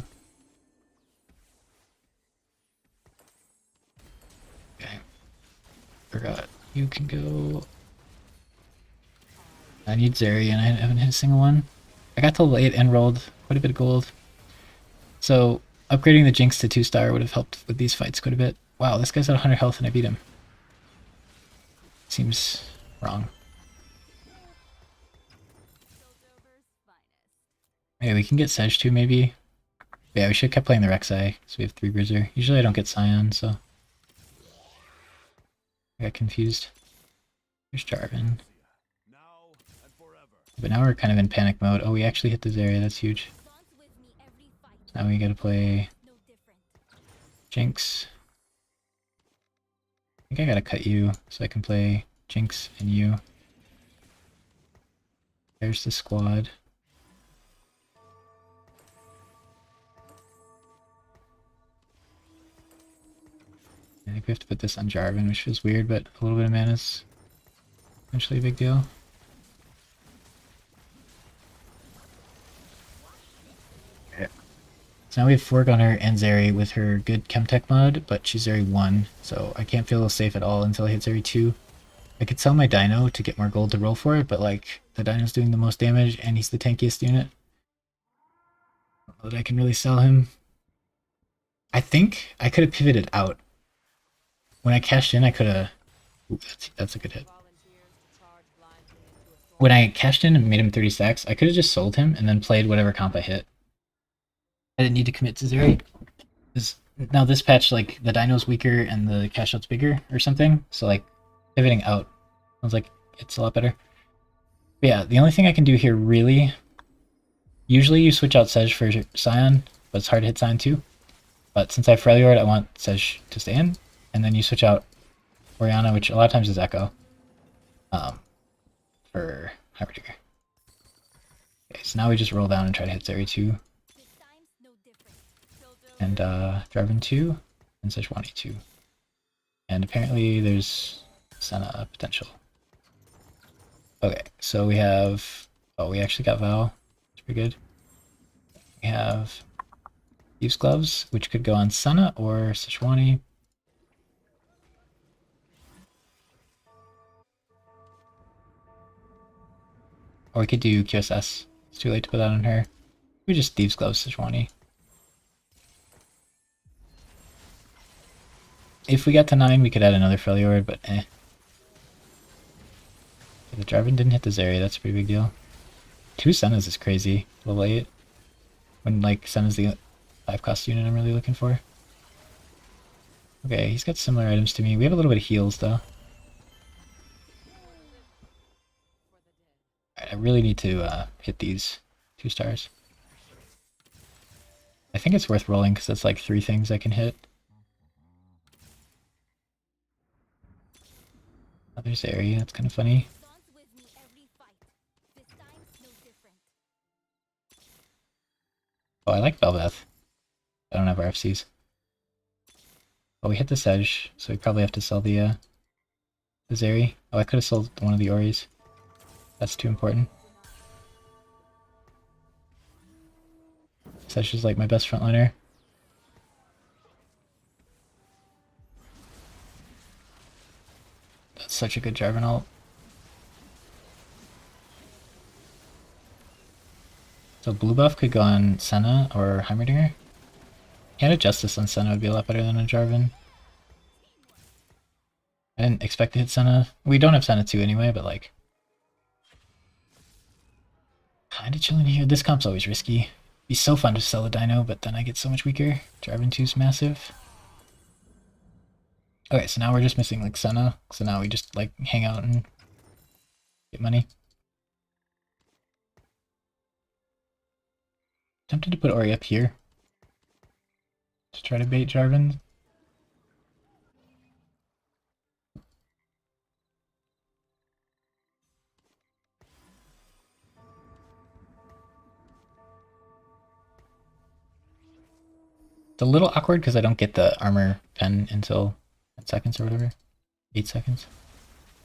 Okay. Forgot. You can go. I need Zeri and I haven't hit a single one. I got to late and rolled quite a bit of gold. So upgrading the Jinx to 2-star would have helped with these fights quite a bit. Wow, this guy's at 100 health and I beat him. Seems wrong. Yeah, we can get Sedge too, maybe. Yeah, we should have kept playing the Rek'Sai, so we have 3 Bruiser. Usually I don't get Scion, so I got confused. Here's Jarvan. But now we're kind of in panic mode. Oh, we actually hit this area, that's huge. So now we gotta play Jinx. I think I gotta cut you so I can play Jinx and you. There's the squad. I think we have to put this on Jarvan, which feels weird, but a little bit of mana is eventually a big deal. Okay. So now we have Foregunner and Zeri with her good Chemtech mod, but she's Zeri 1, so I can't feel safe at all until I hit Zeri 2. I could sell my Dino to get more gold to roll for it, but like, the Dino's doing the most damage and he's the tankiest unit. I don't know that I can really sell him. I think I could have pivoted out. When I cashed in, I could have... That's a good hit. When I cashed in and made him 30 stacks, I could have just sold him and then played whatever comp I hit. I didn't need to commit to Zeri. Now this patch, like, the Dino's weaker and the cash out's bigger or something, so like, pivoting out sounds like it's a lot better. But yeah, the only thing I can do here really... Usually you switch out Sedge for Scion, but it's hard to hit Scion too. But since I have Freljord, I want Sedge to stay in. And then you switch out Orianna, which a lot of times is Echo, for Heimerdinger. Okay, so now we just roll down and try to hit Zeri 2. And Jarvan 2, and Sejuani 2. And apparently there's Senna potential. Okay, so we have... Oh, we actually got Val. That's pretty good. We have Thieves' Gloves, which could go on Senna or Sejuani. Or we could do QSS. It's too late to put that on her. We just Thieves' Gloves Sejuani. If we got to 9, we could add another Freljord, but eh. The Jarvan didn't hit this area, that's a pretty big deal. 2 Sennas is crazy. Level 8. When, like, Senna's the 5-cost unit I'm really looking for. Okay, he's got similar items to me. We have a little bit of heals, though. I really need to hit these 2 stars. I think it's worth rolling because that's like 3 things I can hit. Oh, there's Aerie, that's kind of funny. Oh, I like Bel'Veth. I don't have RFCs. Oh, we hit the Sedge, so we probably have to sell the Zeri. Oh, I could have sold one of the Oris. That's too important. Sedge is like my best frontliner. That's such a good Jarvan ult. So blue buff could go on Senna or Heimerdinger. And a Justice on Senna would be a lot better than a Jarvan. I didn't expect to hit Senna. We don't have Senna 2 anyway, but like... Kinda chilling here. This comp's always risky. It'd be so fun to sell a dino, but then I get so much weaker. Jarvan 2's massive. Okay, so now we're just missing like Senna. So now we just like hang out and get money. Tempted to put Ori up here to try to bait Jarvan. It's a little awkward because I don't get the armor pen until 10 seconds or whatever. 8 seconds.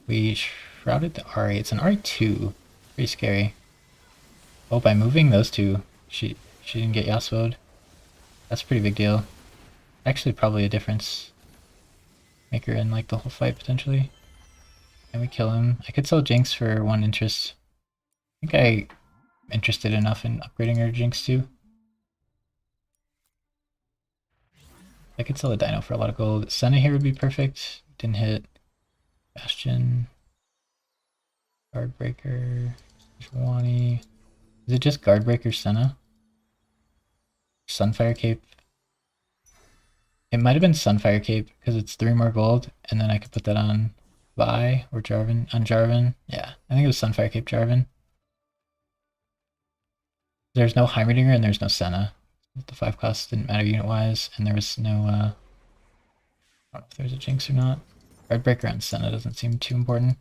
We shrouded the Ahri. It's an Ahri 2. Pretty scary. Oh, by moving those two, she didn't get Yasuo'd. That's a pretty big deal. Actually, probably a difference maker in like the whole fight potentially. And we kill him. I could sell Jinx for 1 interest. I think I'm interested enough in upgrading her Jinx too. I could sell a Dino for a lot of gold. Senna here would be perfect. Didn't hit. Bastion. Guardbreaker. Shwani. Is it just Guardbreaker Senna? Sunfire Cape. It might have been Sunfire Cape because it's 3 more gold, and then I could put that on Vi or Jarvan. On Jarvan. Yeah, I think it was Sunfire Cape Jarvan. There's no Heimerdinger and there's no Senna. The 5 costs didn't matter unit-wise, and there was no, I don't know if there's a Jinx or not. Guardbreaker on Senna doesn't seem too important.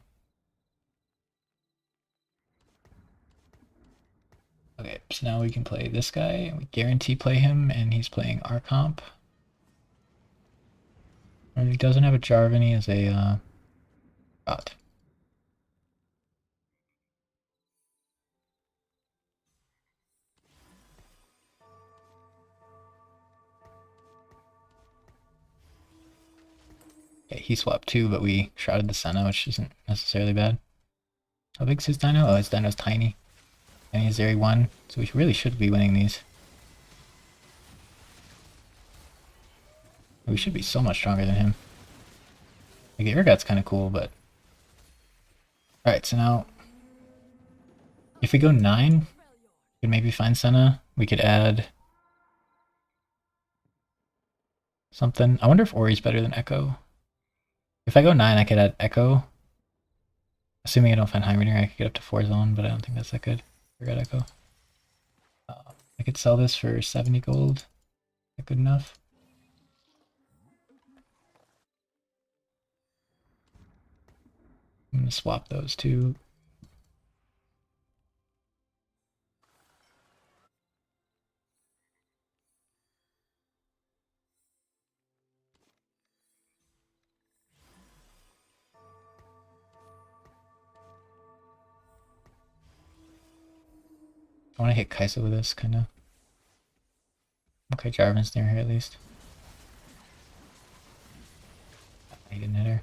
Okay, so now we can play this guy. We guarantee play him, and he's playing our comp. And he doesn't have a Jarvan, he has a bot. Okay, he swapped too, but we shrouded the Senna, which isn't necessarily bad. How big's his dino? Oh, his dino's tiny. And he's Zeri 1, so we really should be winning these. We should be so much stronger than him. Like, the Urgot's kind of cool, but... Alright, so now... If we go 9, we could maybe find Senna. We could add... something. I wonder if Ori's better than Echo. If I go 9, I could add Echo. Assuming I don't find Heimerdinger, I could get up to 4 zone, but I don't think that's that good. Forgot Echo. I could sell this for 70 gold. Is that good enough? I'm gonna swap those two. I want to hit Kai'Sa with this, kind of. Okay, Jarvan's near her at least. He didn't hit her.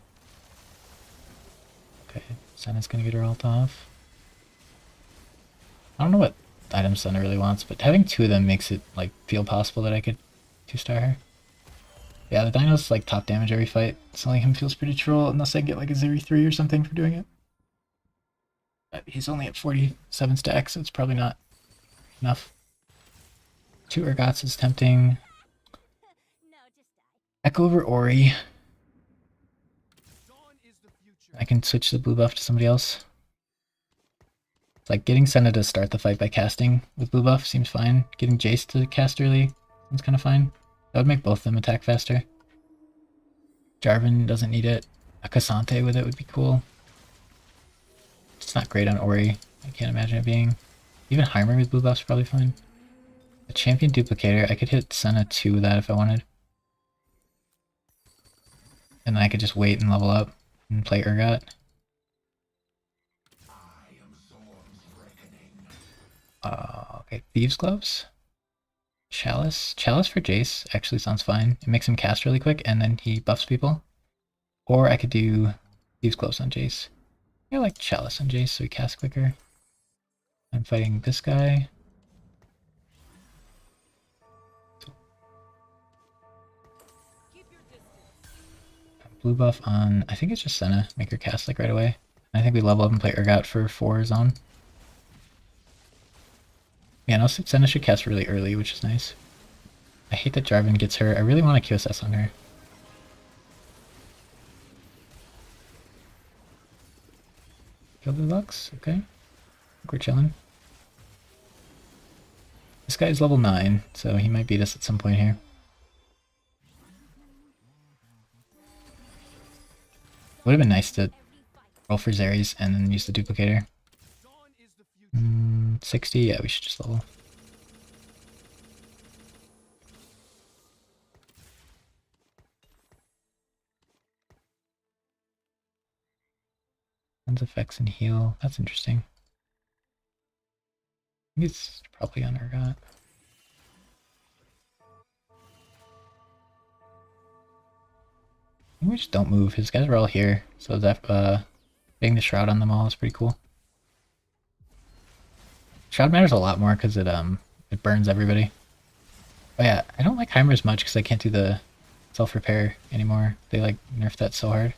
Okay, Senna's gonna get her ult off. I don't know what item Senna really wants, but having 2 of them makes it like feel possible that I could 2-star her. Yeah, the Dino's like top damage every fight. Selling him feels pretty troll unless I get like a Zeri 3 or something for doing it. But he's only at 47 stacks, so it's probably not enough. 2 Urgots is tempting. Echo over Ori. I can switch the blue buff to somebody else. It's like getting Senna to start the fight by casting with blue buff seems fine. Getting Jace to cast early seems kind of fine. That would make both of them attack faster. Jarvan doesn't need it. A Cassante with it would be cool. It's not great on Ori. I can't imagine it being. Even Heimer with blue buff's probably fine. A champion duplicator, I could hit Senna 2 with that if I wanted. And then I could just wait and level up and play Urgot. Okay, Thieves Gloves. Chalice. Chalice for Jace actually sounds fine. It makes him cast really quick and then he buffs people. Or I could do Leaves close on Jace. I like Chalice on Jace so he casts quicker. I'm fighting this guy. Blue buff on, I think it's just Senna. Make her cast like right away. I think we level up and play Urgot for 4 zone. Yeah, no, Senna should cast really early, which is nice. I hate that Jarvan gets her. I really want to QSS on her. Kill the Lux, okay. We're chilling. This guy's level 9, so he might beat us at some point here. Would have been nice to roll for Xerxes and then use the duplicator. 60, yeah, we should just level. Cleanse effects and heal, that's interesting. I think it's probably on Urgot. We just don't move. His guys are all here, so that getting the shroud on them all is pretty cool. Shroud matters a lot more because it burns everybody. Oh yeah, I don't like Heimer as much because I can't do the self-repair anymore. They like nerfed that so hard.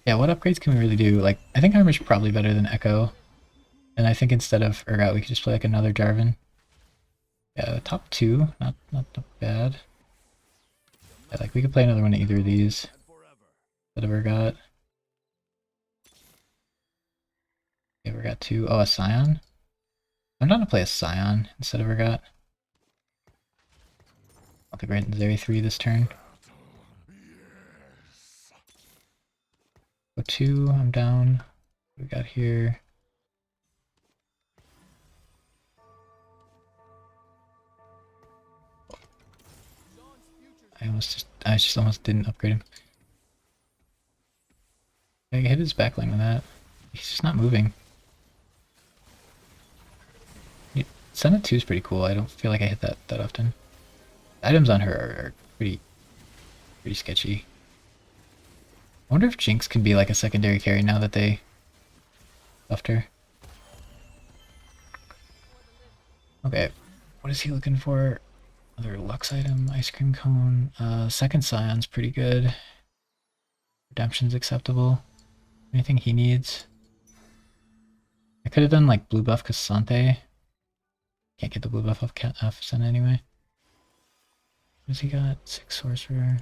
Yeah, what upgrades can we really do? Like, I think Heimer's probably better than Echo. And I think instead of Urgot, we could just play like another Jarvan. Yeah, top 2, not bad. Yeah, like we could play another one of either of these that I've ever got. Yeah, we got 2. Oh, a Scion? I'm down to play a Scion instead of Urgot. I'll think we're hitting Zeri 3 this turn. Go 2, I'm down. What we got here? I just almost didn't upgrade him. I hit his backline with that. He's just not moving. Senna 2 is pretty cool. I don't feel like I hit that often. The items on her are pretty sketchy. I wonder if Jinx can be like a secondary carry now that they buffed her. Okay, what is he looking for? Another Lux item, ice cream cone. Second Scion's pretty good. Redemption's acceptable. Anything he needs? I could have done like blue buff Cassante. Can't get the blue buff off Senna anyway. What has he got? 6 sorcerer.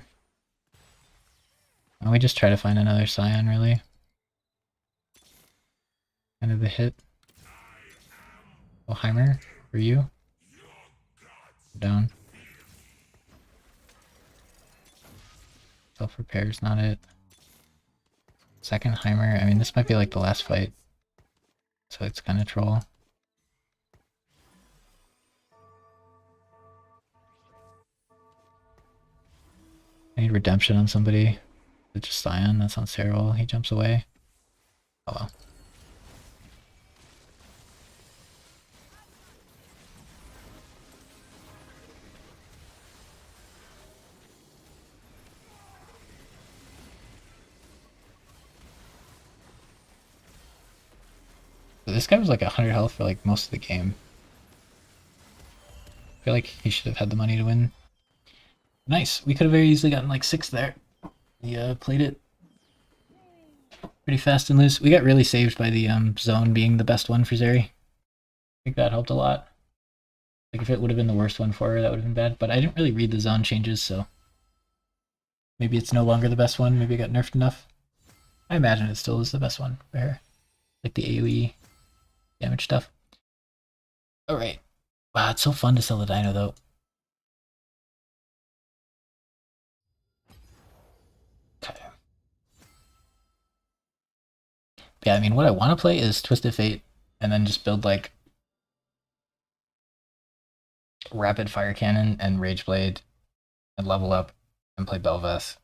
Oh, we just try to find another Scion really. Kind of the hit. Oh, Heimer, for you. Down. Self-repair's not it. Second Heimer, I mean this might be like the last fight. So it's kind of troll. I need redemption on somebody. It's just Scion, that sounds terrible. He jumps away. Oh well. So this guy was like 100 health for like most of the game. I feel like he should have had the money to win. Nice. We could have very easily gotten like 6 there. He played it pretty fast and loose. We got really saved by the zone being the best one for Zeri. I think that helped a lot. Like if it would have been the worst one for her, that would have been bad. But I didn't really read the zone changes, so maybe it's no longer the best one. Maybe it got nerfed enough. I imagine it still is the best one for her. Like the AoE damage stuff. Alright. Wow, it's so fun to sell the dino though. Okay. Yeah, I mean what I want to play is Twisted Fate and then just build like Rapid Fire Cannon and Rage Blade and level up and play Bel'Veth.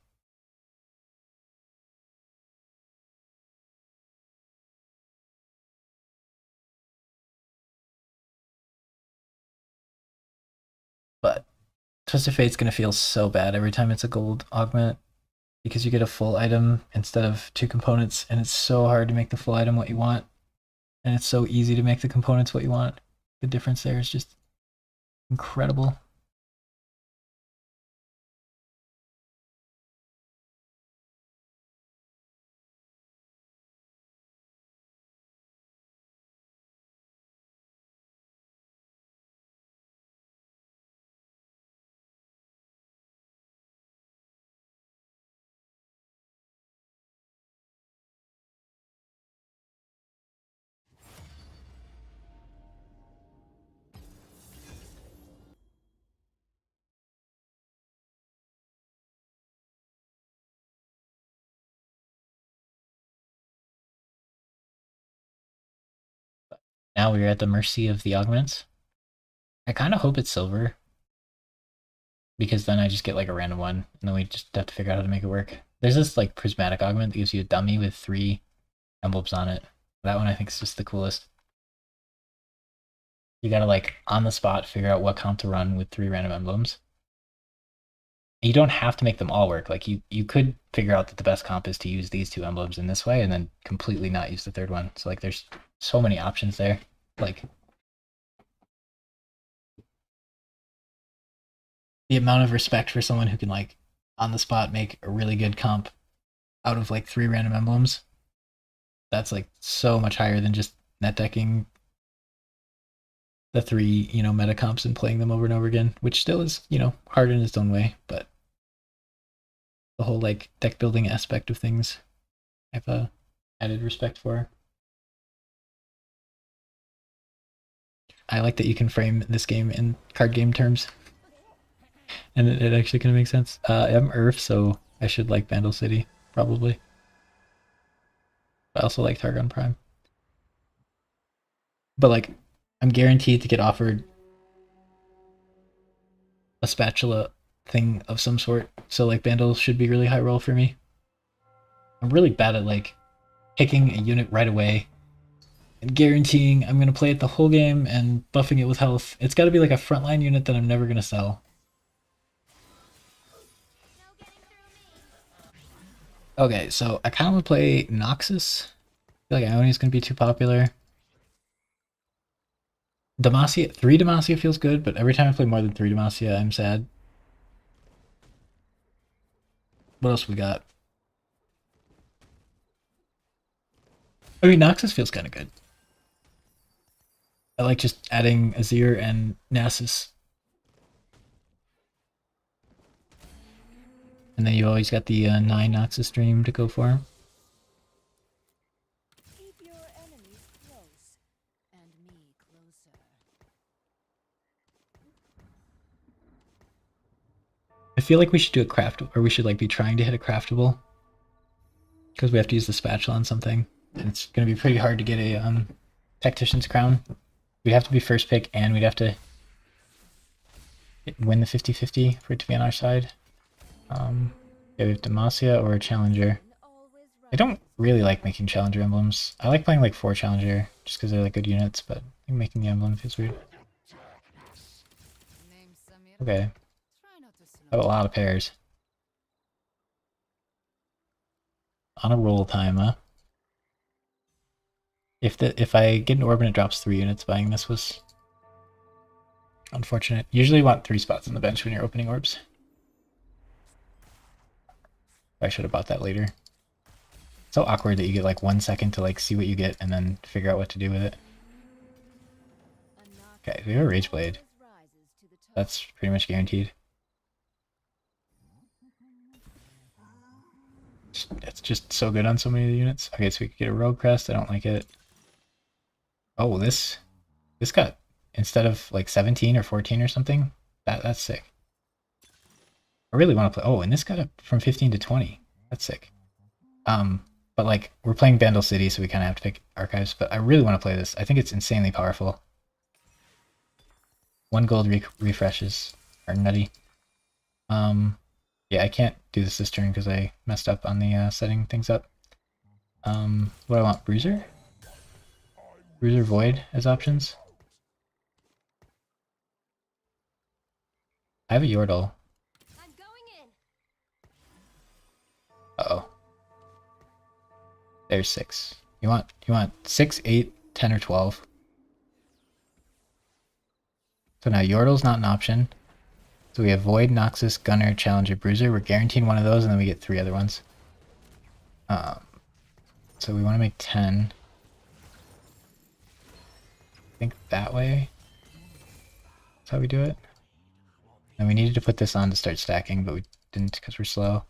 But Twisted Fate's gonna feel so bad every time it's a gold augment because you get a full item instead of 2 components, and it's so hard to make the full item what you want, and it's so easy to make the components what you want. The difference there is just incredible. Now we're at the mercy of the augments. I kind of hope it's silver, because then I just get like a random one, and then we just have to figure out how to make it work. There's this like prismatic augment that gives you a dummy with 3 emblems on it. That one I think is just the coolest. You gotta like on the spot figure out what count to run with 3 random emblems. You don't have to make them all work. Like you could figure out that the best comp is to use these 2 emblems in this way and then completely not use the 3rd one. So like there's so many options there. Like the amount of respect for someone who can like on the spot make a really good comp out of like 3 random emblems. That's like so much higher than just net decking the 3, meta comps and playing them over and over again, which still is, hard in its own way, but the whole like deck building aspect of things I have a added respect for. I like that you can frame this game in card game terms, and it actually kind of makes sense. I'm Earth, so I should like Vandal City probably. I also like Targon Prime, but like I'm guaranteed to get offered a spatula thing of some sort, so like Vandal should be really high roll for me. I'm really bad at like picking a unit right away and guaranteeing I'm going to play it the whole game and buffing it with health. It's got to be like a frontline unit that I'm never going to sell. Okay, so I kind of want to play Noxus. I feel like Ioni's going to be too popular. Demacia, 3 Demacia feels good, but every time I play more than 3 Demacia, I'm sad. What else we got? I mean, Noxus feels kind of good. I like just adding Azir and Nasus. And then you always got the 9 Noxus stream to go for. Keep your enemies close, and me closer. I feel like we should do a craft, or we should like be trying to hit a craftable, because we have to use the spatula on something, and it's going to be pretty hard to get a Tactician's Crown. We'd have to be first pick, and we'd have to win the 50-50 for it to be on our side. Yeah, we have Demacia or a Challenger. I don't really like making Challenger emblems. I like playing like 4 Challenger, just because they're like good units, but I think making the emblem feels weird. Okay. I have a lot of pairs. On a roll time, huh? If I get an orb and it drops 3 units, buying this was unfortunate. Usually you want 3 spots on the bench when you're opening orbs. I should have bought that later. It's so awkward that you get like 1 second to like see what you get and then figure out what to do with it. Okay, we have a Rage Blade. That's pretty much guaranteed. It's just so good on so many of the units. Okay, so we could get a Rogue Crest. I don't like it. Oh, this got, instead of like 17 or 14 or something, that's sick. I really want to play. Oh, and this got up from 15 to 20. That's sick. But like we're playing Vandal City, so we kind of have to pick archives. But I really want to play this. I think it's insanely powerful. 1 gold refreshes are nutty. Yeah, I can't do this turn because I messed up on the setting things up. What do I want? Bruiser? Bruiser Void as options. I have a Yordle. I'm going in. Uh-oh. There's 6. You want 6, 8, 10, or 12. So now Yordle's not an option. So we have Void, Noxus, Gunner, Challenger, Bruiser. We're guaranteeing one of those, and then we get 3 other ones. So we want to make 10. I think that way. That's how we do it. And we needed to put this on to start stacking, but we didn't because we're slow.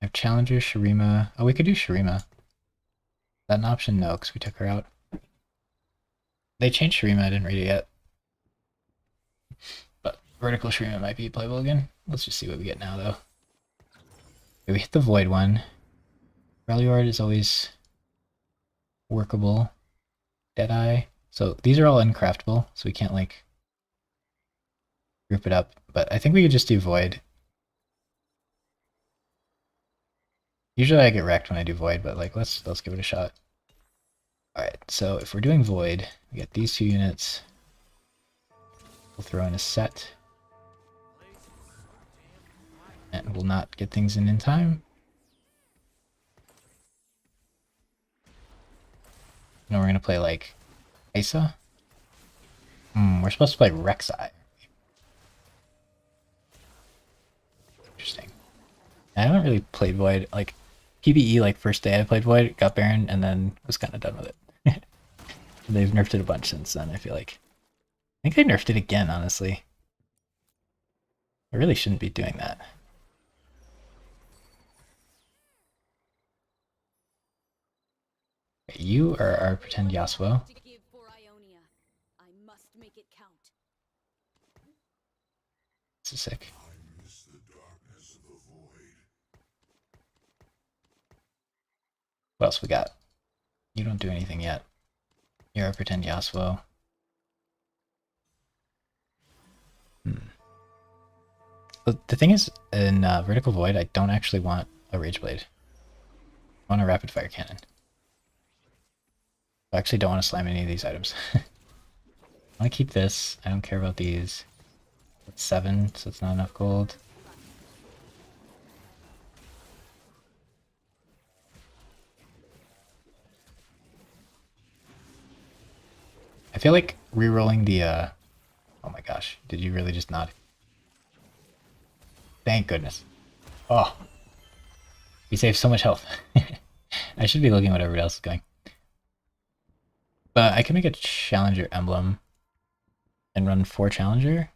I have Challenger, Shurima. Oh, we could do Shurima. Is that an option? No, because we took her out. They changed Shurima, I didn't read it yet. But Vertical Shurima might be playable again. Let's just see what we get now, though. Okay, we hit the Void one. Reliord is always workable. Deadeye. So these are all uncraftable, so we can't, like, group it up. But I think we could just do Void. Usually I get wrecked when I do Void, but like let's give it a shot. Alright, so if we're doing Void, we get these 2 units. We'll throw in a set. And we'll not get things in time. No, we're gonna play like Isa. We're supposed to play Rek'Sai. Interesting. I haven't really played Void. Like PvE, like first day I played Void, got Baron, and then was kind of done with it. They've nerfed it a bunch since then, I feel like. I think they nerfed it again, honestly. I really shouldn't be doing that. Okay, you are our pretend Yasuo. This is sick. What else we got? You don't do anything yet. You're a pretend Yasuo. But the thing is, in Vertical Void, I don't actually want a Rage Blade. I want a Rapid Fire Cannon. I actually don't want to slam any of these items. I want to keep this. I don't care about these. It's 7, so it's not enough gold. I feel like rerolling the, oh my gosh, did you really just nod? Thank goodness. Oh. We saved so much health. I should be looking at what everybody else is going. But I can make a Challenger emblem and run 4 Challenger.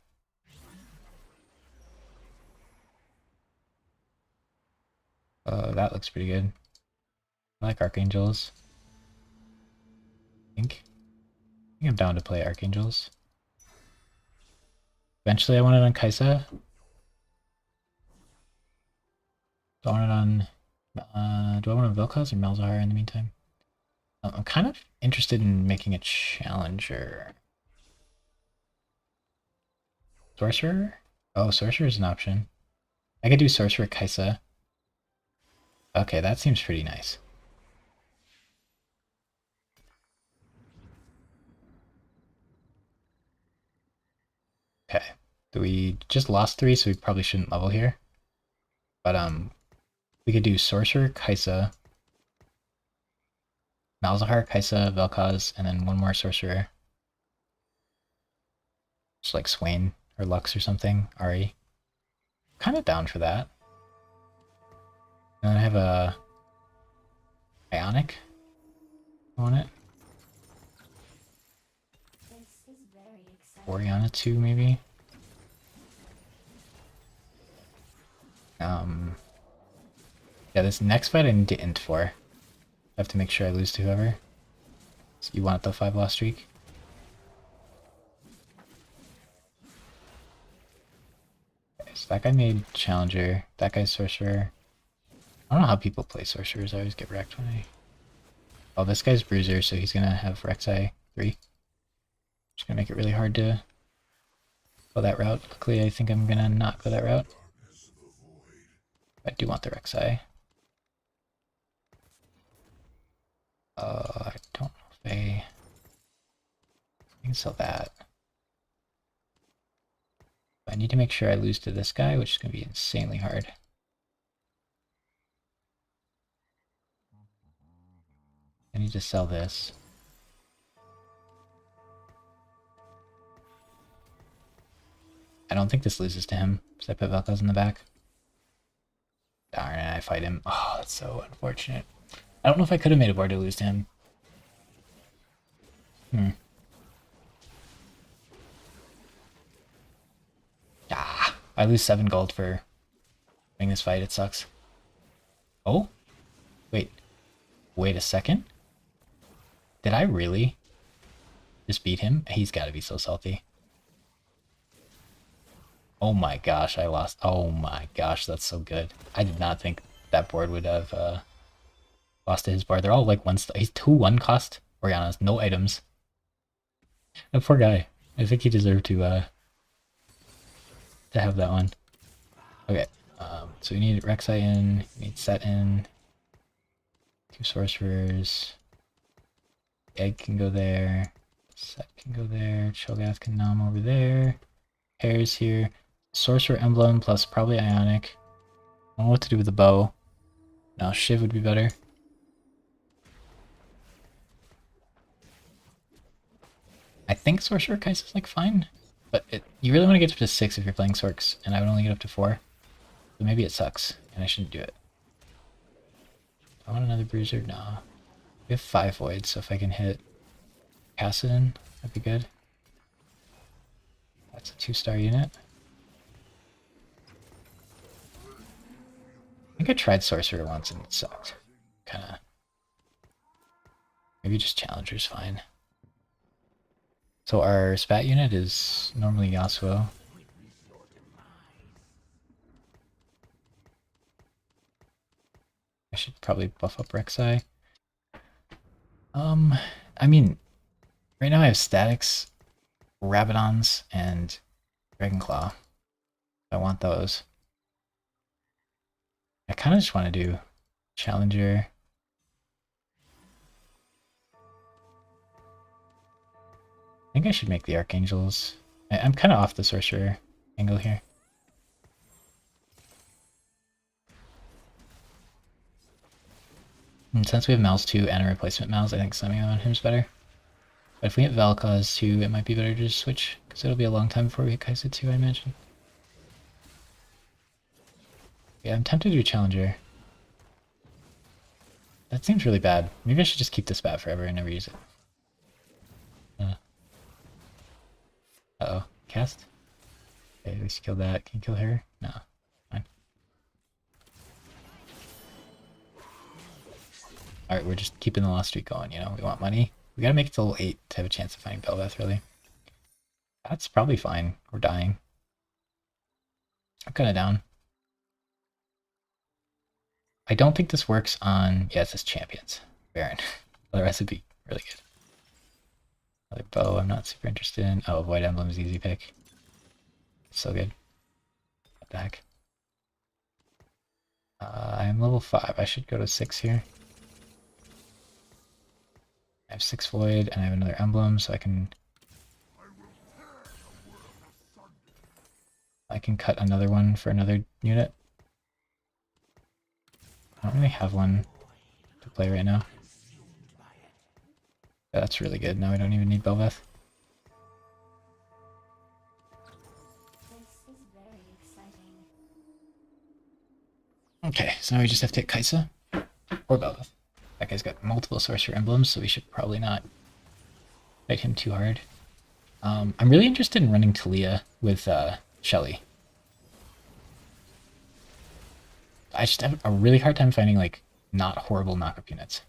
That looks pretty good. I like Archangels. I think I'm down to play Archangels. Eventually I want it on Kaisa. Do I want it on... do I want a Vel'Koz or Malzahar in the meantime? I'm kind of interested in making a Challenger. Sorcerer? Oh, Sorcerer is an option. I could do Sorcerer Kaisa. Okay, that seems pretty nice. Okay. We just lost 3, so we probably shouldn't level here. But we could do Sorcerer, Kaisa, Malzahar, Kaisa, Vel'Koz, and then 1 more Sorcerer. Just like Swain or Lux or something. Ari. Kind of down for that. And then I have a Ionic on it. Oriana 2 maybe. Yeah, this next fight I need to int for. I have to make sure I lose to whoever. So you want the 5 loss streak? Okay, so that guy made Challenger. That guy's Sorcerer. I don't know how people play Sorcerers. I always get wrecked when I... Oh, this guy's Bruiser, so he's gonna have Rek'Sai 3. Just gonna make it really hard to go that route. Luckily, I think I'm gonna not go that route. I do want the Rek'Sai. I don't know if I can sell that. I need to make sure I lose to this guy, which is going to be insanely hard. I need to sell this. I don't think this loses to him, because I put Vel'Koz in the back. Darn it, I fight him. Oh, that's so unfortunate. I don't know if I could have made a board to lose to him. Ah, I lose 7 gold for winning this fight. It sucks. Oh? Wait. Wait a second? Did I really just beat him? He's got to be so salty. Oh my gosh, I lost. Oh my gosh, that's so good. I did not think that board would have lost to his board. They're all like one star. He's 2-1 cost Oriana's, no items. That poor guy. I think he deserved to have that one. Okay, so we need Rek'Sai in, we need Set in, 2 sorcerers. Egg can go there, Set can go there, Cho'Gath can nom over there. Hair's here. Sorcerer Emblem plus probably Ionic. I don't know what to do with the bow. Now Shiv would be better. I think Sorcerer Kai'Sa's like fine, but you really want to get up to 6 if you're playing Sorks, and I would only get up to 4. So maybe it sucks, and I shouldn't do it. Do I want another Bruiser? No. We have 5 voids, so if I can hit Kassadin, that'd be good. That's a 2-star unit. I think I tried Sorcerer once and it sucked. Kinda. Maybe just Challenger's fine. So our spat unit is normally Yasuo. I should probably buff up Rek'Sai. I mean, right now I have Statics, Rabadons, and Dragonclaw. I want those. I kind of just want to do Challenger. I think I should make the Archangels. I'm kind of off the Sorcerer angle here. And since we have Mal's 2 and a replacement Mal's, I think Summing on him is better. But if we hit Vel'Koz 2, it might be better to just switch, because it'll be a long time before we hit Kai'Sa 2, I imagine. Yeah, I'm tempted to do Challenger. That seems really bad. Maybe I should just keep this spat forever and never use it. Uh-oh. Cast? Okay, at least kill that. Can you kill her? No. Fine. Alright, we're just keeping the lost streak going, you know? We want money. We gotta make it to level 8 to have a chance of finding Bel'Veth, really. That's probably fine. We're dying. I'm kinda down. I don't think this works on... Yeah, it says champions. Baron. Otherwise it'd be really good. Another bow I'm not super interested in. Oh, Void Emblem is easy pick. So good. What the heck? I'm level 5. I should go to 6 here. I have 6 Void, and I have another Emblem, so I can cut another one for another unit. I don't really have one to play right now. Yeah, that's really good. Now we don't even need Bel'Veth. Okay, so now we just have to hit Kai'Sa or Bel'Veth. That guy's got multiple Sorcerer Emblems, so we should probably not fight him too hard. I'm really interested in running Talia with Shelly. I just have a really hard time finding like not horrible knockup units.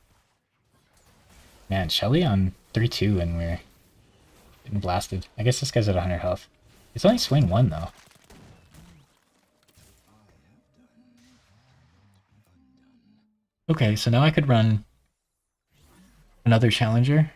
Man, Shelly on 3-2 and we're getting blasted. I guess this guy's at 100 health. It's only Swain 1 though. Okay, so now I could run another Challenger.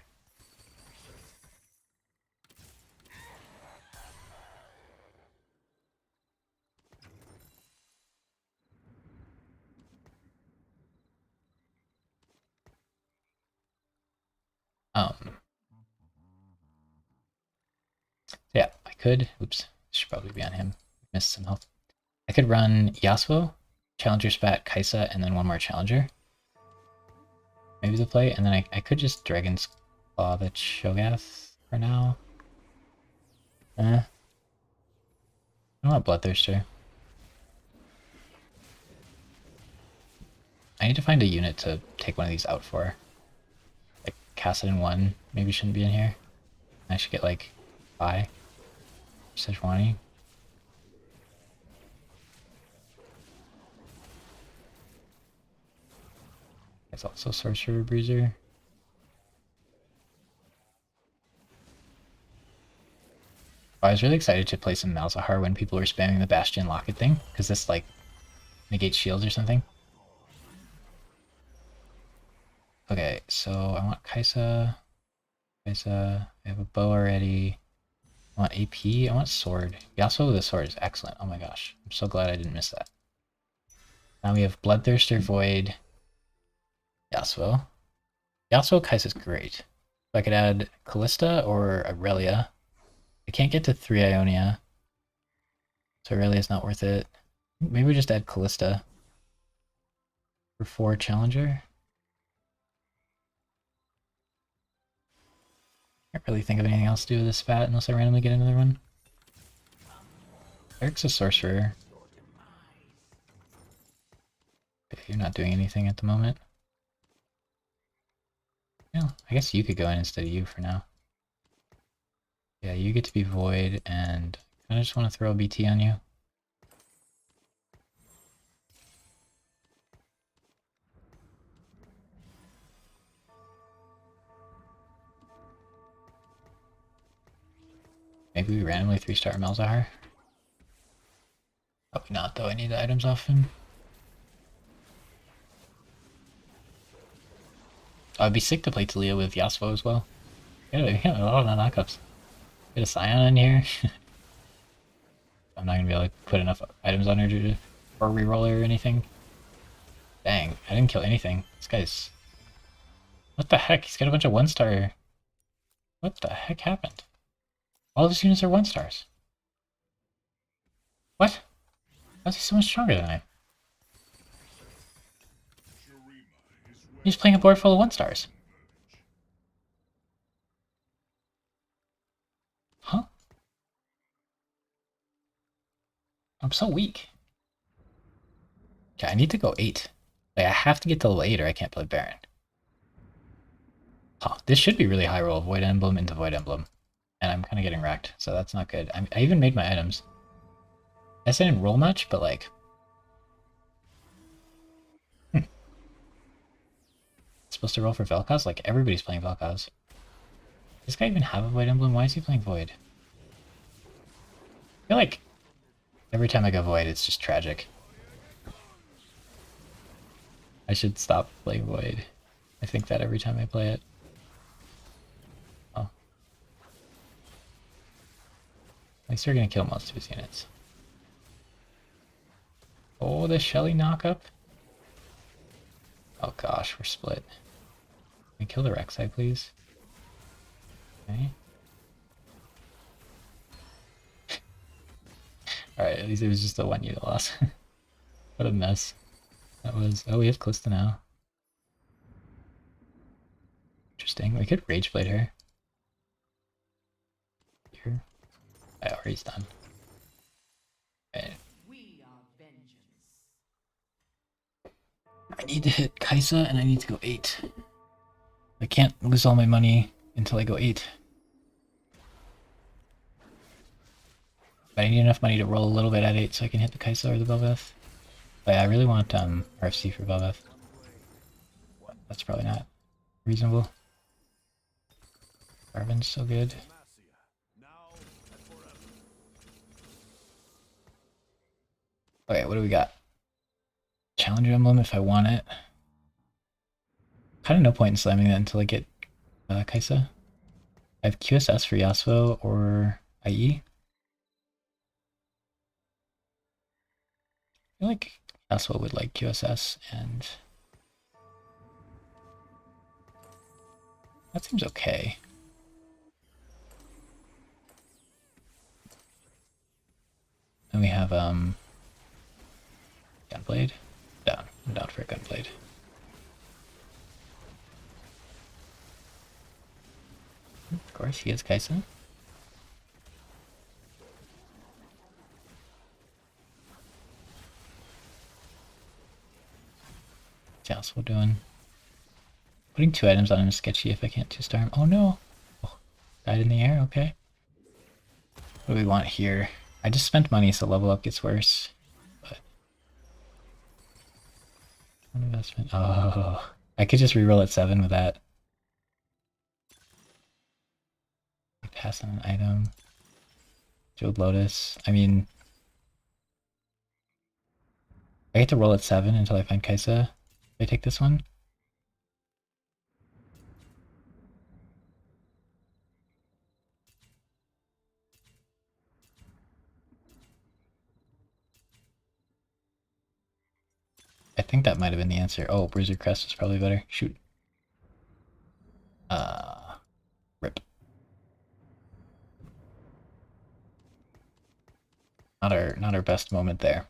Yeah, I could. Oops. should probably be on him. Missed some health. I could run Yasuo, Challenger Spat, Kaisa, and then one more Challenger. Maybe the play, and then I could just Dragon's Claw the Cho'Gath for now. I want Bloodthirster. I need to find a unit to take one of these out for. Like Kassadin 1 maybe shouldn't be in here. I should get like Vi, Sejuani. It's also Sorcerer Bruiser. I was really excited to play some Malzahar when people were spamming the Bastion Locket thing, because this like negates shields or something. Okay, so I want Kaisa. I have a bow already. I want AP. I want sword. Yasuo with a sword is excellent. Oh my gosh. I'm so glad I didn't miss that. Now we have Bloodthirster, Void, Yasuo. Yasuo Kai'Sa's great. So I could add Callista or Aurelia. I can't get to 3 Ionia, so Aurelia's not worth it. Maybe we just add Callista for 4 Challenger. Can't really think of anything else to do with this spat unless I randomly get another one. Eric's a sorcerer. Okay, you're not doing anything at the moment. Yeah, I guess you could go in instead of you for now. Yeah, you get to be Void, and I just want to throw a BT on you. Maybe we randomly 3-star Malzahar. Probably not though, I need the items off him. I'd be sick to play Talia with Yasuo as well. Yeah, a lot of knockups. Get a Scion in here. I'm not gonna be able to put enough items on her to or reroll her or anything. Dang, I didn't kill anything. This guy's... What the heck? He's got a bunch of 1-star... What the heck happened? All of his units are 1-stars. What? How's he so much stronger than I am? He's playing a board full of 1-stars. Huh? I'm so weak. Okay, I need to go 8. Like, I have to get to level 8 or I can't play Baron. Huh, this should be really high roll. Void Emblem into Void Emblem. And I'm kind of getting wrecked, so that's not good. I even made my items. I didn't roll much, but like... Supposed to roll for Vel'Koz? Like, everybody's playing Vel'Koz. Does this guy even have a Void Emblem? Why is he playing Void? I feel like every time I go Void, it's just tragic. I should stop playing Void. I think that every time I play it. Oh. At least we're gonna kill most of his units. Oh, the Shelly knockup? Oh gosh, we're split. Can we kill the Rek'Sai, please? Okay. Alright, at least it was just a 1 unit loss. What a mess that was. Oh, we have Callista now. Interesting. We could Rage Blade her. Here. Oh, he's done. Okay. I need to hit Kaisa and I need to go 8. I can't lose all my money until I go 8. But I need enough money to roll a little bit at 8 so I can hit the Kaisa or the Bel'Veth. But yeah, I really want RFC for Bel'Veth. That's probably not reasonable. Garvin's so good. Okay, what do we got? Challenger Emblem if I want it. Kind of no point in slamming that until I get Kaisa. I have QSS for Yasuo or IE. I feel like Yasuo would like QSS, and that seems okay. And we have Gunblade. Down. I'm down for a Gunblade. Of course, he has Kaisa. What's Yasuo doing? Putting 2 items on him is sketchy if I can't 2-star him. Oh no! Oh, died in the air, okay. What do we want here? I just spent money, so level up gets worse. But investment. Oh, I could just reroll at 7 with that. Pass on an item. Jeweled Lotus. I mean, I get to roll at 7 until I find Kaisa. If I take this one. I think that might have been the answer. Oh, Bruiser Crest is probably better. Shoot. Rip. Not our best moment there.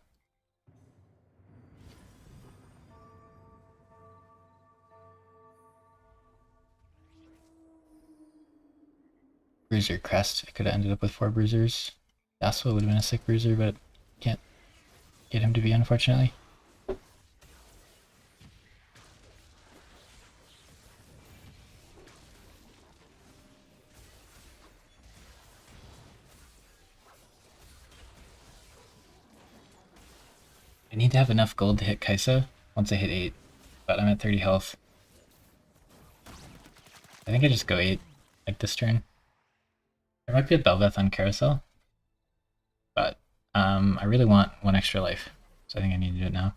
Bruiser Crest. I could have ended up with 4 bruisers. Yasuo would have been a sick bruiser, but can't get him to be, unfortunately. I need to have enough gold to hit Kaisa once I hit 8, but I'm at 30 health. I think I just go 8, like this turn. There might be a Bel'Veth on Carousel, but I really want 1 extra life, so I think I need to do it now.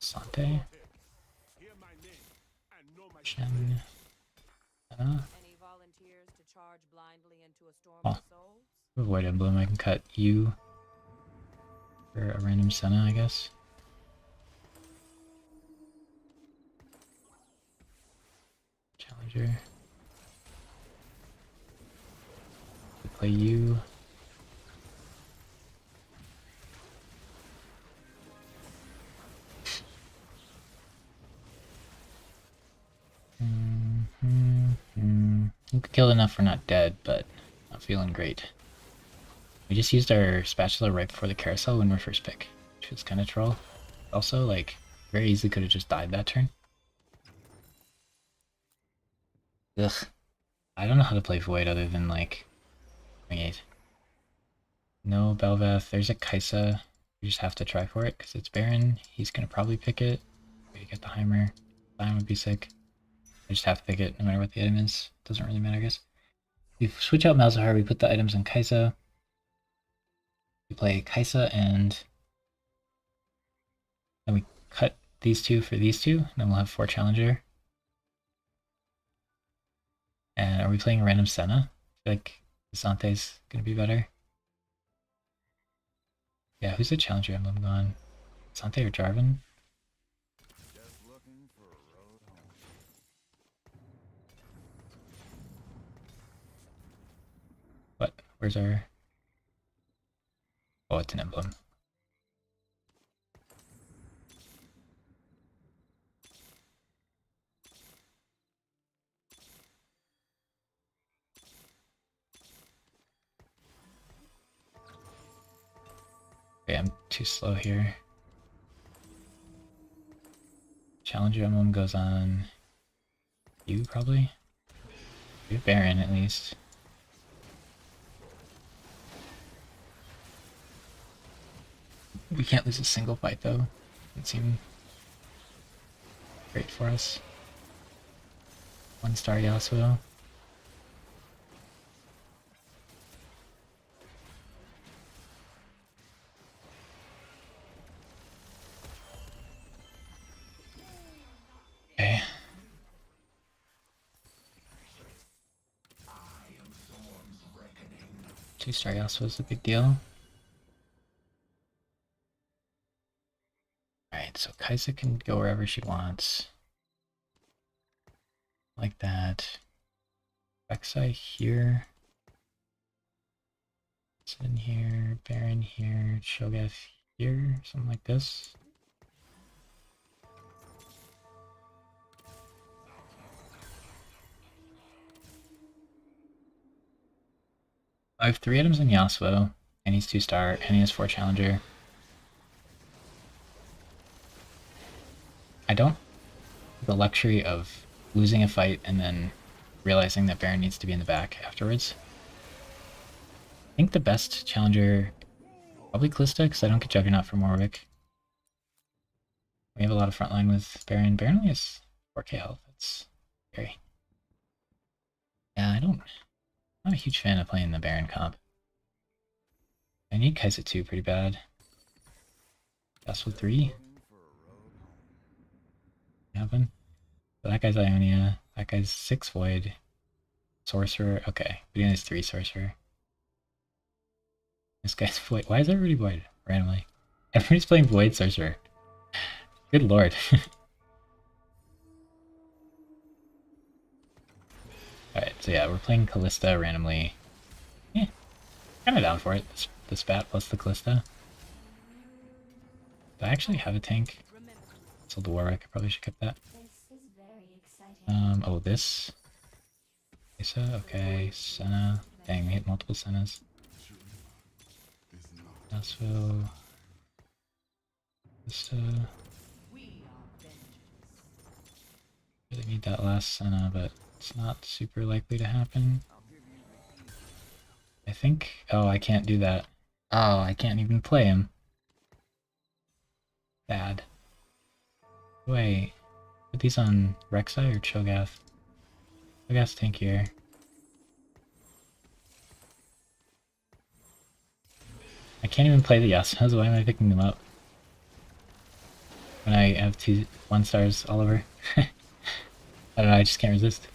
Sante. Shen. Oh. Avoid Emblem, I can cut you for a random Senna, I guess. Challenger. We play you. Killed enough we're not dead, but not feeling great. We just used our spatula right before the carousel when we're first pick, which was kind of troll. Also, like, very easily could have just died that turn. Ugh. I don't know how to play Void other than, like, 28. No Bel'Veth. There's a Kaisa. We just have to try for it because it's Baron. He's gonna probably pick it. We get the Heimer. Lion would be sick. I just have to pick it no matter what the item is. Doesn't really matter, I guess. We switch out Malzahar, we put the items on Kaisa. We play Kaisa and then we cut these 2 for these 2, and then we'll have 4 Challenger. And are we playing a random Senna? I feel like Sante's gonna be better. Yeah, who's the Challenger emblem gone? Sante or Jarvan? What? Where's our... Oh, it's an emblem. Okay, I'm too slow here. Challenger emblem goes on you, probably? You're Baron, at least. We can't lose a single fight, though. Doesn't seem great for us. 1-star Yasuo. Okay. Two-star Yasuo is a big deal. Alright, so Kaisa can go wherever she wants. Like that. Rek'Sai here. Sin here, Baron here, Shogath here, something like this. I have 3 items in Yasuo, and he's 2-star, and he has 4 challenger. I don't have the luxury of losing a fight and then realizing that Baron needs to be in the back afterwards. I think the best challenger, probably Callista, because I don't get Juggernaut from Warwick. We have a lot of frontline with Baron. Baron only has 4k health, that's scary. Yeah, I'm not a huge fan of playing the Baron comp. I need Kai'Sa 2 pretty bad. Yasuo 3. Happen. So that guy's Ionia. That guy's 6 Void. Sorcerer. Okay, but he only has 3 Sorcerer. This guy's Void. Why is everybody Void randomly? Everybody's playing Void Sorcerer. Good lord. Alright, so yeah, we're playing Callista randomly. Yeah, kinda down for it. The Spat plus the Callista. Do I actually have a tank? Sold the Warwick, I probably should keep that. Oh, this. Isa, okay, Senna. Dang, we hit multiple Sennas. Yasuo. Callista. Really need that last Senna, but it's not super likely to happen. I think... Oh, I can't do that. Oh, I can't even play him. Bad. Wait, put these on Rek'Sai or Cho'Gath? Cho'Gath's tankier. I can't even play the Yasuos, why am I picking them up? When I have 2 1-stars all over. I don't know, I just can't resist.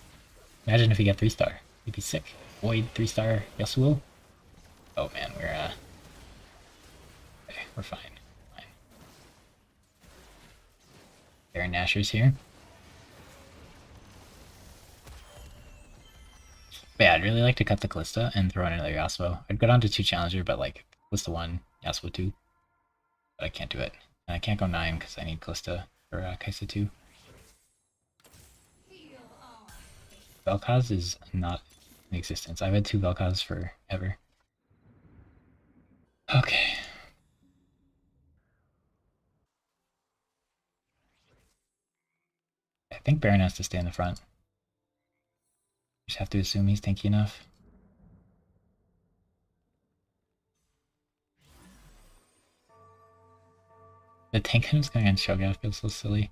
Imagine if we get 3-star. He'd be sick. Void 3-star Yasuo. Oh man, okay, we're fine. Baron Nashor's here. But yeah, I'd really like to cut the Callista and throw in another Yasuo. I'd go down to 2 challenger, but like Callista 1, Yasuo 2. But I can't do it. And I can't go 9 because I need Callista for Kaisa 2. Vel'Koz is not in existence. I've had 2 Vel'Koz forever. Okay. I think Baron has to stay in the front. Just have to assume he's tanky enough. The tank is going on Shogath feels so silly.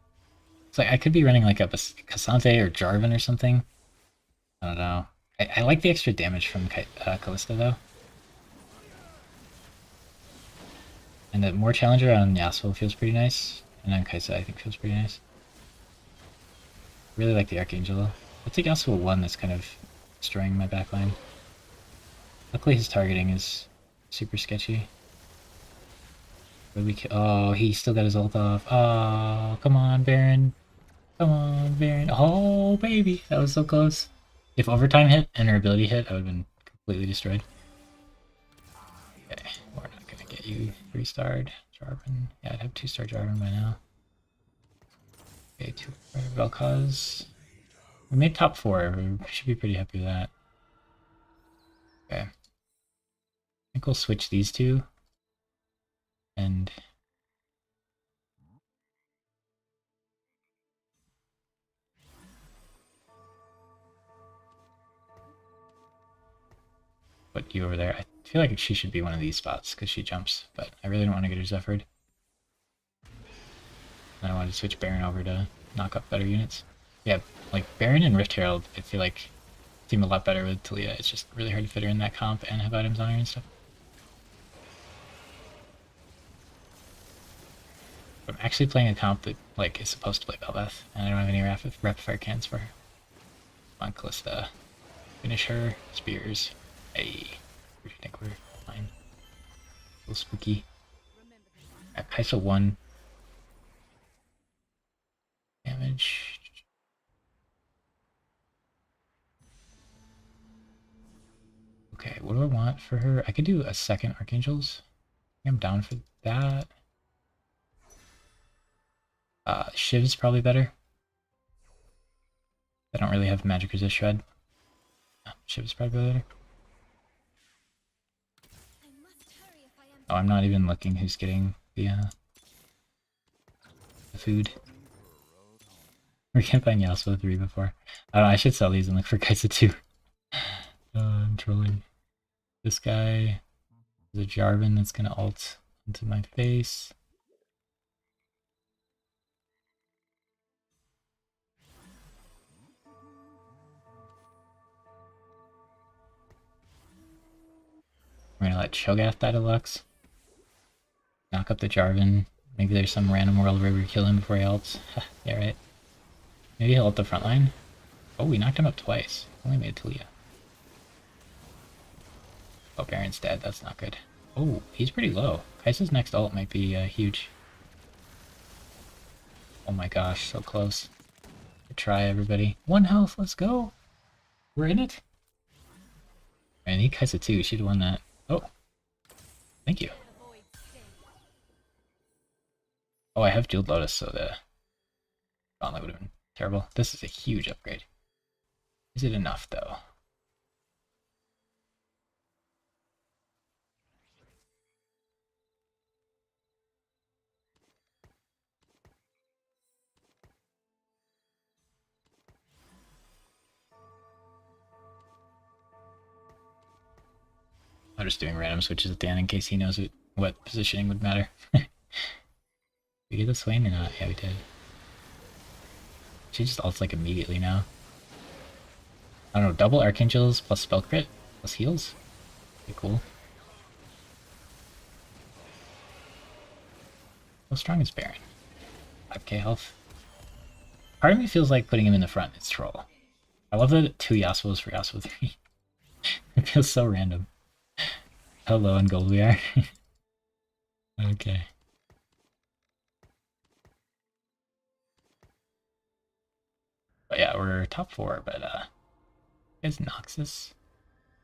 It's like I could be running like a Cassante or Jarvan or something. I don't know. I like the extra damage from Callista though. And the more challenger on Yasuo feels pretty nice. And on Kaisa I think feels pretty nice. Really like the Archangel. I'll take Yasuo 1 that's kind of destroying my backline. Luckily his targeting is super sketchy. Oh, he still got his ult off. Oh, come on, Baron. Come on, Baron. Oh, baby. That was so close. If overtime hit and her ability hit, I would have been completely destroyed. Okay, we're not going to get you 3-starred. Jarvan. Yeah, I'd have 2-star Jarvan by now. Okay, 2 Vel'Koz. We made top 4. We should be pretty happy with that. Okay. I think we'll switch these 2. And put you over there. I feel like she should be one of these spots because she jumps, but I really don't want to get her Zephyred. And I wanted to switch Baron over to knock up better units. Yeah, like Baron and Rift Herald, I feel like seem a lot better with Talia. It's just really hard to fit her in that comp and have items on her and stuff. I'm actually playing a comp that like is supposed to play Bel'Veth, and I don't have any rapid fire cans for her. Come on, Callista. Finish her. Spears. Hey. I think we're fine. A little spooky. Kaisa 1. for her. I could do a second Archangels. I'm down for that. Shiv's probably better. I don't really have magic resist shred. Shiv's probably better. Oh, I'm not even looking who's getting the food. We can't find Yasuo 3 before. I don't know, I should sell these and look for Kaisa 2. I'm trolling. This guy is a Jarvan that's gonna ult into my face. We're gonna let Cho'Gath die to Lux. Knock up the Jarvan. Maybe there's some random world where we kill him before he ults. Yeah, right. Maybe he'll ult the front line. Oh, we knocked him up twice. Only made Talia. Oh, Baron's dead. That's not good. Oh, he's pretty low. Kaisa's next ult might be huge. Oh my gosh, so close. Good try, everybody. 1 health, let's go. We're in it. I need Kaisa 2. She'd have won that. Oh, thank you. Oh, I have Jeweled Lotus, so the gauntlet would have been terrible. This is a huge upgrade. Is it enough, though? I'm just doing random switches at the end in case he knows what positioning would matter. Did we get the Swain or not? Yeah, we did. She just ults like immediately now. I don't know, double Archangels plus spell crit plus heals? Pretty cool. How strong is Baron? 5k health. Part of me feels like putting him in the front. It's troll. I love that 2 Yasuos for Yasuo 3. It feels so random. How low on gold we are. Okay. But yeah, we're top 4, but is Noxus?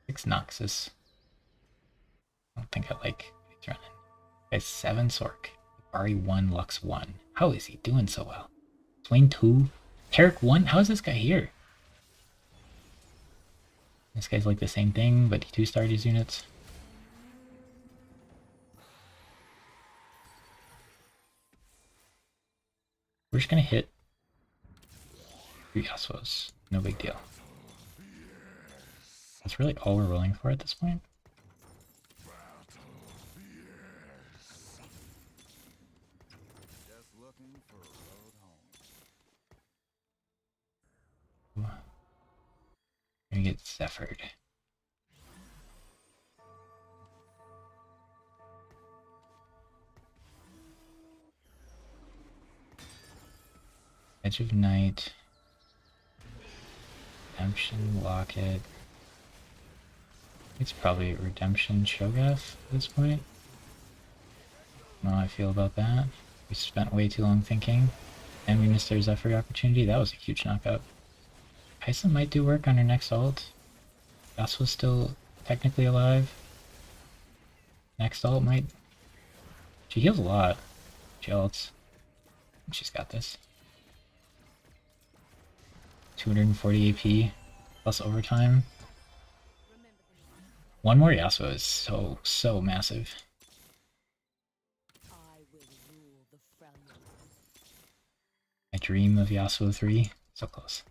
6 Noxus. I don't think I like these running. Guy's 7 Sork. Ari 1, Lux 1. How is he doing so well? Swain 2. Tarek 1? How is this guy here? This guy's like the same thing, but he 2-starred his units. We're just gonna hit 3 Yasuos. No big deal. That's really all we're rolling for at this point. We're gonna get Zephyr'd. Edge of Night. Redemption, Locket. It's probably Redemption Cho'Gath at this point. I don't know how I feel about that. We spent way too long thinking, and we missed our Zephyr opportunity. That was a huge knockout. Kaisa might do work on her next ult. Yasuo's still technically alive. Next ult might... She heals a lot. She ults. She's got this. 240 AP plus overtime. One more Yasuo is so massive. I dream of Yasuo 3. So close.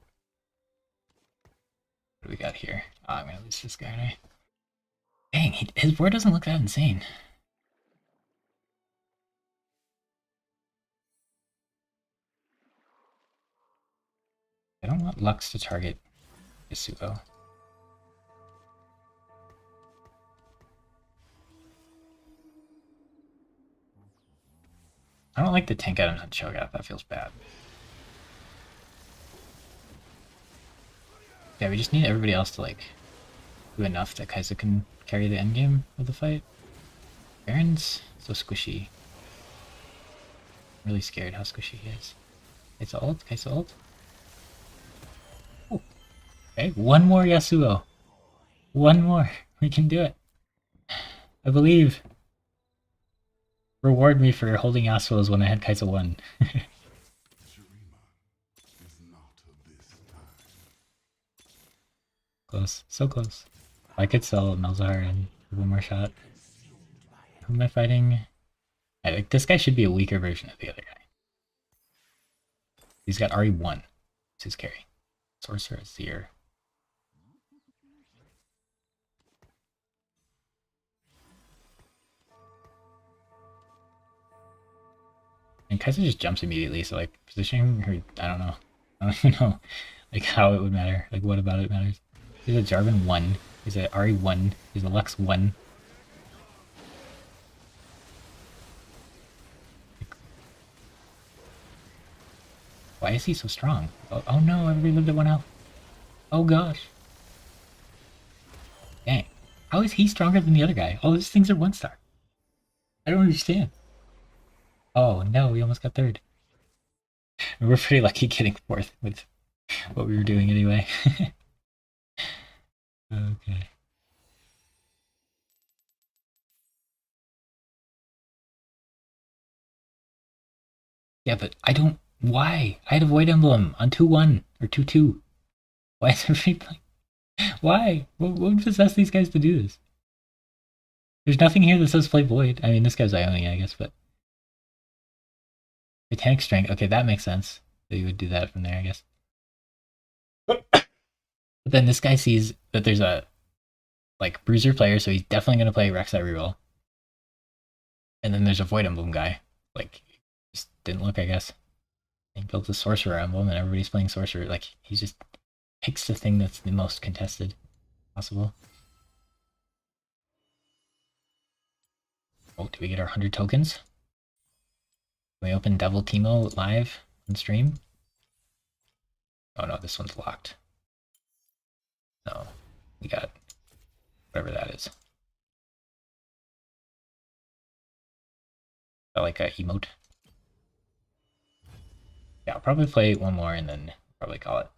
What do we got here? Oh, I'm gonna lose this guy, aren't I? Dang, his board doesn't look that insane. I don't want Lux to target Yasuo. I don't like the tank items on Cho'Gath, that feels bad. Yeah, we just need everybody else to like do enough that Kaisa can carry the endgame of the fight. Baron's so squishy. I'm really scared how squishy he is. Kaisa ult? Kaisa ult? Ooh. Okay, one more Yasuo. One more. We can do it. I believe. Reward me for holding Yasuo's when I had Kai'Sa 1. Close. So close. I could sell Malzahar and one more shot. Who am I fighting? I think this guy should be a weaker version of the other guy. He's got RE1. It's his carry. Sorcerer, Seer. And Kai'Sa just jumps immediately, so like positioning her, I don't know. I don't even know like how it would matter. Like what about it matters. He's a Jarvan 1. He's a RE1. He's a Lux 1. Why is he so strong? Oh no, everybody lived at 1 health. Oh gosh. Dang. How is he stronger than the other guy? All these things are 1-star. I don't understand. Oh no, we almost got 3rd. We're pretty lucky getting 4th with what we were doing anyway. Okay. Yeah, but I don't... Why? I had a Void Emblem on 2-1 or 2-2. Why is everybody playing... Why? What would possess these guys to do this? There's nothing here that says play Void. I mean, this guy's Ionia, I guess, but... Titanic Strength. Okay, that makes sense. That you would do that from there, I guess. But then this guy sees that there's a like bruiser player, so he's definitely gonna play Rek'Sai reroll. And then there's a Void Emblem guy. Like, just didn't look, I guess. He built a Sorcerer Emblem, and everybody's playing Sorcerer. Like, he just picks the thing that's the most contested possible. Oh, did we get our 100 tokens? Can we open Devil Teemo live on stream? Oh no, this one's locked. No, we got whatever that is. I like a emote. Yeah, I'll probably play one more and then probably call it.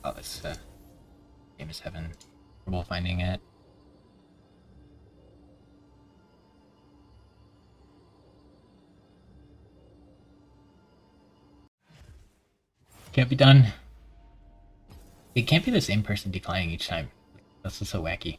Oh, this game is having trouble finding it. Can't be done. It can't be the same person declining each time. That's just so wacky.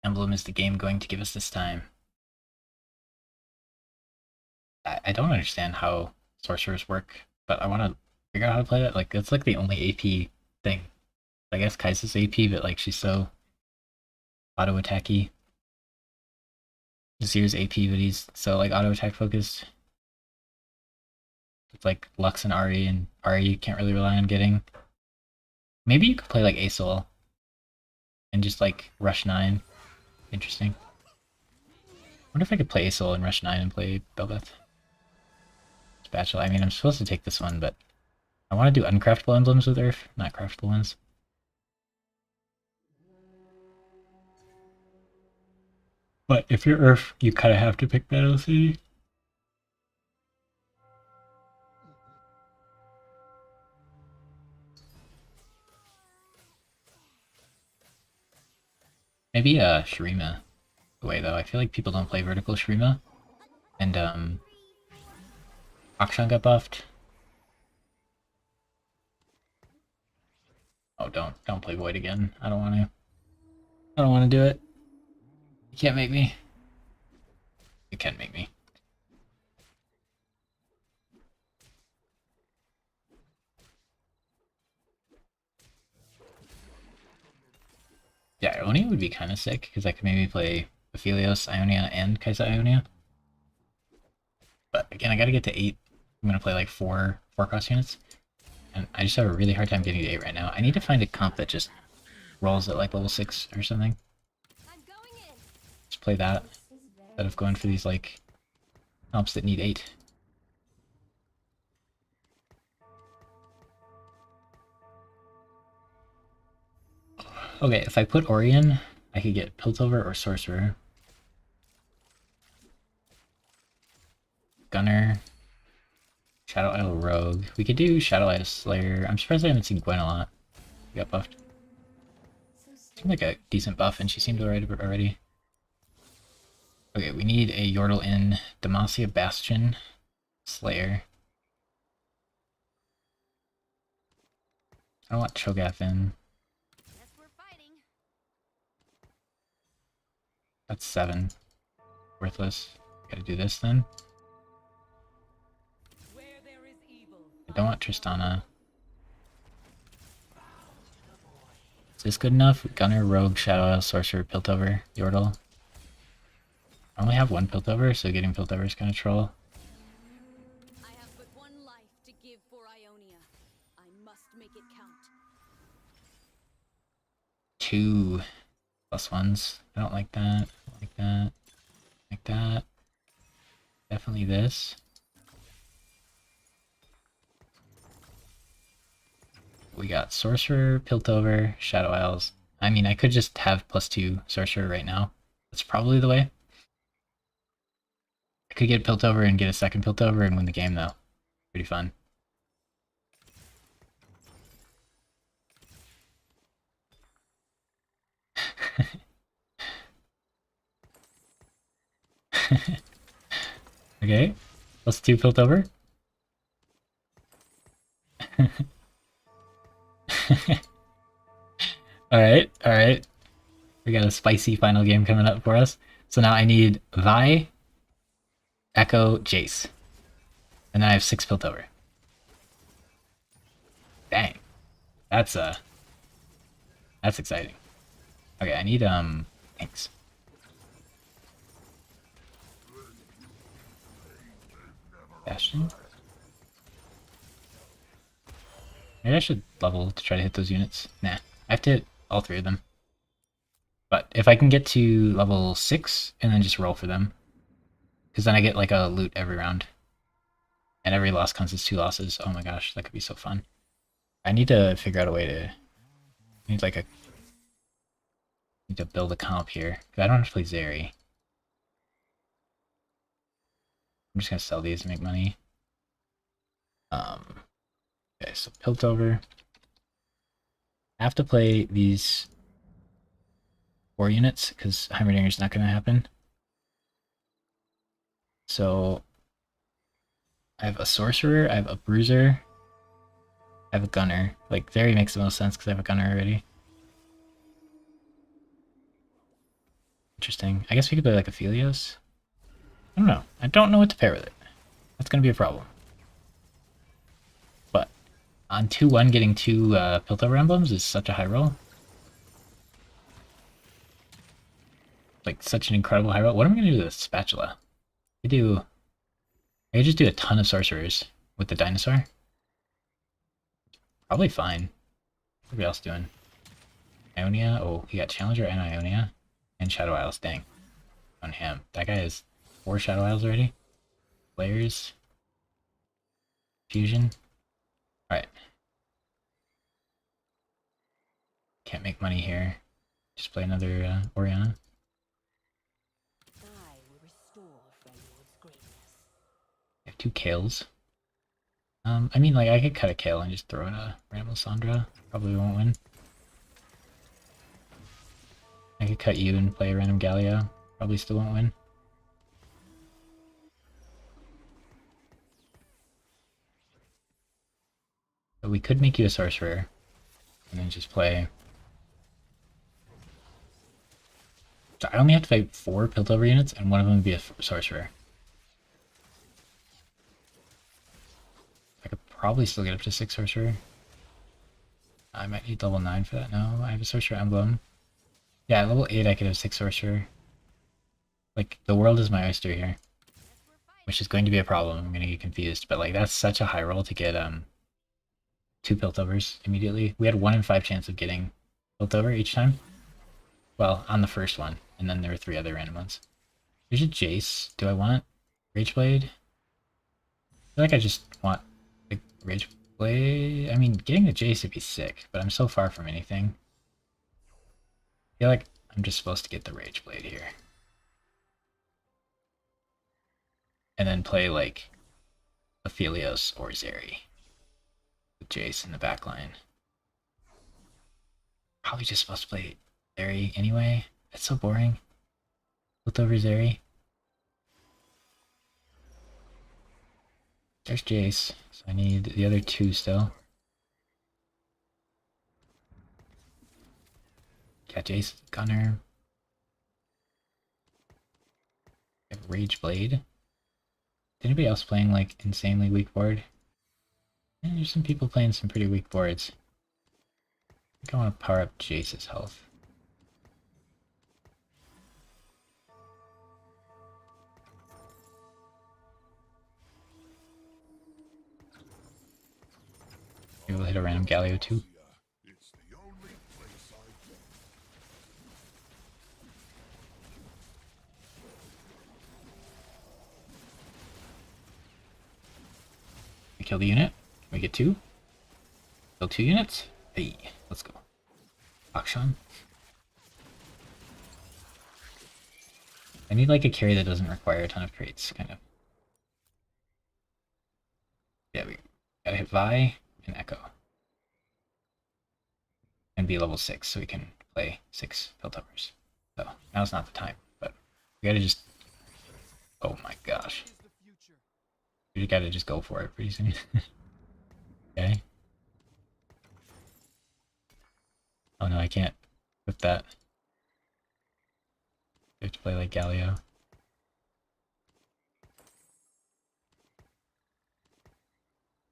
Emblem is the game going to give us this time. I don't understand how sorcerers work, but I want to figure out how to play that. Like, that's like the only AP thing. I guess Kai'Sa's AP, but like she's so auto attacky. Zir's AP, but he's so like auto attack focused. It's like Lux and Ari, and Ari you can't really rely on getting. Maybe you could play like Asol and just like Rush 9. Interesting. I wonder if I could play Asol and Rush 9 and play Bel'Veth. Spatula. I mean, I'm supposed to take this one, but I want to do uncraftable emblems with Earth, not craftable ones. But if you're Earth, you kind of have to pick Battle City. Maybe Shurima the way though. I feel like people don't play vertical Shurima. And Akshan got buffed. Oh, don't play Void again. I don't want to. I don't want to do it. You can't make me. You can make me. Yeah, Ionia would be kind of sick, because I could maybe play Aphelios, Ionia, and Kaisa Ionia. But again, I gotta get to 8. I'm gonna play like 4 cross units. And I just have a really hard time getting to 8 right now. I need to find a comp that just rolls at like level 6 or something. Just play that, instead of going for these like comps that need 8. Okay, if I put Orion, I could get Piltover or Sorcerer. Gunner. Shadow Idol Rogue. We could do Shadow Idol Slayer. I'm surprised I haven't seen Gwen a lot. She got buffed. Seemed like a decent buff, and she seemed already. Okay, we need a Yordle in Demacia Bastion Slayer. I don't want Cho'Gath in. That's 7. Worthless. Gotta do this then. I don't want Tristana. Is this good enough? Gunner, Rogue, Shadow Isle, Sorcerer, Piltover, Yordle. I only have 1 Piltover, so getting Piltover is kind of troll. I have but 1 life to give for Ionia. I must make it count. 2 +1s. I don't like that. Like that. Like that. Definitely this. We got Sorcerer, Piltover, Shadow Isles. I mean, I could just have +2 Sorcerer right now. That's probably the way. I could get Piltover and get a second Piltover and win the game though. Pretty fun. Okay, +2 Piltover. Alright. We got a spicy final game coming up for us. So now I need Vi, Echo, Jace. And then I have 6 Piltover. Dang. That's exciting. Okay, I need thanks. Bastion. Maybe I should level to try to hit those units. Nah, I have to hit all 3 of them. But if I can get to level 6 and then just roll for them, because then I get like a loot every round. And every loss counts as 2 losses. Oh my gosh, that could be so fun. I need to figure out a way to... need to build a comp here. Because I don't have to play Zeri. I'm just going to sell these and make money. Okay, so Piltover. I have to play these 4 units because Heimerdinger's not going to happen. So I have a Sorcerer, I have a Bruiser, I have a Gunner. Like, Zeri makes the most sense because I have a Gunner already. Interesting. I guess we could play like Aphelios. I don't know. I don't know what to pair with it. That's going to be a problem. But on 2-1, getting 2 Piltover emblems is such a high roll. Like, such an incredible high roll. What am I going to do with the Spatula? I could just do a ton of Sorcerers with the Dinosaur. Probably fine. What are we else doing? Ionia? Oh, he got Challenger and Ionia. And Shadow Isles, dang. On him. That guy has 4 Shadow Isles already. Players. Fusion. Alright. Can't make money here. Just play another Oriana. I have 2 Kales. I mean, like, I could cut a Kale and just throw in a Ramosandra. Probably won't win. I could cut you and play a random Galio. Probably still won't win. But we could make you a sorcerer. And then just play. So I only have to fight 4 Piltover units, and one of them would be a sorcerer. I could probably still get up to 6 sorcerer. I might need level 9 for that. No, I have a sorcerer emblem. Yeah, at level 8 I could have 6 sorcerer. Like, the world is my oyster here. Which is going to be a problem. I'm gonna get confused. But like, that's such a high roll to get 2 Piltovers immediately. We had 1 in 5 chance of getting Piltover each time. Well, on the first one. And then there were 3 other random ones. Here's a Jace. Do I want Rageblade? I feel like I just want the Rageblade. I mean, getting the Jace would be sick, but I'm so far from anything. I feel like I'm just supposed to get the Rageblade here. And then play like Aphelios or Zeri. With Jace in the back line. Probably just supposed to play Zeri anyway. It's so boring. Looked over Zeri. There's Jace, so I need the other 2 still. Got Jace, Gunner. Rage Blade. Is anybody else playing like insanely weak board? Yeah, there's some people playing some pretty weak boards. I think I want to power up Jace's health. Maybe we'll hit a random Galio too. We kill the unit. Can we get 2? Kill 2 units? Hey, let's go. Akshan. I need like a carry that doesn't require a ton of crates, kind of. Yeah, we gotta hit Vi and Echo. And be level 6 so we can play 6 Piltovers. So, now's not the time, but we gotta just... Oh my gosh. We gotta just go for it pretty soon. Okay. Oh no, I can't with that. I have to play like Galio.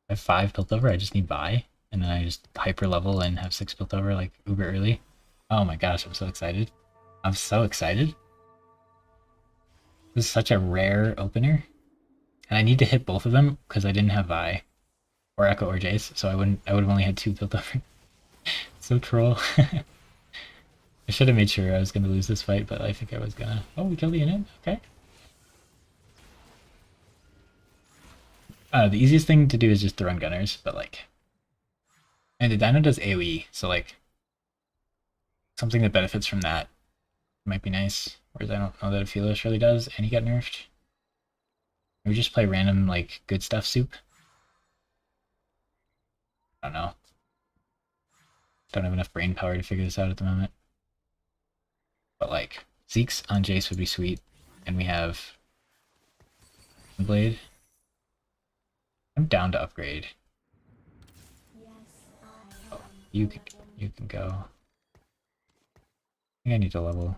I have 5 Piltover, I just need Vi. And then I just hyper level and have 6 Piltover like uber early. Oh my gosh, I'm so excited. I'm so excited. This is such a rare opener. And I need to hit both of them because I didn't have Vi. Or Echo or Jace, so I would have only had 2 Piltover. So troll. I should have made sure I was gonna lose this fight, but I think I was gonna... Oh, we killed the unit? Okay. The easiest thing to do is just to run gunners, but like... And the Dino does AoE, so like... Something that benefits from that might be nice. Whereas I don't know that Aphelios really does, and he got nerfed. We just play random, like, good stuff soup. I don't know. Don't have enough brain power to figure this out at the moment. But like, Zeke's on Jace would be sweet. And we have Blade. I'm down to upgrade. Oh, you can go. I think I need to level.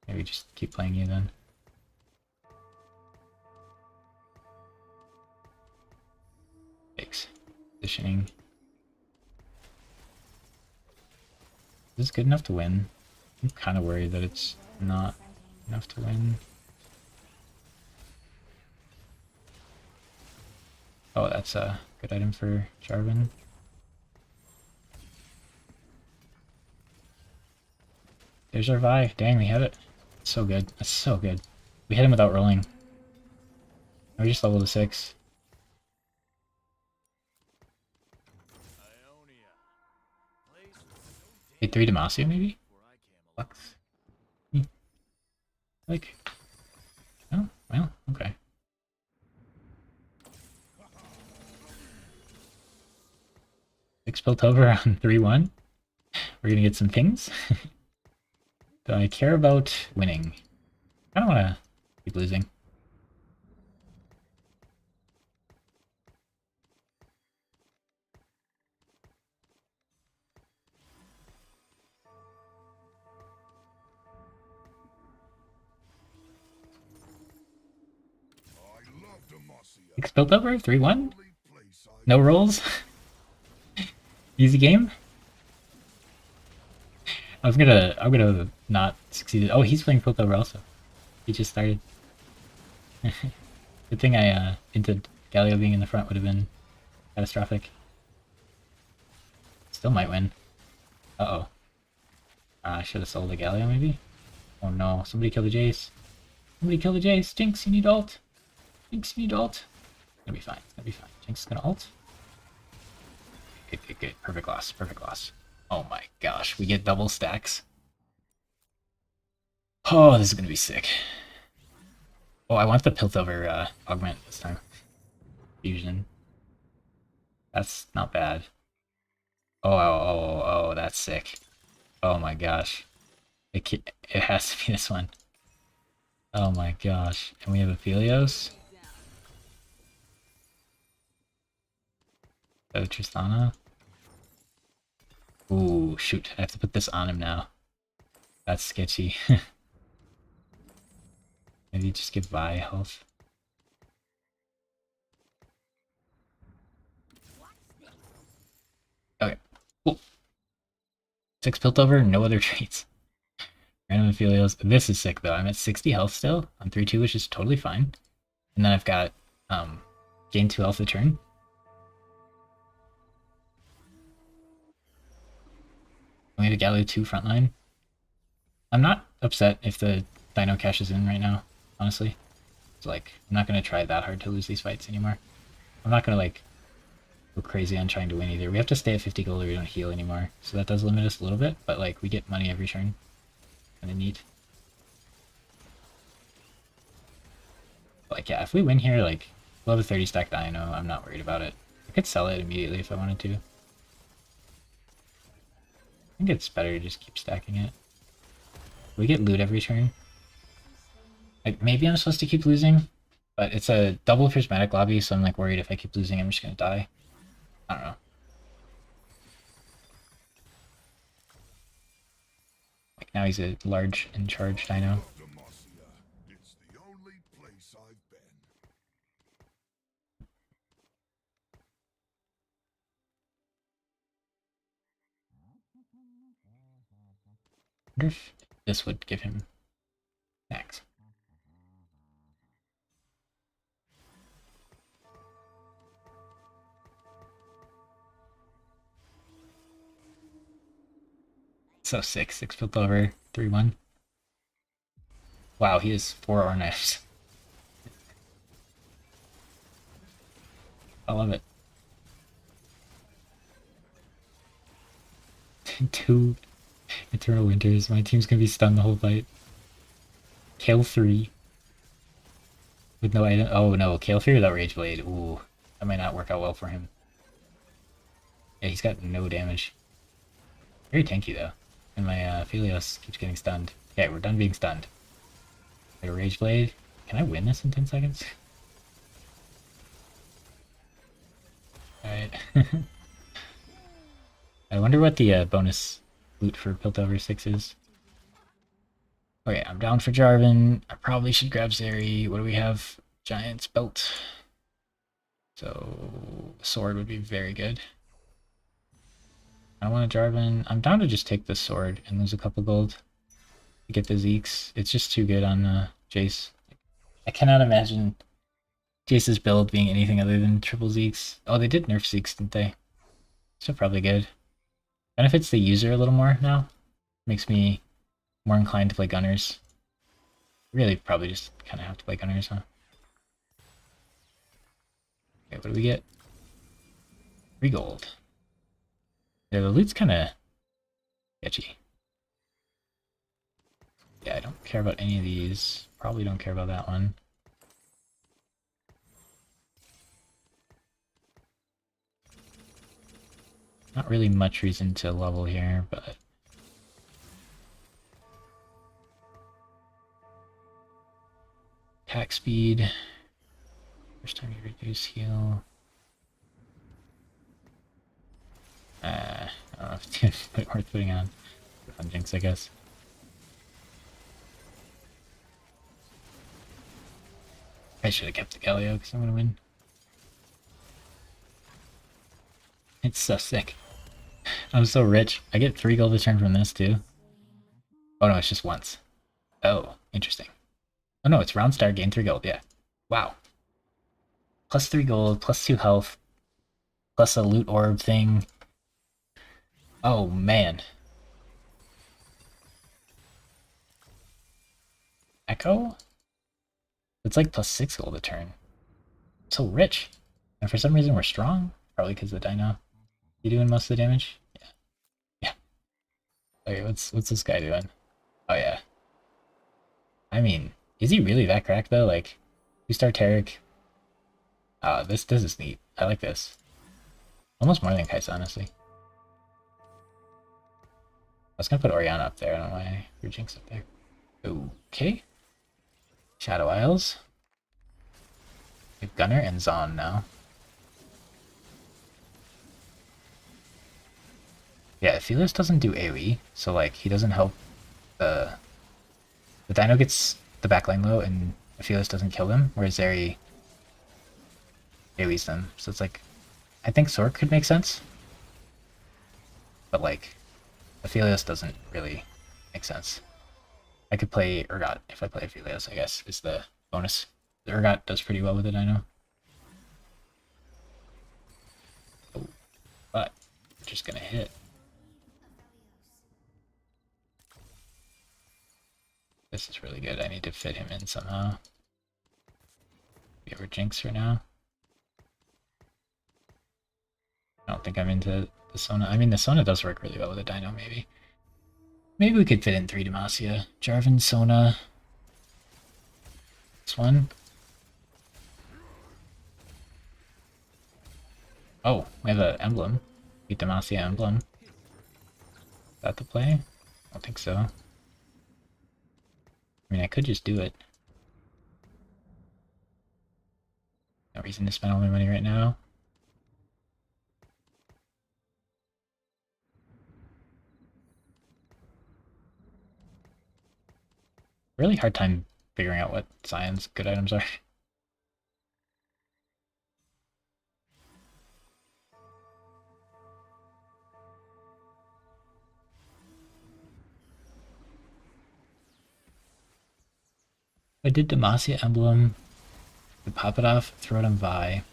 Maybe just keep playing you then. Thanks. Positioning. Is this good enough to win? I'm kind of worried that it's not enough to win. Oh, that's a good item for Jarvan. There's our Vi. Dang, we have it. So good. That's so good. We hit him without rolling. We just leveled to 6. Hey, 3 Demacia maybe? Lux? Like... Oh, well, okay. Six built over on 3-1? We're gonna get some pings. Do I care about winning? I don't want to keep losing. Six built over, 3-1. No rolls. Easy game. I'm gonna not succeed. Oh, he's playing built over also. He just started. Good thing I hinted Galio being in the front would have been catastrophic. Still might win. Uh-oh. I should have sold the Galio maybe? Oh no, somebody kill the Jace. Somebody kill the Jace. Jinx, you need ult. Jinx, you need ult. It's gonna be fine. It's gonna be fine. Jinx is gonna ult. Good, good, good. Perfect loss. Perfect loss. Oh my gosh, we get double stacks. Oh, this is gonna be sick. Oh, I want the Piltover augment this time. Fusion. That's not bad. Oh, that's sick. Oh my gosh. It has to be this one. Oh my gosh. And we have Aphelios. Oh, Tristana. Ooh, shoot. I have to put this on him now. That's sketchy. Maybe just give Vi health. Okay, cool. 6 Piltover, no other traits. Random Aphelios. This is sick though. I'm at 60 health still on 3-2, which is totally fine. And then I've got gain 2 health a turn. We have a Galio 2 frontline. I'm not upset if the Dino cashes in right now, honestly. It's like, I'm not going to try that hard to lose these fights anymore. I'm not going to like go crazy on trying to win either. We have to stay at 50 gold or we don't heal anymore. So that does limit us a little bit, but like we get money every turn. Kinda neat. Like yeah, if we win here, like we'll have a 30 stack Dino, I'm not worried about it. I could sell it immediately if I wanted to. I think it's better to just keep stacking it. We get loot every turn. Like maybe I'm supposed to keep losing, but it's a double prismatic lobby, so I'm like worried if I keep losing I'm just gonna die. I don't know. Like now he's a large in charge Dino. I wonder if this would give him max. So sick. 6 Piltover, 3-1. Wow, he has 4 ore knives. I love it. 2 Eternal Winters. My team's gonna be stunned the whole fight. Kale 3. With no item. Oh no, Kale 3 without Rage Blade. Ooh, that might not work out well for him. Yeah, he's got no damage. Very tanky though. And my Aphelios keeps getting stunned. Okay, we're done being stunned. Like a Rage Blade. Can I win this in 10 seconds? Alright. I wonder what the bonus loot for Piltover 6 is. Okay, I'm down for Jarvan. I probably should grab Zeri. What do we have? Giant's belt. So, sword would be very good. I don't want a Jarvan. I'm down to just take the sword and lose a couple gold to get the Zeeks. It's just too good on Jace. I cannot imagine Jace's build being anything other than triple Zeeks. Oh, they did nerf Zeeks, didn't they? So probably good. Benefits the user a little more now. Makes me more inclined to play Gunners. Really probably just kind of have to play Gunners, huh? Okay, what do we get? 3 gold. Yeah, the loot's kind of sketchy. Yeah, I don't care about any of these. Probably don't care about that one. Not really much reason to level here, but attack speed. First time you reduce heal. I don't know if it's worth putting on. Fun Jinx, I guess. I should have kept the Galio because I'm gonna win. It's so sick. I'm so rich. I get 3 gold a turn from this too. Oh no, it's just once. Oh, interesting. Oh no, it's round start, gain 3 gold, yeah. Wow. Plus 3 gold, plus 2 health, plus a loot orb thing. Oh man. Echo? It's like plus 6 gold a turn. So rich. And for some reason we're strong. Probably because the dino. You doing most of the damage? Yeah. Yeah. Okay, what's this guy doing? Oh yeah. I mean, is he really that cracked though? Like, 2-star Taric. This is neat. I like this. Almost more than Kais, honestly. I was gonna put Oriana up there. I don't know why I Jinx up there. Okay. Shadow Isles. We have Gunner and Zon now. Yeah, Aphelios doesn't do AoE, so like he doesn't help the Dino gets the backline low and Aphelios doesn't kill them, whereas Zeri AoEs them. So it's like I think Sork could make sense. But like Aphelios doesn't really make sense. I could play Urgot if I play Aphelios, I guess, is the bonus. The Urgot does pretty well with it, I know. Oh, but we're just gonna hit. This is really good. I need to fit him in somehow. We have our Jinx for now. I don't think I'm into the Sona. I mean, the Sona does work really well with a Dino, maybe. Maybe we could fit in 3 Demacia. Jarvan, Sona. This one. Oh, we have an emblem. The Demacia emblem. Is that the play? I don't think so. I mean, I could just do it. No reason to spend all my money right now. Really hard time figuring out what Sion's good items are. I did Demacia emblem. Could pop it off, throw it on Vi.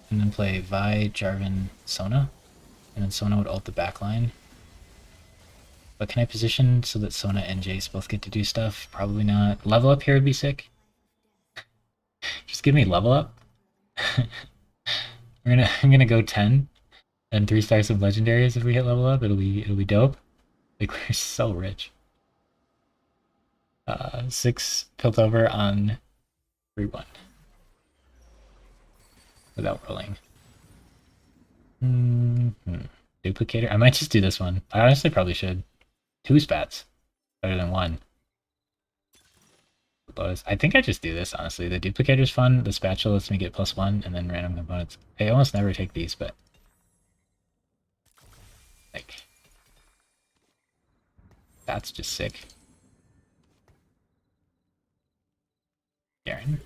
And then play Vi, Jarvan, Sona. And then Sona would ult the backline. But can I position so that Sona and Jace both get to do stuff? Probably not. Level up here would be sick. Just give me level up. I'm gonna go 10 and 3 stars of legendaries if we hit level up. It'll be dope. Like we're so rich. 6 tilt over on 3-1 without rolling. Duplicator. I might just do this one. I honestly probably should. 2 spats better than 1. I think I just do this, honestly. The duplicator's fun, the spatula lets me get +1, and then random components. I almost never take these, but like that's just sick. Garen.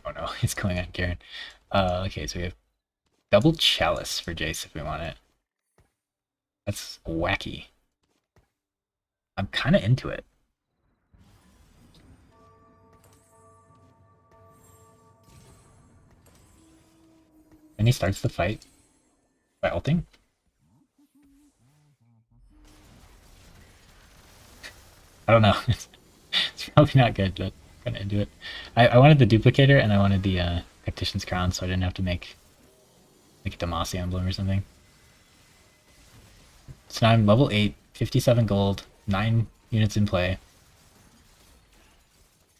Oh no, it's going on Garen. Okay, so we have double chalice for Jace if we want it. That's wacky. I'm kind of into it. And he starts the fight by ulting. I don't know. It's probably not good, but I'm gonna do it. I wanted the duplicator and I wanted the Tactician's Crown, so I didn't have to make like a Demacia emblem or something. So now I'm level 8, 57 gold, 9 units in play.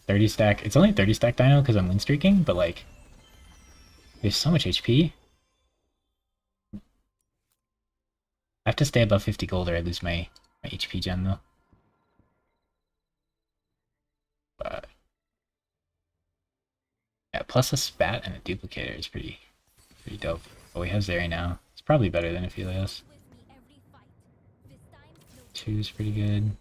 30 stack. It's only 30 stack dino because I'm win streaking, but like there's so much HP. I have to stay above 50 gold or I lose my HP gen though. But yeah, plus a spat and a duplicator is pretty dope. But we have Zeri now. It's probably better than Aphelios. 2 is pretty good.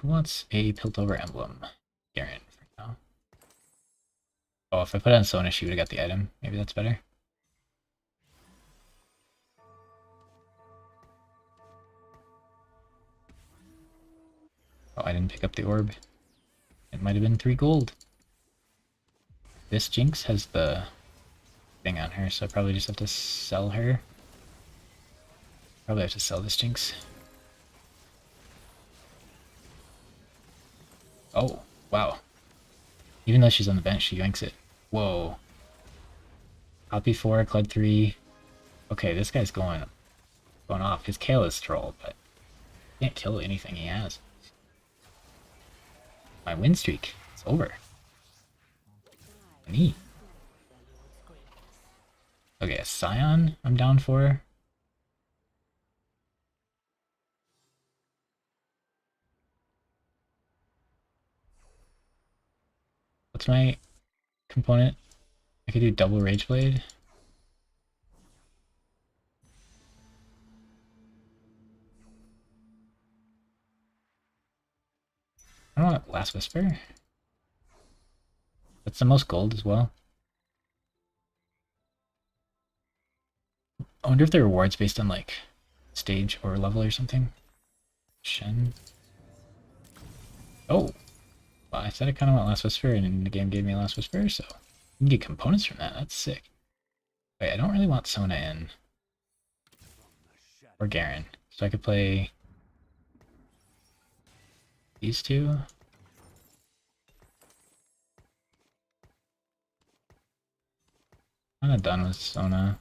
Who wants a Piltover emblem? Garen for now. Oh, if I put it on Sona, she would have got the item. Maybe that's better. Oh, I didn't pick up the orb. It might have been 3 gold. This Jinx has the thing on her, so I probably just have to sell her. Probably have to sell this Jinx. Oh, wow. Even though she's on the bench, she yoinks it. Whoa. Copy 4, Clud 3. Okay, this guy's going off. His Kale is troll, but he can't kill anything he has. My win streak is over. Neat. Okay, a Scion I'm down for. What's my component? I could do double Rage Blade. I don't want Last Whisper. That's the most gold as well. I wonder if the reward's based on like stage or level or something. Shen. Oh, well, I said I kind of want Last Whisper, and the game gave me a Last Whisper, so you can get components from that. That's sick. Wait, I don't really want Sona in. Or Garen. So I could play these two. I'm not done with Sona.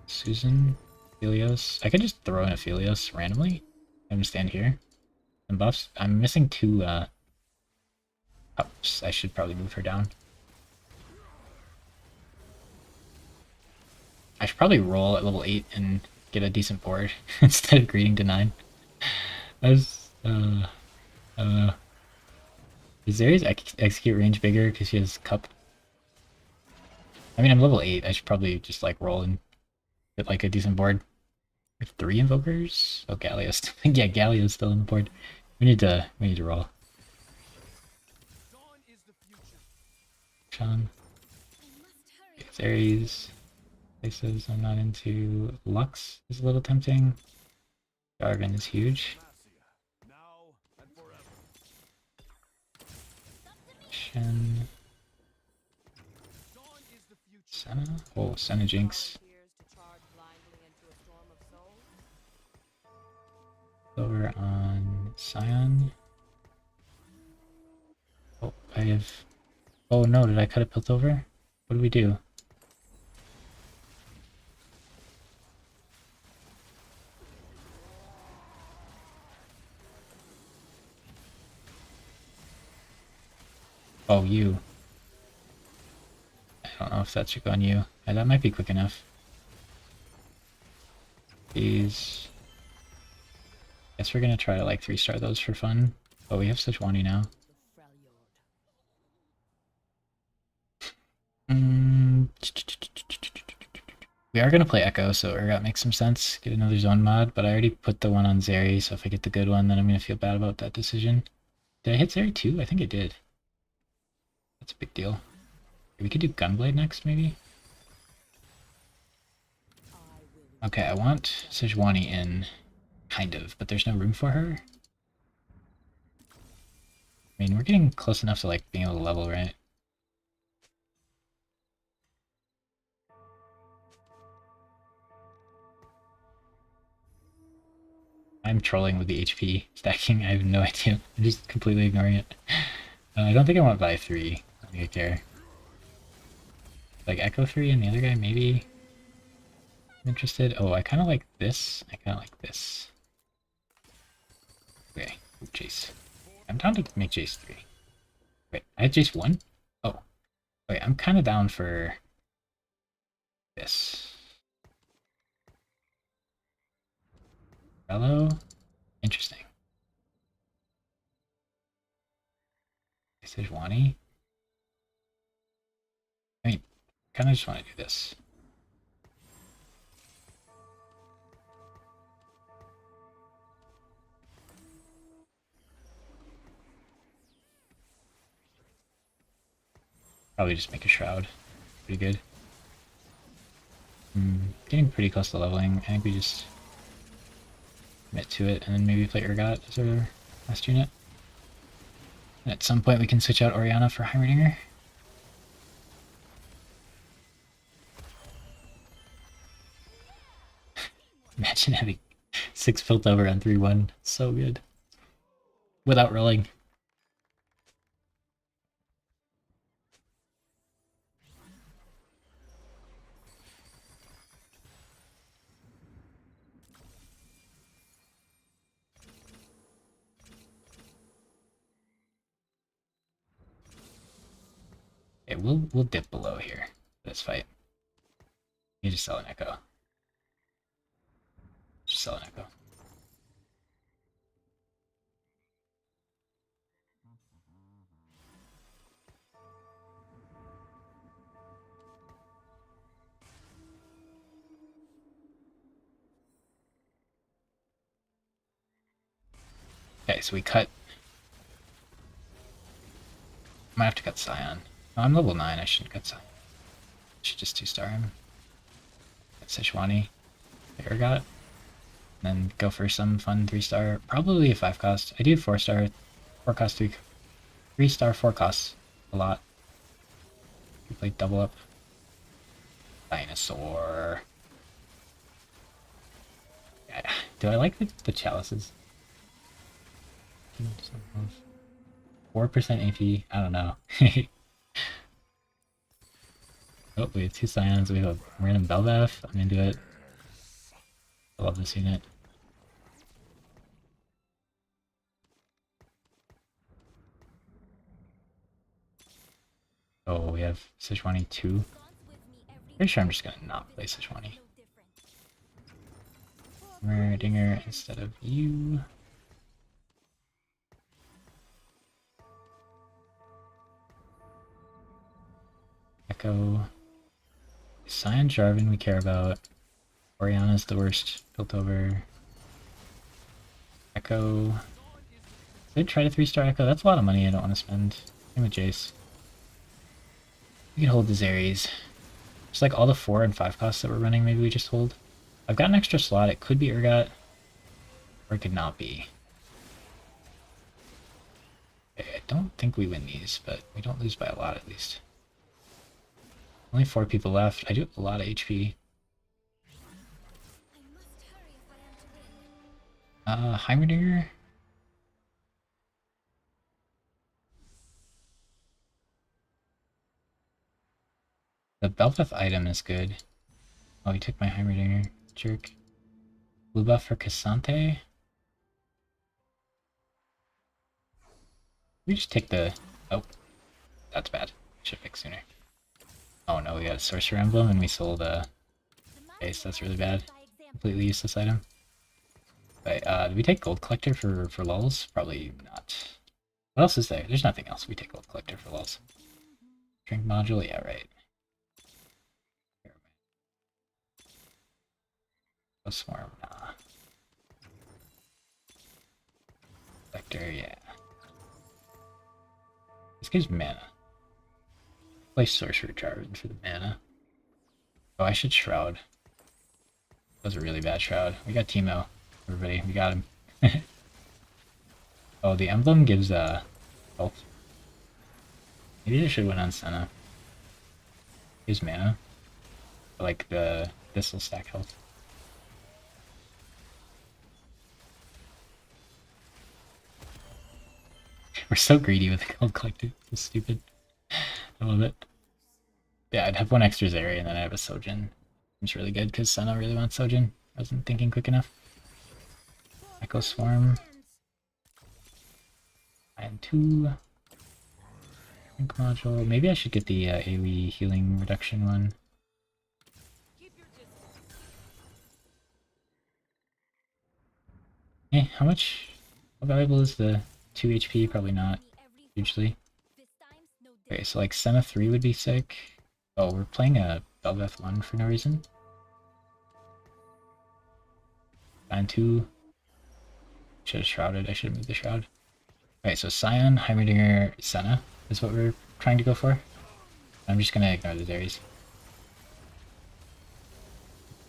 Susan, Aphelios. I could just throw in Aphelios randomly. I'm gonna stand here. And buffs. I'm missing 2 ups. I should probably move her down. I should probably roll at level 8 and get a decent board instead of greeting to 9. That's I don't know. Is Zeri's execute range bigger because she has cup? I mean, I'm level 8. I should probably just like roll and get like a decent board. We have 3 invokers. Oh, Galio's. Yeah, Galio's still on the board. We need to roll. Sean. Zeri's. Places I'm not into. Lux is a little tempting. Jarvan is huge. Shen. Senna? Oh, Senna Jinx. Over on Scion. Oh, I have... Oh no, did I cut a Piltover? What do we do? Oh, you. I don't know if that should go on you. Yeah, that might be quick enough. These... Guess we're gonna try to like 3-star those for fun. But we have Sejuani now. We are gonna play Echo, so Urgot makes some sense. Get another zone mod, but I already put the one on Zeri, so if I get the good one, then I'm gonna feel bad about that decision. Did I hit Zeri too? I think I did. That's a big deal. We could do Gunblade next, maybe? Okay, I want Sejuani in, kind of, but there's no room for her. I mean, we're getting close enough to like being able to level, right? I'm trolling with the HP stacking. I have no idea. I'm just completely ignoring it. I don't think I want Vi 3. I don't think I care. Like Echo 3 and the other guy, maybe. I'm interested. Oh, I kind of like this. I kind of like this. Okay, Jace. I'm down to make Jace 3. Wait, I just won? Oh, wait, I'm kind of down for this. Hello? Interesting. Sejuani? I mean, kind of just want to do this. Probably just make a shroud. Pretty good. Getting pretty close to leveling. I think we just commit to it and then maybe play Urgot as our last unit. And at some point we can switch out Orianna for Heimerdinger. Imagine having 6 Piltover on 3-1. So good. Without rolling. Okay, we'll dip below here for this fight. You just sell an Echo. Just sell an Echo. Okay, so we cut. Might have to cut Scion. Oh, I'm level 9, I shouldn't cut Scion. I should just 2-star him. Get Sejuani. Urgot. And then go for some fun 3-star. Probably a 5 cost. I do 4-star. 4 cost 3-star 4 costs. A lot. We play double up. Dinosaur. Yeah. Do I like the chalices? 4% AP? I don't know. Oh, we have 2 Scions. We have a random Belveth. I'm into it. I love this unit. Oh, we have Sejuani 2. Pretty sure I'm just gonna not play Sejuani. Dinger instead of you. Echo. Scion Jarvan we care about. Orianna's the worst built over. Echo. Did try to 3-star Echo? That's a lot of money I don't want to spend. Same with Jace. We could hold the Ares. Just like all the 4 and 5 costs that we're running, maybe we just hold. I've got an extra slot. It could be Urgot. Or it could not be. Okay, I don't think we win these, but we don't lose by a lot at least. Only 4 people left. I do have a lot of HP. Heimerdinger? The Belfeth item is good. Oh, he took my Heimerdinger. Jerk. Blue buff for Cassante? We just take the... Oh. That's bad. Should fix sooner. Oh no, we got a Sorcerer Emblem and we sold a base. That's really bad. Completely useless item. Wait, did we take Gold Collector for lulz? Probably not. What else is there? There's nothing else. We take Gold Collector for lulz. Drink module? Yeah, right. Go Swarm? Nah. Collector, yeah. This gives mana. Play Sorcerer Jarvan for the mana. Oh, I should Shroud. That was a really bad Shroud. We got Teemo. Everybody, we got him. Oh, the emblem gives health. Maybe I should win on Senna. Gives mana. Like this will stack health. We're so greedy with the Gold Collector. It's stupid. I love it. Yeah, I'd have 1 extra Zeri and then I have a Sojin. It's really good because Senna really wants Sojin. I wasn't thinking quick enough. Echo Swarm. And 2. Ink module. Maybe I should get the AoE healing reduction one. How much? How valuable is the 2 HP? Probably not hugely. Okay, so like Senna 3 would be sick. Oh, we're playing a Belveth 1 for no reason. Scion 2. Should have shrouded. I should have moved the shroud. Okay, so Scion, Heimerdinger, Senna is what we're trying to go for. I'm just gonna ignore the Ares.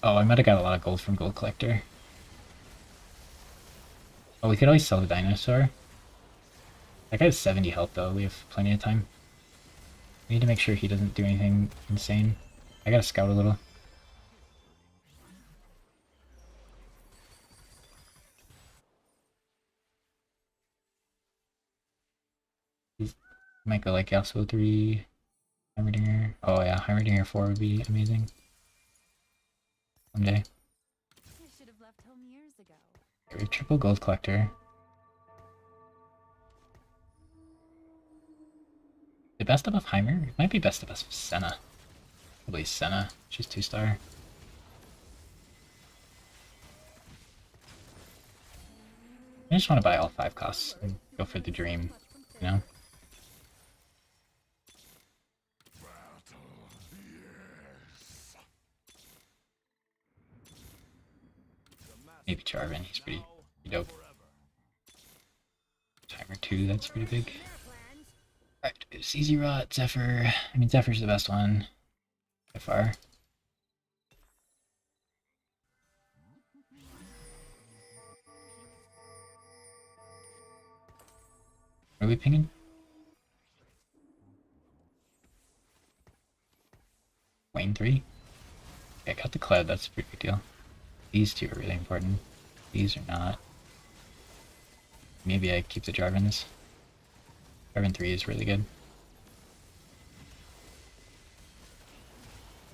Oh, I might have got a lot of gold from Gold Collector. Oh, we could always sell the dinosaur. That guy has 70 health though, we have plenty of time. We need to make sure he doesn't do anything insane. I gotta scout a little. He might go like Yasuo 3, Heimerdinger. Oh yeah, Heimerdinger 4 would be amazing. Someday. Should have left home years ago. Okay, we have triple Gold Collector. The best above Heimer? It might be best above Senna. Probably Senna. She's 2-star. I just want to buy all 5 costs and go for the dream, you know? Maybe Jarvan, he's pretty dope. Timer 2, that's pretty big. Alright, CZ Rot, Zephyr. I mean, Zephyr's the best one by far. What are we pinging? Wayne 3? Okay, I got the Cloud, that's a pretty big deal. These two are really important. These are not. Maybe I keep the Jarvans. Jarvan 3 is really good.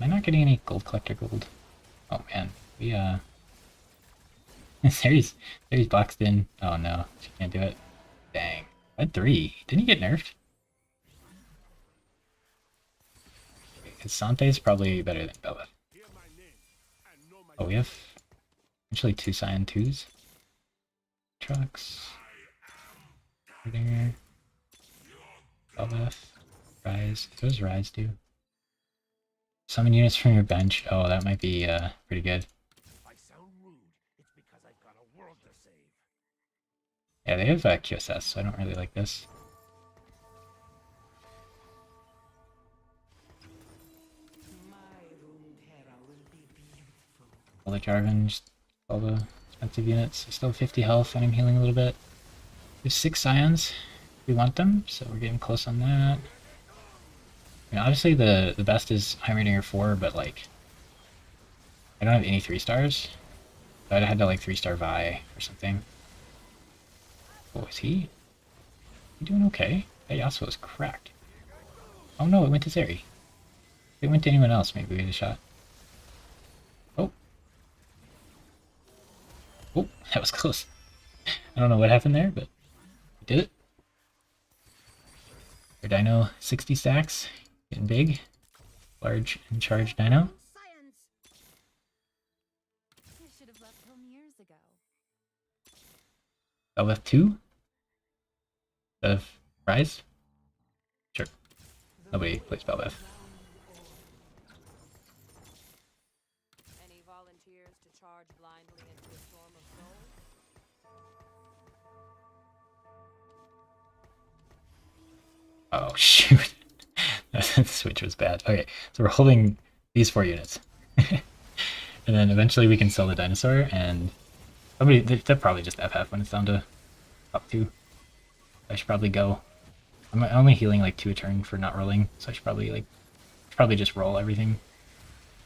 Am I not getting any Gold Collector gold? Oh man, we There's boxed in. Oh no, she can't do it. Dang. Red 3. Didn't he get nerfed? Because Sante is probably better than Belveth. Oh, we have actually 2 Scion 2s. Trucks. There. Belveth. Rise. What does Rise do? Summon units from your bench. Oh, that might be pretty good. Yeah, they have QSS, so I don't really like this. All the Jarvan, just all the expensive units. I still have 50 health and I'm healing a little bit. There's 6 Scions. We want them, so we're getting close on that. I mean, obviously the best is Heimerdinger 4, but like I don't have any 3-stars. So I'd have had to like 3-star Vi or something. Oh, is he? He doing okay? That Yasuo is cracked. Oh no, it went to Zeri. If it went to anyone else, maybe we had a shot. Oh. Oh, that was close. I don't know what happened there, but we did it. Our Dino 60 stacks. Getting big. Large and charged Dino. Should have left home years ago. Belveth 2? Of Rise? Sure. Nobody plays Belveth. Any volunteers to charge blindly into a storm of gold? Oh shoot. The switch was bad. Okay, so we're holding these 4 units. And then eventually we can sell the dinosaur and somebody they'll probably just FF when it's down to top 2. I should probably go. I'm only healing like 2 a turn for not rolling, so I should probably just roll everything.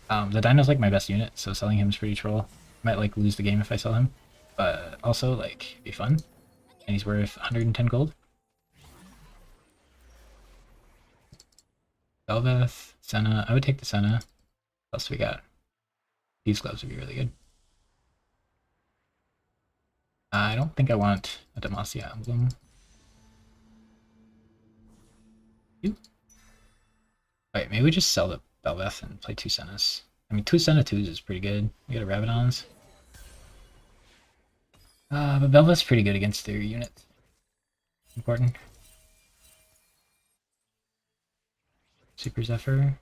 The dino's like my best unit, so selling him is pretty troll. Might like lose the game if I sell him, but also like be fun. And he's worth 110 gold. Belveth, Senna. I would take the Senna. What else we got? These gloves would be really good. I don't think I want a Demacia emblem. Wait, maybe we just sell the Belveth and play 2 Sennas. I mean, 2 Senna 2s is pretty good. We got a Rabadons. But Belveth's pretty good against their units. Important. Super Zephyr.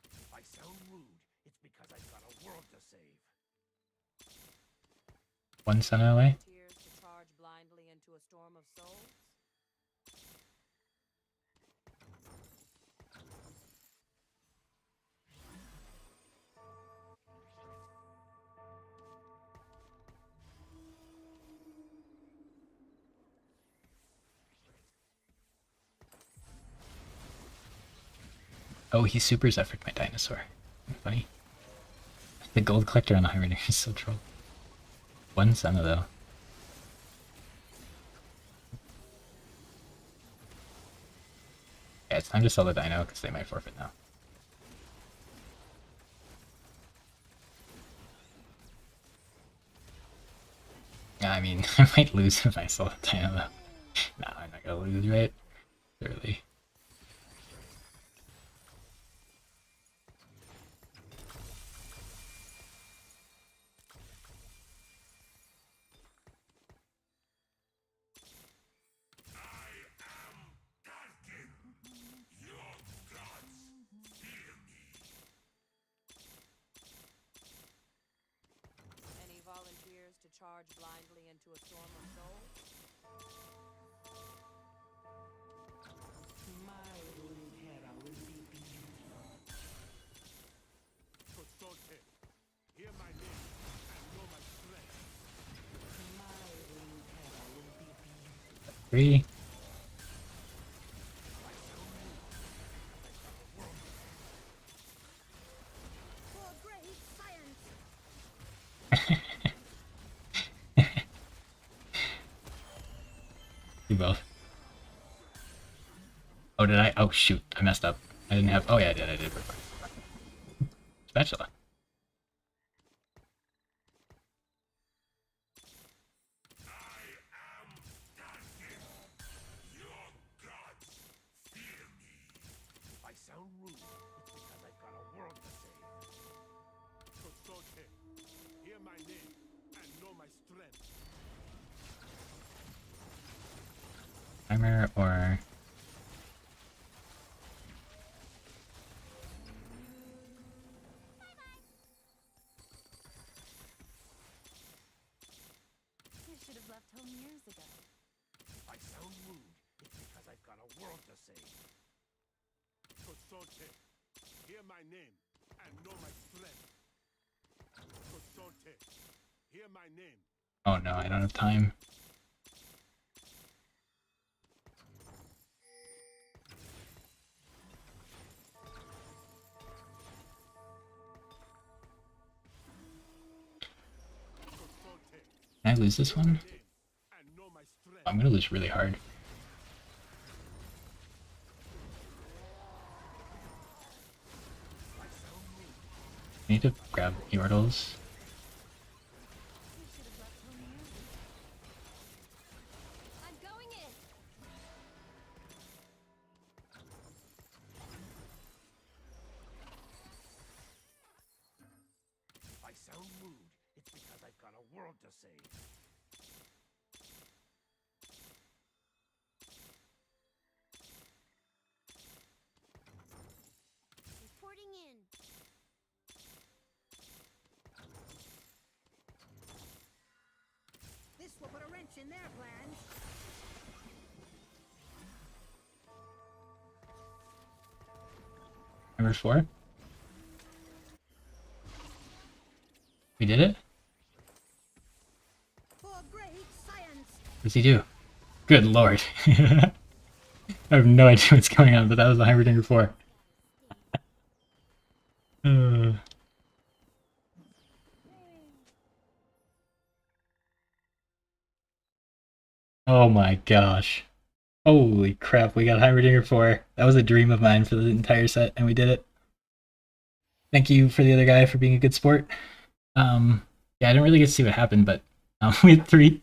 If I sound rude, it's because I've got a world to save. 1 Senna away. Tears to charge blindly into a storm of souls. Oh, he Super Zephyred my dinosaur. Funny. The gold collector on the Hibernator is so troll. 1 Senna though. Yeah, it's time to sell the dino because they might forfeit now. Yeah, I mean, I might lose if I sell the dino though. Nah, I'm not gonna lose, right? Clearly. Any volunteers to charge blindly into a storm of souls? Consorte, hear my name and know my strength. 3. For great science. Do both. Oh, did I? Oh, shoot. I messed up. I didn't have. Oh, yeah, I did. I did before. Spatula. If I sound rude, it's because I've got a world to save. Consorte, hear my name and know my strength. Timer or. You should have left home years ago. If I sound rude, it's because I've got a world to save. Consorte, hear my name and know my strength. Consorte, hear my name. Oh no, I don't have time. Consorte, Can I lose this one? name and know my strength. I'm gonna lose really hard. I need to grab Yordles. You should have left home years ago. I'm going in. If I sound rude, it's because I've got a world to save. Reporting in. This will put a wrench in their plans. Number 4. We did it? For great science. What does he do? Good lord. I have no idea what's going on, but that was the Heimerdinger 4. Oh my gosh. Holy crap, we got Heimerdinger 4. That was a dream of mine for the entire set, and we did it. Thank you for the other guy for being a good sport. Yeah, I didn't really get to see what happened, but we had 3.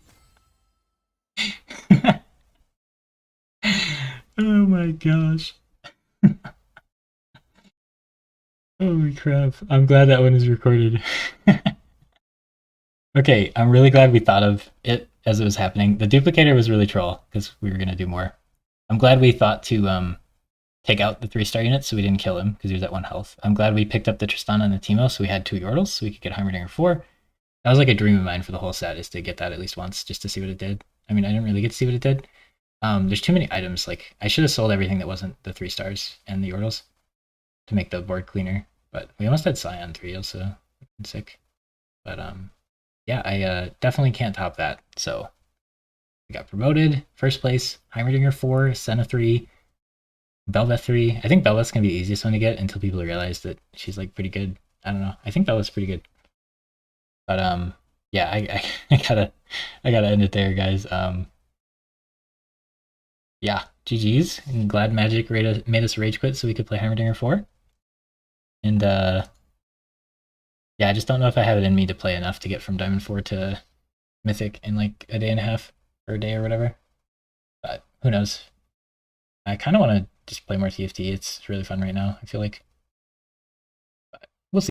Oh my gosh. Holy crap. I'm glad that one is recorded. Okay, I'm really glad we thought of it as it was happening. The duplicator was really troll because we were going to do more. I'm glad we thought to take out the 3-star units so we didn't kill him because he was at 1 health. I'm glad we picked up the Tristana and the Teemo so we had 2 Yordles so we could get Heimerdinger 4. That was like a dream of mine for the whole set, is to get that at least once just to see what it did. I mean, I didn't really get to see what it did. There's too many items. Like, I should have sold everything that wasn't the 3 stars and the Yordles to make the board cleaner. But we almost had Scion 3 also. Sick. But yeah, I definitely can't top that. So we got promoted, first place, Heimerdinger 4, Senna 3, Belveth 3. I think Belveth's gonna be the easiest one to get until people realize that she's like pretty good. I don't know. I think Belveth's pretty good. But yeah, I gotta end it there, guys. Yeah, GG's. And glad Magic made us rage quit so we could play Heimerdinger 4. And yeah, I just don't know if I have it in me to play enough to get from Diamond 4 to Mythic in like a day and a half or a day or whatever. But who knows? I kind of want to just play more TFT. It's really fun right now, I feel like.